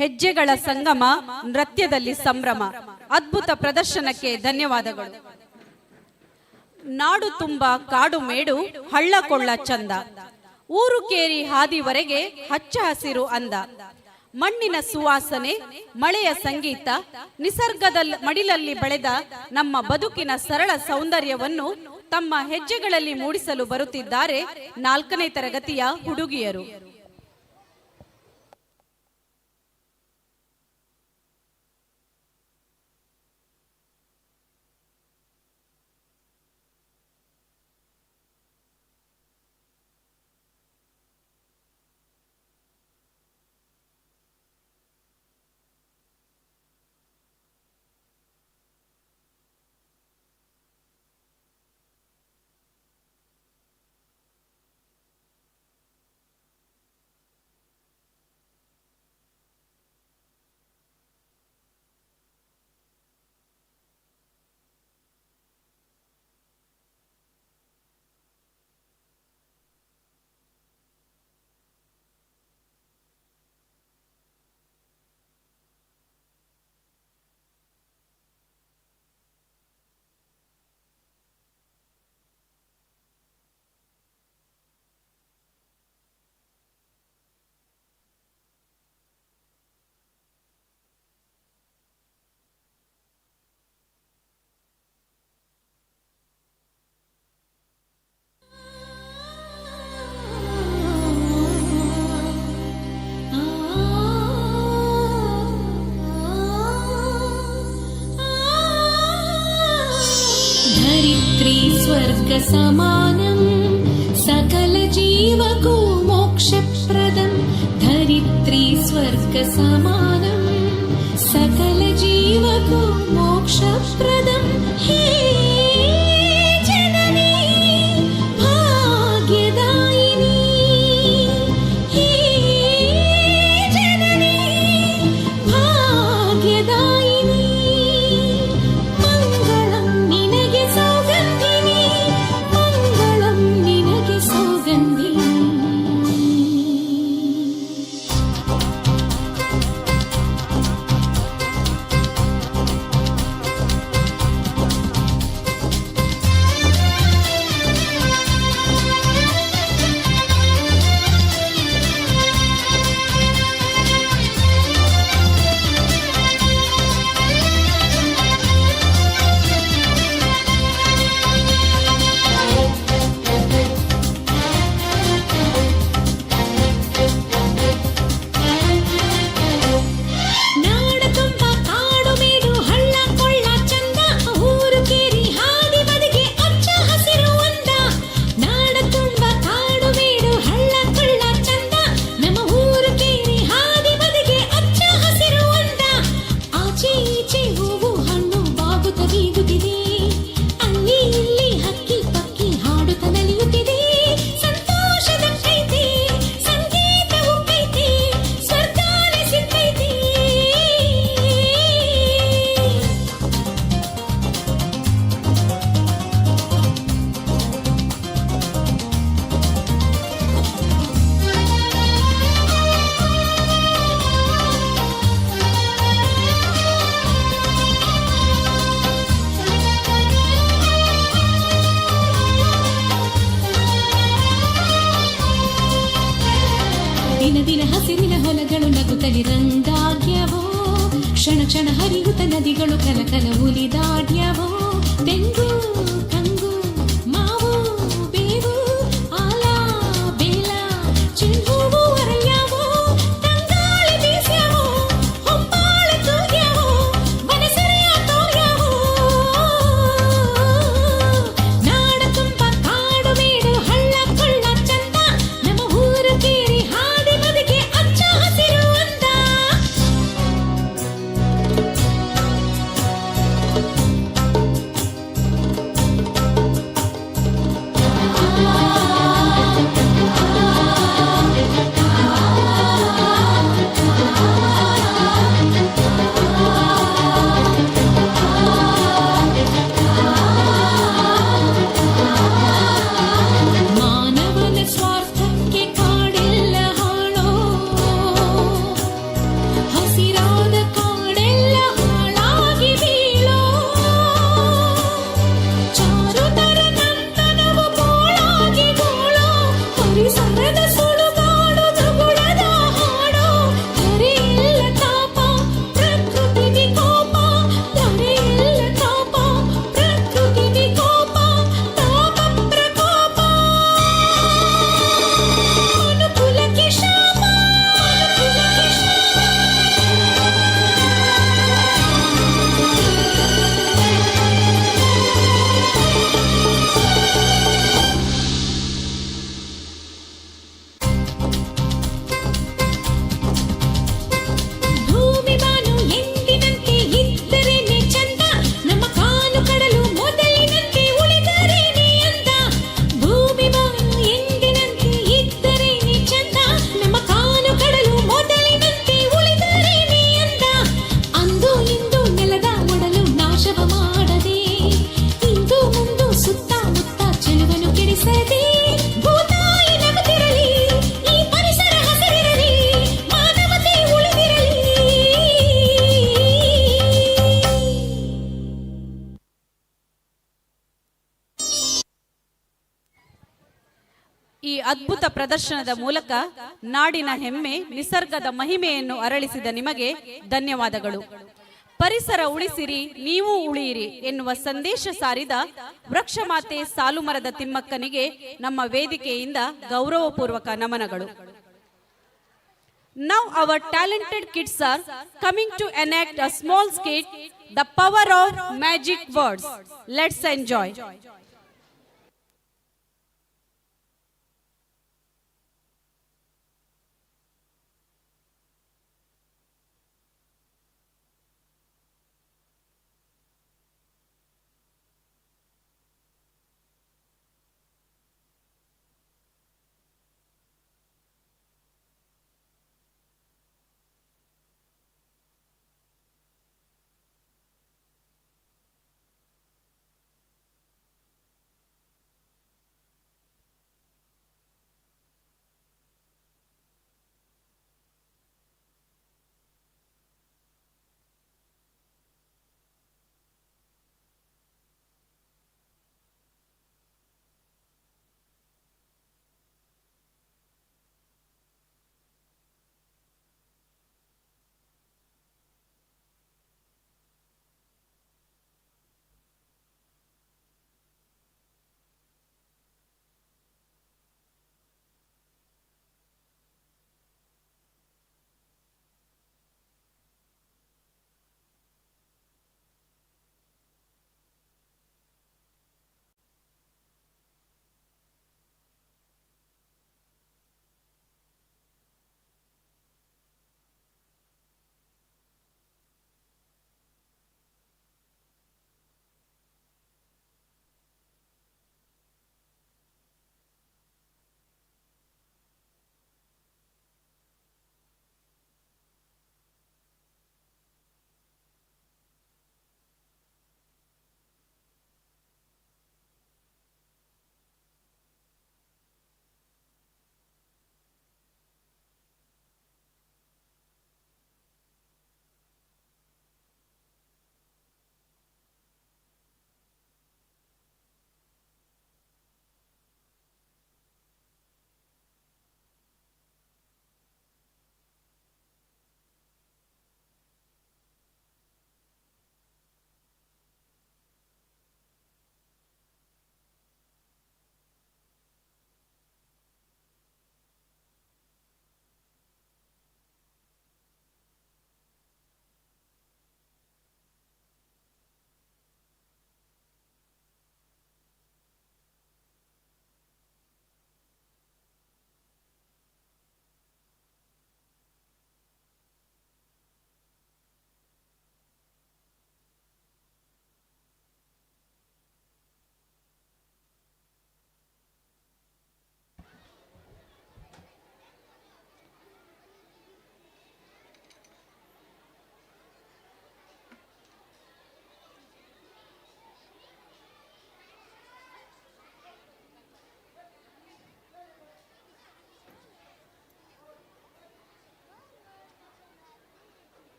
ಹೆಜ್ಜೆಗಳ ಸಂಗಮ, ನೃತ್ಯದಲ್ಲಿ ಸಂಭ್ರಮ. ಅದ್ಭುತ ಪ್ರದರ್ಶನಕ್ಕೆ ಧನ್ಯವಾದಗಳು. ನಾಡು ತುಂಬ ಕಾಡು ಮೇಡು, ಹಳ್ಳ ಕೊಳ್ಳ ಚಂದ, ಊರು ಕೇರಿ ಹಾದಿವರೆಗೆ ಹಚ್ಚ ಹಸಿರು ಅಂದ. ಮಣ್ಣಿನ ಸುವಾಸನೆ, ಮಳೆಯ ಸಂಗೀತ, ನಿಸರ್ಗದ ಮಡಿಲಲ್ಲಿ ಬೆಳೆದ ನಮ್ಮ ಬದುಕಿನ ಸರಳ ಸೌಂದರ್ಯವನ್ನು ತಮ್ಮ ಹೆಜ್ಜೆಗಳಲ್ಲಿ ಮೂಡಿಸಲು ಬರುತ್ತಿದ್ದಾರೆ 4ನೇ ತರಗತಿಯ ಹುಡುಗಿಯರು. स्वर्गसमानं सकलजीवको मोक्षप्रदं धरित्री स्वर्गसमानं सकलजीवको मोक्षप्रदं हे जननी भाग्यदायिनी हे जननी भाग्यदायिनी मंगलं निनगे सौगन्धिनी मंगलं निनगे सौगन्धिनी ದಿನ ದಿನ ಹಸಿರಿನ ಹೊಲಗಳು ನಗುತ್ತಲಿ ರಂಗಾಗ್ಯವೋ ಕ್ಷಣ ಕ್ಷಣ ಹರಿಯುತ್ತ ನದಿಗಳು ಕಲಕಲ ಉಲಿದಾಡ್ಯವೋ ತೆಂಗು ಕಂಗು ಮಾವು ಬೇವು ಆಲ ಬೇಲ ಚೆಂಡು ಅರಳ್ಯವೋ ತಂಗಾಳಿ ಬೀಸ್ಯವೋ ಹೊಂಬಾಳೆ ತೂಗ್ಯವೋ ಮನಸೆರೆಯ ತೋರ್ಯವೋ ನಾಡ ತುಂಬ ಕಾಡು ಮೇಡು ಹಳ್ಳ ಕೊಳ್ಳ ಚಂದ ನಮ್ಮ ಊರು ಕೇರಿ ಹಾದಿ ಬದಿಗೆ ಅಚ್ಚ ಹಸಿರು ಅಂದ ಭೂಮಿ ಬಾನು ಎಂದಿನಂತೆ ಇದ್ದರೇನೆ ಚಂದ, ನಮ್ಮ ಕಾಲು ಕಡಲು ಮೊದಲಿನಂತೆ ಉಳಿದರೇನೆ ಅಂದ. ಭೂಮಿ ಬಾನು ಎಂದಿನಂತೆ ಇದ್ದರೇನೆ ಚಂದ, ನಮ್ಮ ಕಾಲು ಕಡಲು ಮೊದಲಿನಂತೆ ಉಳಿದರೇನೆ ಅಂದ. ಅಂದು ಇಂದು ನೆಲದ ಒಡಲು ನಾಶವ ಮಾಡದೆ, ಇಂದು ಮುಂದು ಸುತ್ತಮುತ್ತ ಚೆಲುವನು ಕೆಡಿಸದೆ, ಭೂತಾಯಿ ನಗುತ್ತಿರಲಿ, ಈ ಪರಿಸರ ಹಸಿರಿರಲಿ, ಮಾನವತೆ ಉಳಿದಿರಲಿ. ಈ ಅದ್ಭುತ ಪ್ರದರ್ಶನದ ಮೂಲಕ ನಾಡಿನ ಹೆಮ್ಮೆ, ನಿಸರ್ಗದ ಮಹಿಮೆಯನ್ನು ಅರಳಿಸಿದ ನಿಮಗೆ ಧನ್ಯವಾದಗಳು. ಪರಿಸರ ಉಳಿಸಿರಿ, ನೀವು ಉಳಿಯಿರಿ ಎನ್ನುವ ಸಂದೇಶ ಸಾರಿದ ವೃಕ್ಷಮಾತೆ ಸಾಲುಮರದ ತಿಮ್ಮಕ್ಕನಿಗೆ ನಮ್ಮ ವೇದಿಕೆಯಿಂದ ಗೌರವಪೂರ್ವಕ ನಮನಗಳು. Now our talented kids are coming to enact a small skit, The Power of Magic Words. Let's enjoy.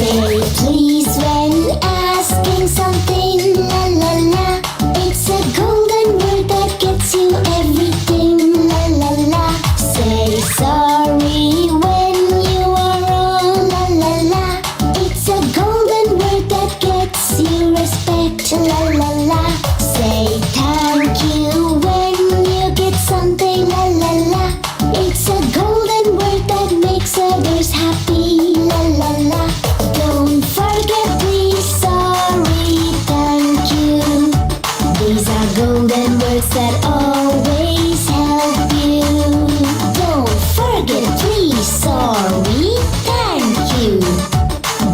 Say please when asking something, la la la. It's a golden word that gets you everything, la la la. Say sorry when you are wrong, la la la. It's a golden word that gets you respect, la la la. Say thank you when you get something, la la la. It's a golden word that makes others happy, la la la. Don't forget please, sorry, thank you. These are golden words that always help you. Don't forget please, sorry, thank you.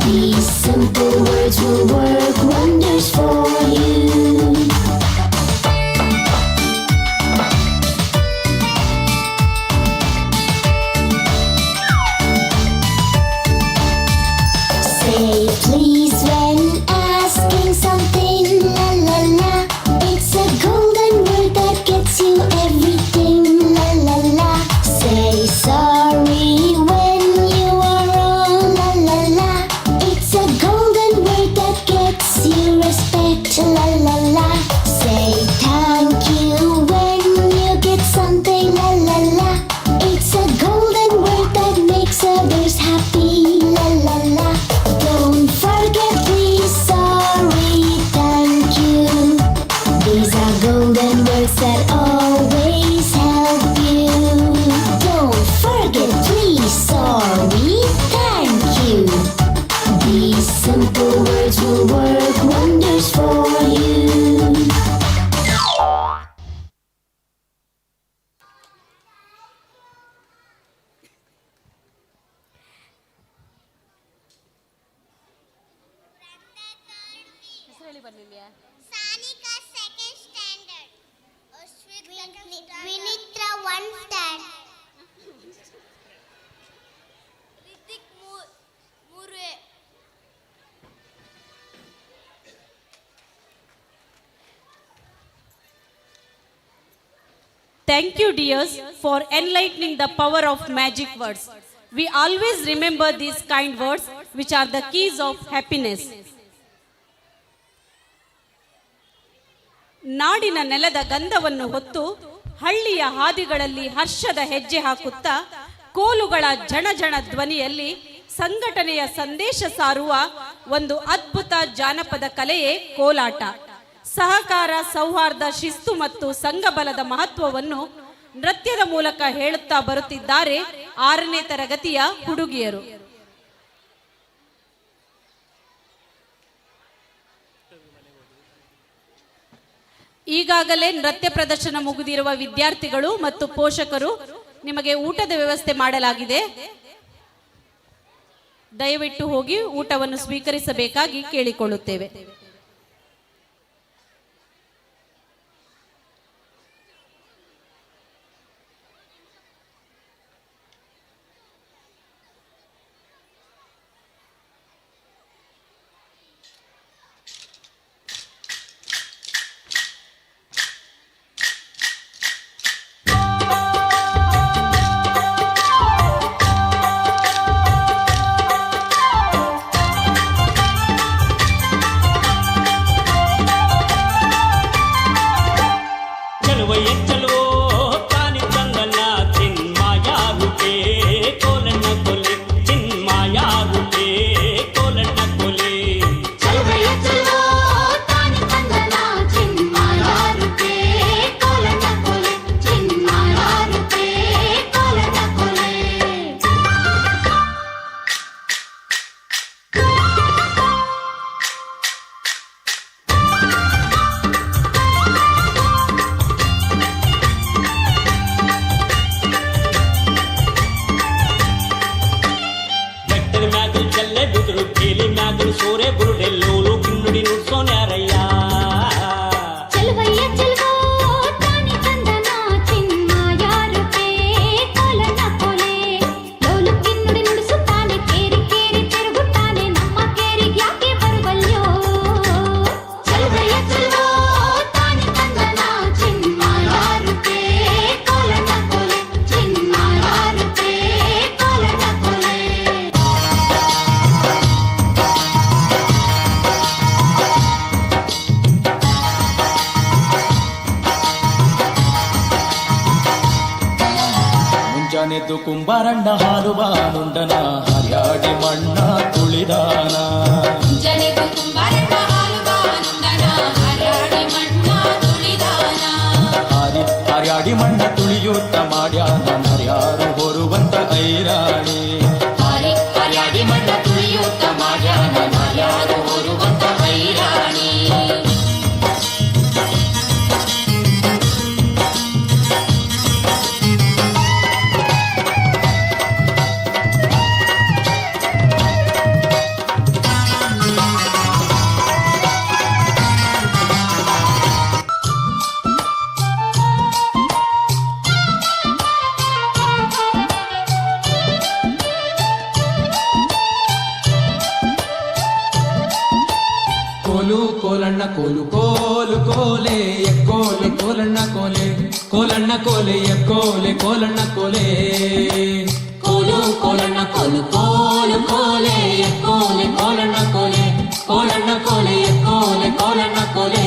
These simple words will work wonders for you. Say please when asking something, la la la. It's a golden word that gets you everything, la la la. Say sorry when you are wrong, la la la. It's a golden word that gets you respect, la la la. Say thank you when you get something, la la la. It's a golden word that makes others happy, la la la. Don't forget please, sorry, thank you. These are golden words that always help you. Don't forget please, sorry, thank you. These simple words will work wonders for you. Sanika second standard. Vinitra 1 stand. Ritik 3. Thank you, dears, for enlightening the power of magic words. We always remember these kind words, which are the keys of happiness. ನಾಡಿನ ನೆಲದ ಗಂಧವನ್ನು ಹೊತ್ತು ಹಳ್ಳಿಯ ಹಾದಿಗಳಲ್ಲಿ ಹರ್ಷದ ಹೆಜ್ಜೆ ಹಾಕುತ್ತಾ ಕೋಲುಗಳ ಜಣಜಣ ಧ್ವನಿಯಲ್ಲಿ ಸಂಘಟನೆಯ ಸಂದೇಶ ಸಾರುವ ಒಂದು ಅದ್ಭುತ ಜಾನಪದ ಕಲೆಯೇ ಕೋಲಾಟ. ಸಹಕಾರ, ಸೌಹಾರ್ದ, ಶಿಸ್ತು ಮತ್ತು ಸಂಘಬಲದ ಮಹತ್ವವನ್ನು ನೃತ್ಯದ ಮೂಲಕ ಹೇಳುತ್ತಾ ಬರುತ್ತಿದ್ದಾರೆ 6ನೇ ತರಗತಿಯ ಹುಡುಗಿಯರು. ಈಗಾಗಲೇ ನೃತ್ಯ ಪ್ರದರ್ಶನ ಮುಗಿದಿರುವ ವಿದ್ಯಾರ್ಥಿಗಳು ಮತ್ತು ಪೋಷಕರು, ನಿಮಗೆ ಊಟದ ವ್ಯವಸ್ಥೆ ಮಾಡಲಾಗಿದೆ. ದಯವಿಟ್ಟು ಹೋಗಿ ಊಟವನ್ನು ಸ್ವೀಕರಿಸಬೇಕಾಗಿ ಕೇಳಿಕೊಳ್ಳುತ್ತೇವೆ. ಜನಿದು ಕುಂಬಾರಣ್ಣ ಹಾಲು ಬಾನುಂಡನ ಹರ್ಯಾಡಿ ಮಣ್ಣ ತುಳಿದಾನ ಜನಿದು ಕುಂಬಾರಣ್ಣ ಹಾಲು ಬಾನುಂಡನ ಹರ್ಯಾಡಿ ಮಣ್ಣ ತುಳಿದಾನ ಹರ್ಯಾಡಿ ಮಣ್ಣ ತುಳಿಯುತ್ತ ಮಾಡ್ಯಾನ ಹರ್ಯಾರು ಹೊರುವಂತ ಐರಾಣಿ ಹರ್ಯಾಡಿ ಮಣ್ಣ ತುಳಿಯುತ್ತ ಮಾಡ್ಯಾನ ಹರ್ಯಾರು ಹೊರುವಂತ ಐರಾಣಿ ಕೋಲಣ್ಣ ಕೋಲು ಕೋಲು ಕೋಲೆ ಎಕ್ಕೋಲೆ ಕೋಲಣ್ಣ ಕೋಲೆ ಕೋಲಣ್ಣ ಕೋಲೆ ಎಕ್ಕೋಲೆ ಕೋಲಣ್ಣ ಕೋಲೆ ಕೋಲು ಕೋಲಣ್ಣ ಕೋಲು ಕೋಲು ಕೋಲೆ ಎಕ್ಕೋಲೆ ಕೋಲಣ್ಣ ಕೋಲೆ ಕೋಲಣ್ಣ ಕೋಲೆ ಎಕ್ಕೋಲೆ ಕೋಲಣ್ಣ ಕೋಲೆ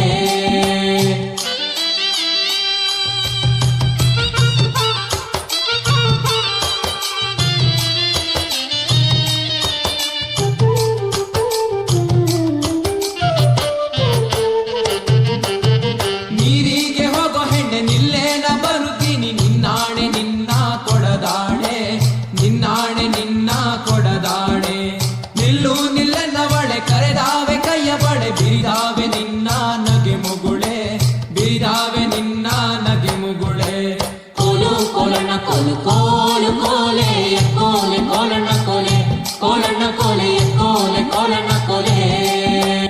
ನೀರಿಗೆ ಹೋಗೋ ಹೆಣ್ಣೆ ನಿಲ್ಲೇನ ಬರುತ್ತೀನಿ ನಿನ್ನಾಣೆ ನಿನ್ನ ಕೊಡದಾಣೆ ನಿನ್ನಾಣೆ ನಿನ್ನ ಕೊಡದಾಣೆ ನಿಲ್ಲು ನಿಲ್ಲೆನ್ನ ಬಳೆ ಕರೆದಾವೆ ಕೈಯ ಬಳೆ ಬಿರಿದಾವೆ ನಿನ್ನ ನಗೆ ಮುಗುಳೆ ಬಿರಿದಾವೆ ನಿನ್ನ ನಗೆ ಮುಗುಳೆ ಕೋಲು ಕೋಲಣ್ಣ ಕೋಲು ಕೋಲು ಕೋಲೆ ಎಕ್ಕೋಲೆ ಕೋಲಣ್ಣ ಕೋಲೆ ಕೋಲಣ್ಣ ಕೋಲೆ ಎಕ್ಕೋಲೆ ಕೋಲಣ್ಣ ಕೋಲೆ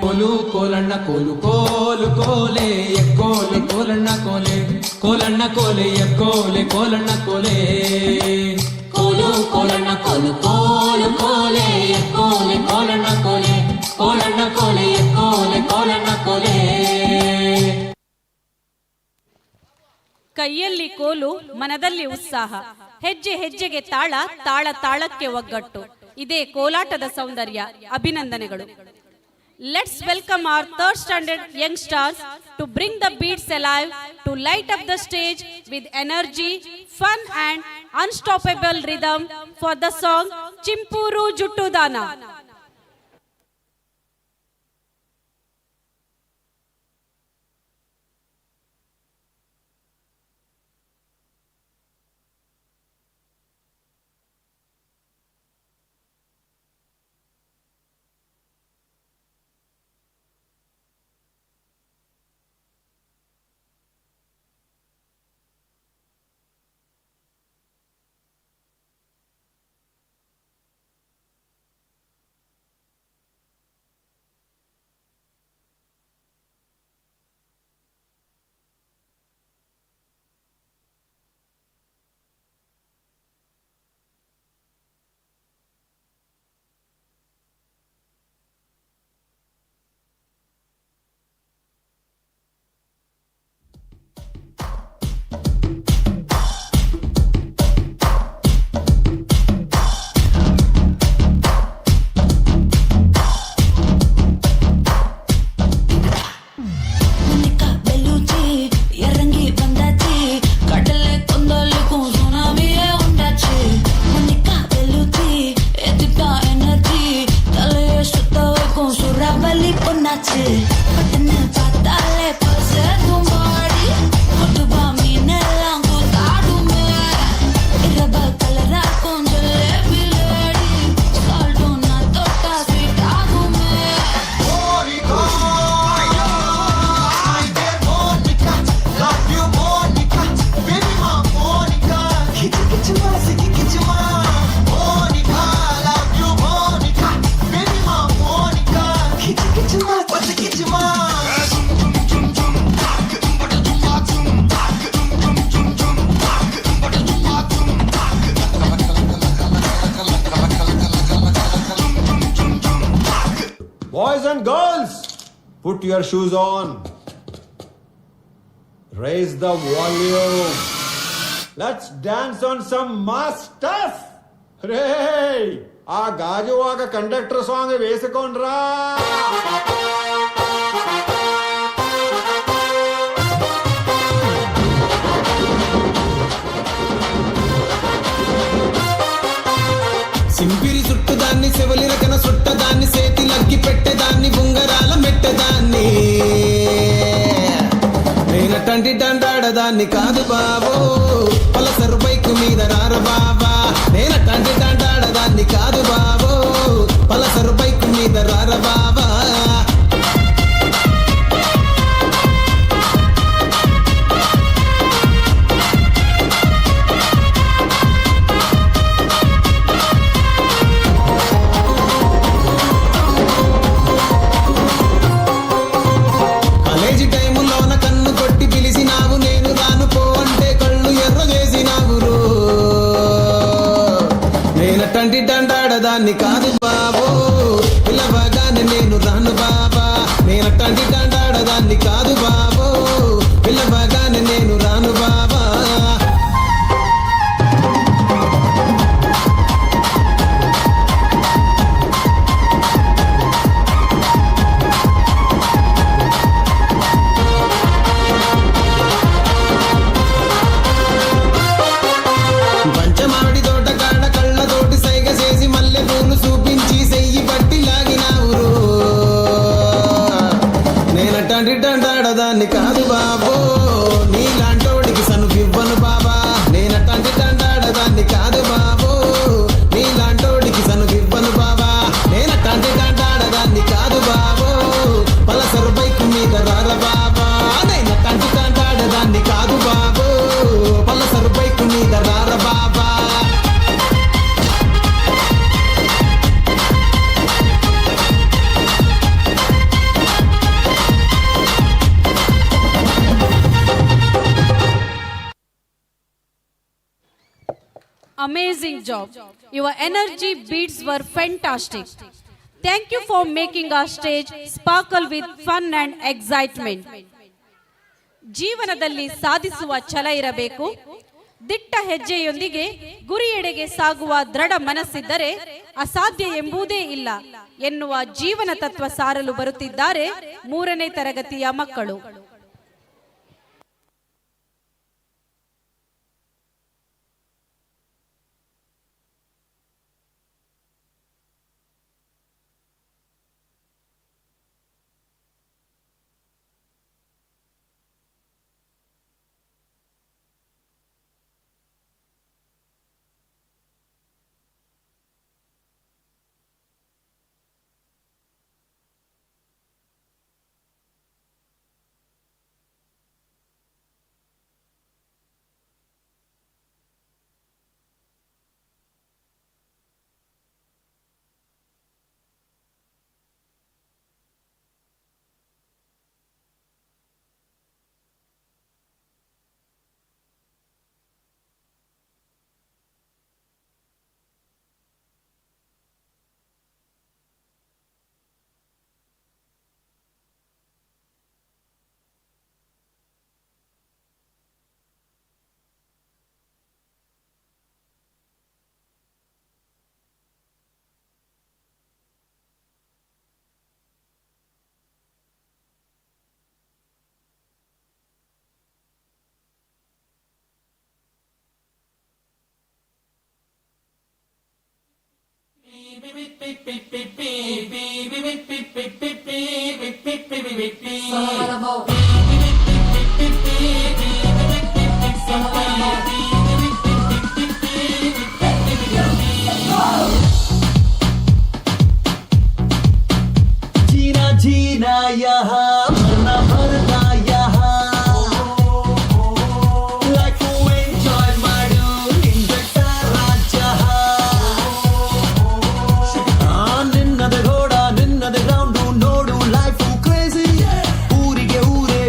ಕೋಲು ಕೋಲಣ್ಣ ಕೋಲು ಕೋಲು ಕೋಲೆ ಎಕ್ಕೋಲೆ ಕೋಲಣ್ಣ ಕೋಲೆ ಕೋಲಣ್ಣ ಕೋಲೆ ಎಕ್ಕೋಲೆ ಕೋಲಣ್ಣ ಕೋಲೆ ಕೋಲು ಕೋಲಣ್ಣ ಕೋಲು ಕೋಲು ಕೋಲೆ ಎಕ್ಕೋಲೆ ಕೋಲಣ್ಣ ಕೋಲೆ ಕೋಲಣ್ಣ ಕೋಲೆ ಎಕ್ಕೋಲೆ ಕೋಲಣ್ಣ ಕೋಲೆ ಕೈಯಲ್ಲಿ ಕೋಲು ಮನದಲ್ಲಿ ಉತ್ಸಾಹ, ಹೆಜ್ಜೆ ಹೆಜ್ಜೆಗೆ ತಾಳ, ತಾಳ ತಾಳಕ್ಕೆ ಒಗ್ಗಟ್ಟು. ಇದೇ ಕೋಲಾಟದ ಸೌಂದರ್ಯ. ಅಭಿನಂದನೆಗಳು. Let's welcome our third standard young stars to bring the beats alive, to light up the stage with energy, fun and unstoppable rhythm for the song Chimpuru Juttudana. Boys and girls, put your shoes on. Raise the volume. Let's dance on some mass stuff. Hey, ఆ Gajuwaka conductor song వేసుకోండ్రా. సింపిరి చుట్టదాన్ని సెవలి రకన చుట్టదాన్ని సేతి లగ్గి పెట్టేదాన్ని ఉంగరాల మెట్టదాన్ని నేనటంటి డండాడదాన్ని కాదు బాబో Pulsar bike మీద రార బాబా నేనటంటి డండాడదాన్ని కాదు బాబో Pulsar bike మీద రార బాబా డండాడదాన్ని కాదు బాబో పిల్లవగానే నేను రాను బాబా నేనటంటి డండాడదాన్ని కాదు బాబో పిల్లవగానే నేను రాను బాబా పంచమావిడి తోట కాడ కళ్ళతోటి సైగ చేసి మల్లె పూలు చూపించి సెయ్యి పట్టి లాగినావురు నేనటంటి డండాడదాన్ని కాదు బాబో నీలాంటోడికి సనుగివ్వను బాబా నేనటంటి డండాడదాన్ని కాదు బాబో నీలాంటోడికి సనుగివ్వను బాబా నేనటంటి డండాడదాన్ని కాదు బాబో పలసరు బైక్ మీద రార బాబా నేనటంటి డండాడదాన్ని కాదు బాబో పలసరు బైక్ మీద రార బాబా Amazing job. Your energy beats were fantastic. Thank you for making our stage sparkle with fun and excitement. ಜೀವನದಲ್ಲಿ ಸಾಧಿಸುವ ಛಲ ಇರಬೇಕು. ದಿಟ್ಟ ಹೆಜ್ಜೆಯೊಂದಿಗೆ ಗುರಿಯೆಡೆಗೆ ಸಾಗುವ ದೃಢ ಮನಸ್ಸಿದ್ದರೆ ಅಸಾಧ್ಯ ಎಂಬುದೇ ಇಲ್ಲ ಎನ್ನುವ ಜೀವನ ತತ್ವ ಸಾರಲು ಬರುತ್ತಿದ್ದಾರೆ 3ನೇ ತರಗತಿಯ ಮಕ್ಕಳು. जीना जीना यहाँ मरना मरना यहाँ Life to enjoy ಮಾಡು ನಿಂದಟ ರಾಜ್ಯ ನಿನ್ನದ ಗೋಡ ನಿನ್ನದ ಗ್ರೌಂಡು ನೋಡು ಲೈಫ್ ಕ್ರೇಜಿ ಊರಿಗೆ ಊರೇ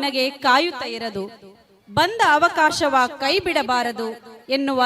ನಿನಗೆ ಕಾಯುತ್ತಾ ಇರದು. ಬಂದ ಅವಕಾಶವ ಕೈ ಬಿಡಬಾರದು ಎನ್ನುವ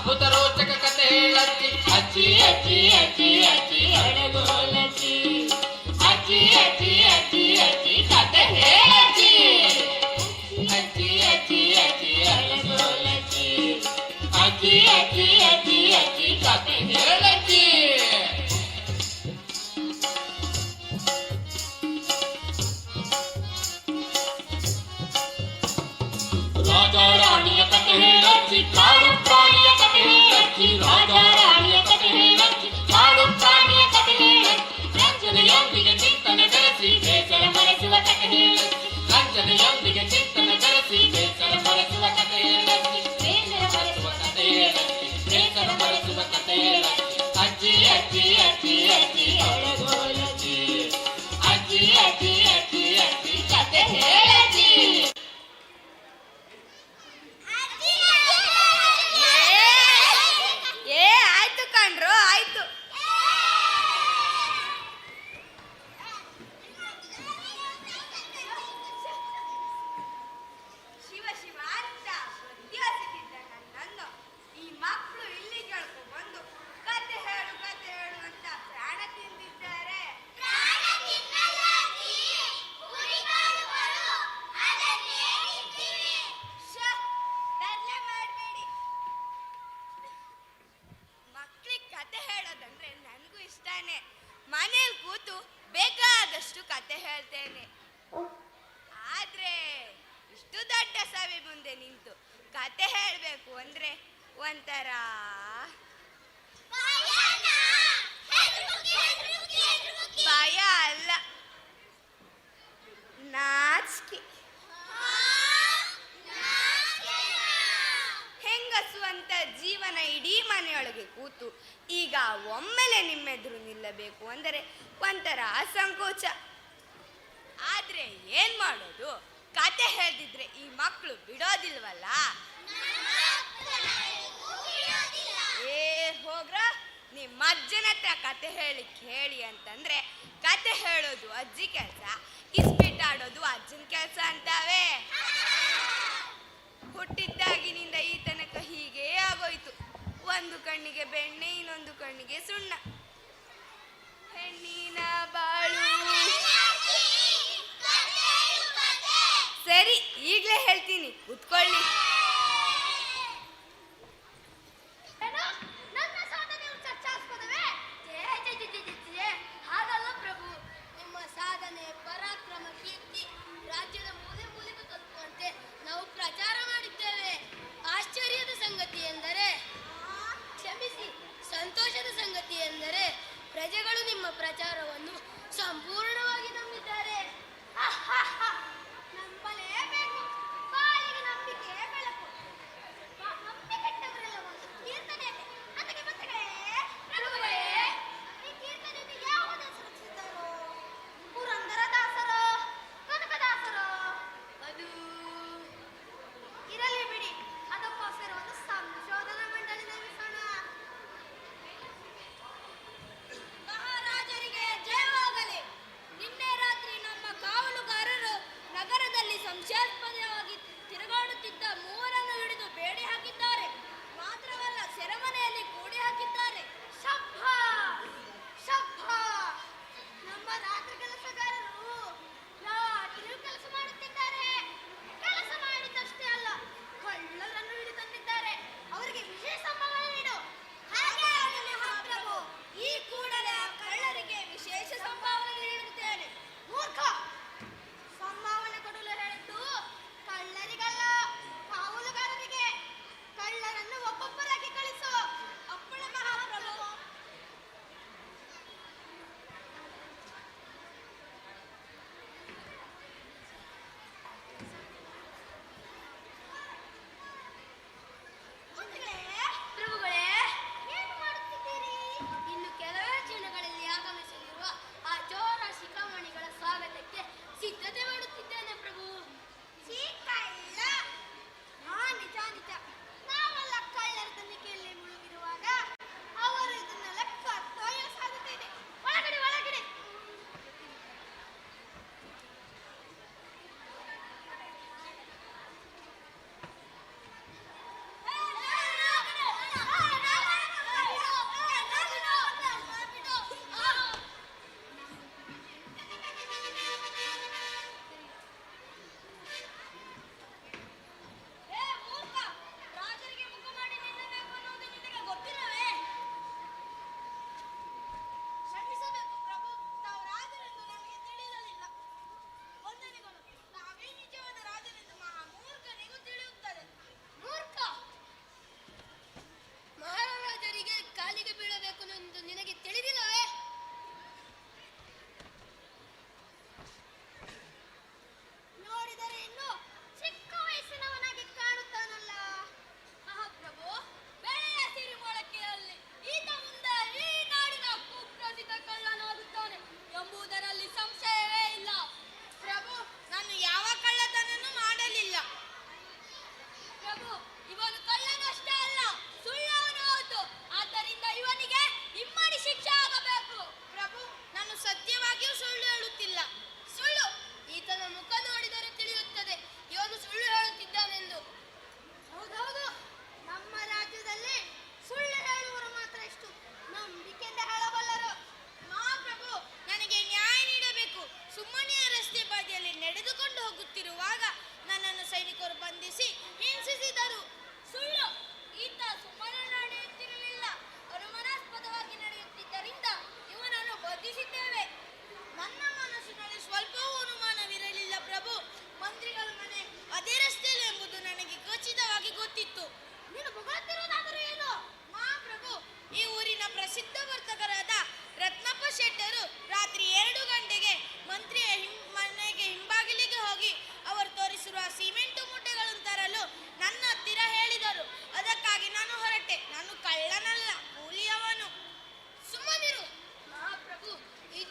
ಅದ್ಭುತ ರೋಚಕ ಕಥೆ ಹೇಳಚ್ಚಿ ಅಜ್ಜಿ ಅಜ್ಜಿ ಅಜ್ಜಿ ಅಜ್ಜಿ ಅಡಗೋಲಚ್ಚಿ ಅಜ್ಜಿ ಅಜ್ಜಿ ಅಜ್ಜಿ ಅಜ್ಜಿ ಕಥೆ ಹೇಳಚ್ಚಿ ಅಜ್ಜಿ ಅಜ್ಜಿ ಅಜ್ಜಿ ಅಡಗೋಲಚ್ಚಿ ಅಜ್ಜಿ ಅಜ್ಜಿ ಅಜ್ಜಿ ಅಜ್ಜಿ ಕಥೆ ಹೇಳಚ್ಚಿ ಕತೆ ಹೇಳಚ್ಚಿ ಕಾಡು ಪ್ರಾಣಿಯ ಕತೆ ಹೇಳಚ್ಚಿ ರಾಜ ರಾಣಿಯ ಕತೆ ಹೇಳಚ್ಚಿ ಕಾಡು ಪ್ರಾಣಿಯ ಕತೆ ಹೇಳಚ್ಚಿ ರಂಜನೆಯೊಂದಿಗೆ ಚಿಂತನೆ ಬೆಳೆಸಿ ಬೇಸರ ಮರೆಸುವ ಕತೆ ಹೇಳಚ್ಚಿ ರಂಜನೆಯೊಂದಿಗೆ ಚಿಂತನೆ ಬೆಳೆಸಿ ಬೇಸರ ಮರೆಸುವ ಕತೆ ಹೇಳಚ್ಚಿ ಬೇಸರ ಮರೆಸುವ ಕತೆ ಹೇಳಚ್ಚಿ ಬೇಸರ ಮರೆಸುವ ಕತೆ ಹೇಳಚ್ಚಿ ಅಜ್ಜಿ ಅಜ್ಜಿ ಅಜ್ಜಿ ಅಜ್ಜಿ ಅಳಗೋಲಜ್ಜಿ ಅಜ್ಜಿ ಅಜ್ಜಿ ಅಜ್ಜಿ ಅಜ್ಜಿ ಕತೆ ಹೇಳಜ್ಜಿ ಆಯ್ತು ಕಣ್ರು ಆಯ್ತು. ಶಿವ ಶಿವ ಅಂತ ಉದ್ಯೋಗಿಸಿದ್ದ ನನ್ನನ್ನು ಈ ಮಕ್ಕಳು ಇಲ್ಲಿ ಕೇಳ್ಕೊ ಬಂದು ಕತೆ ಹೇಳು ಅಂತ ಪ್ರಾಣ ತಿಂದಿದ್ದಾರೆ. ಮಾಡಬೇಡಿ. ಮಕ್ಳಿಗೆ ಕತೆ ಹೇಳೋದಂದ್ರೆ ನನಗೂ ಇಷ್ಟಾನೆ. ಮನೇಲಿ ಕೂತು ಬೇಕಾದಷ್ಟು ಕತೆ ಹೇಳ್ತೇನೆ. ಆದ್ರೆ ಇಷ್ಟು ದೊಡ್ಡ ಸಭೆ ಮುಂದೆ ನಿಂತು ಕತೆ ಹೇಳಬೇಕು ಅಂದ್ರೆ ಒಂಥರ ಭಯ ಅಲ್ಲ, ನಾಚಿಕೆ. ಹೆಂಗಸು ಅಂತ ಜೀವನ ಇಡೀ ಮನೆಯೊಳಗೆ ಕೂತು ಈಗ ಒಮ್ಮೆಲೆ ನಿಮ್ಮೆದುರು ನಿಲ್ಲಬೇಕು ಅಂದರೆ ಒಂಥರ ಸಂಕೋಚ. ಆದ್ರೆ ಏನ್ ಮಾಡೋದು, ಕತೆ ಹೇಳ್ದಿದ್ರೆ ಈ ಮಕ್ಕಳು ಬಿಡೋದಿಲ್ವಲ್ಲ. ಏ ಹೋಗ್ರ, ನಿಮ್ಮ ಅಜ್ಜನ ಹತ್ರ ಕತೆ ಹೇಳಿ ಅಂತಂದ್ರೆ ಕತೆ ಹೇಳೋದು ಅಜ್ಜಿ ಕೆಲಸ, ಇಸ್ಪಿಟ್ಟಾಡೋದು ಅಜ್ಜನ ಕೆಲಸ ಅಂತಾವೆ. ಹುಟ್ಟಿದ್ದಾಗಿನಿಂದ ಈ ತನಕ ಹೀಗೇ ಆಗೋಯ್ತು. ಒಂದು ಕಣ್ಣಿಗೆ ಬೆಣ್ಣೆ, ಇನ್ನೊಂದು ಕಣ್ಣಿಗೆ ಸುಣ್ಣ. ಹೆಣ್ಣಿನ ಬಾಳು. ಸರಿ, ಈಗಲೇ ಹೇಳ್ತೀನಿ, ಕೂತ್ಕೊಳ್ಳಿ. ಹಾಗಲ್ಲ ಪ್ರಭು, ನಿಮ್ಮ ಸಾಧನೆ ಪರಾಕ್ರಮ ಕೀರ್ತಿ ರಾಜ್ಯದ ಮೂಲೆ ಮೂಲೆಗೂ ತಲುಪುವಂತೆ ನಾವು ಪ್ರಚಾರ ಮಾಡಿದ್ದೇವೆ. ಆಶ್ಚರ್ಯದ ಸಂಗತಿ ಎಂದರೆ, ಕ್ಷಮಿಸಿ, ಸಂತೋಷದ ಸಂಗತಿ ಎಂದರೆ ತಿಳಿಸಿದ್ದೇವೆ. ನನ್ನ ಮನಸ್ಸಿನಲ್ಲಿ ಸ್ವಲ್ಪವೂ ಅನುಮಾನವಿರಲಿಲ್ಲ ಪ್ರಭು. ಮಂತ್ರಿಗಳ ಮನೆ ಅದೇ ರಸ್ತೆಯಲ್ಲಿ ಎಂಬುದು ನನಗೆ ಖಚಿತವಾಗಿ ಗೊತ್ತಿತ್ತು. ನೀನು ಹೊಗಳುತ್ತಿರುವುದಾದರೂ ಏನು? ಮಹಾಪ್ರಭು, ಈ ಊರಿನ ಪ್ರಸಿದ್ಧ ವರ್ತಕರಾದ ರತ್ನಪ್ಪ ಶೆಟ್ಟರು ರಾತ್ರಿ 2 ಗಂಟೆಗೆ ಮಂತ್ರಿಯ ಮನೆಗೆ ಹಿಂಬಾಗಿಲಿಗೆ ಹೋಗಿ ಅವರು ತೋರಿಸಿರುವ ಸಿಮೆಂಟು ಮೂಟೆಗಳನ್ನು ತರಲು ನನ್ನ ಹತ್ತಿರ ಹೇಳಿದರು. ಅದಕ್ಕಾಗಿ ನಾನು ಹೊರಟೆ. ನಾನು ಕಳ್ಳನಲ್ಲ, ಕೂಲಿಯವನು. ಸುಮ್ಮನಿರು ಮಹಾಪ್ರಭು, ಈ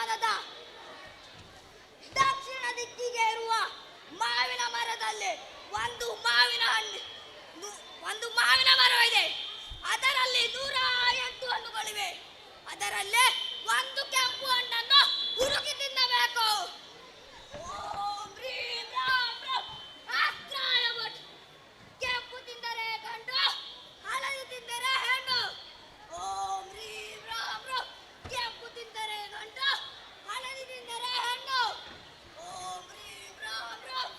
ಉದ್ಯಾನವನದ ದಕ್ಷಿಣ ದಿಕ್ಕಿಗೆ ಇರುವ ಮಾವಿನ ಮರದಲ್ಲಿ ಒಂದು ಮಾವಿನ ಮರವಿದೆ. ಅದರಲ್ಲಿ 108 ಹಣ್ಣುಗಳಿವೆ. ಅದರಲ್ಲೇ ಒಂದು ಕೆಂಪು ಹಣ್ಣನ್ನು ಹುಡುಕಿ ತಿನ್ನಬೇಕು. ಓಂ ಹ್ರೀಂ ರಾಂ ರಾಂ ಅಸ್ತ್ರಾಯ ಭಟ್. ಕೆಂಪು ತಿಂದರೆ ಗಂಡು, ಹಳದಿ ತಿಂದರೆ ಹೆಣ್ಣು. ಓಂ ಹ್ರೀಂ ರಾಂ ರಾಂ. ಕೆಂಪು ತಿಂದರೆ ಗಂಡು, ಹಳದಿ ತಿಂದರೆ ಹೆಣ್ಣು. ಓಂ ಹ್ರೀಂ ರಾಂ ರಾಂ.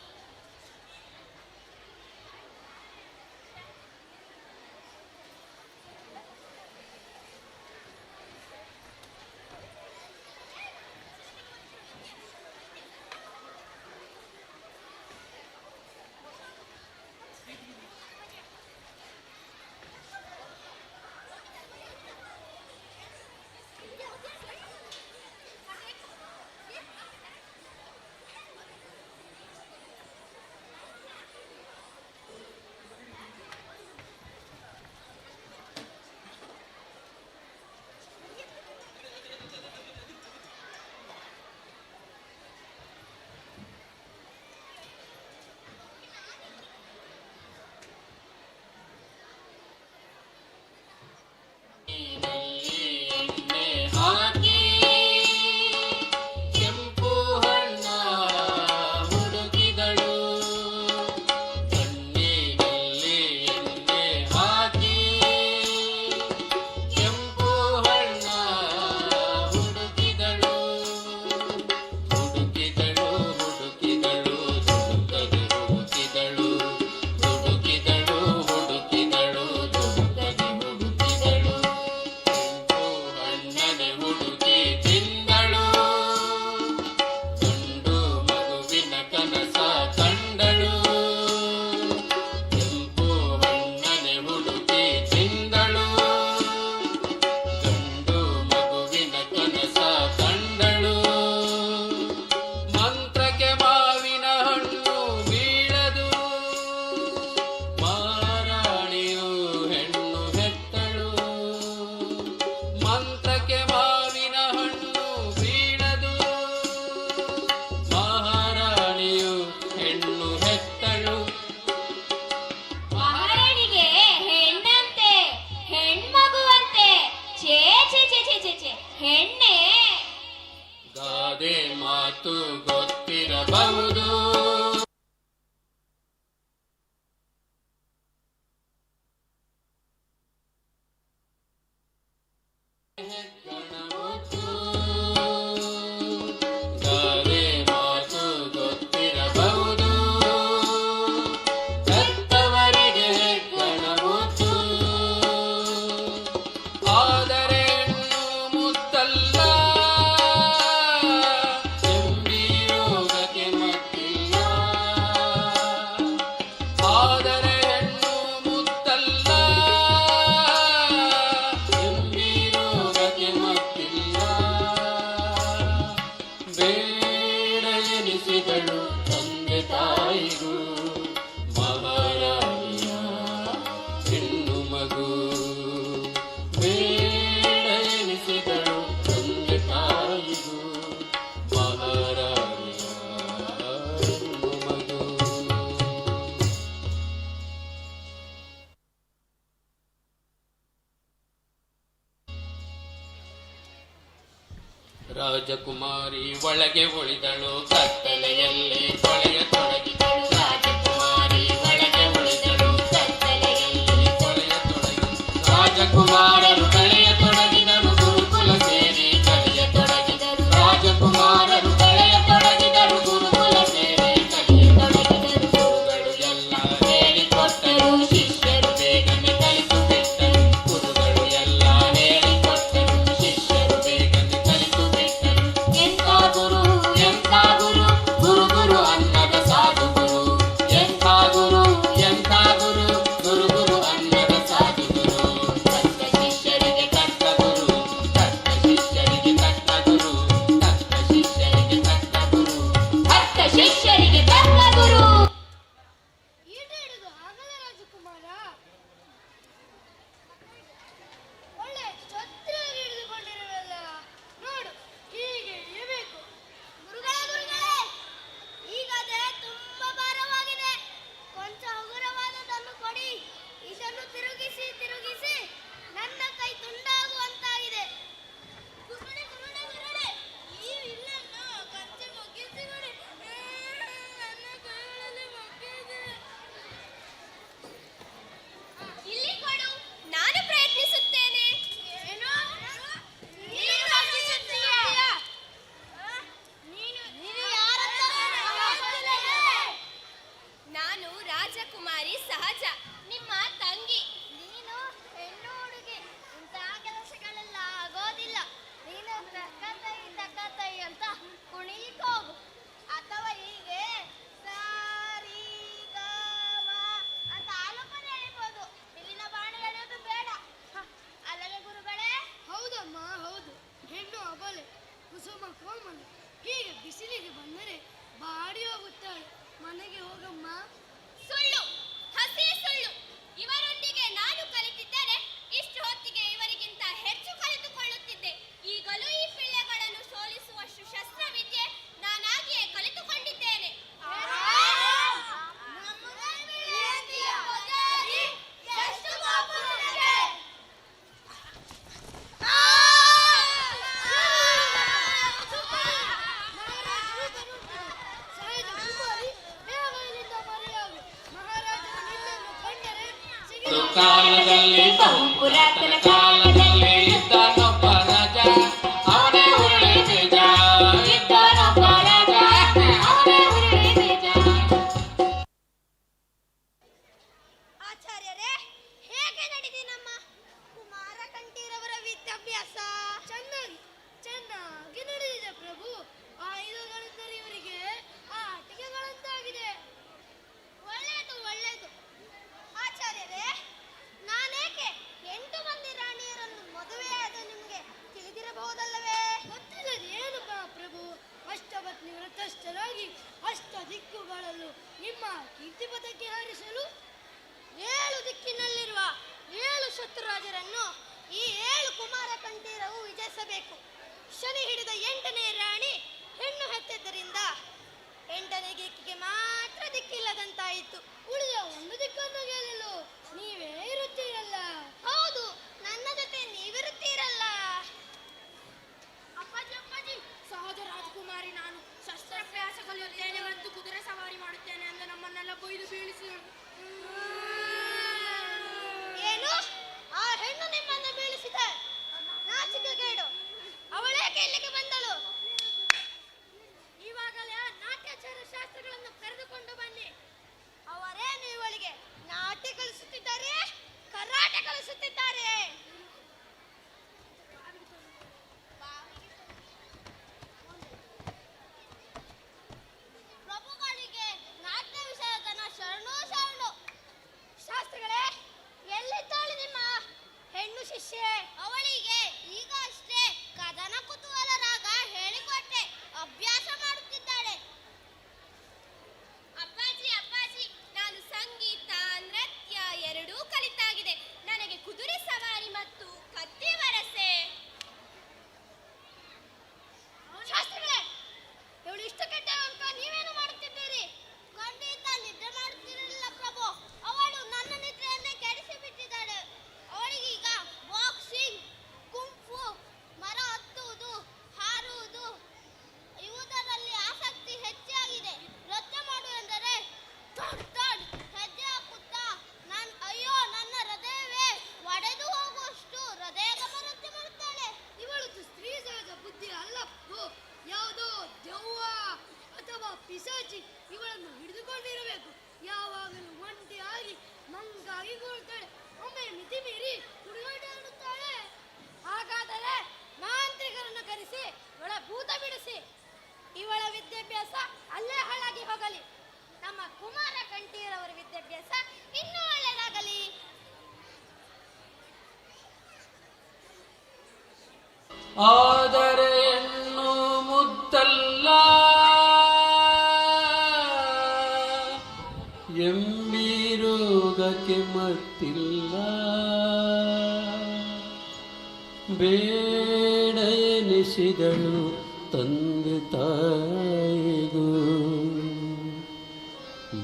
ರಾಜಕುಮಾರಿ ಒಳಗೆ ಉಳಿದಳು, ಕತ್ತಲೆಯಲ್ಲಿ ಕೊಳೆಯತೊಡಗಿದಳು. ರಾಜಕುಮಾರಿ ಒಳಗೆ ಉಳಿದಳು, ಕತ್ತಲೆಯಲ್ಲಿ ಕೊಳೆಯತೊಡಗಿದಳು. ರಾಜಕುಮಾರರು ಕಳೆಯತೊಡಗಿದರು, ಗುರುಕುಲ ಸೇರಿ ಕಲಿಯತೊಡಗಿದರು. ರಾಜಕುಮಾರರು ಕಳೆಯತೊಡಗಿದರು, ಗುರುಕುಲ ಸೇರಿ ಕಲಿಯತೊಡಗಿದರು. ಗುರುಗಳು ಎಲ್ಲ ಹೇಳಿಕೊಟ್ಟರು, ಶಿಷ್ಯರು ಬೇಗನೆ ಕಲಿತು ಬಿಟ್ಟರು. ಗುರುಗಳು ಎಲ್ಲ ಹೇಳಿಕೊಟ್ಟರು, ಶಿಷ್ಯರು ಬೇಗನೆ ಕಲಿತು ಬಿಟ್ಟರು. ಎಂತ ಗುರು ಗುರು ಗುರು ಅನ್ನದ ಕೋಮಲ ಹೀಗೆ ಬಿಸಿಲಿಗೆ ಬಂದರೆ ಬಾಡಿ ಹೋಗುತ್ತಾಳೆ. ಮನೆಗೆ ಹೋಗಮ್ಮ. ಸುಳ್ಳು, ಹಸಿ ಸುಳ್ಳು. ಇವರೊಂದಿಗೆ ನಾನು ಕಲಿತಿದ್ದರೆ ಇಷ್ಟು ಹೊತ್ತಿಗೆ ಇವರಿಗಿಂತ ಹೆಚ್ಚು ಕಲಿತುಕೊಳ್ಳುತ್ತಿದ್ದೆ. ಈಗಲೂ ಈ ಪಿಳ್ಳೆಗಳನ್ನು ಸೋಲಿಸುವಷ್ಟು ಶಸ್ತ್ರವಿದ್ಯೆ ನಾನಾಗಿಯೇ ಕಲಿತುಕೊಂಡಿದ್ದೇನೆ. ಕಾಲದಲ್ಲಿ ಪುರಾತನ ಕಾಲದಲ್ಲಿ ಇದ್ದನೊಬ್ಬ ರಾಜ, ಅವನೇ ಉರುಳಿ ಬೀಜ. ಇದ್ದನೊಬ್ಬ ರಾಜ, ಅವನೇ ಉರುಳಿ ಬೀಜ. ಆಚಾರ್ಯರೇ, ಹೇಗೆ ನಡೆದಿ ನಮ್ಮ ಕುಮಾರ ಕಂಠೀರವರ ವಿದ್ಯಾಭ್ಯಾಸ? ಚೆನ್ನಾಗಿ ನಡೆದಿದೆ ಪ್ರಭು. ಆಯುಧಗಳೆಂದರೆ ಇವರಿಗೆ ಆಟಿಕೆಗಳಂತಾಗಿದೆ. ಒಳ್ಳೆಯದು ಒಳ್ಳೆಯದು. ಆಚಾರ್ಯರೇ, ನಾನೇಕೆ 8 ಮಂದಿ ರಾಣಿಯರನ್ನು ಮದುವೆಯಾದ ನಿಮಗೆ ತಿಳಿದಿರಬಹುದಲ್ಲವೇ? ಗೊತ್ತಿಲ್ಲದೆ ಏನು ಪ್ರಭು. ಅಷ್ಟಪತ್ನಿ ವ್ರತಸ್ಥರಾಗಿ ಅಷ್ಟ ದಿಕ್ಕುಗಳಲ್ಲೂ ನಿಮ್ಮ ಕೀರ್ತಿ ಪಥಕ್ಕೆ ಹಾರಿಸಲು 7 ದಿಕ್ಕಿನಲ್ಲಿರುವ 7 ಶತ್ರುರಾಜರನ್ನು ಈ 7 ಕುಮಾರ ಕಂಠೀರವು ವಿಜಯಿಸಬೇಕು. ಶನಿ ಹಿಡಿದ 8ನೇ ರಾಣಿ ಹೆಣ್ಣು ಹೆತ್ತಿದ್ದರಿಂದ 8ನೇ ದಿಕ್ಕಿಗೆ ಮಾತ್ರ ದಿಕ್ಕಿಲ್ಲದಂತಾಯಿತು. ಉಳಿದ ಒಂದು ದಿಕ್ಕನ್ನು ಗೆಲ್ಲಲು ನೀವೇ ಇರುತ್ತೀರಲ್ಲ. ಹೌದು, ನನ್ನ ಜೊತೆ ನೀವಿರುತ್ತೀರಲ್ಲ. ಅಪ್ಪಾಜಿ, ಸಹೋದರ ರಾಜಕುಮಾರಿ ನಾನು ಶಸ್ತ್ರಾಭ್ಯಾಸ ಕಲಿಯುತ್ತೇನೆ ಮತ್ತು ಕುದುರೆ ಸವಾರಿ ಮಾಡುತ್ತೇನೆ ಎಂದು ನಮ್ಮನ್ನೆಲ್ಲ ಕೊಯ್ದು ಬೀಳಿಸಿದಳು. ಏನು? ಆ ಹೆಣ್ಣು ನಿಮ್ಮನ್ನು ಬೀಳಿಸಿದೆ? ನಾಚಿಕೆಗೇಡು. ಅವಳೇಕೆ ಇಲ್ಲಿಗೆ ಬಂದಳು? ಇವಾಗಲೇ ನಾಟ್ಯಾಚಾರ ಶಾಸ್ತ್ರಗಳನ್ನು ಕರೆದುಕೊಂಡು ಬನ್ನಿ. ಅವರೇನು ಇವಳಿಗೆ ನಾಟ್ಯ ಕಲಿಸುತ್ತಿದ್ದಾರೆ, ಕರಾಟೆ ಕಲಿಸುತ್ತಿದ್ದಾರೆ? ಪ್ರಭುಗಳಿಗೆ ನಾಟ್ಯ ವಿಷಯದನ ಶರಣು ಶರಣು. ಶಾಸ್ತ್ರಿಗಳೇ, ಎಲ್ಲಿದ್ದಾಳೆ ನಿಮ್ಮ ಹೆಣ್ಣು ಶಿಷ್ಯೆ? ಅವಳಿಗೆ ಈಗ ಅಷ್ಟೇ ಕದನ ಕುತೂಹಲ ರಾಗ ಹೇಳಿಕೊಟ್ಟೆ, ಅಭ್ಯಾಸ ಮಾಡುತ್ತಿದ್ದಾಳೆ. ಅಪ್ಪಾಜಿ, ನಾನು ಸಂಗೀತ ನೃತ್ಯ ಎರಡೂ ಕಲಿತಾಗಿದೆ. ನನಗೆ ಕುದುರೆ ಸವಾರಿ ಮತ್ತು ಕತ್ತಿ ವರಸೆ. ಶಾಸ್ತ್ರಿಗಳೇ, ಇವಳು ಇಷ್ಟು ಕೆಟ್ಟ ಅಂತ ನೀವೇನು ಮಾಡುತ್ತಿದ್ದೀರಿ? ಖಂಡಿತ ನಿದ್ರೆ ಮಾಡುತ್ತಿರಲಿಲ್ಲ ಪ್ರಭು. ಅವಳು ನನ್ನ ನಿದ್ರೆಯನ್ನೇ ಕೆಡಿಸಿ ಬಿಟ್ಟಿದ್ದಾಳೆ. ಅವಳಿಗೀಗ ಬಾಕ್ಸಿಂಗ್, ಕುಂಫು, ಮರ ಹತ್ತುವುದು, ಹಾರುವುದು ಇವುದರಲ್ಲಿ ಆಸಕ್ತಿ ಹೆಚ್ಚಾಗಿದೆ. ನೃತ್ಯ ಮಾಡುವೆಂದರೆ ಥಡ್ ಹೆಜ್ಜೆ ಹಾಕುತ್ತಾ ಅಯ್ಯೋ ನನ್ನ ಹೃದಯವೇ ಒಡೆದು ಹೋಗುವಷ್ಟು ಹೃದಯಗಮ ನೃತ್ಯ ಮಾಡುತ್ತಾಳೆ. ಇವಳು ಸ್ತ್ರೀ ಸಹಜ ಬುದ್ಧಿ ಅಲ್ಲಪ್ಪು. ಯಾವುದೋ ದೆವ್ವ ಅಥವಾ ಪಿಶಾಚಿ ಇವಳನ್ನು ಹಿಡಿದುಕೊಂಡಿರಬೇಕು. ಯಾವಾಗಲೂ ಒಂಟಿಯಾಗಿ ಮಂಗಾಗಿ ಕೂರುತ್ತಾಳೆ. ಒಮ್ಮೆ ಮಿತಿ ಮೀರಿ ಹುಡುಗಾಟ ಆಡುತ್ತಾಳೆ. ಹಾಗಾದರೆ ಮಾಂತ್ರಿಕರನ್ನು ಕರೆಸಿ ಇವಳ ಭೂತ ಬಿಡಿಸಿ. ಇವಳ ವಿದ್ಯಾಭ್ಯಾಸ ಅಲ್ಲೇ ಹಾಳಾಗಿ ಹೋಗಲಿ. ನಮ್ಮ ಕುಮಾರ ಕಂಠೀರವರ ವಿದ್ಯಾಭ್ಯಾಸ ಇನ್ನೂ ಒಳ್ಳೆಯದಾಗಲಿ. ಆದರೆ ಹೆಣ್ಣು ಮುದ್ದಲ್ಲ ಎಂಬೀರೋಗಕ್ಕೆ ಮತ್ತಿಲ್ಲ. ಬೇಡ ಎನಿಸಿದಳು ತಂದೆ ತಾಯಿಗೂ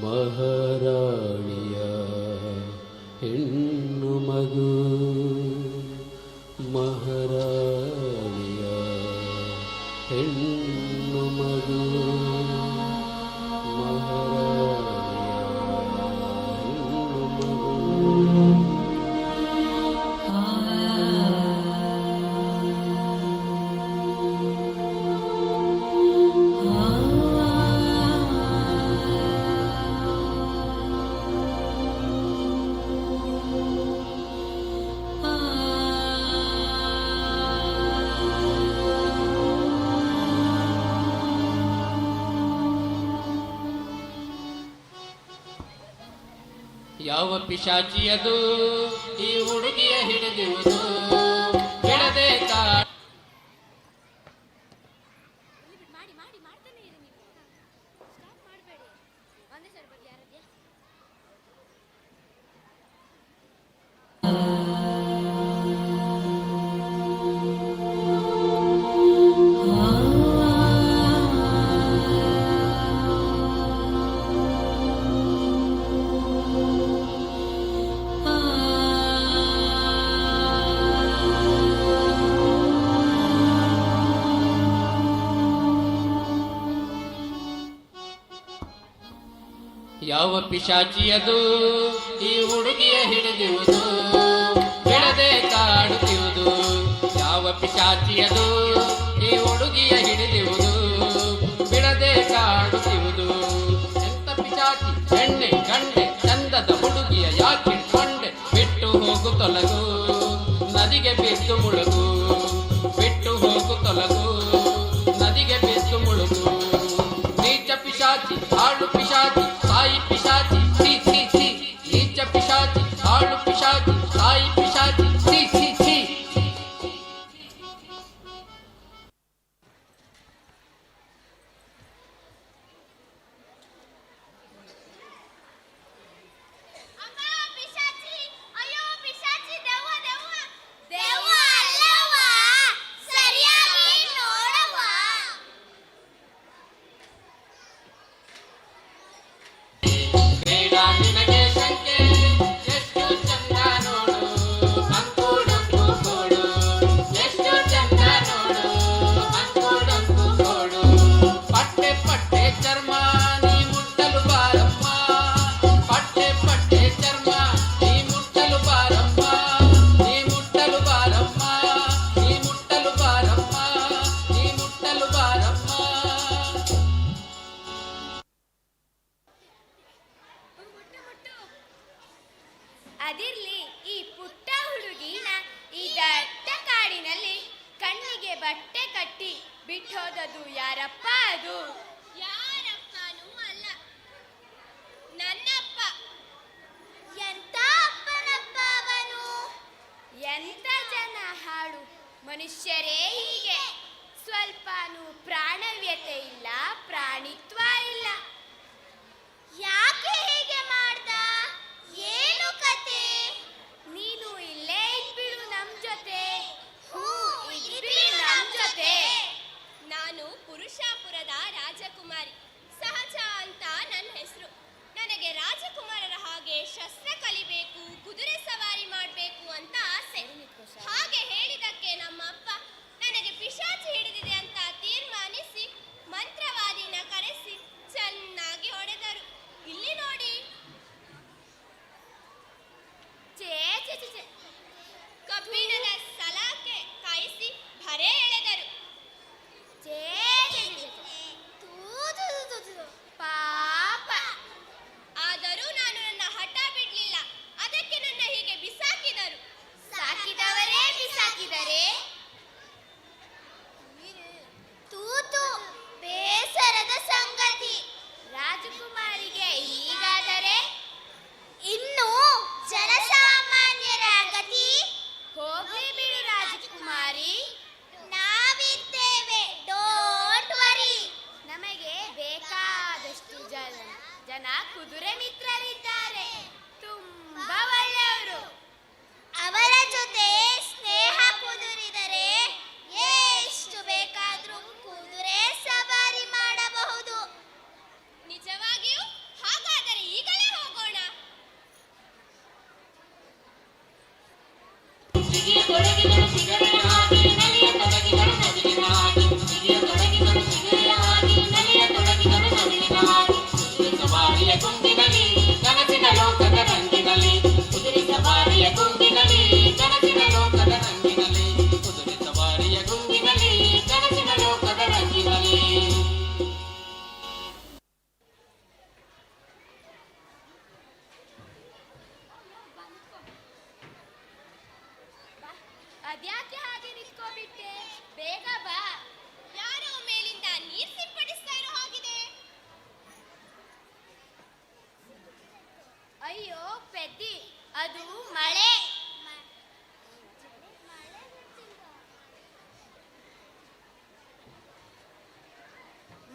ಮಹಾರಾಣಿಯ ಹೆಣ್ಣು ಮಗು. ಮಹಾರಾಣಿಯ ಹೆಣ್ಣು ಮಗು. ಮಹಾರಾಣಿಯ ಹೆಣ್ಣು ಮಗು. ಯಾವ ಪಿಶಾಚಿಯದು ಈ ಹುಡುಗಿಯ ಹಿಡಿದಿರುವುದು? ಕೆಳದೆ ಯಾವ ಪಿಶಾಚಿಯದು ಈ ಹುಡುಗಿಯ ಹಿಡಿದಿರುವುದು ಬಿಡದೆ ಕಾಡುತ್ತಿರುವುದು ಯಾವ ಪಿಶಾಚಿಯದು ಈ ಹುಡುಗಿಯ ಹಿಡಿದಿರುವುದು ಬಿಡದೆ ಕಾಡುತ್ತಿರುವುದು ಎಂತ ಪಿಶಾಚಿ ಹೆಣ್ಣೆ ಗಂಡೆ ಚಂದದ ಹುಡುಗಿಯ ಯಾಕಿಟ್ಕೊಂಡೆ ಬಿಟ್ಟು ಹೋಗು ತೊಲಗು ನದಿಗೆ ಬಿದ್ದು ಮುಳುಗು ಬಿಟ್ಟು ಹೋಗು ತೊಲಗು ನದಿಗೆ ಬಿದ್ದು ಮುಳುಗು ನೀಚ ಪಿಶಾಚಿ ಹಾಳು ಪಿಶಾಚಿ ಸಾಯಿ ಪಿಶಾಚಿ ಸಿ ಸಿ ಸಿ ನೀಚ ಪಿಶಾಚಿ ಹಾಳು ಪಿಶಾಚಿ ಸಾಯಿ ಪಿಶಾಚಿ ಸಿ ಸಿ ಸಿ ಅದಿರ್ಲಿ, ಈ ಪುಟ್ಟ ಹುಡುಗಿನ ಈ ದಟ್ಟ ಕಾಡಿನಲ್ಲಿ ಕಣ್ಣಿಗೆ ಬಟ್ಟೆ ಕಟ್ಟಿ ಬಿಟ್ಟೋದದು ಯಾರಪ್ಪ? ಅದು ಯಾರಪ್ಪನೂ ಅಲ್ಲ, ನನ್ನಪ್ಪ. ಎಂತ ಅಪ್ಪನಪ್ಪ ಅವನು? ಎಂತ ಜನ ಹಾಳು ಮನುಷ್ಯರೇ ಹೀಗೆ. ಸ್ವಲ್ಪನೂ ಪ್ರಾಣವ್ಯತೆ ಇಲ್ಲ, ಪ್ರಾಣಿತ್ವ ಇಲ್ಲ. ಯಾಕೆ ಹೀಗೆ ಮಾಡ್ದ? ಏನು ಕತೆ? ನೀನು ಇಲ್ಲೇ ಇದ್ಬಿಡು ನಮ್ ಜೊತೆ. ಇದ್ಬಿಡು ನಮ್ ಜೊತೆ. ನಾನು ಪುರುಷಾಪುರದ ರಾಜಕುಮಾರಿ ಸಹಜ ಅಂತ ನನ್ನ ಹೆಸರು. ನನಗೆ ರಾಜಕುಮಾರರ ಹಾಗೆ ಶಸ್ತ್ರ ಕಲಿಬೇಕು, ಕುದುರೆ ಸವಾರಿ ಮಾಡಬೇಕು ಅಂತ ಆಸೆ. ಹಾಗೆ ಹೇಳಿದಕ್ಕೆ ನಮ್ಮಪ್ಪ ನನಗೆ ಪಿಶಾಚಿ ಹಿಡಿದಿದೆ ಅಂತ ತೀರ್ಮಾನಿಸಿ ಮಂತ್ರವಾದಿನ ಕರೆಸಿ ಚೆನ್ನಾಗಿ ಹೊಡೆದರು. ಇಲ್ಲಿ ನೋಡಿ. ಕಬ್ಬಿಣದ ಸಲಾಕೆ ಕಾಯಿಸಿ ಭರೆ ಎಳೆದರು. ಪಾಪ. ಆದರೂ ನಾನು ನನ್ನ ಹಠ ಬಿಡ್ಲಿಲ್ಲ. ಅದಕ್ಕೆ ನನ್ನ ಹೀಗೆ ಬಿಸಾಕಿದರು. ಸಾಕಿದವರೇ ಬಿಸಾಕಿದರೆ ತೂತು. ಬೇಸರದ ಸಂಗತಿ. ರಾಜಕುಮಾರಿಗೆ ಹೀಗಾದರೆ ಇನ್ನು ಜನಸಾಮಾನ್ಯರ ಗತಿ? ಹೋಗ್ಲಿ ಬಿಡು ರಾಜಕುಮಾರಿ, ನಾವಿದ್ದೇವೆ, ಡೋಂಟ್ ವರಿ. ನಮಗೆ ಬೇಕಾದಷ್ಟು ಜನ ಕುದುರೆ ಮಿತ್ರರಿದ್ದಾರೆ, ತುಂಬಾ ಒಳ್ಳೆಯವರು. ಅವರ ಜೊತೆ ಸ್ನೇಹ ಕುದುರಿದರೆ ಎಷ್ಟು ಬೇಕಾದ್ರೂ ಕುದುರೆ ಸವಾರಿ ಮಾಡಬಹುದು. ನಿಜವಾಗಿಯೂ? ಹಾಗಾದರೆ ಈಗಲೇ ಹೋಗೋಣ. ಅದ್ಯಾಕೆ ಹಾಗೆ ನಿಂತ್ಕೋಬಿಟ್ಟೆ? ಬೇಗ ಬಾ. ಯಾರೋ ಮೇಲಿಂದ ನೀರ್ ಸಿಂಪಡಿಸ್ತಾ ಇರೋ ಹಾಗಿದೆ. ಅಯ್ಯೋ ಪೆದ್ದಿ, ಅದು ಮಳೆ.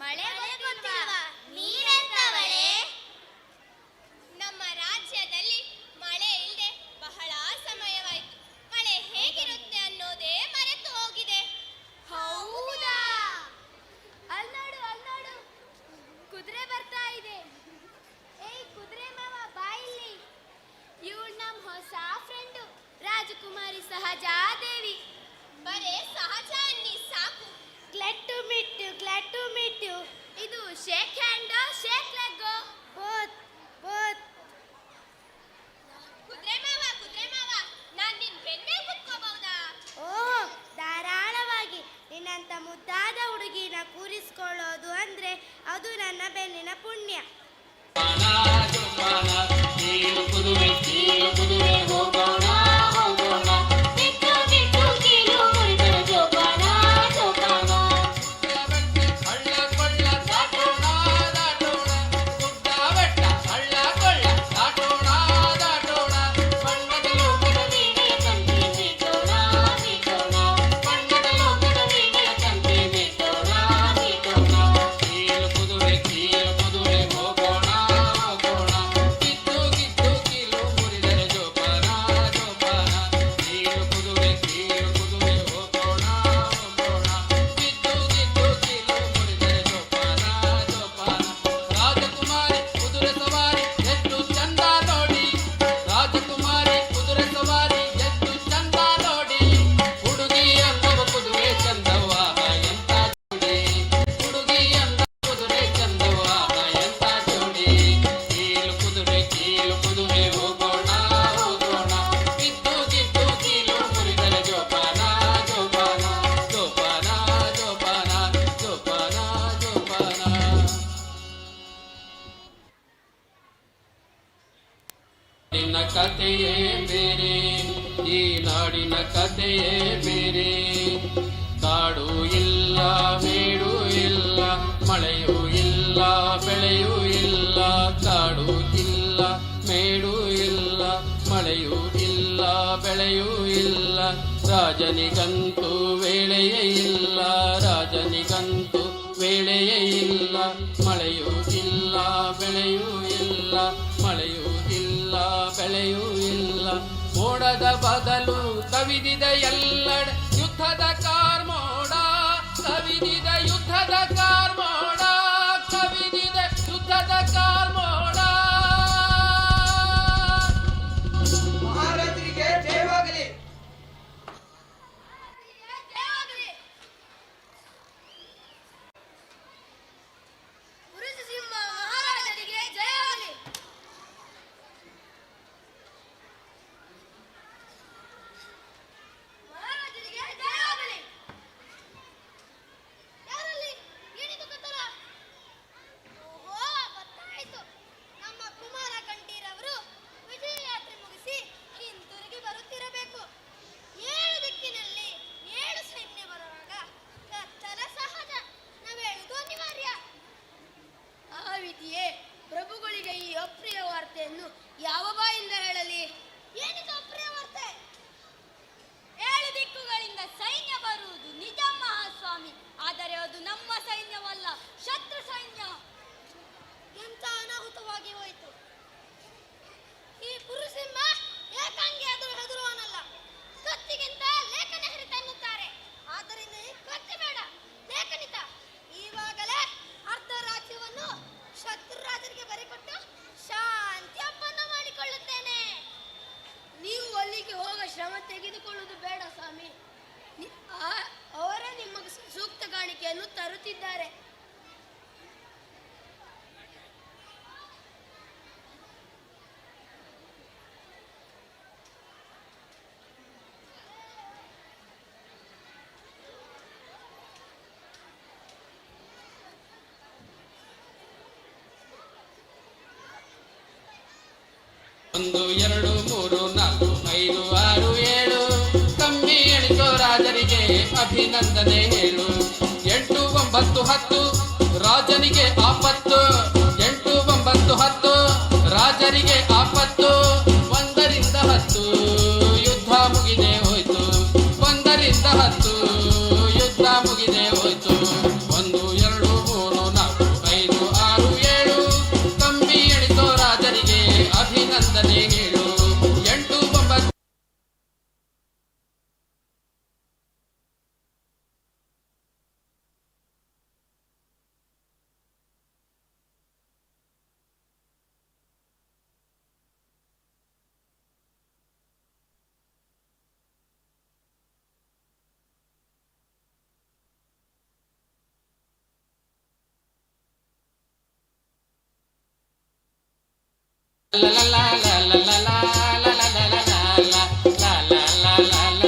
ಮಳೆ ಗೊತ್ತಿಲ್ವಾ? ನೀರೆಂತವಳೆ? ನಮ್ಮ ರಾಜ್ಯದಲ್ಲಿ ಮಳೆ ಇಲ್ಲದೆ ಬಹಳ ಸಮಯವಾಯಿತು. ಮಳೆ ಹೇಗಿರುತ್ತೆ ಅನ್ನೋದೇ ಮರೆತು ಹೋಗಿದೆ. ಹೌದಾ? ಅಲ್ನೋಡು ಅಲ್ನೋಡು, ಕುದುರೆ ಬರ್ತಾ ಇದೆ. ಏಯ್ ಕುದುರೆ ಮಾವ, ಬಾ ಇಲ್ಲಿ. ಇವಳು ನಮ್ಮ ಹೊಸ ಫ್ರೆಂಡ್ ಮಾತೆಯೇ ಬೇರೆ, ಈ ನಾಡಿನ ಕಥೆಯೇ ಬೇರೆ. ಕಾಡು ಇಲ್ಲ, ಮೇಡು ಇಲ್ಲ, ಮಳೆಯೂ ಇಲ್ಲ, ಬೆಳೆಯೂ ಇಲ್ಲ. ಕಾಡು ಇಲ್ಲ, ಮೇಡು ಇಲ್ಲ, ಮಳೆಯೂ ಇಲ್ಲ, ಬೆಳೆಯೂ ಇಲ್ಲ. ರಾಜನಿಗಂತೂ ವೇಳೆಯೇ ಇಲ್ಲ, ರಾಜನಿಗಂತೂ ವೇಳೆಯೇ ಇಲ್ಲ. ಮಳೆಯೂ ಇಲ್ಲ, ಬೆಳೆಯೂ ಇಲ್ಲ, ಮಳೆಯೂ ಇಲ್ಲ, ಬೆಳೆಯೂ ಇಲ್ಲ. ಮೋಡದ ಬದಲು ಕವಿದಿದ ಎಲ್ಲೆಡೆ ಯುದ್ಧದ ಕಾರ್ಮೋಡ, ಕವಿದಿದ ಯುದ್ಧದ ಕಾರ್ಮೋಡ, ಕವಿದಿದ ಯುದ್ಧದ ಕಾರ್ಮೋಡ. ಮಹಾರಾಜರಿಗೆ ಜಯವಾಗಲಿ. ಪುರುಷಸಿಂಹ ಮಹಾರಾಜರಿಗೆ ಜಯವಾಗಲಿ. ಮಹಾರಾಜರಿಗೆ ಜಯವಾಗಲಿ. ಯಾರಲ್ಲಿ ಏನಿದು ಕತ್ತಲ? ಓಹೋ, ಗೊತ್ತಾಯಿತು. ನಮ್ಮ ಕುಮಾರ ಕಂಠೀರವರು ವಿಜಯ ಯಾತ್ರೆ ಮುಗಿಸಿ ಹಿಂತಿರುಗಿ ಬರುತ್ತಿರಬೇಕು. 7 ದಿಕ್ಕಿನಲ್ಲಿ 7 ಸೈನ್ಯ ಬರುವಾಗ ಕತ್ತಲ ಸಹಜ, ನಾವೇಳುವುದು ಅನಿವಾರ್ಯ. ಆ ವಿಧಿಯೇ ಪ್ರಭುಗಳಿಗೆ ಈ ಅಪ್ರಿಯ ವಾರ್ತೆಯನ್ನು ಯಾವ ಬಾಯಿಂದ ಹೇಳಲಿ? ಏನಿದು ಅಪ್ರಿಯ ವಾರ್ತೆ? 7 ದಿಕ್ಕುಗಳಿಂದ ಸೈನ್ಯ ಬರುವುದು ನಿಜ ಮಹಾಸ್ವಾಮಿ, ಆದರೆ ಅದು ನಮ್ಮ ಸೈನ್ಯವಲ್ಲ, ಶತ್ರು ಸೈನ್ಯ. ಎಂತ ಅನಾಹುತವಾಗಿ ಹೋಯಿತು. ಈ ಪುರುಸಿಂಹ ಏಕಾಂಗಿ ಹೆದರುವವನಲ್ಲ, ಕತ್ತಿಗಿಂತ ಲೇಖನ ಹಿರಿತ ಎನ್ನುತ್ತಾರೆ. ಆದ್ದರಿಂದ ಈ ಕತ್ತಿ ಬೇಡ, ಲೇಖನಿತ. ಈವಾಗಲೇ ಅರ್ಧ ರಾಜ್ಯವನ್ನು ಶತ್ರು ರಾಜರಿಗೆ ಬರಿಕೊಟ್ಟು ಶಾಂತಿ ಒಪ್ಪಂದ ಮಾಡಿಕೊಳ್ಳುತ್ತೇನೆ. ನೀವು ಅಲ್ಲಿಗೆ ಹೋಗ ಶ್ರಮ ತೆಗೆದುಕೊಳ್ಳುವುದು ಬೇಡ ಸ್ವಾಮಿ. ಅವರೇ ನಿಮಗೆ ಸೂಕ್ತ ಕಾಣಿಕೆಯನ್ನು ತರುತ್ತಿದ್ದಾರೆ. ಒಂದು ಎರಡು ಮೂರು ನಾಲ್ಕು ಐದು ಆರು ಏಳು, ಕಮ್ಮಿ ಎಣಿಸೋ ರಾಜರಿಗೆ ಅಭಿನಂದನೆ ಹೇಳು. 8 9 10 ರಾಜನಿಗೆ ಆಪತ್ತು, 8 9 10 ರಾಜರಿಗೆ ಆಪತ್ತು. 1 ರಿಂದ 10 ಯುದ್ಧ ಮುಗಿದೆ ಹೋಯ್ತು, 1 ರಿಂದ 10 ಯುದ್ಧ ಮುಗಿದೆ ಹೋಯ್ತು. 1 2 3 4 5 6 7, ಕಮ್ಮಿ ಎಣಿಸೋ ರಾಜರಿಗೆ ಅಭಿನಂದನೆ ಹೇಳು. 8 9 la la la la la la la la la la la la la la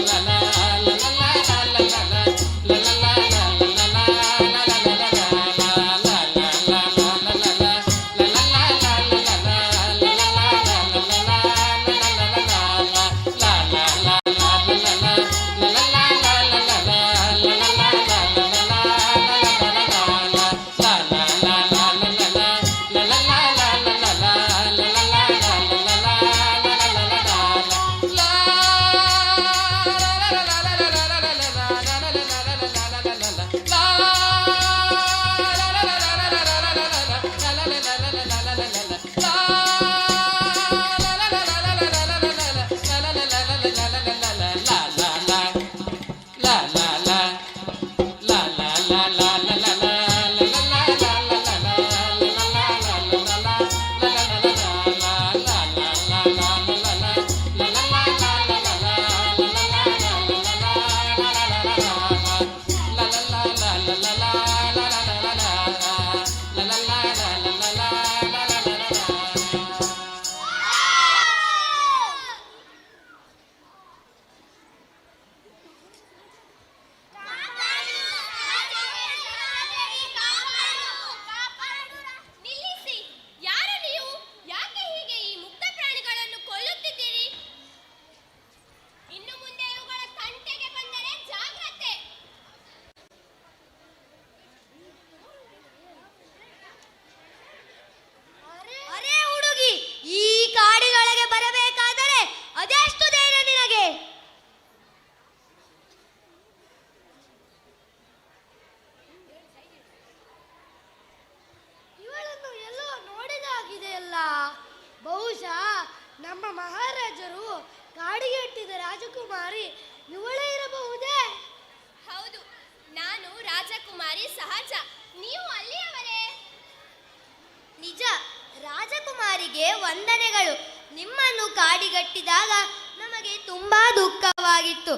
ಹುಟ್ಟಿದಾಗ ನಮಗೆ ತುಂಬಾ ದುಃಖವಾಗಿತ್ತು.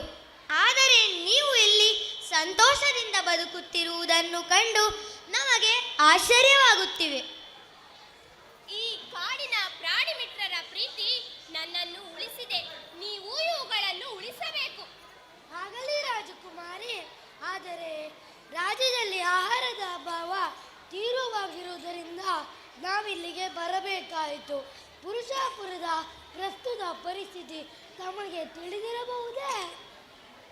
ಆದರೆ ನೀವು ಇಲ್ಲಿ ಸಂತೋಷದಿಂದ ಬದುಕುತ್ತಿರುವುದನ್ನು ಕಂಡು ನಮಗೆ ಆಶ್ಚರ್ಯವಾಗುತ್ತಿವೆ. ಈ ಕಾಡಿನ ಪ್ರಾಣಿ ಮಿತ್ರರ ಪ್ರೀತಿ ನನ್ನನ್ನು ಉಳಿಸಿದೆ. ನೀವು ಇವುಗಳನ್ನು ಉಳಿಸಬೇಕು. ಆಗಲಿ ರಾಜಕುಮಾರಿ, ಆದರೆ ರಾಜ್ಯದಲ್ಲಿ ಆಹಾರದ ಅಭಾವ ತೀವ್ರವಾಗಿರುವುದರಿಂದ ನಾವಿಲ್ಲಿಗೆ ಬರಬೇಕಾಯಿತು. ಪುರುಷಾಪುರದ ಪ್ರಸ್ತುತ ಪರಿಸ್ಥಿತಿ ತಮಗೆ ತಿಳಿದಿರಬಹುದೇ?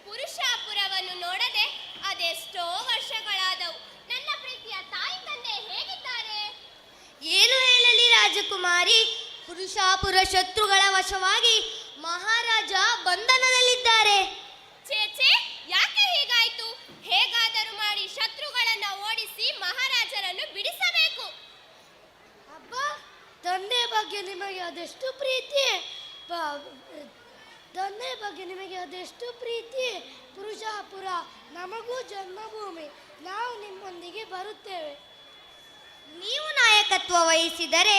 ಪುರುಷಾಪುರವನ್ನು ನೋಡದೆ ಅದೆಷ್ಟೋ ವರ್ಷಗಳಾದವು. ನನ್ನ ಪ್ರೀತಿಯ ತಾಯಿ ತಂದೆ ಹೇಗಿದ್ದಾರೆ? ಏನು ಹೇಳಲಿ ರಾಜಕುಮಾರಿ, ಪುರುಷಾಪುರ ಶತ್ರುಗಳ ವಶವಾಗಿ ಮಹಾರಾಜ ಬಂಧನದಲ್ಲಿದ್ದಾರೆ. ಚೇಚೆ, ಯಾಕೆ ಹೀಗಾಯ್ತು? ಹೇಗಾದರೂ ಮಾಡಿ ಶತ್ರುಗಳನ್ನ ಓಡಿಸಿ ಮಹಾರಾಜರನ್ನು ಬಿಡಿಸಬೇಕು. ಅಬ್ಬಾ, ತಂದೆ ಬಗ್ಗೆ ನಿಮಗೆ ಅದೆಷ್ಟು ಪ್ರೀತಿ! ತಂದೆ ಬಗ್ಗೆ ನಿಮಗೆ ಅದೆಷ್ಟು ಪ್ರೀತಿ! ಪುರುಷಾಪುರ ನಮಗೂ ಜನ್ಮಭೂಮಿ. ನಾವು ನಿಮ್ಮೊಂದಿಗೆ ಬರುತ್ತೇವೆ. ನೀವು ನಾಯಕತ್ವ ವಹಿಸಿದರೆ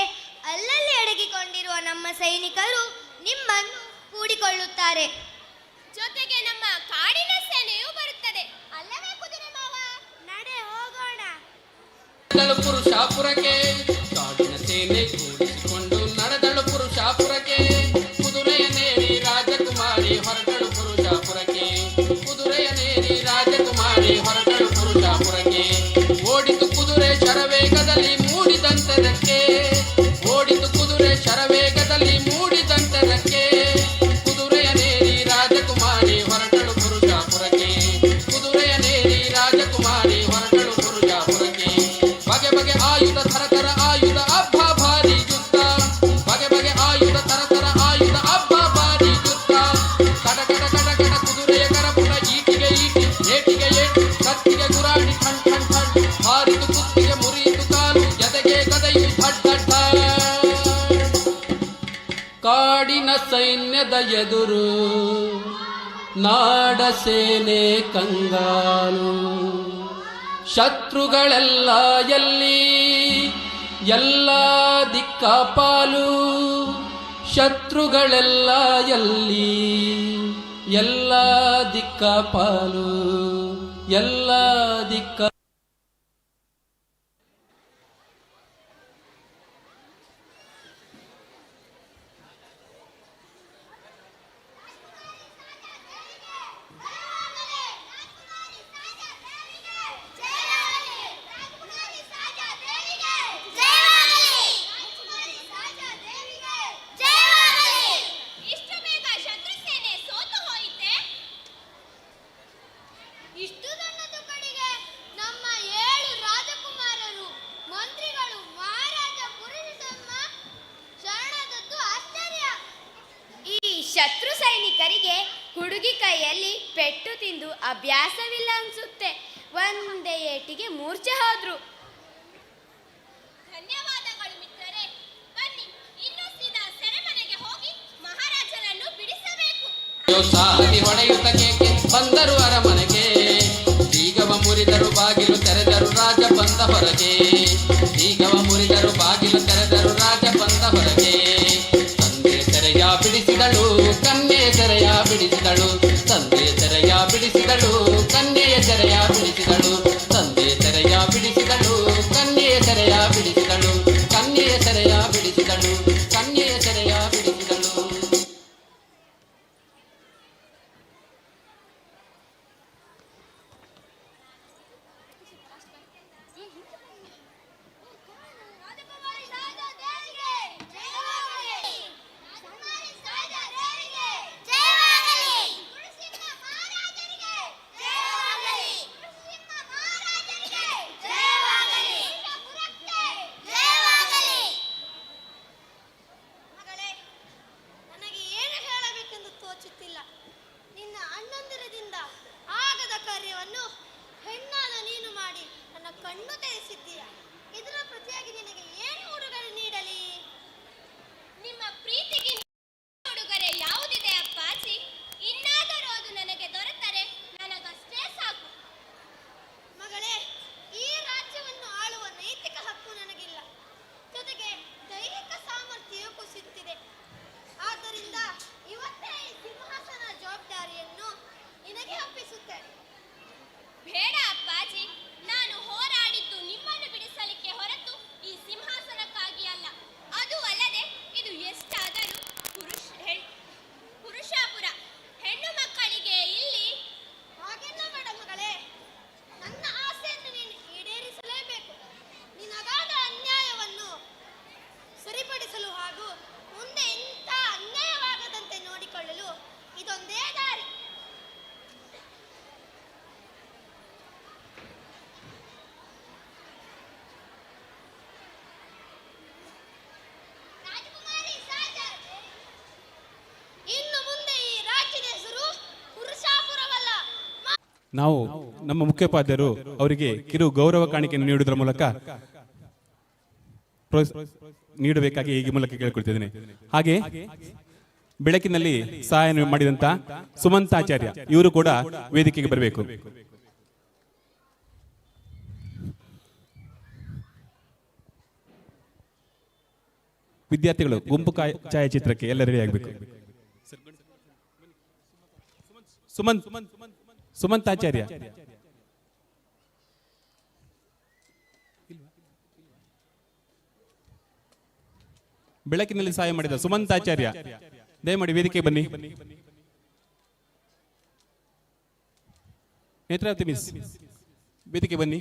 ಅಲ್ಲಲ್ಲಿ ಅಡಗಿಕೊಂಡಿರುವ ನಮ್ಮ ಸೈನಿಕರು ನಿಮ್ಮನ್ನು ಕೂಡಿಕೊಳ್ಳುತ್ತಾರೆ. ಜೊತೆಗೆ ನಮ್ಮ ಕಾಡಿನ ಸೇನೆಯೂ ಬರುತ್ತದೆ ಅಲ್ಲವೇ ಕುದುರೆ ಮಾವ? ನಡೆ ಹೋಗೋಣ. ಪುರುಷಾಪುರಕ್ಕೆ ಕಾಡಿನ ಸೇನೆ ಕೂಡಿಸಿಕೊಂಡು ನಡೆದಳು ಪುರುಷಾಪುರಕ್ಕೆ. ಕುದುರೆಯನೇರಿ ರಾಜಕುಮಾರಿ ಹೊರಟಳು ಪುರುಷಾಪುರಕ್ಕೆ. ಕುದುರೆಯನೇರಿ ರಾಜಕುಮಾರಿ ಹೊರಟಳು ಪುರುಷಾಪುರಕ್ಕೆ. ಓಡಿತು ಕುದುರೆ ಶರವೇಗದಲ್ಲಿ ಮೂಡಿದಂತದಕ್ಕೆ. ಓಡಿತು ಕುದುರೆ ಶರವೇಗದಲ್ಲಿ ಮೂಡಿದಂತದಕ್ಕೆ. ಕುದುರೆಯನೇರಿ ರಾಜಕುಮಾರಿ ಹೊರಟಳು ಪುರುಷಾಪುರಕ್ಕೆ. ಕುದುರೆಯನೇರಿ ರಾಜಕುಮಾರಿ ಹೊರಟಳು ಪುರುಷಾಪುರಕ್ಕೆ. ಬಗೆ ಬಗೆ ಆಯುಧ ಥರಥರ ಆಯುಧ ಅಬ್ಬ ಭಾರಿ ಯುದ್ಧ. ಬಗೆ ಬಗೆ ಆಯುಧ ಥರಥರ ಆಯುಧ ಅಬ್ಬ ಭಾರಿ ಯುದ್ಧ. ಕಡ ಕಡ ಕಡ ಕಡ ಕುದುರೆಯ ಕರಪುಟ ಈಟಿಗೆ ಈಟಿ ಏಟಿಗೆ ಏಟು ಕತ್ತಿಗೆ ಗುರಾಣಿ ಠಣ್ ಠಣ್ ಠಣ್. ಹಾರಿದು ಕುತ್ತಿಗೆ ಮುರಿಯಿತು ಕಾಲು ಎದೆಗೆ ಗದೆಯು ಧಡ್ ಧಡ್ ಧಡ್. ಕಾಡಿನ ಸೈನ್ಯದ ಎದುರು ನಾಡ ಸೇನೆ ಕಂಗಾಲು. ಶತ್ರುಗಳೆಲ್ಲ ಎಲ್ಲಿ ಎಲ್ಲ ದಿಕ್ಕಾಪಾಲು. ಶತ್ರುಗಳೆಲ್ಲ ಎಲ್ಲಿ ಎಲ್ಲ ದಿಕ್ಕಾಪಾಲು. ಎಲ್ಲ ದಿಕ್ಕ ಇಷ್ಟು ಬೇಗ ಶತ್ರು ಸೇನೆ ಸೋತು ಹೋಯಿತೆ? ಇಷ್ಟು ಸಣ್ಣ ತುಕಡಿಗೆ ನಮ್ಮ 7 ರಾಜಕುಮಾರರು, ಮಂತ್ರಿಗಳು, ಮಹಾರಾಜ ಪುರುಷೋತ್ತಮ ಶರಣದದ್ದು ಆಶ್ಚರ್ಯ. ಈ ಶತ್ರು ಸೈನಿಕರಿಗೆ ಹುಡುಗಿ ಕೈಯಲ್ಲಿ ಪೆಟ್ಟು ತಿಂದು ಅಭ್ಯಾಸವಿಲ್ಲ ಅನ್ಸುತ್ತೆ. ಒಂದೇ ಏಟಿಗೆ ಮೂರ್ಛೆ ಹೋದ್ರು. ಧನ್ಯವಾದಗಳು ಮಿತ್ರರೇ. ಬನ್ನಿ, ಇನ್ನು ಸೀದಾ ಸೆರೆಮನೆಗೆ ಹೋಗಿ ಮಹಾರಾಜರನ್ನು ಬಿಡಿಸಬೇಕು. ಸಾರಿ ಹೊಡೆಯುತ್ತ ಕೇಕೆ ಬಂದರು ಅರಮನೆಗೆ. ಬೀಗವ ಮುರಿದರು ಬಾಗಿಲು ತೆರೆದರು ರಾಜ ಬಂದ ಹೊರಗೆ. ಬೀಗವ ಮುರಿದರು ಬಾಗಿಲು ತೆರೆದರು ರಾಜ ಬಂದ ಹೊರಗೆ. ತಂದೆ ಸೆರೆಯ ಬಿಡಿಸಿದಳು ಕನ್ಯೆಯ ಸೆರೆಯ ಬಿಡಿಸಿದಳು. ತಂದೆ ಸೆರೆಯ ಬಿಡಿಸಿದಳು ಕನ್ಯೆಯ ಸೆರೆಯ ಬಿಡಿಸಿದಳು. ತಂದೆ ಸೆರೆಯ ಬಿಡಿಸಿದಳು ಕನ್ಯೆಯ ಸೆರೆಯ ಬಿಡಿಸಿದಳು. ಕನ್ಯೆಯ ಸೆರೆಯ ಬಿಡಿಸಿದಳು ಕನ್ಯೆಯ ಸೆರೆಯ ಬಿಡಿಸಿದಳು. ಮಗಳೇ, ನನಗೆ ಏನು ಹೇಳಬೇಕೆಂದು ತೋಚುತ್ತಿಲ್ಲ. ನಿನ್ನ ಅಣ್ಣಂದಿರದಿಂದ ಆಗದ ಕಾರ್ಯವನ್ನು ಹೆಣ್ಣಾದ ನೀನು ಮಾಡಿ ನನ್ನ ಕಣ್ಣು ತೆರೆಸಿದ್ದೀಯ. ಇದರ ಪ್ರತಿಯಾಗಿ ನಿನಗೆ ಏನು ಉಡುಗೊರೆ ನೀಡಲಿ? ನಿಮ್ಮ ಪ್ರೀತಿಗೆ ಉಡುಗೊರೆ ಯಾವುದಿದೆ ಅಪ್ಪಾಜಿ? ಇನ್ನಾದರೂ ಅದು ನನಗೆ ದೊರೆತರೆ ನನಗಷ್ಟೇ ಸಾಕು. ಮಗಳೇ, ಈ ರಾಜ್ಯವನ್ನು ಆಳುವ ನೈತಿಕ ಹಕ್ಕು ನನಗಿಲ್ಲ. ಜೊತೆಗೆ ದೈಹಿಕ ಸಾಮರ್ಥ್ಯವೂ ಕುಸಿಯುತ್ತಿದೆ. ಆದ್ದರಿಂದ ನಾವು ನಮ್ಮ ಮುಖ್ಯೋಪಾಧ್ಯಾಯರು ಅವರಿಗೆ ಕಿರು ಗೌರವ ಕಾಣಿಕೆಯನ್ನು ನೀಡುವುದರ ಮೂಲಕ ನೀಡಬೇಕಾಗಿ ಈ ಮೂಲಕ ಕೇಳಿಕೊಳ್ತಿದ್ದೇನೆ. ಹಾಗೆ ಬೆಳಕಿನಲ್ಲಿ ಸಹಾಯ ಮಾಡಿದಂತ ಸುಮಂತಾಚಾರ್ಯ ಇವರು ಕೂಡ ವೇದಿಕೆಗೆ ಬರಬೇಕು. ವಿದ್ಯಾರ್ಥಿಗಳು ಗುಂಪು ಛಾಯಾಚಿತ್ರಕ್ಕೆ ಎಲ್ಲ ರೆಡಿ ಆಗಬೇಕು. ಸುಮಂತಾಚಾರ್ಯ ಬೆಳಕಿನಲ್ಲಿ ಸಹಾಯ ಮಾಡಿದ ಸುಮಂತಾಚಾರ್ಯ ದಯಮಾಡಿ ವೇದಿಕೆ ಬನ್ನಿ. ನೇತ್ರಾವತಿ ಮಿಸ್ ವೇದಿಕೆ ಬನ್ನಿ.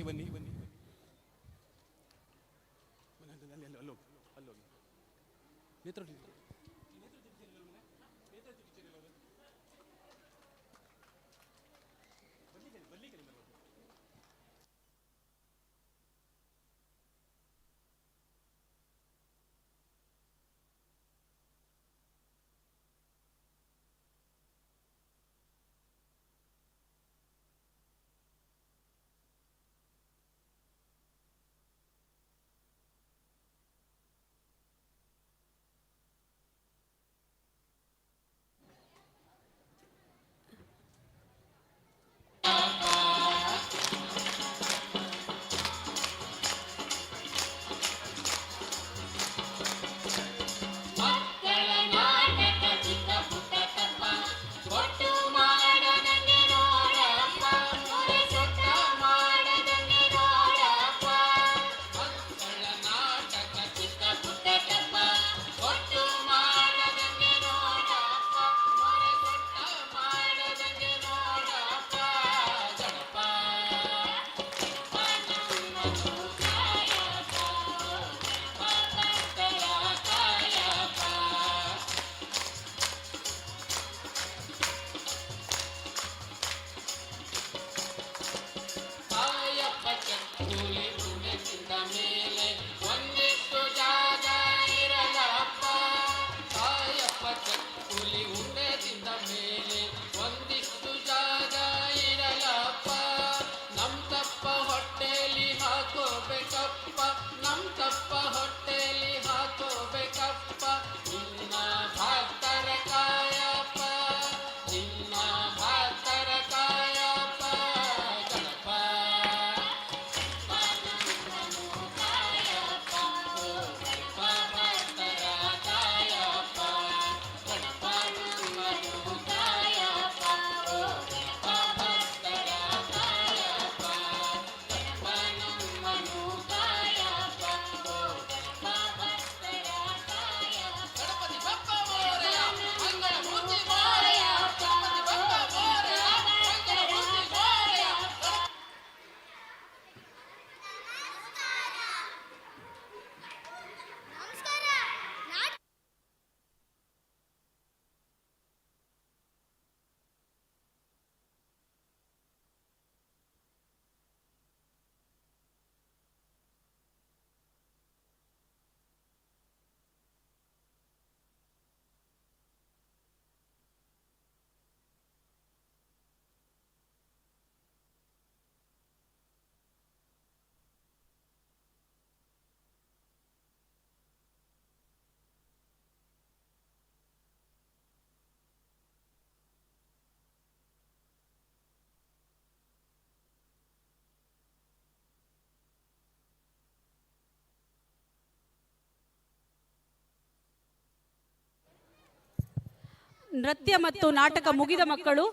ನೃತ್ಯ ಮತ್ತು ನಾಟಕ ಮುಗಿದ ಮಕ್ಕಳು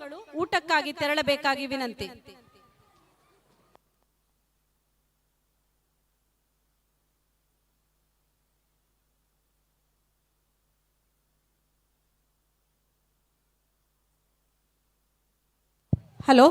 ಊಟಕ್ಕಾಗಿ ತೆರಳಬೇಕಾಗಿ ವಿನಂತಿ. ಹಲೋ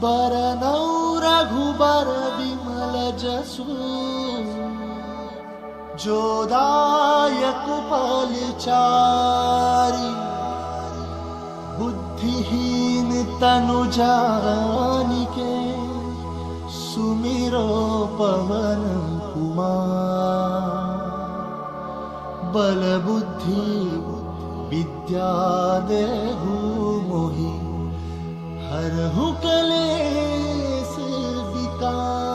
बरनौ रघुबर विमल जसु जोदायक फलचारी बुद्धिहीन तनु जानिके सुमिरो पवन कुमार बल बुद्धि विद्या देहु मोहि हरहु कलेश विकार।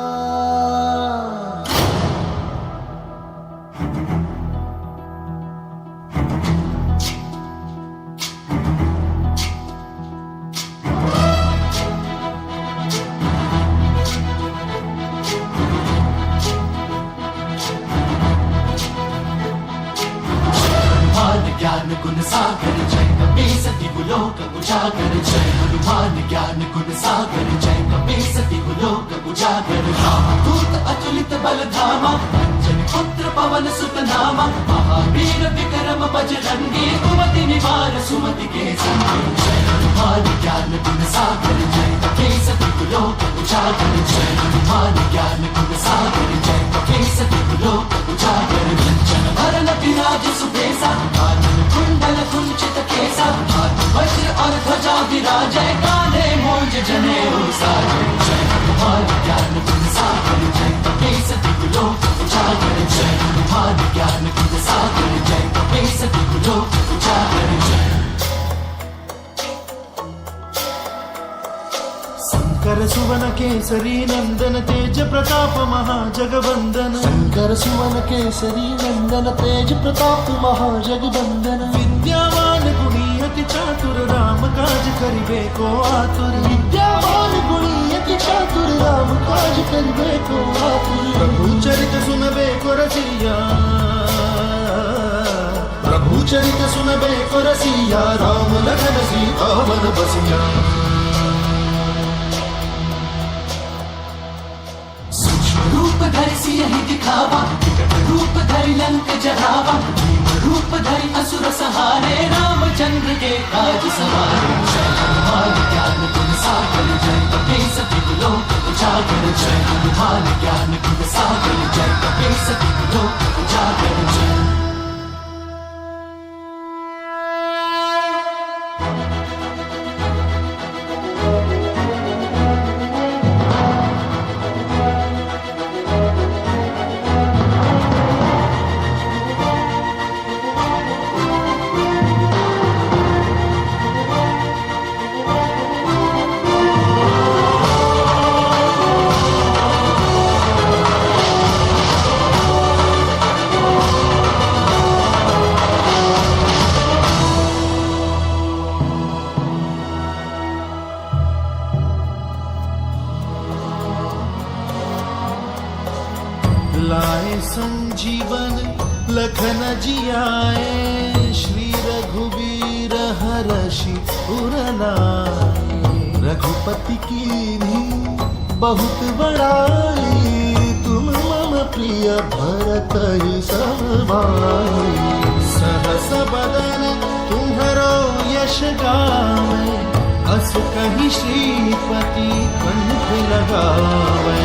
ज्ञान गुण सागर जय कपीसति गुलोक उजागर जय हनुमान ज्ञान गुण सागर जय कपीसति गुलोक उजागर रामदूत अतुलित बल धामा अंजन पुत्र पवन सुत नामा महावीर विक्रम बजरंगी कुमति निवार सुमति के संगी जय हनुमान ज्ञान गुण सागर जय कपीसति गुलोक उजागर जय हनुमान ज्ञान गुण सागर जय कपीसति गुलोक उजागर कंचन भरन विराज सुबेसा कुंडल कुंचित केसा हाथ वज्र और ध्वजा विराजय काले मोज जनेऊ साजय जय हनुमान ज्ञान गुण सागर जय कपीसति गुलोक उजागर जय हनुमान ज्ञान गुण सागर जय कपीसति गुलोक उजागर जय। शंकर सुवन केसरी नंदन तेज प्रताप महाजगवंदन शंकर सुवन केसरी नंदन तेज प्रताप महाजगवंदन विद्यावान गुणी अति चातुर राम काज करिबे को आतुर विद्यावान गुणी अति चातुर राम काज करिबे को आतुर प्रभु चरित सुनबे को रसिया प्रभु चरित सुनबे को रसिया राम लखन सीता वन बसिया। रूप धरि सियहि दिखावा विकट रूप धरि लंक जरावा भीम रूप धरि असुर सहारे रामचंद्र के काज सवारे जय हनुमान ज्ञान गुण सागर जय कपीसति गुलोक उजागर जय हनुमान ज्ञान गुण सागर जय कपीसति गुलोक उजागर जय। लाए संजीवन लखन जियाए श्री रघुवीर हरषि उरलाए रघुपति कीन्ही बहुत बड़ाई तुम मम प्रिय भरत ही समाई सहस बदन तुम्हरो यश गावे अस कहि श्रीपति कंठ लगावे।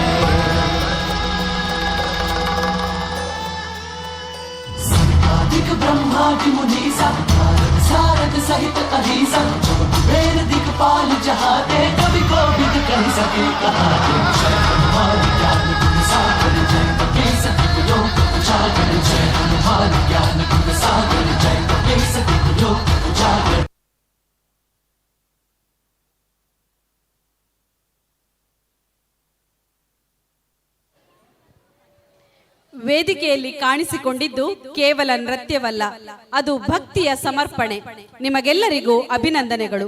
ब्रह्मादि मुनीसा नारद सारद सहित अहिसा जो कुबेर दिखपाल जहाते कवि कोविद कह सके कहाते जय हनुमान ज्ञान गुण सागर जय कपीसति गुलोक उजागर जय हनुमान ज्ञान गुण सागर जय कपीसति गुलोक उजागर। ವೇದಿಕೆಯಲ್ಲಿ ಕಾಣಿಸಿಕೊಂಡಿದ್ದು ಕೇವಲ ನೃತ್ಯವಲ್ಲ, ಅದು ಭಕ್ತಿಯ ಸಮರ್ಪಣೆ. ನಿಮಗೆಲ್ಲರಿಗೂ ಅಭಿನಂದನೆಗಳು.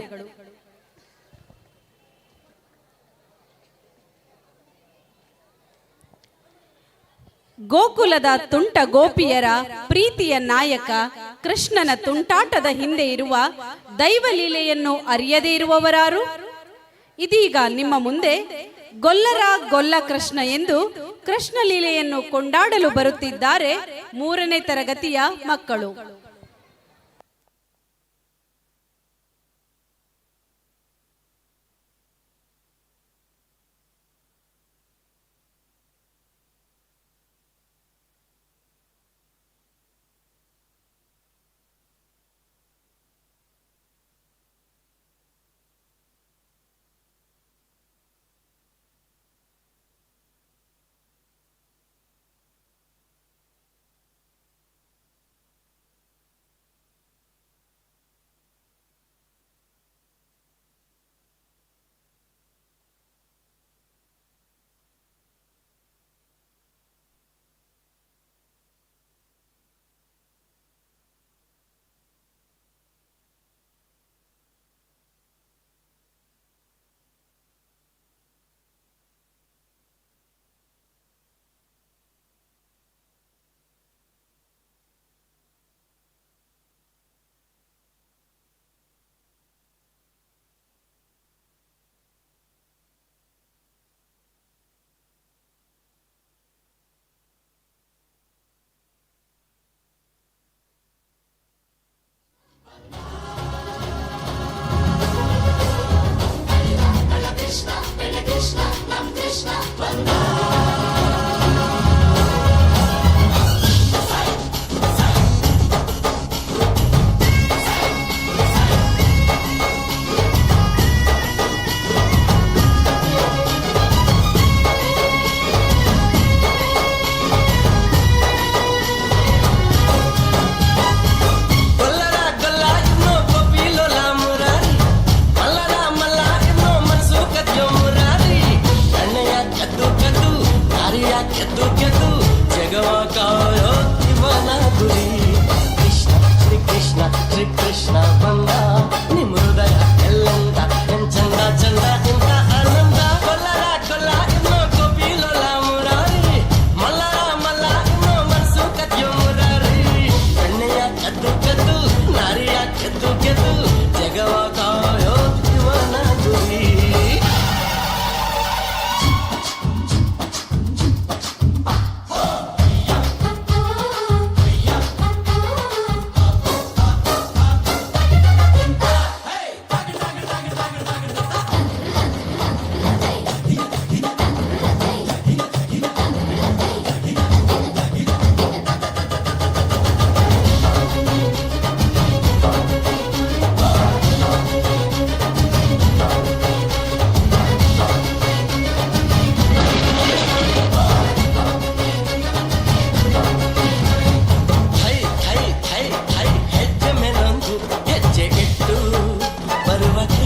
ಗೋಕುಲದ ತುಂಟ ಗೋಪಿಯರ ಪ್ರೀತಿಯ ನಾಯಕ ಕೃಷ್ಣನ ತುಂಟಾಟದ ಹಿಂದೆ ಇರುವ ದೈವಲೀಲೆಯನ್ನು ಅರಿಯದೇ ಇರುವವರಾರು? ಇದೀಗ ನಿಮ್ಮ ಮುಂದೆ ಗೊಲ್ಲರ ಗೊಲ್ಲ ಕೃಷ್ಣ ಎಂದು ಕೃಷ್ಣ ಲೀಲೆಯನ್ನು ಕೊಂಡಾಡಲು ಬರುತ್ತಿದ್ದಾರೆ 3ನೇ ತರಗತಿಯ ಮಕ್ಕಳು.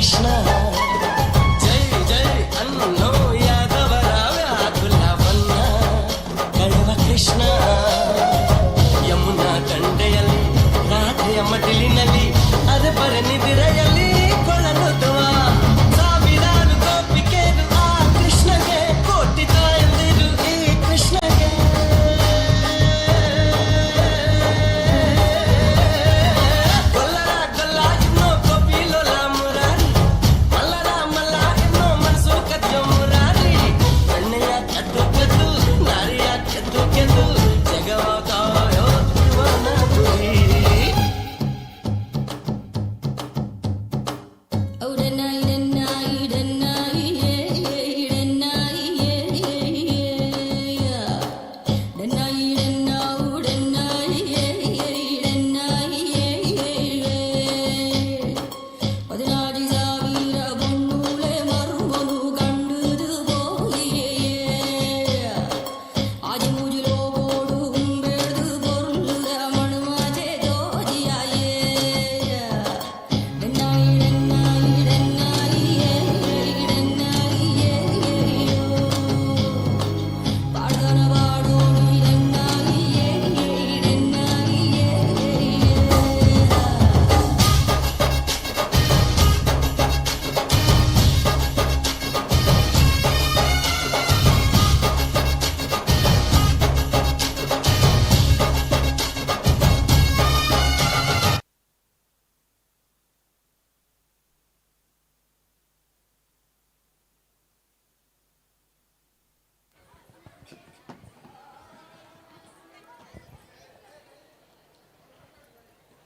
ಕೃಷ್ಣ ಜೈ ಜೈ ಅನ್ನೋ ಯಾದವರ ವ್ಯಾಕುಲವನ್ನ ಕಳೆವ ಕೃಷ್ಣ ಯಮುನಾ ದಂಡೆಯಲ್ಲಿ ರಾಧೆಯ ಮಡಿಲಿನಲ್ಲಿ ಅರೆ ಬರನಿದಿರೆಯಲ್ಲಿ ಕೊಳಲುದುವ ಸಾವಿರಾರು ಗೋಪಿಕೆರು ಆ ಕೃಷ್ಣಗೆ ಕೋಟಿ ತಾಯಂದಿರು ಈ ಕೃಷ್ಣಗೆ ಗೊಲ್ಲರ ಗೊಲ್ಲ ಇನ್ನೋ ಗೋಪಿ ಲೋಲ ಮುರಾರಿ ಮಲ್ಲರ ಮಲ್ಲ ಇನ್ನೋ ಮನಸ್ಸು ಕದ್ಯೋ ಮುರಾರಿ ಕಣ್ಣೆಯ ಕದ್ದು ಕದ್ದು ನಾರಿಯ ಕೆದ್ದು ಕೆದ್ದು ಜಗವ ಕಾಯೋ ತ್ರಿವರ್ಣ ಗುರಿ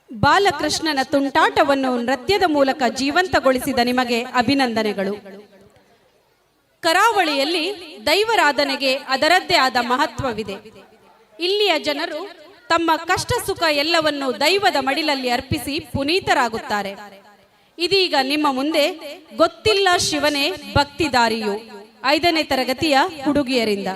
ಬಾಲಕೃಷ್ಣನ ತುಂಟಾಟವನ್ನು ನೃತ್ಯದ ಮೂಲಕ ಜೀವಂತಗೊಳಿಸಿದ ನಿಮಗೆ ಅಭಿನಂದನೆಗಳು. ಕರಾವಳಿಯಲ್ಲಿ ದೈವಾರಾಧನೆಗೆ ಅದರದ್ದೇ ಆದ ಮಹತ್ವವಿದೆ. ಇಲ್ಲಿಯ ಜನರು ತಮ್ಮ ಕಷ್ಟ ಸುಖ ಎಲ್ಲವನ್ನು ದೈವದ ಮಡಿಲಲ್ಲಿ ಅರ್ಪಿಸಿ ಪುನೀತರಾಗುತ್ತಾರೆ. ಇದೀಗ ನಿಮ್ಮ ಮುಂದೆ ಗೊತ್ತಿಲ್ಲ ಶಿವನೇ ಭಕ್ತಿದಾರಿಯು 5ನೇ ತರಗತಿಯ ಹುಡುಗಿಯರಿಂದ.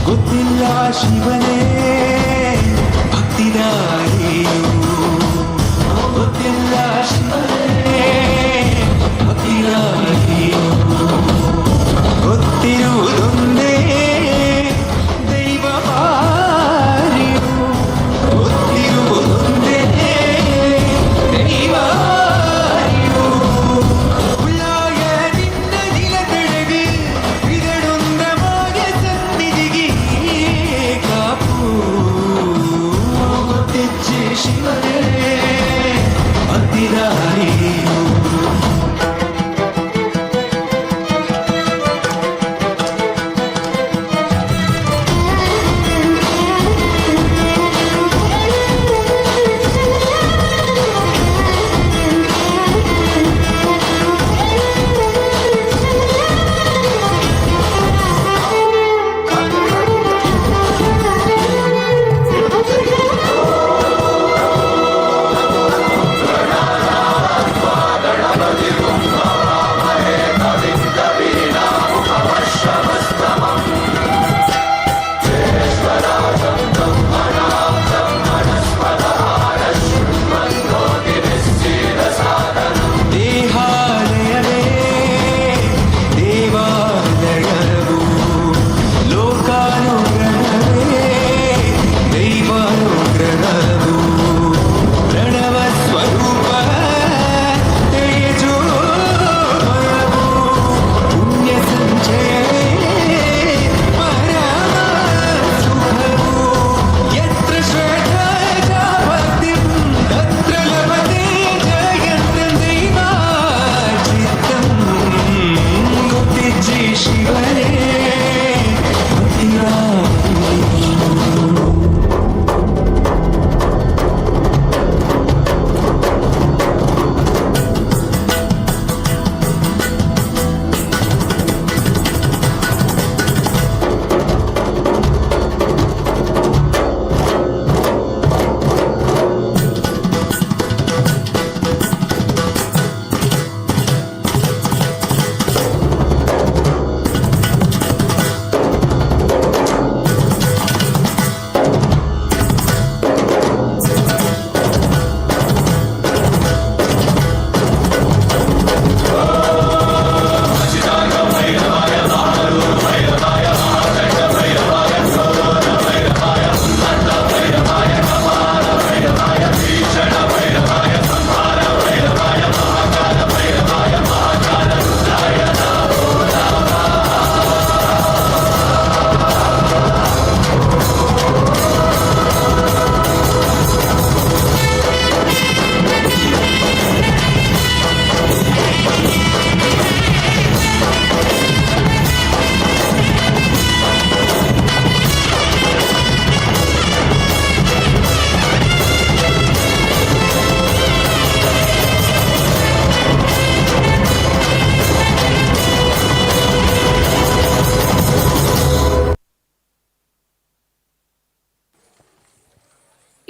ಗೊತ್ತಿಲ್ಲ ಶಿವನೇ ಭಕ್ತಿದಾರಿಯು ಗೊತ್ತಿಲ್ಲ ಶಿವನೇ ಭಕ್ತಿದಾರಿಯು ಗೊತ್ತಿರುವುದೊಂದೇ ದೈವವಾರಿಯು ಗೊತ್ತಿರುವುದೊಂದೇ ದೈವವಾರಿಯು ಉಳ್ಳ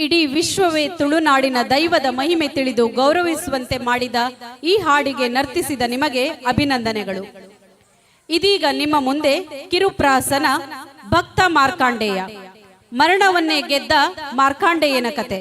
ಇಡೀ ವಿಶ್ವವೇ ತುಳುನಾಡಿನ ದೈವದ ಮಹಿಮೆ ತಿಳಿದು ಗೌರವಿಸುವಂತೆ ಮಾಡಿದ ಈ ಹಾಡಿಗೆ ನರ್ತಿಸಿದ ನಿಮಗೆ ಅಭಿನಂದನೆಗಳು. ಇದೀಗ ನಿಮ್ಮ ಮುಂದೆ ಕಿರುಪ್ರಾಸನ ಭಕ್ತ ಮಾರ್ಕಾಂಡೇಯ, ಮರಣವನ್ನೇ ಗೆದ್ದ ಮಾರ್ಕಾಂಡೇಯನ ಕತೆ.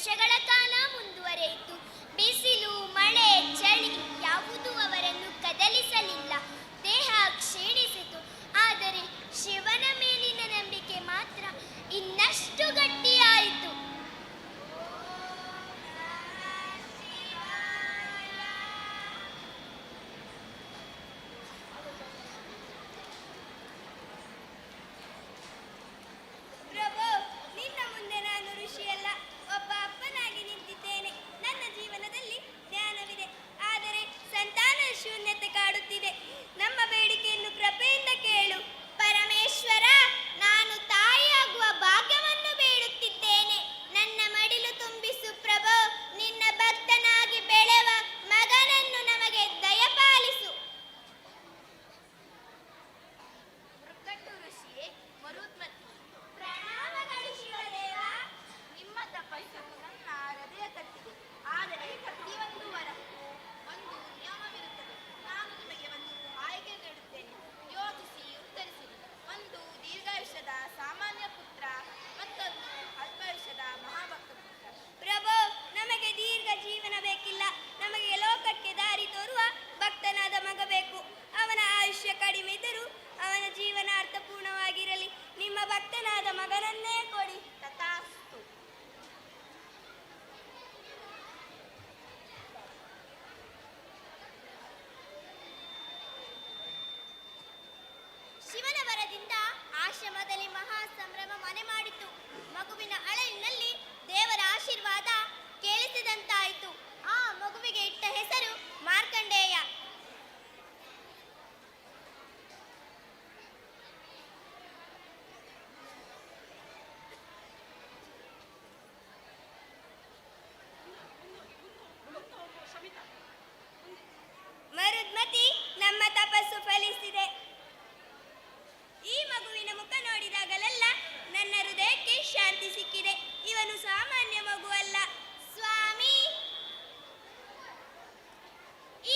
ವರ್ಷಗಳ ಕಾಲ ಮುಂದುವರೆಯಿತು. ಬಿಸಿಲು, ಮಳೆ, ಚಳಿ ಯಾವುದೂ ಅವರನ್ನು ಕದಲಿಸಲಿಲ್ಲ. ದೇಹ ಕ್ಷೀಣಿಸಿತು. ಆದರೆ ಶಿವನ ಮೇಲಿನ ನಂಬಿಕೆ ಮಾತ್ರ ಇನ್ನಷ್ಟು ಗಟ್ಟಿಯಾಯಿತು. ಪ್ರಭು, ನಿನ್ನ ಮುಂದೆ ನಾನು ಋಷಿಯಲ್ಲ, ಒಬ್ಬ ಅಪ್ಪನಾಗಿ ನಿಂತಿದ್ದೇನೆ. ನನ್ನ ಜೀವನದಲ್ಲಿ ಜ್ಞಾನವಿದೆ, ಆದರೆ ಸಂತಾನ ಶೂನ್ಯತೆ ಕಾಡುತ್ತಿದೆ. ನಮ್ಮ ಬೇಡಿಕೆಯನ್ನು ಕೃಪೆಯಿಂದ ಕೇಳು. ಪರಮೇಶ್ವರ, ನಾನು ತಾಯಿಯಾಗುವ ಭಾಗ್ಯವನ್ನು ಬೇಡುತ್ತಿದ್ದೇನೆ. ನನ್ನ ಮಡಿಲು ತುಂಬಿಸು ಪ್ರಭು. ನಿನ್ನ ಭಕ್ತನಾಗಿ ಬೆಳೆವ ಮಗನನ್ನು ನಮಗೆ ದಯಪಾಲಿಸು. ಮೃಕ್ಕಟ್ಟು ಋಷಿಯೇ, ಮರುದ್ಮತಿ, ಪ್ರಣಾಮಗಳು ಶಿವದೇವ. ನಿಮ್ಮ ತಪಸ್ಸನ್ನು ನನ್ನ ಹೃದಯ ತಟ್ಟಿದೆ. ಆದರೆ ಪ್ರತಿಯೊಂದು ವರಕ್ಕೂ ಒಂದು ನಿಯಮವಿರುತ್ತದೆ. ನಾನು ನಿಮಗೆ ಒಂದು ಆಯ್ಕೆ ನೀಡುತ್ತೇನೆ. ಯೋಚಿಸಿ ಉತ್ತರಿಸಿರಿ. ಒಂದು ದೀರ್ಘಾಯುಷ್ಯದ ಸಾಮಾನ್ಯ ಪುತ್ರ, ಮತ್ತೊಂದು ಅಲ್ಪಾಯುಷ್ಯದ ಮಹಾಭಕ್ತ ಪುತ್ರ. ಪ್ರಭು, ನಮಗೆ ದೀರ್ಘ ಜೀವನ ಬೇಕಿಲ್ಲ. ನಮಗೆ ಲೋಕಕ್ಕೆ ದಾರಿ ತೋರುವ ಭಕ್ತನಾದ ಮಗ ಬೇಕು. ಅವನ ಆಯುಷ್ಯ ಕಡಿಮೆ ಇದ್ದರೂ ಅವನ ಜೀವನ ಅರ್ಥಪೂರ್ಣವಾಗಿರಲಿ. ನಿಮ್ಮ ಭಕ್ತನಾದ ಮಗನನ್ನೇ ಕೊಡಿ. ತಥಾಸ್ತು. ಶಿವನ ವರದಿಂದ ಆಶ್ರಮದಲ್ಲಿ ಮಹಾ ಸಂಭ್ರಮ ಮನೆ ಮಾಡಿತು. ಮಗುವಿನ ಅಳಲಿನಲ್ಲಿ ದೇವರ ಆಶೀರ್ವಾದ ಕೇಳಿಸಿದಂತಾಯಿತು. ಆ ಮಗುವಿಗೆ ಇಟ್ಟ ಹೆಸರು ಮಾರ್ಕಂಡೇಯ. ಮರುದ್ಮತಿ, ನಮ್ಮ ತಪಸ್ಸು ಫಲಿಸಿದೆ. ಈ ಮಗುವಿನ ಮುಖ ನೋಡಿದಾಗಲೆಲ್ಲ ನನ್ನ ಹೃದಯಕ್ಕೆ ಶಾಂತಿ ಸಿಕ್ಕಿದೆ. ಇವನು ಸಾಮಾನ್ಯ ಮಗು ಅಲ್ಲ. ಸ್ವಾಮಿ,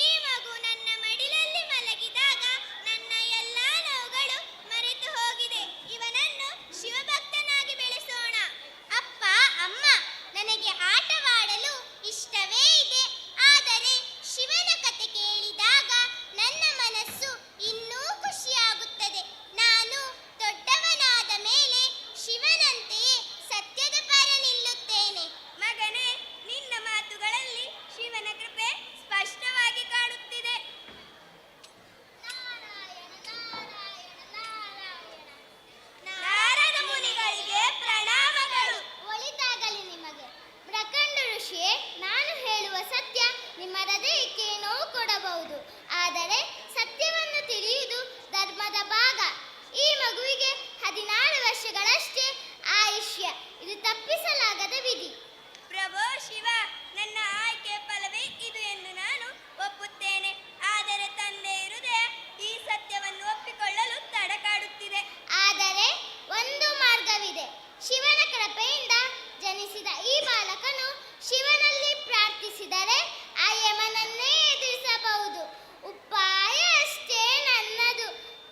ಈ ಮಗು ನನ್ನ ಮಡಿಲಲ್ಲಿ ಮಲಗಿದಾಗ ನನ್ನ ಎಲ್ಲಾ ನೋವುಗಳು ಮರೆತು ಹೋಗಿದೆ. ಇವನನ್ನು ಶಿವಭಕ್ತನಾಗಿ ಬೆಳೆಸೋಣ. ಅಪ್ಪ, ಅಮ್ಮ, ನನಗೆ ಆಟವಾಡಲು ಇಷ್ಟವೇ ಇದೆ. ಆದರೆ ಶಿವನ ಕತೆ ಕೇಳಿದಾಗ ನನ್ನ ಮನಸ್ಸು ಇನ್ನೂ ಖುಷಿಯಾಗುತ್ತದೆ. ನಾನು ದೊಡ್ಡವನಾದ ಮೇಲೆ ಶಿವನಂತೆಯೇ ಸತ್ಯದ ಪರ ನಿಲ್ಲುತ್ತೇನೆ. ಮಗನೇ, ನಿನ್ನ ಮಾತುಗಳಲ್ಲಿ ಶಿವನ ಕೃಪೆ ಸ್ಪಷ್ಟವಾಗಿ ಕಾಣುತ್ತಿದೆ. ನಾರದ ಮುನಿಗಳಿಗೆ ಪ್ರಣಾಮಗಳು. ಒಳಿತಾಗಲಿ ನಿಮಗೆ. ಪ್ರಕಂಡ ಋಷಿಯೇ, ನಾನು ಹೇಳುವ ಸತ್ಯ ನಿಮ್ಮ ಹೃದಯಕ್ಕೆ ನೋವು ಕೊಡಬಹುದು. ಆದರೆ ಸತ್ಯವನ್ನು ತಿಳಿಯುವುದು ಧರ್ಮದ ಭಾಗ. ಈ ಮಗುವಿಗೆ 14 ವರ್ಷಗಳಷ್ಟೇ ಆಯುಷ್ಯ. ಇದು ತಪ್ಪಿಸಲಾಗದ ವಿಧಿ. ಪ್ರಭು ಶಿವ, ನನ್ನ ಆಯ್ಕೆ ಫಲವೇ ಇದು ಎಂದು ನಾನು ಒಪ್ಪುತ್ತೇನೆ. ಆದರೆ ತಂದೆ ಹೃದಯ ಈ ಸತ್ಯವನ್ನು ಒಪ್ಪಿಕೊಳ್ಳಲು ತಡಕಾಡುತ್ತಿದೆ. ಆದರೆ ಒಂದು ಮಾರ್ಗವಿದೆ. ಶಿವನ ಕೃಪೆಯಿಂದ ಜನಿಸಿದ ಈ ಬಾಲಕನು ಶಿವನಲ್ಲಿ ಪ್ರಾರ್ಥಿಸಿದರೆ ಆ ಯಮನನ್ನೇ ಎದುರಿಸಬಹುದು. ಉಪಾಯ ಅಷ್ಟೇ ನನ್ನದು.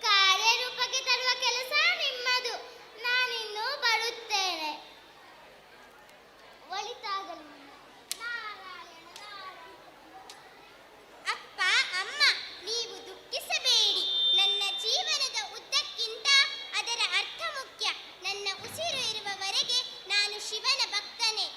ಕಾರ್ಯರೂಪಕ್ಕೆ ತರುವ ಕೆಲಸ ನಿಮ್ಮದು. ನಾನಿನ್ನೂ ಬರುತ್ತೇನೆ. ಒಳಿತಾಗಲಿ. ಅಪ್ಪ, ಅಮ್ಮ, ನೀವು ದುಃಖಿಸಬೇಡಿ. ನನ್ನ ಜೀವನದ ಉದ್ದಕ್ಕಿಂತ ಅದರ ಅರ್ಥ ಮುಖ್ಯ. ನನ್ನ ಉಸಿರು ಇರುವವರೆಗೆ ನಾನು ಶಿವನ ಭಕ್ತನೇ.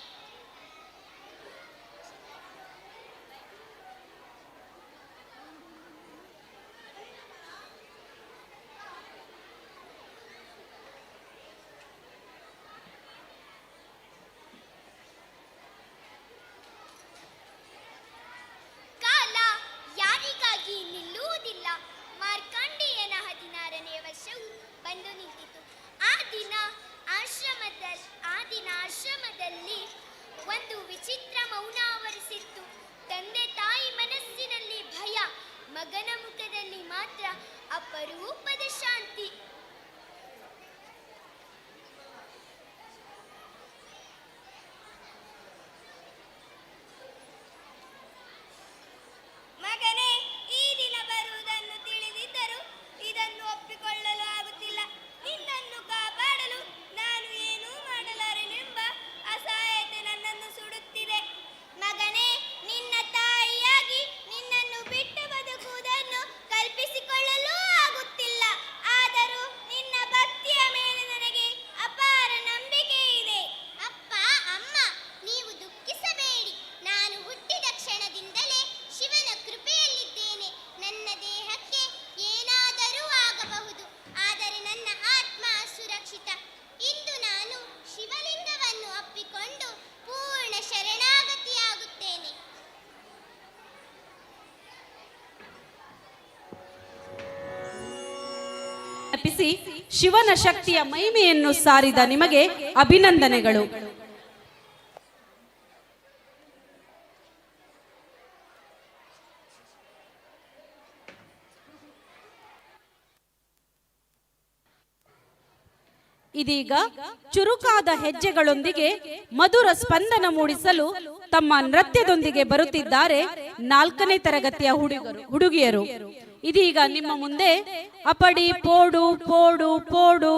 ನಟಿಸಿ ಶಿವನ ಶಕ್ತಿಯ ಮಹಿಮೆಯನ್ನು ಸಾರಿದ ನಿಮಗೆ ಅಭಿನಂದನೆಗಳು. ಇದೀಗ ಚುರುಕಾದ ಹೆಜ್ಜೆಗಳೊಂದಿಗೆ ಮಧುರ ಸ್ಪಂದನ ಮೂಡಿಸಲು ತಮ್ಮ ನೃತ್ಯದೊಂದಿಗೆ ಬರುತ್ತಿದ್ದಾರೆ 4ನೇ ತರಗತಿಯ ಹುಡುಗಿಯರು. ಇದೀಗ ನಿಮ್ಮ ಮುಂದೆ ಅಪಡಿ ಪೋಡು ಪೋಡು ಪೋಡು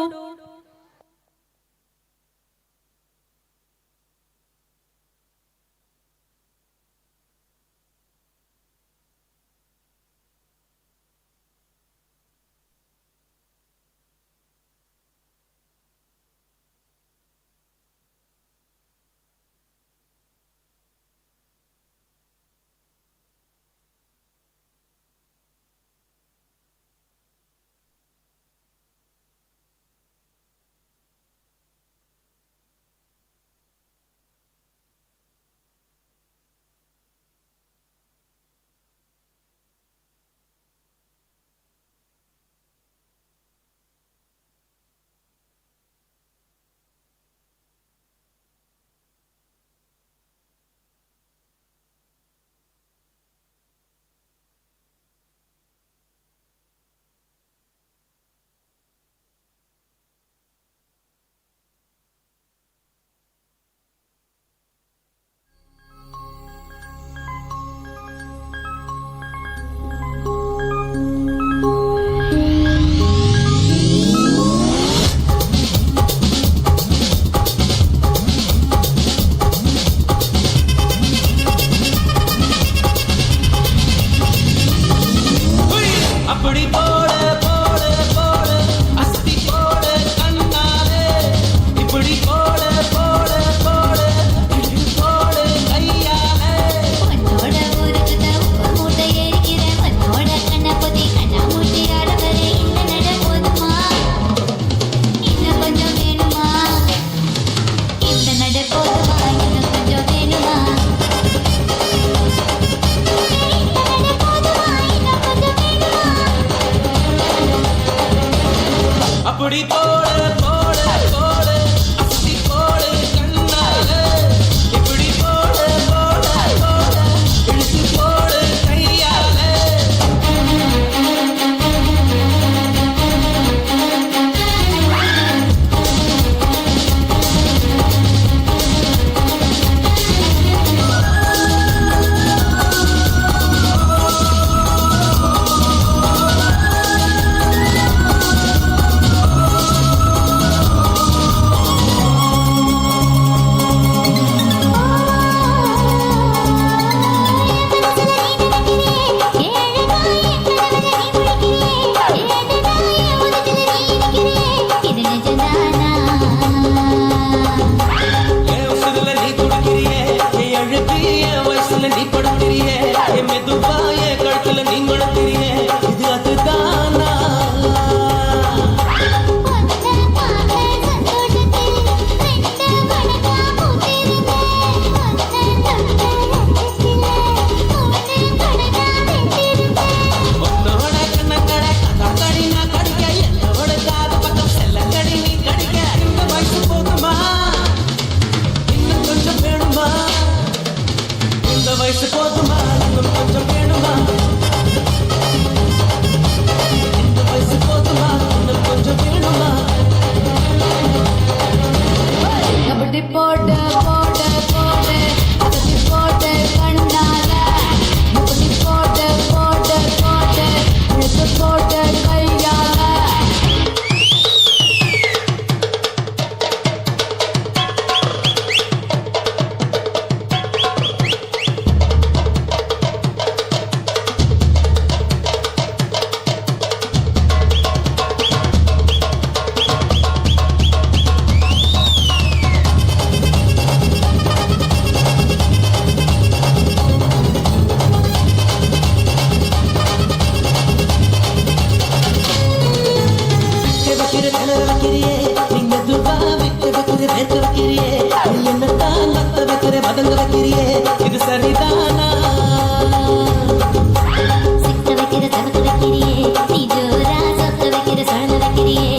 ಸಿಕ್ಕ ಬೇಕಿರ ತನಕ ಬೇಕಿರಿಯೇ ನೀ ಜೋರ ಸೊಕ್ಕ ಬೇಕಿರ ಸಣ್ಣ ಬೇಕಿರಿಯೇ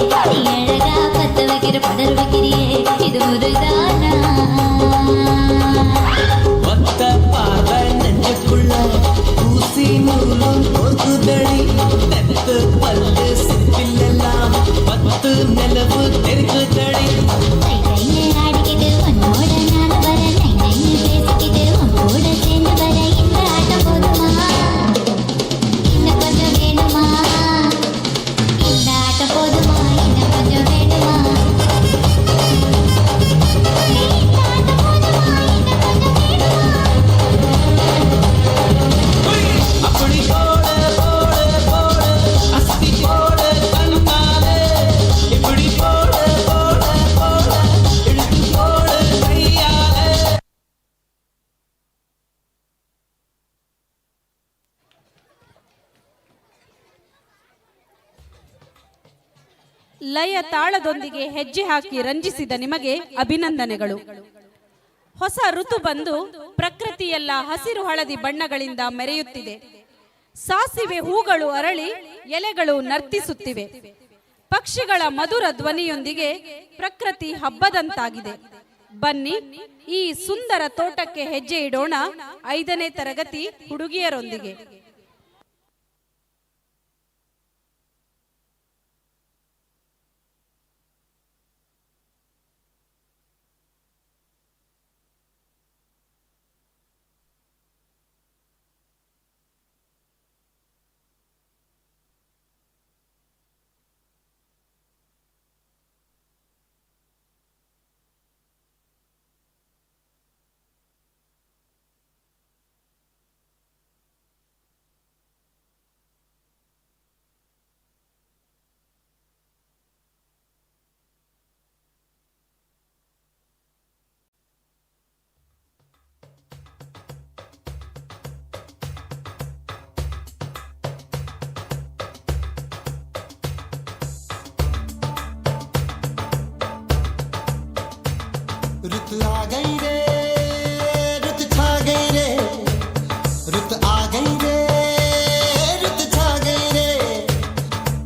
ಲಯ ತಾಳದೊಂದಿಗೆ ಹೆಜ್ಜೆ ಹಾಕಿ ರಂಜಿಸಿದ ನಿಮಗೆ ಅಭಿನಂದನೆಗಳು. ಹೊಸ ಋತು ಬಂದು ಪ್ರಕೃತಿಯೆಲ್ಲ ಹಸಿರು ಹಳದಿ ಬಣ್ಣಗಳಿಂದ ಮೆರೆಯುತ್ತಿದೆ. ಸಾಸಿವೆ ಹೂಗಳು ಅರಳಿ ಎಲೆಗಳು ನರ್ತಿಸುತ್ತಿವೆ. ಪಕ್ಷಿಗಳ ಮಧುರ ಧ್ವನಿಯೊಂದಿಗೆ ಪ್ರಕೃತಿ ಹಬ್ಬದಂತಾಗಿದೆ. ಬನ್ನಿ ಈ ಸುಂದರ ತೋಟಕ್ಕೆ ಹೆಜ್ಜೆ ಇಡೋಣ 5ನೇ ತರಗತಿ ಹುಡುಗಿಯರೊಂದಿಗೆ. रुत आ गई रे, रुत छा गई रे, रुत आ गई रे, रुत छा गई रे,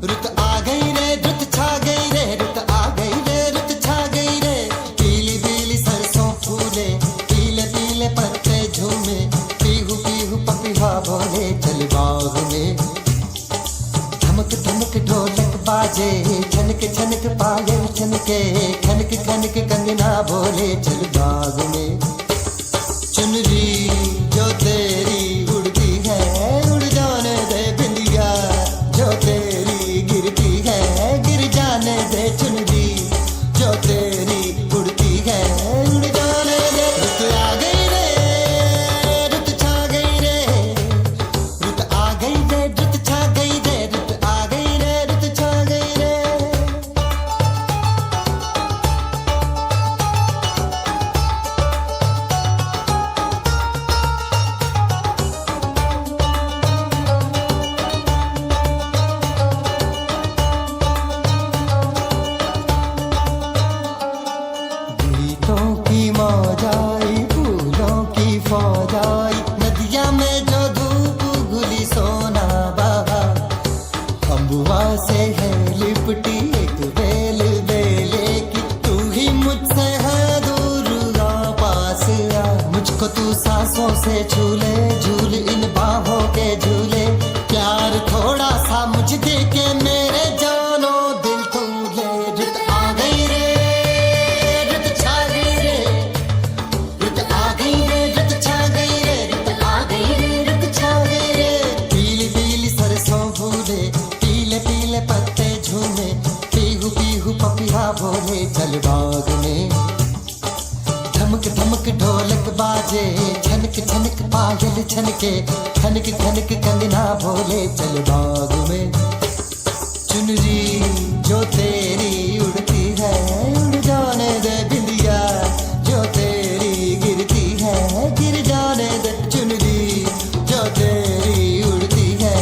रुत आ गई रे, रुत छा गई रे, रुत आ गई रे, रुत छा गई रे। पीली पीली सरसों फूले, पीले पीले पत्ते झूमे, पीहू पीहू पपीहा बोले चल बाग में। धमक धमक ढोलक बाजे, छनक छनक पायल छनके, खनक खनक कंगना बोले चल बाग में। चुनरी जो तेरी उड़ती है उड़ जाने दे बिंदिया, जो तेरी गिरती है गिर जाने दे। चुनरी जो तेरी उड़ती है उड़ जाने दे। रुत आ गई रे, रुत छा गई रे, रुत आ गई रे, रुत छा गई रे, रुत आ गई रे, रुत छा गई रे। गीतों की मौज आई, फूलों की फौज आई, नदिया में जो धूप घुली सोना बहा। अम्बुआ से है लिपटी एक बेल बेले की, तू ही मुझसे है दूर आ पास आ। मुझको तू सांसों से झूले, झूल इन बाहों के झूले। प्यार थोड़ा सा मुझ दे के मेरे जानो दिल तू ले। रुत आ गई रे, रुत छा गई रे, रुत आ गई रे, रुत छा गई रे, रुत आ गई रे, रुत छा गई रे। पीली पीली सरसों फूले, पीले पीले पत्ते झूमे, पीहू पीहू पपीहा बोले चल बाग में। धमक धमक ढोलक बाजे, छनक छनक पायल छनके, खनक खनक कंगना बोले चल बाग में। चुनरी जो तेरी उड़ती है उड़ जाने दे बिंदिया, जो तेरी गिरती है गिर जाने दे। चुनरी जो तेरी उड़ती है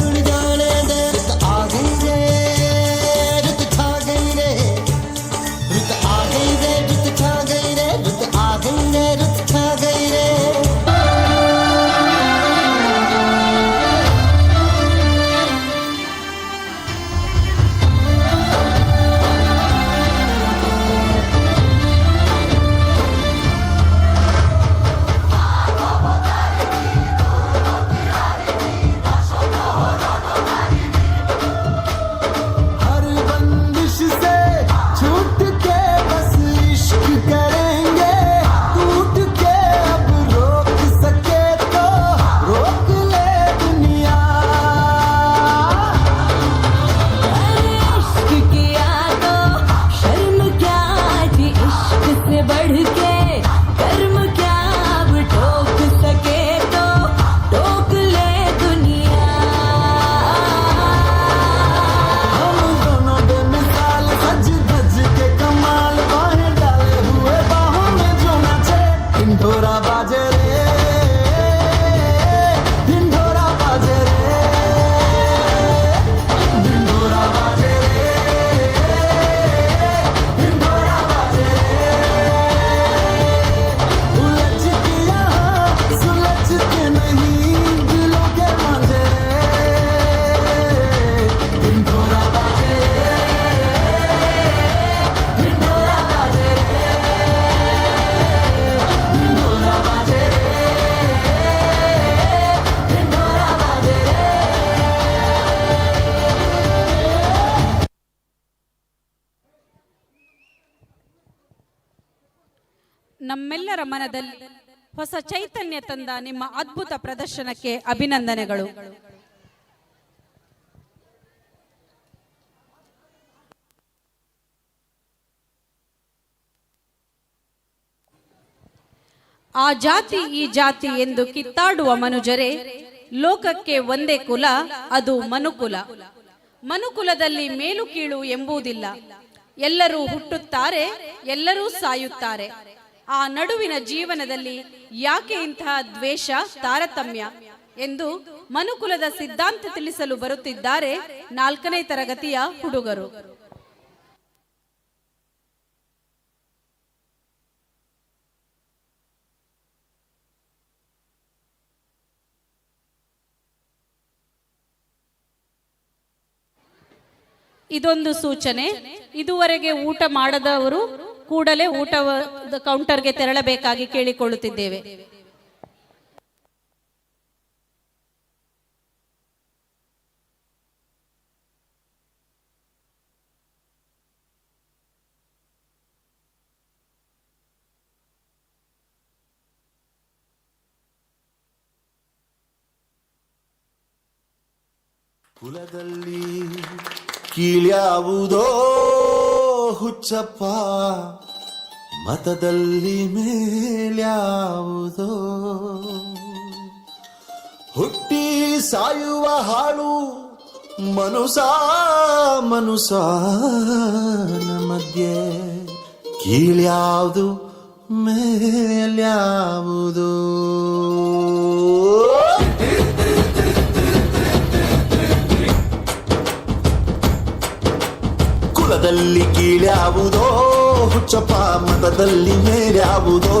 उड़ जाने दे। रुत आ गई रे, रुत छा गई रे, रुत आ गई रे, रुत छा गई रे, रुत आ गई रे, रुत छा गई रे। ನಮ್ಮೆಲ್ಲರ ಮನದಲ್ಲಿ ಹೊಸ ಚೈತನ್ಯ ತಂದ ನಿಮ್ಮ ಅದ್ಭುತ ಪ್ರದರ್ಶನಕ್ಕೆ ಅಭಿನಂದನೆಗಳು. ಆ ಜಾತಿ ಈ ಜಾತಿ ಎಂದು ಕಿತ್ತಾಡುವ ಮನುಜರೇ, ಲೋಕಕ್ಕೆ ಒಂದೇ ಕುಲ, ಅದು ಮನುಕುಲ. ಮನುಕುಲದಲ್ಲಿ ಮೇಲು ಕೀಳು ಎಂಬುದಿಲ್ಲ. ಎಲ್ಲರೂ ಹುಟ್ಟುತ್ತಾರೆ, ಎಲ್ಲರೂ ಸಾಯುತ್ತಾರೆ. ಆ ನಡುವಿನ ಜೀವನದಲ್ಲಿ ಯಾಕೆ ಇಂತಹ ದ್ವೇಷ, ತಾರತಮ್ಯ ಎಂದು ಮನುಕುಲದ ಸಿದ್ಧಾಂತ ತಿಳಿಸಲು ಬರುತ್ತಿದ್ದಾರೆ 4ನೇ ತರಗತಿಯ ಹುಡುಗರು. ಇದೊಂದು ಸೂಚನೆ, ಇದುವರೆಗೆ ಊಟ ಮಾಡದವರು ಕೂಡಲೇ ಊಟ ಕೌಂಟರ್ಗೆ ತೆರಳಬೇಕಾಗಿ ಕೇಳಿಕೊಳ್ಳುತ್ತಿದ್ದೇವೆ. ಕುಲದಲ್ಲಿ ಕೀಳ್ಯಾವುದೋ ಹುಚ್ಚಪ್ಪ, ಮತದಲ್ಲಿ ಮೇಲ್ಯಾವುದೋ. ಹುಟ್ಟಿ ಸಾಯುವ ಹಾಳು ಮನುಸಾನ ಮಧ್ಯೆ, ಕೀಳ್ಯಾವುದು ಮೇಲ್ಯಾವುದು. ಕುಲದಲ್ಲಿ ಕೀಳ್ಯಾವುದೋ ಹುಚ್ಚಪ್ಪ, ಮತದಲ್ಲಿ ಮೇಲ್ಯಾವುದೋ.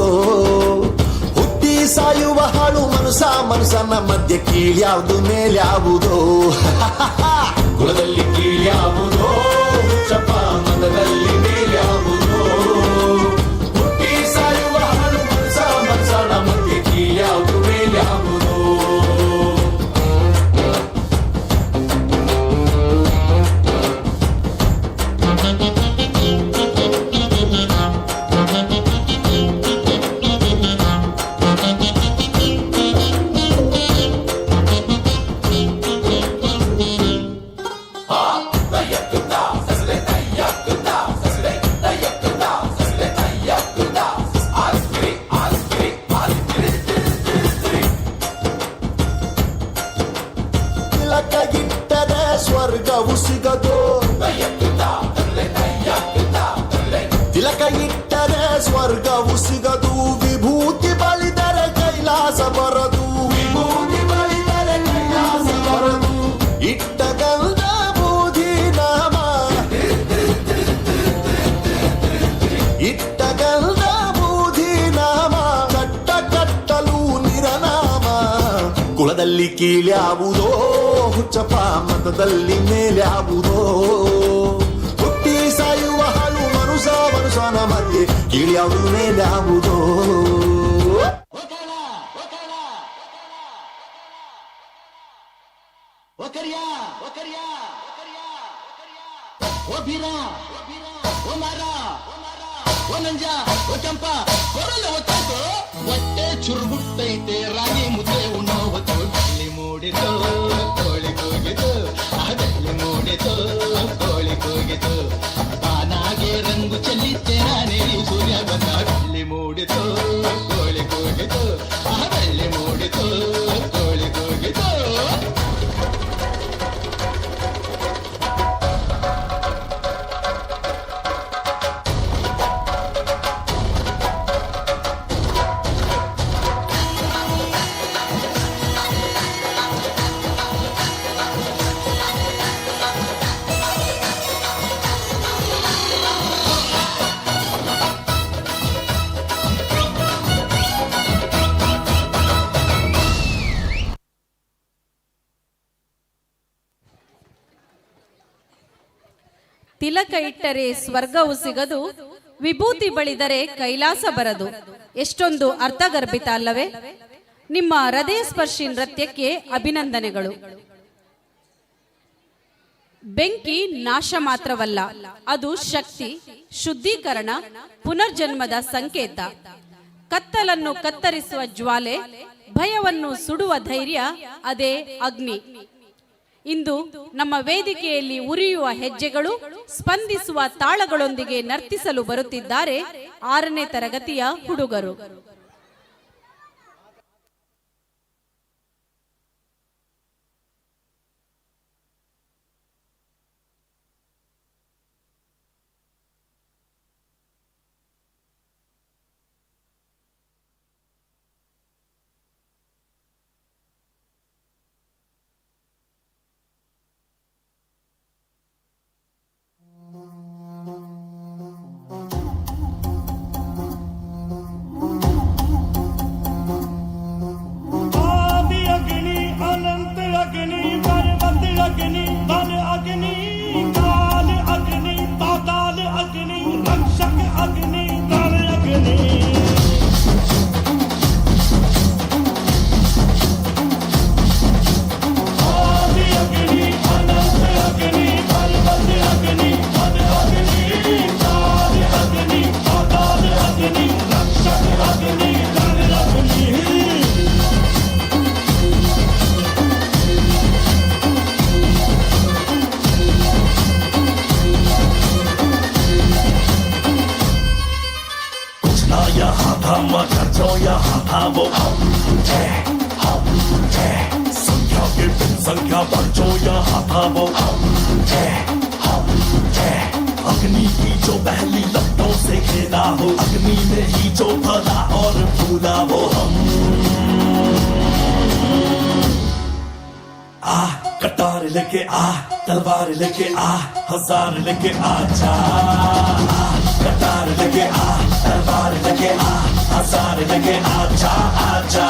ಹುಟ್ಟಿ ಸಾಯುವ ಹಾಳು ಮನುಸನ ಮಧ್ಯೆ, ಕೀಳ್ಯಾವುದು ಮೇಲ್ಯಾವುದೋ. ಕುಲದಲ್ಲಿ ಕೀಳ್ಯಾವುದೋ ಹುಚ್ಚಪ್ಪ, ಮತದಲ್ಲಿ ಮೇಲ್ಯಾವುದೋ. ಹುಟ್ಟಿ ಸಾಯುವ ಹಾಳು ಮನುಸನ ಮಧ್ಯೆ, ಕೀಳ್ಯಾವುದು ಮೇಲ್ಯಾವುದೋ. ಸ್ವರ್ಗವು ಸಿಗದು, ತಿಲಕ ಇಟ್ಟರೆ ಸ್ವರ್ಗವು ಸಿಗದು. ವಿಭೂತಿ ಬಳಿದರೆ ಕೈಲಾಸ ಬರದು, ವಿಭೂತಿ ಬಳಿದರೆ ಕೈಲಾಸ ಬರದು. ಇಟ್ಟ ಗಂಧ ಬೂದಿ ನಾಮ, ಇಟ್ಟ ಗಂಧ ಬೂದಿ ನಾಮ, ಕಟ್ಟ ಕಟ್ಟಲು ನಿರನಾಮ. ಕುಲದಲ್ಲಿ ಕೀಳ್ಯಾವುದೋ ಹುಚ್ಚಪ್ಪ, ಮತದಲ್ಲಿ ಮೇಲ್ಯಾವುದೋ. ಹುಟ್ಟಿ ಸಾಯುವ ಹಾಳು ಮನುಸನ ಮಧ್ಯೆ, ಕೀಳ್ಯಾವುದು ಮೇಲ್ಯಾವುದೋ. ಹೊಟ್ಟೆ ಚುರುಗುಟ್ಟೈತೆ, ರಾಗಿ ಮುದ್ದೆ ಉಣ್ಣೋ ಹೊತ್ತು ಬೆಳ್ಳಿ ಮೂಡಿತು, ಕೋಳಿ ಕೂಗಿತು. ಆ ಬೆಳ್ಳಿ ಮೂಡಿತು, ಕೋಳಿ ಕೂಗಿತು. ತಾನಾಗೆ ರಂಗು ಚೆಲ್ಲಿತ್ತೆ ನಾನೇ, ಸೂರ್ಯ ಬಂದ. ಬೆಳ್ಳಿ ಮೂಡಿತು, ಕೋಳಿ ಕೂಗಿತು. ಆ ಬೆಳ್ಳಿ ಮೂಡಿತು, ಕೋಳಿ ಕೂಗಿತು. ತಿಲಕ ಇಟ್ಟರೆ ಸ್ವರ್ಗವು ಸಿಗದು, ವಿಭೂತಿ ಬಳಿದರೆ ಕೈಲಾಸ ಬರದು. ಎಷ್ಟೊಂದು ಅರ್ಥಗರ್ಭಿತ ಅಲ್ಲವೇ? ನಿಮ್ಮ ಹೃದಯ ಸ್ಪರ್ಶಿ ನೃತ್ಯಕ್ಕೆ ಅಭಿನಂದನೆಗಳು. ಬೆಂಕಿ ನಾಶ ಮಾತ್ರವಲ್ಲ, ಅದು ಶಕ್ತಿ, ಶುದ್ಧೀಕರಣ, ಪುನರ್ಜನ್ಮದ ಸಂಕೇತ. ಕತ್ತಲನ್ನು ಕತ್ತರಿಸುವ ಜ್ವಾಲೆ, ಭಯವನ್ನು ಸುಡುವ ಧೈರ್ಯ, ಅದೇ ಅಗ್ನಿ. ಇಂದು ನಮ್ಮ ವೇದಿಕೆಯಲ್ಲಿ ಉರಿಯುವ ಹೆಜ್ಜೆಗಳು, ಸ್ಪಂದಿಸುವ ತಾಳಗಳೊಂದಿಗೆ ನರ್ತಿಸಲು ಬರುತ್ತಿದ್ದಾರೆ 6ನೇ ತರಗತಿಯ ಹುಡುಗರು. संख्या बच्चों यहाँ था वो अग्नि की जो पहली लपटों से खेला हो, अग्नि में ही जो फला और फूला वो हम। आ कटार लेके आ, तलवार लेके आ, हजार लेके आ जा। कटार लेके आ, तलवार लेके आ, हजार लेके आ जा, आ जा।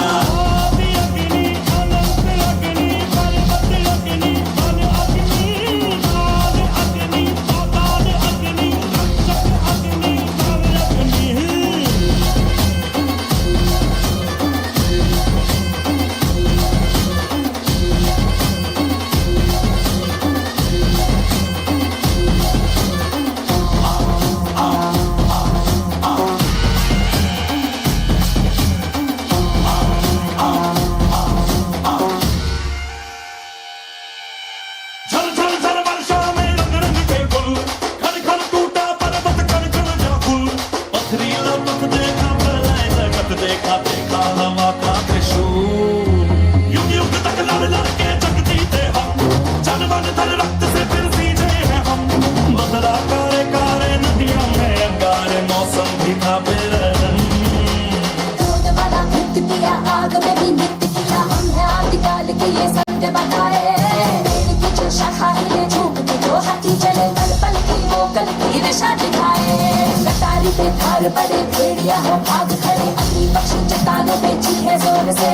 बड़े भेड़िया हो भाग खड़े, अपनी पक्षी चट्टानों पे चीखे जोर से।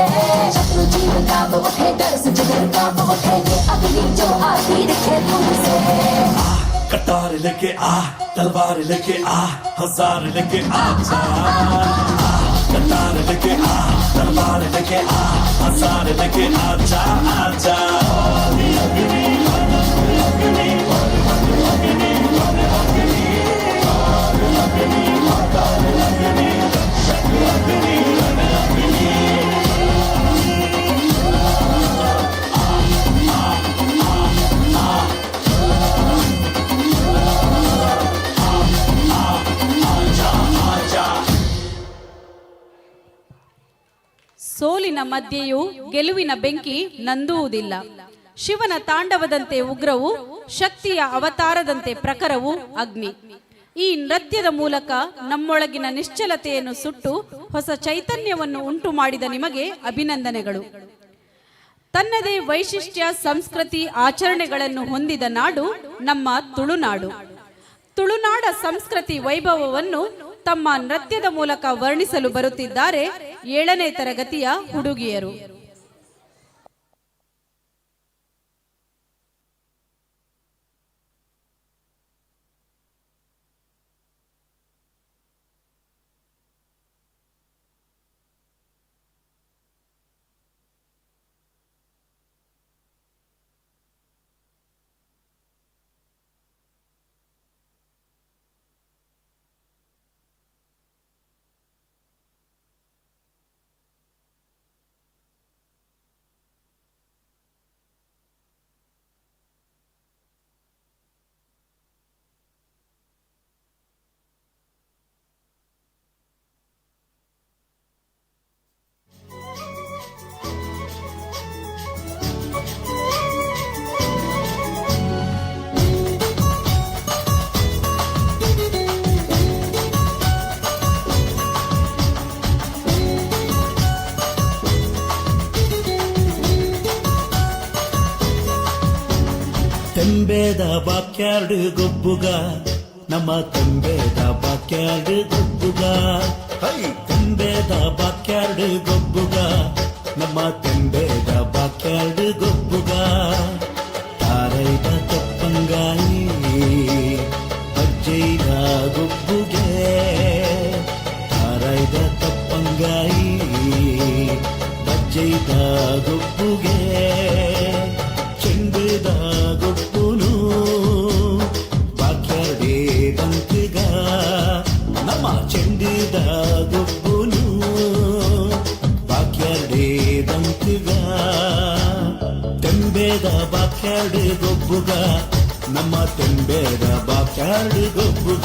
शत्रु जीव कांप उठे, डर से जिगर कांप उठे, ये अग्नि जो आती दिखे दूर से। कटार लेके आ, तलवार लेके आ, हजार लेके आ जा। कटार लेके आ, तलवार लेके आ, हजार लेके आ जा, आ जा। ಸೋಲಿನ ಮಧ್ಯೆಯೂ ಗೆಲುವಿನ ಬೆಂಕಿ ನಂದುವುದಿಲ್ಲ. ಶಿವನ ತಾಂಡವದಂತೆ ಉಗ್ರವು, ಶಕ್ತಿಯ ಅವತಾರದಂತೆ ಪ್ರಖರವು ಅಗ್ನಿ. ಈ ನೃತ್ಯದ ಮೂಲಕ ನಮ್ಮೊಳಗಿನ ನಿಶ್ಚಲತೆಯನ್ನು ಸುಟ್ಟು ಹೊಸ ಚೈತನ್ಯವನ್ನು ಉಂಟು ಮಾಡಿದ ನಿಮಗೆ ಅಭಿನಂದನೆಗಳು. ತನ್ನದೇ ವೈಶಿಷ್ಟ್ಯ, ಸಂಸ್ಕೃತಿ, ಆಚರಣೆಗಳನ್ನು ಹೊಂದಿದ ನಾಡು ನಮ್ಮ ತುಳುನಾಡು. ತುಳುನಾಡ ಸಂಸ್ಕೃತಿ ವೈಭವವನ್ನು ತಮ್ಮ ನೃತ್ಯದ ಮೂಲಕ ವರ್ಣಿಸಲು ಬರುತ್ತಿದ್ದಾರೆ 7ನೇ ತರಗತಿಯ ಹುಡುಗಿಯರು. ತೆಂಬೇದ ಬಾಕ್ಯಾರ್ಡ್ ಗೊಬ್ಬುಗ ನಮ್ಮ ತೆಂಬೇದ ಬಾಕ್ಯಾರ್ಡ್ ಗೊಬ್ಬುಗ ತೆಂಬೇದ ಬಾಕ್ಯಾರ್ಡ್ ಗೊಬ್ಬುಗ ನಮ್ಮ ತೆಂಬೇದ ಬಾಕ್ಯಾರ್ಡ್ ಗೊಬ್ಬುಗ ತಾರೈದ ತಪ್ಪಂಗಾಯಿ ಬಜ್ಜೈದ ಗೊಬ್ಬುಗೆ ತಾರೈದ ತಪ್ಪಂಗಾಯಿ ಬಜ್ಜೈದ ಗೊಬ್ಬುಗೆ ಚೆಂಡುದ ಗೊಬ್ಬುನು ಬಾಕ್ಯಾರ್ಡೇ ಬಂತಿಗ ನಮ್ಮ ಚೆಂಡುದ ಗೊಬ್ಬುನು ಬಾಕ್ಯಾರ್ಡೇ ಬಂತಿಗ ತೆಂಬೇದ ಬಾಕ್ಯಾರ್ಡ್ ಗೊಬ್ಬುಗ ನಮ್ಮ ತೆಂಬೇದ ಬಾಕ್ಯಾರ್ಡ್ ಗೊಬ್ಬುಗ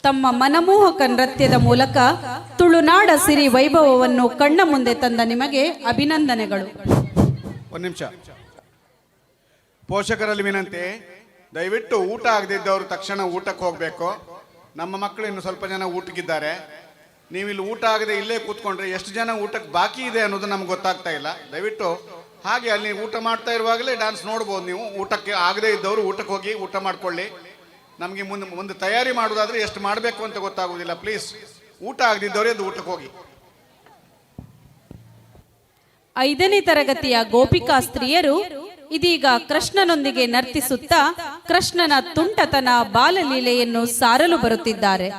ತಮ್ಮ ಮನಮೋಹಕ ನೃತ್ಯದ ಮೂಲಕ ತುಳುನಾಡ ಸಿರಿ ವೈಭವವನ್ನು ಕಣ್ಣ ಮುಂದೆ ತಂದ ನಿಮಗೆ ಅಭಿನಂದನೆಗಳು. ಒಂದು ನಿಮಿಷ, ಪೋಷಕರಲ್ಲಿ ವಿನಂತಿ, ದಯವಿಟ್ಟು ಊಟ ಆಗದಿದ್ದವರು ತಕ್ಷಣ ಊಟಕ್ಕೆ ಹೋಗಬೇಕು. ನಮ್ಮ ಮಕ್ಕಳು ಇನ್ನು ಸ್ವಲ್ಪ ಜನ ಊಟಕ್ಕಿದ್ದಾರೆ. ನೀವಿಲ್ಲಿ ಊಟ ಆಗದೆ ಇಲ್ಲೇ ಕೂತ್ಕೊಂಡ್ರೆ ಎಷ್ಟು ಜನ ಊಟಕ್ಕೆ ಬಾಕಿ ಇದೆ ಅನ್ನೋದು ನಮ್ಗೆ ಗೊತ್ತಾಗ್ತಾ ಇಲ್ಲ. ದಯವಿಟ್ಟು ಹಾಗೆ ಅಲ್ಲಿ ಊಟ ಮಾಡ್ತಾ ಇರುವಾಗಲೇ ಡ್ಯಾನ್ಸ್ ನೋಡ್ಬೋದು ನೀವು. ಊಟಕ್ಕೆ ಆಗದೇ ಇದ್ದವರು ಊಟಕ್ಕೆ ಹೋಗಿ ಊಟ ಮಾಡ್ಕೊಳ್ಳಿ. ನಮಗೆ ಮುಂದೆ ತಯಾರಿ ಮಾಡೋದಾದ್ರೆ ಎಷ್ಟು ಮಾಡಬೇಕು ಅಂತ ಗೊತ್ತಾಗೋದಿಲ್ಲ. ಪ್ಲೀಸ್ ಊಟ ಆಗದಿದ್ದವರೇ ಅದು ಊಟಕ್ಕೆ ಹೋಗಿ. 5ನೇ ತರಗತಿಯ ಗೋಪಿಕಾ ಸ್ತ್ರೀಯರು ಇದೀಗ ಕೃಷ್ಣನೊಂದಿಗೆ ನರ್ತಿಸುತ್ತಾ ಕೃಷ್ಣನ ತುಂಟತನ ಬಾಲಲೀಲೆಯನ್ನು ಸಾರಲು ಬರುತ್ತಿದ್ದಾರೆ.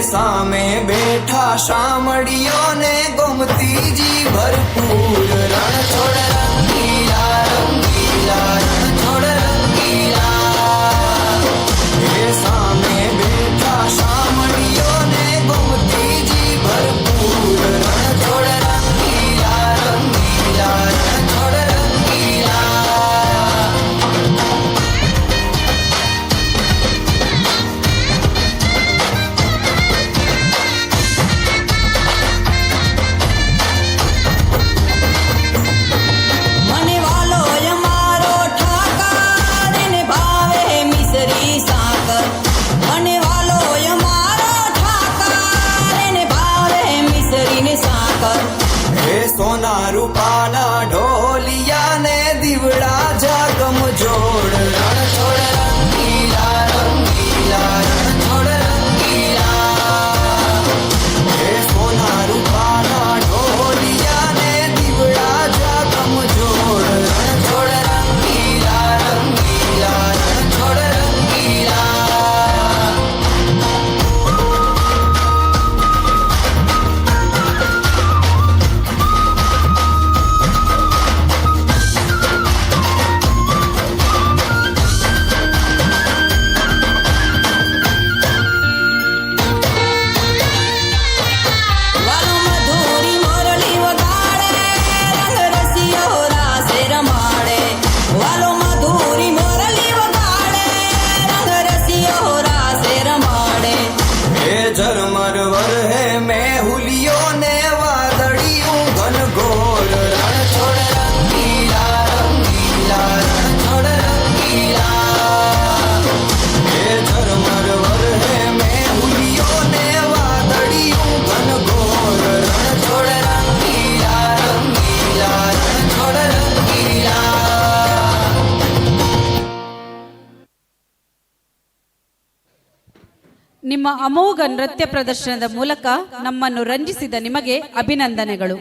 सामे बैठा शामड़ियों ने गोमती जी भरपूर रण छोड़ रंगीला रंगीला रण छोड़ रंगीला हे सामे बैठा शामड़ियों ने गोमती जी भरपूर रण छोड़ रंगीला रंगीला रण छोड़ रंगीला મને વાલો અમારો ઠાકર ને ભાવે મિસરી સાકર મને વાલો અમારો ઠાકર ને ભાવે મિસરી ને સાકર हे सोना रूपाना ढोलिया ने दीवड़ा जागम जोड़ रण छोड़ रंगीला रंगीला रण छोड़ रंगीला हे सोना रूपाना ढोलिया ने दीवड़ा जागम जोड़ रण छोड़ रंगीला रंगीला रण छोड़ रंगीला વાલો મધુરી મોરલી વગાડે રંગ રસિયો રાસે રમાડે વાલો મધુરી મોરલી વગાડે રંગ રસિયો રાસે રમાડે हे झरमर वर है मैं हुलियों ने वादड़ियों घन घोर रण छोड़ रंगीला रंगीला रण छोड़ रंगीला हे झरमर वर है मैं हुलियों ने वादड़ियों घन घोर रण छोड़ रंगीला रंगीला रण छोड़ रंगीला ನಿಮ್ಮ ಅಮೋಘ ನೃತ್ಯ ಪ್ರದರ್ಶನದ ಮೂಲಕ ನಮ್ಮನ್ನು ರಂಜಿಸಿದ ನಿಮಗೆ ಅಭಿನಂದನೆಗಳು.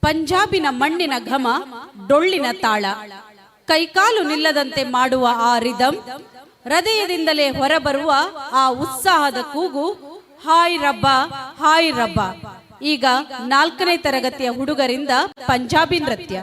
ಪಂಜಾಬಿನ ಮಣ್ಣಿನ ಘಮ, ಡೊಳ್ಳಿನ ತಾಳ, ಕೈಕಾಲು ನಿಲ್ಲದಂತೆ ಮಾಡುವ ಆ ರಿದಮ್, ಹೃದಯದಿಂದಲೇ ಹೊರಬರುವ ಆ ಉತ್ಸಾಹದ ಕೂಗು, ಹಾಯ್ ರಬ್ಬ ಹಾಯ್ ರಬ್ಬ. ಈಗ 4ನೇ ತರಗತಿಯ ಹುಡುಗರಿಂದ ಪಂಜಾಬಿ ನೃತ್ಯ.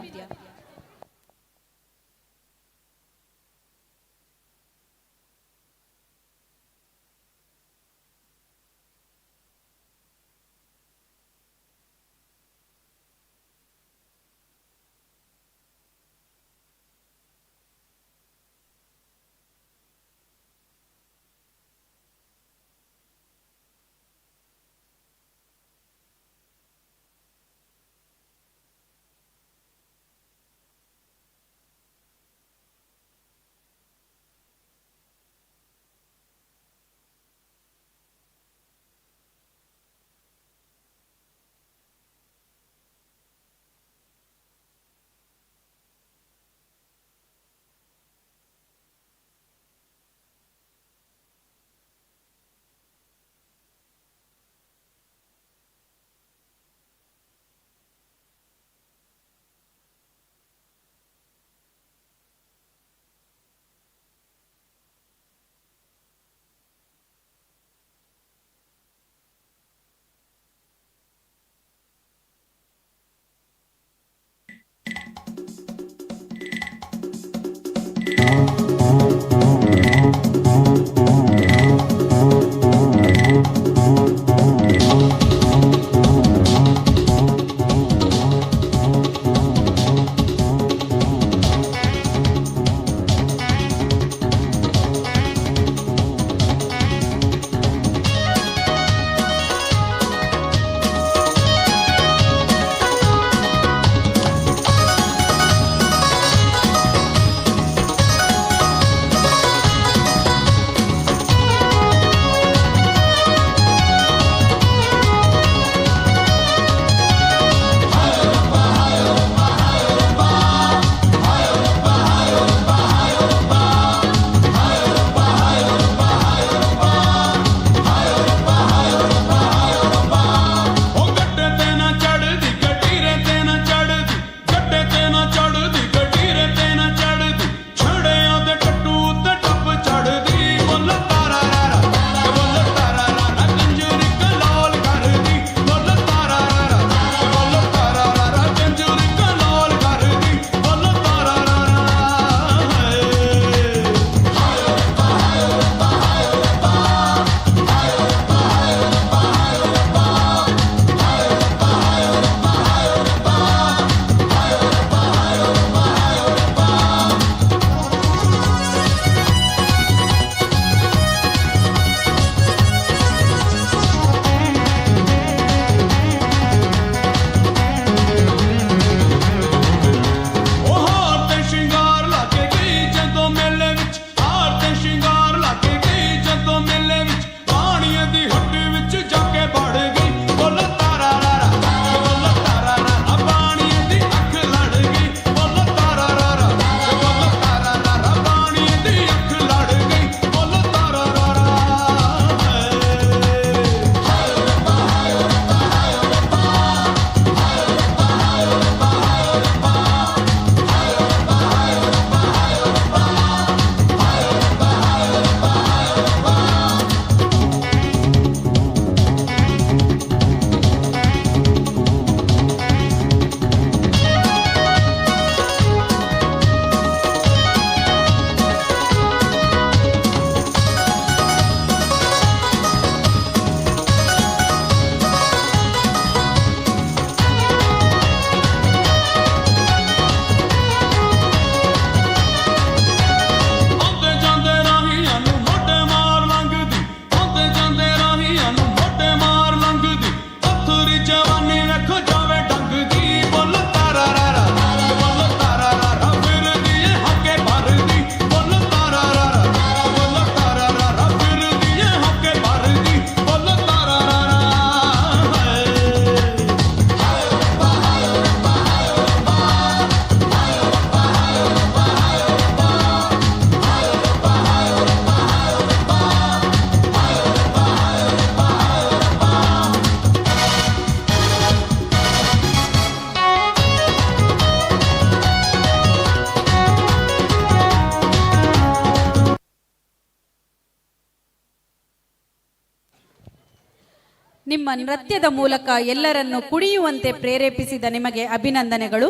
ನಿಮ್ಮ ನೃತ್ಯದ ಮೂಲಕ ಎಲ್ಲರನ್ನು ಕುಣಿಯುವಂತೆ ಪ್ರೇರೇಪಿಸಿದ ನಿಮಗೆ ಅಭಿನಂದನೆಗಳು.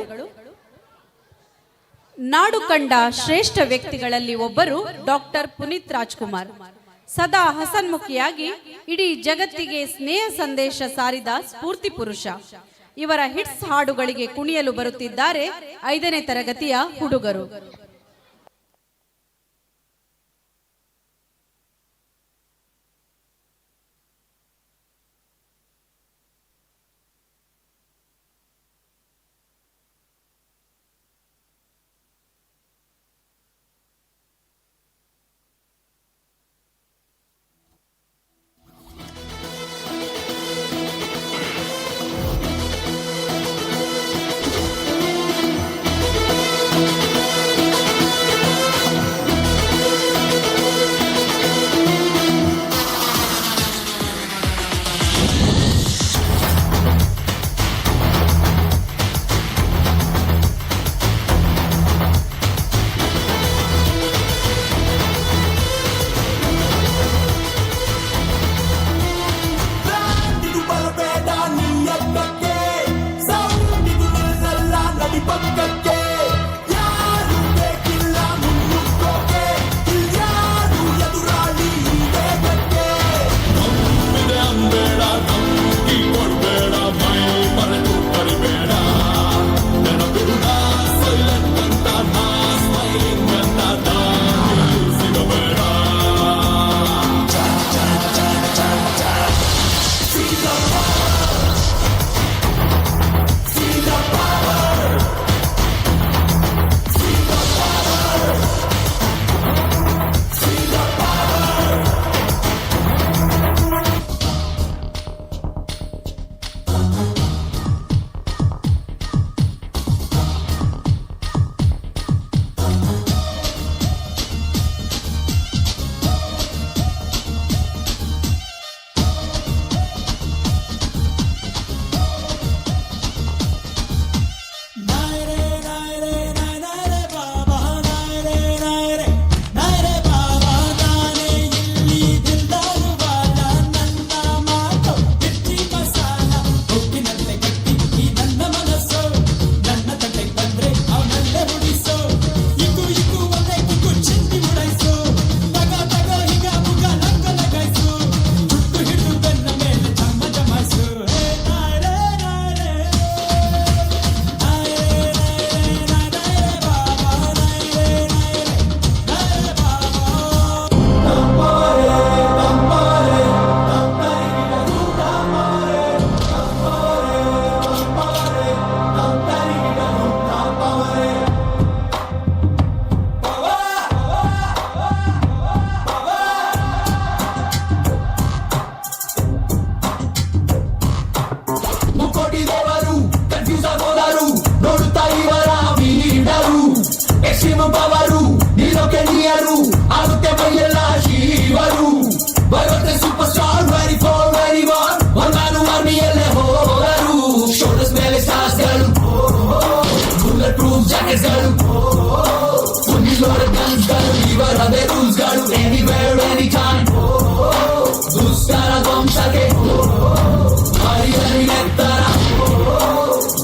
ನಾಡು ಕಂಡ ಶ್ರೇಷ್ಠ ವ್ಯಕ್ತಿಗಳಲ್ಲಿ ಒಬ್ಬರು ಡಾಕ್ಟರ್ ಪುನೀತ್ ರಾಜ್ಕುಮಾರ್. ಸದಾ ಹಸನ್ಮುಖಿಯಾಗಿ ಇಡೀ ಜಗತ್ತಿಗೆ ಸ್ನೇಹ ಸಂದೇಶ ಸಾರಿದ ಸ್ಫೂರ್ತಿ ಪುರುಷ. ಇವರ ಹಿಟ್ಸ್ ಹಾಡುಗಳಿಗೆ ಕುಣಿಯಲು ಬರುತ್ತಿದ್ದಾರೆ 5ನೇ ತರಗತಿಯ ಹುಡುಗರು.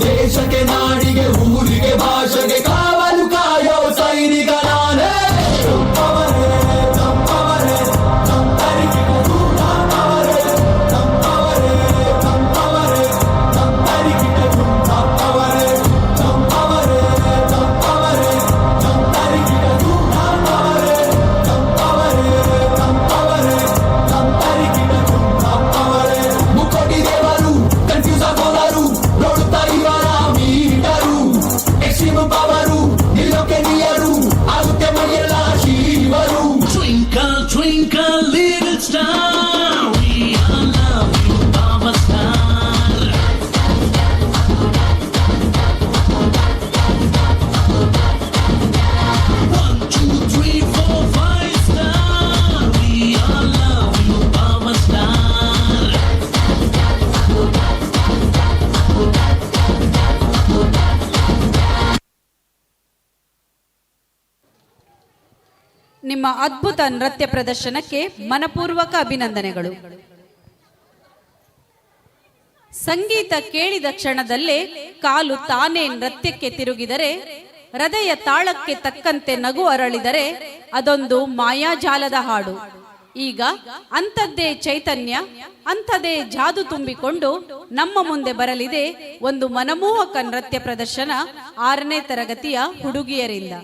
ದೇಶಕ್ಕೆ ನಾಡಿಗೆ ಊರಿಗೆ ಭಾಷೆಗೆ ಕಾವಲು ಕಾಯೋ ಸೈನಿಕ ನಾನೇ. ನಿಮ್ಮ ಅದ್ಭುತ ನೃತ್ಯ ಪ್ರದರ್ಶನಕ್ಕೆ ಮನಪೂರ್ವಕ ಅಭಿನಂದನೆಗಳು. ಸಂಗೀತ ಕೇಳಿದ ಕ್ಷಣದಲ್ಲೇ ಕಾಲು ತಾನೇ ನೃತ್ಯಕ್ಕೆ ತಿರುಗಿದರೆ, ಹೃದಯ ತಾಳಕ್ಕೆ ತಕ್ಕಂತೆ ನಗು ಅರಳಿದರೆ ಅದೊಂದು ಮಾಯಾಜಾಲದ ಹಾಡು. ಈಗ ಅಂಥದ್ದೇ ಚೈತನ್ಯ, ಅಂಥದೇ ಜಾದು ತುಂಬಿಕೊಂಡು ನಮ್ಮ ಮುಂದೆ ಬರಲಿದೆ ಒಂದು ಮನಮೋಹಕ ನೃತ್ಯ ಪ್ರದರ್ಶನ 6ನೇ ತರಗತಿಯ ಹುಡುಗಿಯರಿಂದ.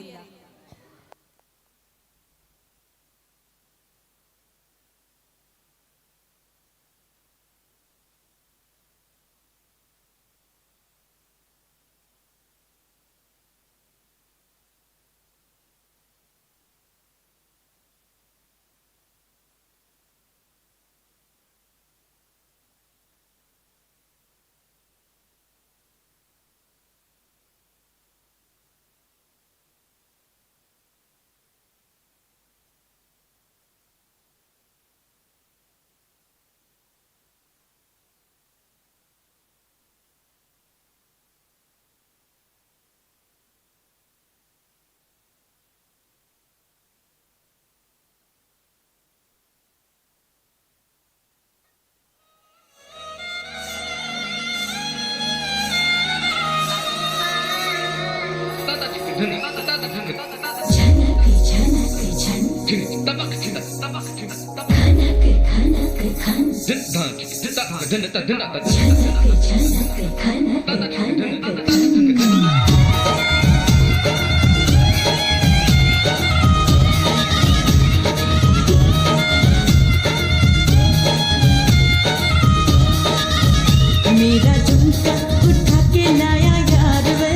मेरा झुमका उठा के लाया यार वे,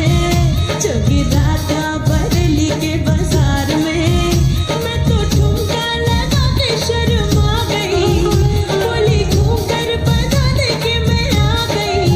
जोगी राता बरेली के बाजार में। मैं तो ठुमका लगा के शर्मा गई, बोली घूम कर बता दे के मैं आ गई।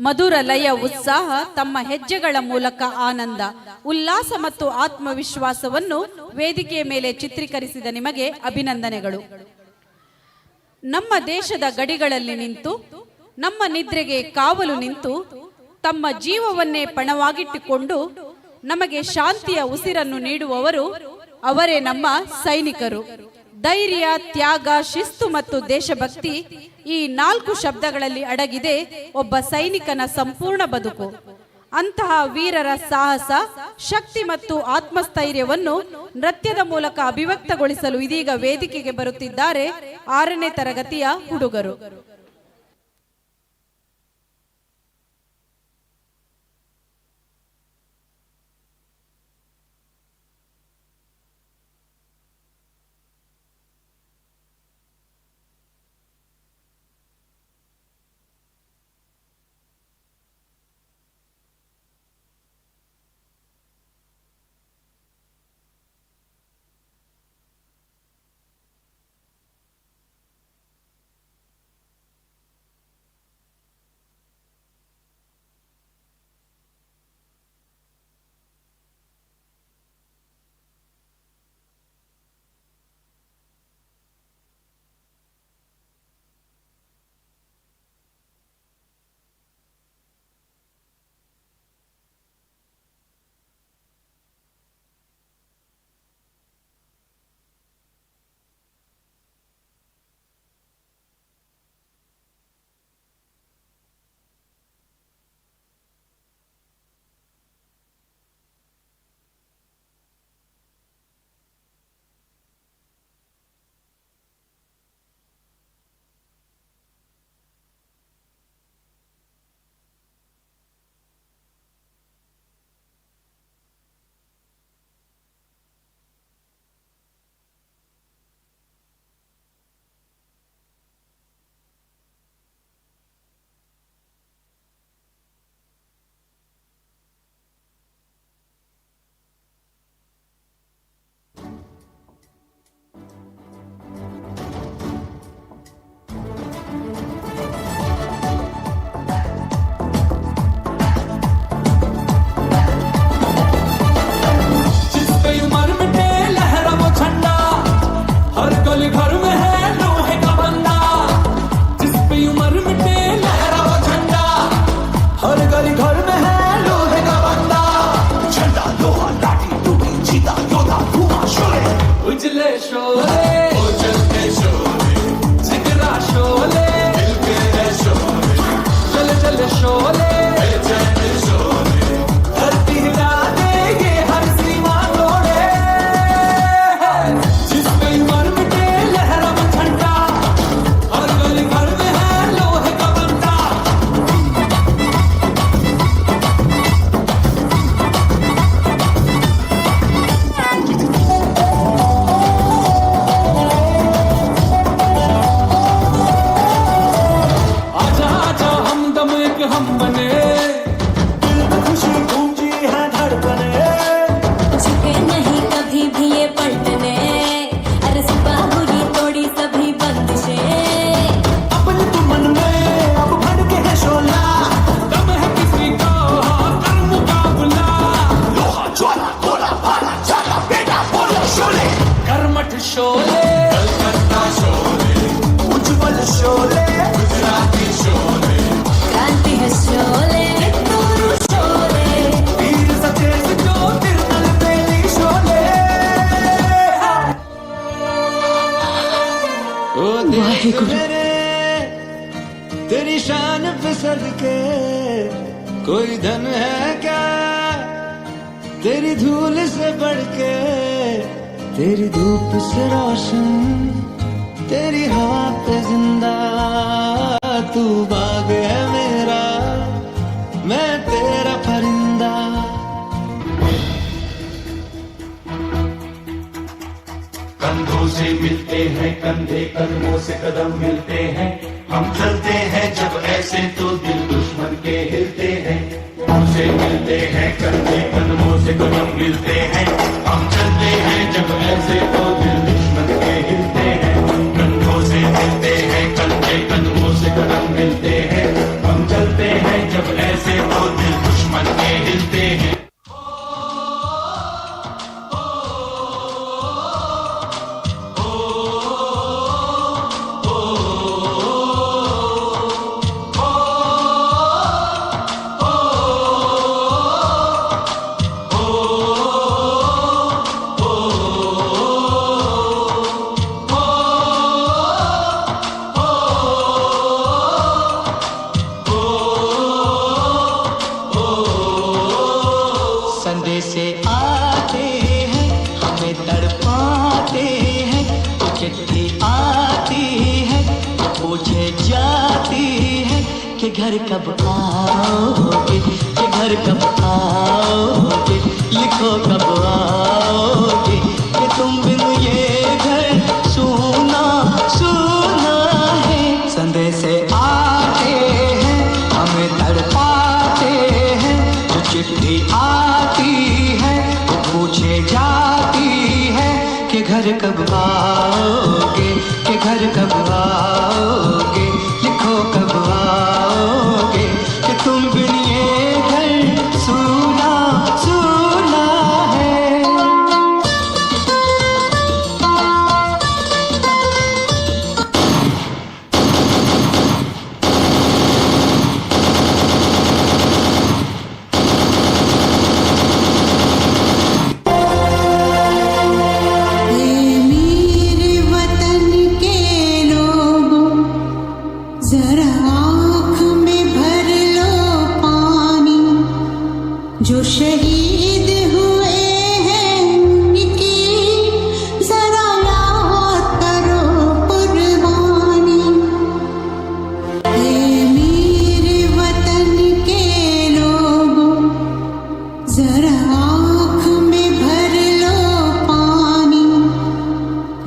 ಮಧುರ ಲಯ ಉತ್ಸಾಹ, ತಮ್ಮ ಹೆಜ್ಜೆಗಳ ಮೂಲಕ ಆನಂದ, ಉಲ್ಲಾಸ ಮತ್ತು ಆತ್ಮವಿಶ್ವಾಸವನ್ನು ವೇದಿಕೆಯ ಮೇಲೆ ಚಿತ್ರೀಕರಿಸಿದ ನಿಮಗೆ ಅಭಿನಂದನೆಗಳು. ನಮ್ಮ ದೇಶದ ಗಡಿಗಳಲ್ಲಿ ನಿಂತು ನಮ್ಮ ನಿದ್ರೆಗೆ ಕಾವಲು ನಿಂತು ತಮ್ಮ ಜೀವವನ್ನೇ ಪಣವಾಗಿಟ್ಟುಕೊಂಡು ನಮಗೆ ಶಾಂತಿಯ ಉಸಿರನ್ನು ನೀಡುವವರು ಅವರೇ ನಮ್ಮ ಸೈನಿಕರು. ಧೈರ್ಯ, ತ್ಯಾಗ, ಶಿಸ್ತು ಮತ್ತು ದೇಶಭಕ್ತಿ ಈ 4 ಶಬ್ದಗಳಲ್ಲಿ ಅಡಗಿದೆ ಒಬ್ಬ ಸೈನಿಕನ ಸಂಪೂರ್ಣ ಬದುಕು. ಅಂತಹ ವೀರರ ಸಾಹಸ, ಶಕ್ತಿ ಮತ್ತು ಆತ್ಮಸ್ಥೈರ್ಯವನ್ನು ನೃತ್ಯದ ಮೂಲಕ ಅಭಿವ್ಯಕ್ತಗೊಳಿಸಲು ಇದೀಗ ವೇದಿಕೆಗೆ ಬರುತ್ತಿದ್ದಾರೆ 6ನೇ ತರಗತಿಯ ಹುಡುಗರು. तेरी शान पे सदके कोई धन है क्या, तेरी धूल से बढ़ के, तेरी धूप से रोशन, तेरी हवा पे जिंदा, तू बाग है मेरा, मैं तेरा परिंदा। कंधों से मिलते हैं कंधे, कदमों से कदम मिलते हैं, हम चलते हैं जब ऐसे तो दिल दुश्मन के हिलते हैं। हमसे मिलते हैं कंधे, कदमों से कदम मिलते हैं, हम चलते हैं जब ऐसे तो दिल दुश्मन के हिलते हैं। कंधों से मिलते हैं कंधे, कदमों से कदम मिलते हैं, हम चलते हैं जब आती है, पूछे जाती है कि घर कब आओगे, कि घर कब आओगे, लिखो कब आओगे, कि तुम बिन ये घर सूना सूना है। संदेश आते हैं हमें तड़पाते हैं, जो चिट्ठी आती है वो पूछे जाती है कि घर कब आओगे, कि घर कब आओगे, लिखो कब आओगे, कि तुम बिन ये घर सूना सूना है। मेरे वतन के लोगों, जरा आँख में भर लो पानी, जो शहीद हुए हैं उनकी जरा याद करो कुर्बानी। मेरे वतन के लोगों, जरा आँख में भर लो पानी,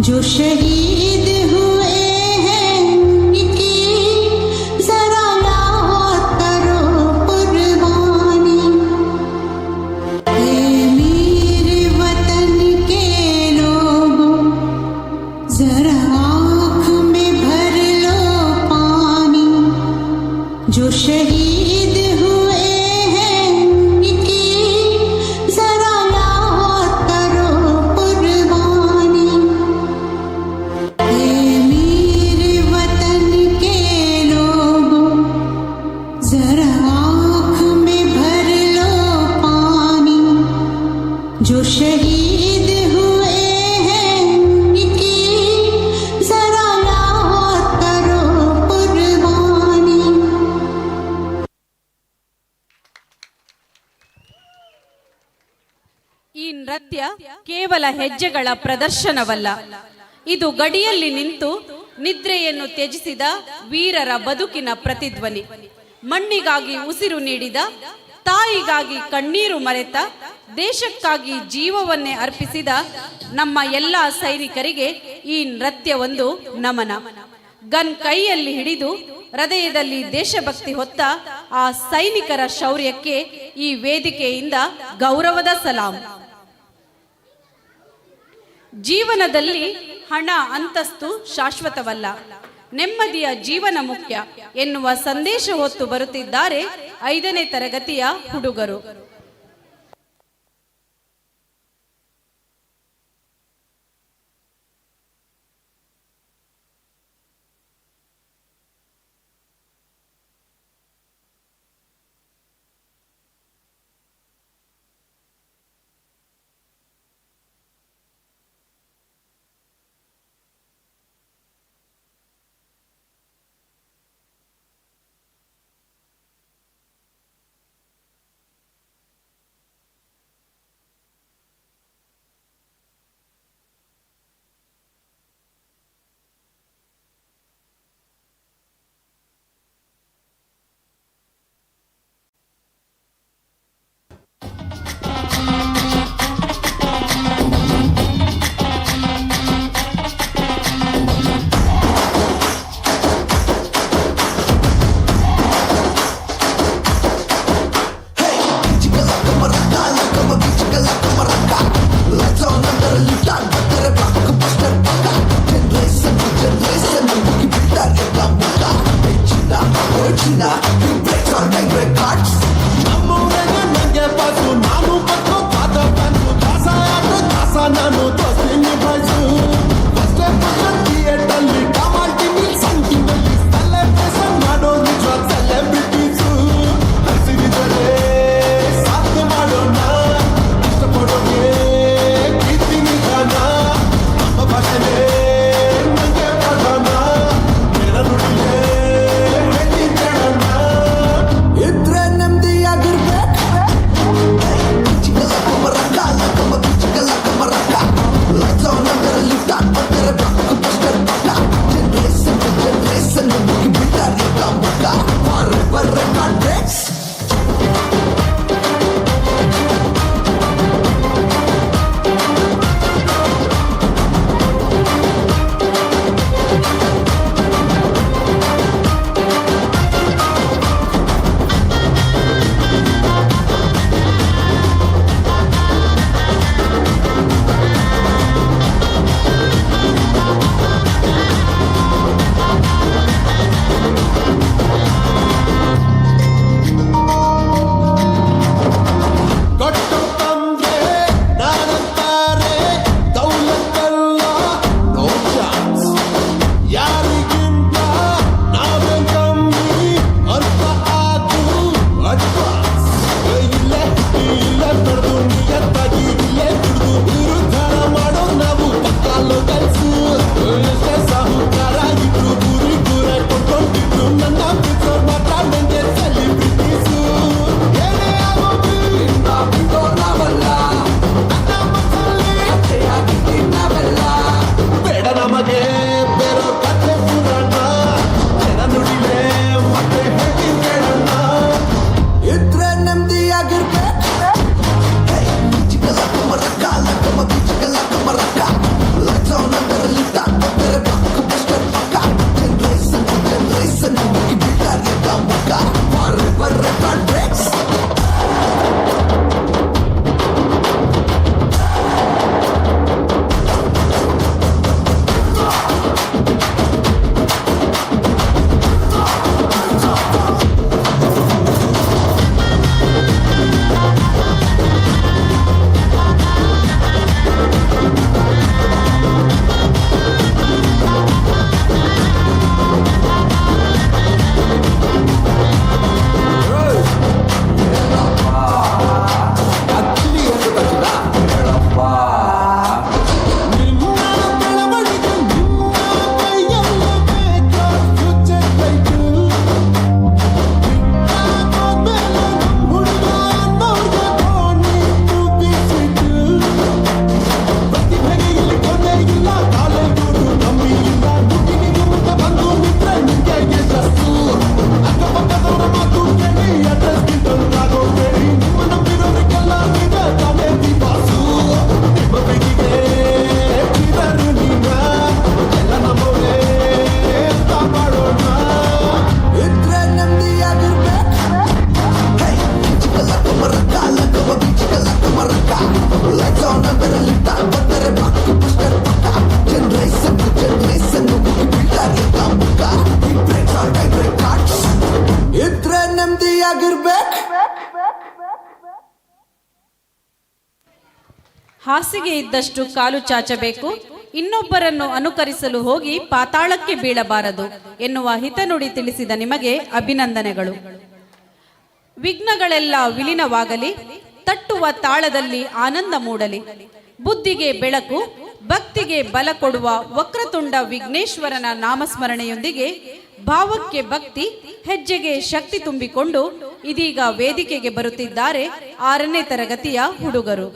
जो शहीद हुए हैं उनकी जरा याद करो कुर्बानी। मेरे वतन के लोगों, जरा आँख में भर लो पानी, जो शहीद हुए हैं उनकी जरा याद करो कुर्बानी। मेरे वतन के लोगों, जरा आँख में भर लो पानी, जो शहीद हुए हैं उनकी जरा याद करो कुर्बानी। ಈ ನೃತ್ಯ ಕೇವಲ ಹೆಜ್ಜೆಗಳ ಪ್ರದರ್ಶನವಲ್ಲ, ಇದು ಗಡಿಯಲ್ಲಿ ನಿಂತು ನಿದ್ರೆಯನ್ನು ತ್ಯಜಿಸಿದ ವೀರರ ಬದುಕಿನ ಪ್ರತಿಧ್ವನಿ. ಮಣ್ಣಿಗಾಗಿ ಉಸಿರು ನೀಡಿದ, ತಾಯಿಗಾಗಿ ಕಣ್ಣೀರು ಮರೆತ, ದೇಶಕ್ಕಾಗಿ ಜೀವವನ್ನೇ ಅರ್ಪಿಸಿದ ನಮ್ಮ ಎಲ್ಲ ಸೈನಿಕರಿಗೆ ಈ ನೃತ್ಯ ಒಂದು ನಮನ. ಗನ್ ಕೈಯಲ್ಲಿ ಹಿಡಿದು ಹೃದಯದಲ್ಲಿ ದೇಶಭಕ್ತಿ ಹೊತ್ತ ಆ ಸೈನಿಕರ ಶೌರ್ಯಕ್ಕೆ ಈ ವೇದಿಕೆಯಿಂದ ಗೌರವದ ಸಲಾಂ. ಜೀವನದಲ್ಲಿ ಹಣ ಅಂತಸ್ತು ಶಾಶ್ವತವಲ್ಲ, ನೆಮ್ಮದಿಯ ಜೀವನ ಮುಖ್ಯ ಎನ್ನುವ ಸಂದೇಶ ಹೊತ್ತು ಬರುತ್ತಿದ್ದಾರೆ 5ನೇ ತರಗತಿಯ ಹುಡುಗರು. ಹಾಸಿಗೆ ಇದ್ದಷ್ಟು ಕಾಲು ಚಾಚಬೇಕು, ಇನ್ನೊಬ್ಬರನ್ನು ಅನುಕರಿಸಲು ಹೋಗಿ ಪಾತಾಳಕ್ಕೆ ಬೀಳಬಾರದು ಎನ್ನುವ ಹಿತನುಡಿ ತಿಳಿಸಿದ ನಿಮಗೆ ಅಭಿನಂದನೆಗಳು. ವಿಘ್ನಗಳೆಲ್ಲ ವಿಲೀನವಾಗಲಿ, ತಟ್ಟುವ ತಾಳದಲ್ಲಿ ಆನಂದ ಮೂಡಲಿ. ಬುದ್ಧಿಗೆ ಬೆಳಕು, ಭಕ್ತಿಗೆ ಬಲ ಕೊಡುವ ವಕ್ರತುಂಡ ವಿಘ್ನೇಶ್ವರನ ನಾಮಸ್ಮರಣೆಯೊಂದಿಗೆ ಭಾವಕ್ಕೆ ಭಕ್ತಿ, ಹೆಜ್ಜೆಗೆ ಶಕ್ತಿ ತುಂಬಿಕೊಂಡು ಇದೀಗ ವೇದಿಕೆಗೆ ಬರುತ್ತಿದ್ದಾರೆ 6ನೇ ತರಗತಿಯ ಹುಡುಗರು.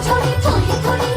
छोड़ी छोड़ी छोड़ी छोड़ी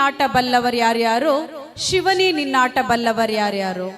ನಿನ್ನಾಟ ಬಲ್ಲವರು ಯಾರ್ಯಾರು? ಶಿವನೇ ನಿನ್ನಾಟ ಬಲ್ಲವರು ಯಾರ್ಯಾರು?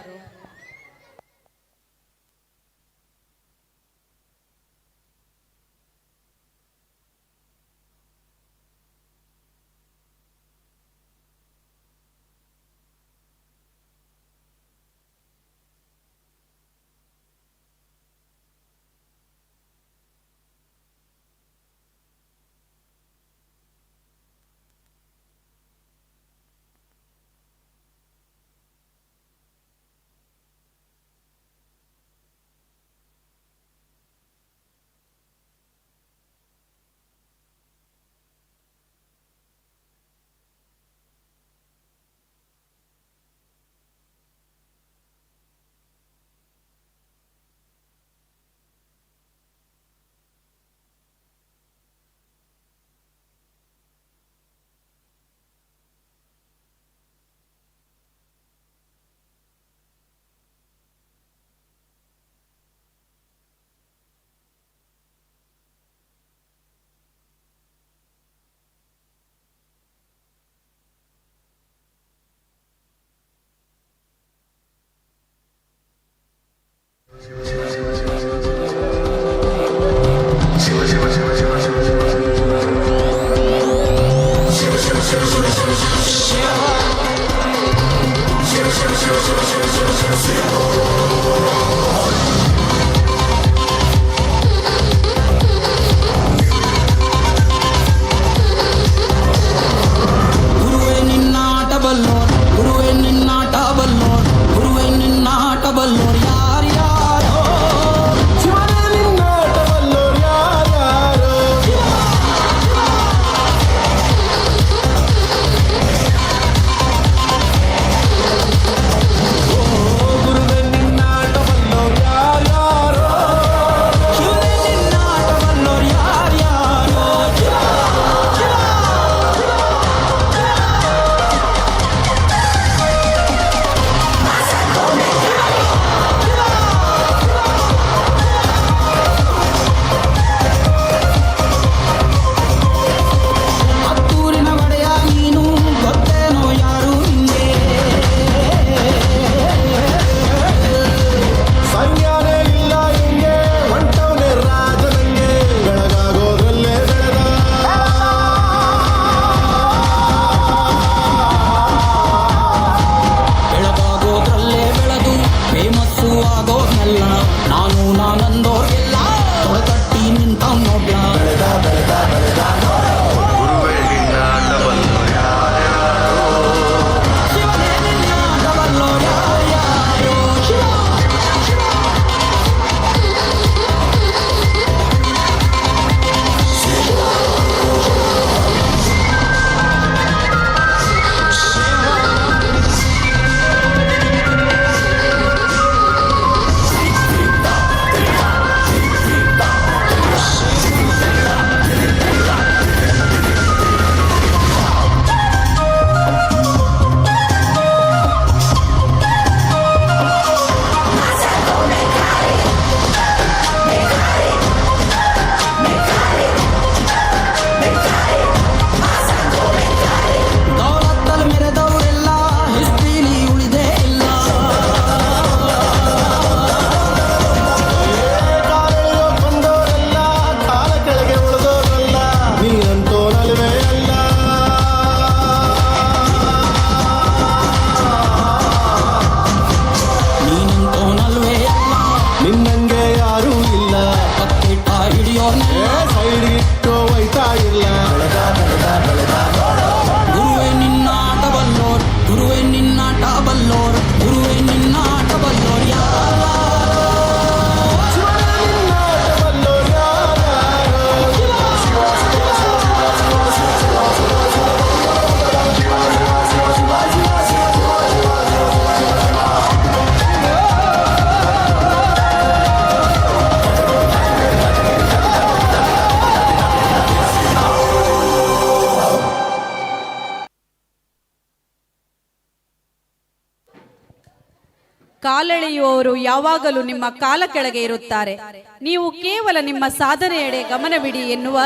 ಕಾಲೆಳೆಯುವವರು ಯಾವಾಗಲೂ ನಿಮ್ಮ ಕಾಲ ಕೆಳಗೆ ಇರುತ್ತಾರೆ. ನೀವು ಕೇವಲ ನಿಮ್ಮ ಸಾಧನೆಯೆಡೆ ಗಮನವಿಡಿ ಎನ್ನುವ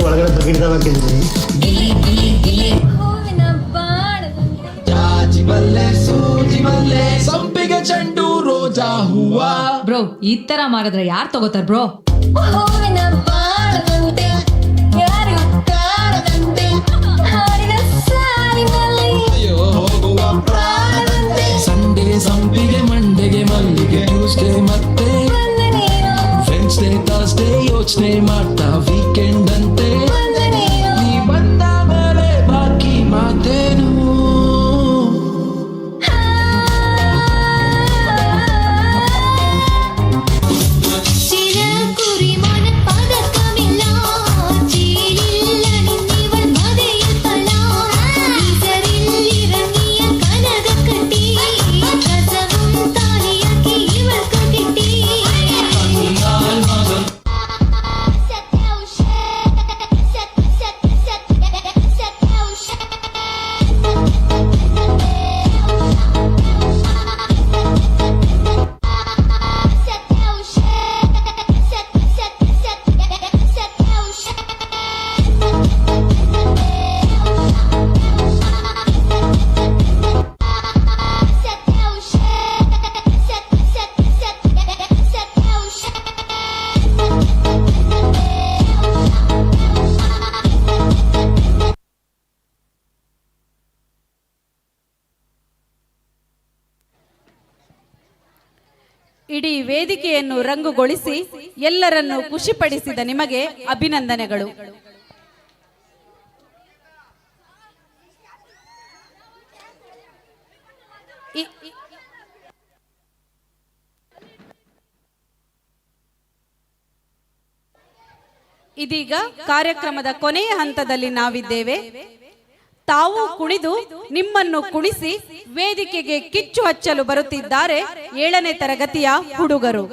ಒಳಗಡೆ ಬಕೆಟ್ ಹಾಕಿದ್ವಿ. ಸಂಪಿಗೆ ಚೆಂಡು ರೋಜಾ ಹೂವ. ಬ್ರೋ ಈ ತರ ಮಾಡಿದ್ರೆ ಯಾರು ತಗೋತಾರ ಬ್ರೋ? ಸಂಡೇ ಸಂಪಿಗೆ, ಮಂಡೆಗೆ ಮಲ್ಲಿಗೆ, ಟ್ಯೂಸ್ಡೇ ಮತ್ತೆ ವೆನ್ಸ್ಡೇ ಥರ್ಸ್ಡೇ ಯೋಚನೆ ಮಾಡ್ತಾ ವೀಕೆಂಡ್ ಅಂತೆ. ನೀ ಬಂದ ಮೇಲೆ ಬಾಕಿ ಮಾತೇನು? ಇಡೀ ವೇದಿಕೆಯನ್ನು ರಂಗುಗೊಳಿಸಿ ಎಲ್ಲರನ್ನು ಖುಷಿಪಡಿಸಿದ ನಿಮಗೆ ಅಭಿನಂದನೆಗಳು. ಇದೀಗ ಕಾರ್ಯಕ್ರಮದ ಕೊನೆಯ ಹಂತದಲ್ಲಿ ನಾವಿದ್ದೇವೆ. ತಾವು ಕುಣಿದು ನಿಮ್ಮನ್ನು ಕುಣಿಸಿ ವೇದಿಕೆಗೆ ಕಿಚ್ಚು ಹಚ್ಚಲು ಬರುತ್ತಿದ್ದಾರೆ 7ನೇ ತರಗತಿಯ ಹುಡುಗರು.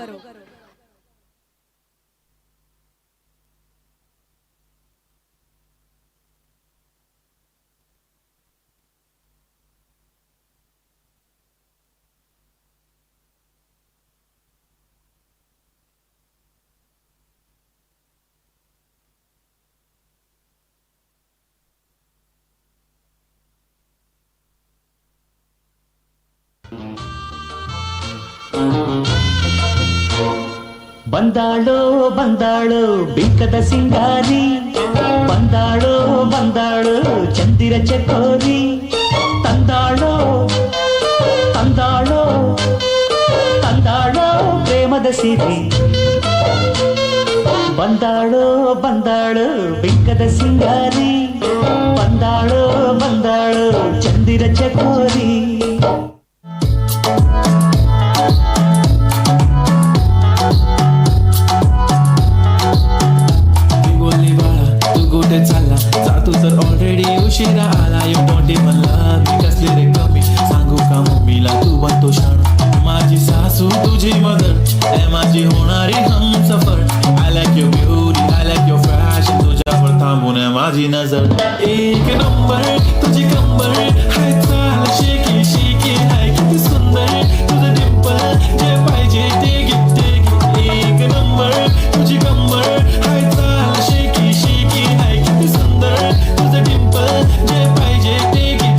ಬಂದಾಳೋ ಬಂದಾಳೋ ಬಿಂಕದ ಸಿಂಗಾರಿ, ಬಂದಾಳೋ ಬಂದಾಳೋ ಚಂದಿರ ಚಕೋರಿ, ತಂದಾಳೋ ತಂದಾಳೋ ತಂದಾಳೋ ಪ್ರೇಮದ ಸಿರಿ. ಬಂದಾಳೋ ಬಂದಾಳೋ ಬಿಂಕದ ಸಿಂಗಾರಿ, ಬಂದಾಳೋ ಬಂದಾಳೋ ಚಂದಿರ ಚಕೋರಿ. चालला जातो तर ऑलरेडी उशिरा आला. You don't even love me, कसली रे कमी सांगू का मम्मीला तू बनतो शाण. माझी सासू तुझी मदर, ए माझी होणारी Humsafar. I like your beauty, I like your fashion, तुझ्यावर थांबून सोन्या माझी नजर एक नंबर तुझी कंबर हाय चाल शेकी शेकी हाय किती सुंदर तुझं डिंपल जे पाहिजे ते घे एक नंबर तुझी कंबर हाय चाल शेकी शेकी हाय किती सुंदर तुझं डिंपल जे पाहिजे ते घे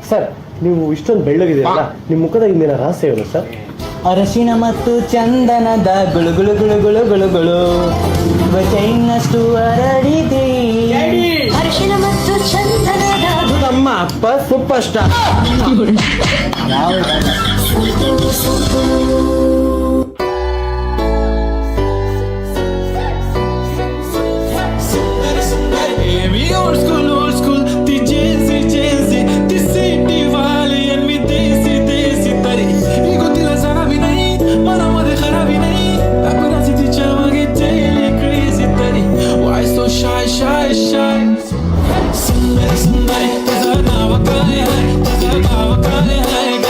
ಸರ್, ನೀವು ಇಷ್ಟೊಂದು ಬೆಳ್ಳಗಿದೆಯಲ್ಲ, ನಿಮ್ಮ ಮುಖದ ಹಿಂದಿನ ರಹಸ್ಯ ಏನು ಸರ್? ಅರಶಿನ ಮತ್ತು ಚಂದನದ ಗುಳು ಗುಳು ಗುಳು ಗುಳು ಗುಳು ಗುಳು ಚೈನಷ್ಟು ಹರಡಿದೆ. ಅರಿಶಿನ ಮತ್ತು ಚಂದನದ ನಮ್ಮ ಅಪ್ಪ ಸೂಪರ್ ಸ್ಟಾರ್. Old school, ती Jay-Z, ती city वाली आणि मी देसी तरी मी गोतीला जावी नाही, मनामध्ये खराबी नाही, कुणाची तिच्या मागे daily crazy तरी why so shy सुंदरी तुझं नाव काय आहे, तुझं नाव काय आहे ग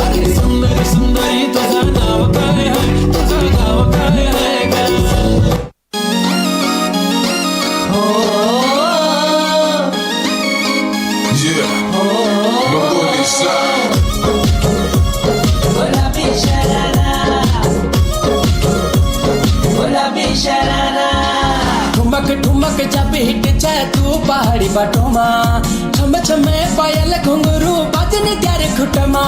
अरे सुंदरी तुझं नाव काय आहे, तुझं नाव काय आहे ग. ठुमक जब हिट जाए तू पहाड़ी बाटोमा छम छमे पायल घुंघरू बाजने ग्यारे खुटमा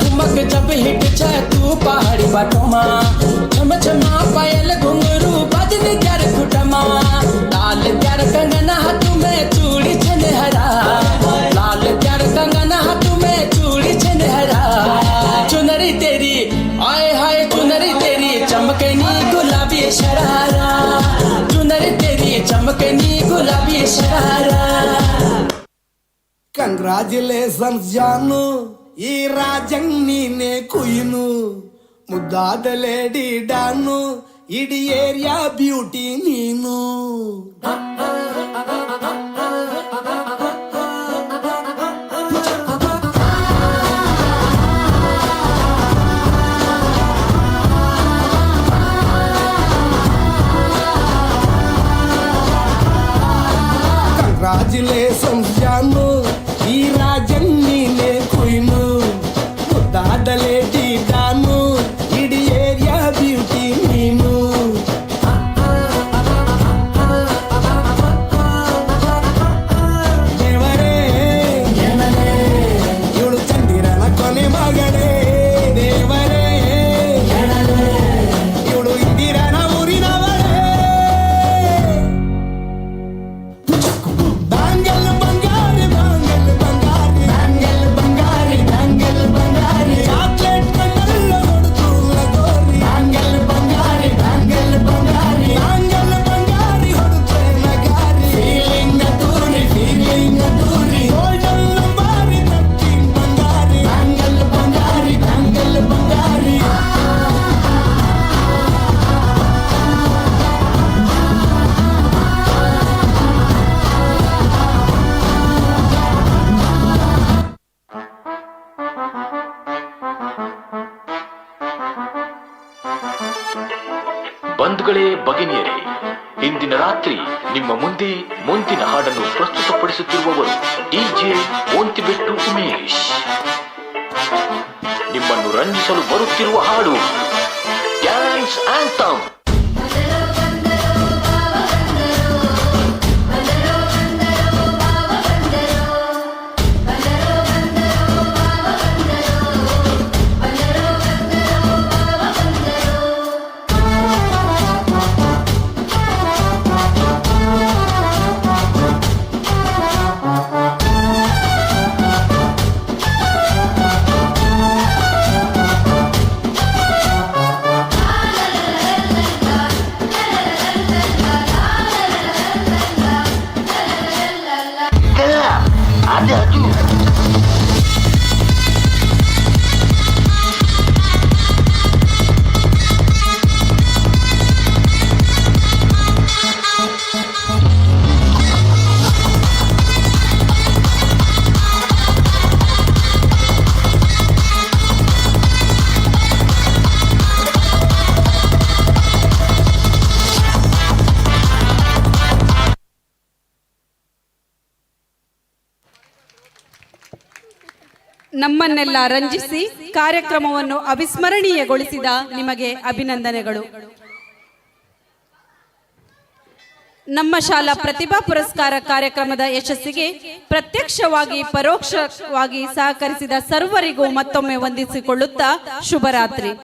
ठुमक जब हिट जाए तू पहाड़ी बाटोमा छम छमा पायल घुंघरू बाजने ग्यारे खुटमा लाल प्यार कंगना हाथ में चूड़ी छने हरा लाल प्यार कंगना हाथ में चूड़ी छने हरा चुनरी तेरी आए हाय चुनरी तेरी चमकनी गुलाबी शरारा चुनरी तेरी चमकनी गुलाबी शरारा. ಕಂಗ್ರಾಚುಲೇಷನ್ಸ್ ಜಾನು, ಈ ರಾಜಂಗ್ ನೀನೆ ಕುಯ್ನು, ಮುದ್ದಾದ ಲೇಡಿ ಡಾನು, ಇಡೀ ಏರಿಯಾ ಬ್ಯೂಟಿ ನೀನು. ಕಂಗ್ರಾಚುಲೇಷನ್ಸ್ ಜಾನು, ಈ ರಾಜಂಗ್ ನೀನೆ ಕುಯ್ನು, ಮುದ್ದಾದ ಲೇಡಿ ಡಾನು, ಇಡೀ ಏರಿಯಾ ಬ್ಯೂಟಿ ನೀನು. ದೇವರೇ ಇವಳು ಚಂದಿರನ ಕೊನೆ ಮಗಳೇ, ದೇವರೇ ಇವಳು ಇಂದಿರನ ಊರಿನವಳೇ. ಬ್ಯಾಂಗಲ್ ಬಂಗಾರಿ ಬ್ಯಾಂಗಲ್ ಬಂಗಾರಿ ಬ್ಯಾಂಗಲ್ ಬಂಗಾರಿ ಬ್ಯಾಂಗಲ್ ಬಂಗಾರಿ ಚಾಕ್ಲೇಟ್ ಕಣ್ಣಲ್ಲ ಹೊಡೆದು ಲಗೋರಿ ಬ್ಯಾಂಗಲ್ ಬಂಗಾರಿ ಬ್ಯಾಂಗಲ್ ಬಂಗಾರಿ ಬ್ಯಾಂಗಲ್ ಬಂಗಾರಿ ಹೊಡೆದ್ರೆ ನಗಾರಿ ಫೀಲಿಂಗ್ ದೂರಿ ಗೋಲ್ಡನ್ ನಂಬಾರಿ ತಕ್ಕಿನ್ ಬಂಗಾರಿ ಬ್ಯಾಂಗಲ್ ಬಂಗಾರಿ ಬ್ಯಾಂಗಲ್ ಬಂಗಾರಿ. ಬಂಧುಗಳೇ, ಭಗಿನಿಯರೇ, ಇಂದಿನ ರಾತ್ರಿ ನಿಮ್ಮ ಮುಂದೆ ಮುಂದಿನ ಹಾಡನ್ನು ಪ್ರಸ್ತುತಪಡಿಸುತ್ತಿರುವವರು DJ ಓಂತಿಬೆಟ್ಟು ಉಮೇಶ್. ನಿಮ್ಮನ್ನು ರಂಜಿಸಲು ಬರುತ್ತಿರುವ ಹಾಡು ಡ್ಯಾನ್ಸ್ ಆಂಥಮ್. ನಮ್ಮನ್ನೆಲ್ಲ ರಂಜಿಸಿ ಕಾರ್ಯಕ್ರಮವನ್ನು ಅವಿಸ್ಮರಣೀಯಗೊಳಿಸಿದ ನಿಮಗೆ ಅಭಿನಂದನೆಗಳು. ನಮ್ಮ ಶಾಲಾ ಪ್ರತಿಭಾ ಪುರಸ್ಕಾರ ಕಾರ್ಯಕ್ರಮದ ಯಶಸ್ಸಿಗೆ ಪ್ರತ್ಯಕ್ಷವಾಗಿ ಪರೋಕ್ಷವಾಗಿ ಸಹಕರಿಸಿದ ಸರ್ವರಿಗೂ ಮತ್ತೊಮ್ಮೆ ವಂದಿಸಿಕೊಳ್ಳುತ್ತಾ ಶುಭರಾತ್ರಿ.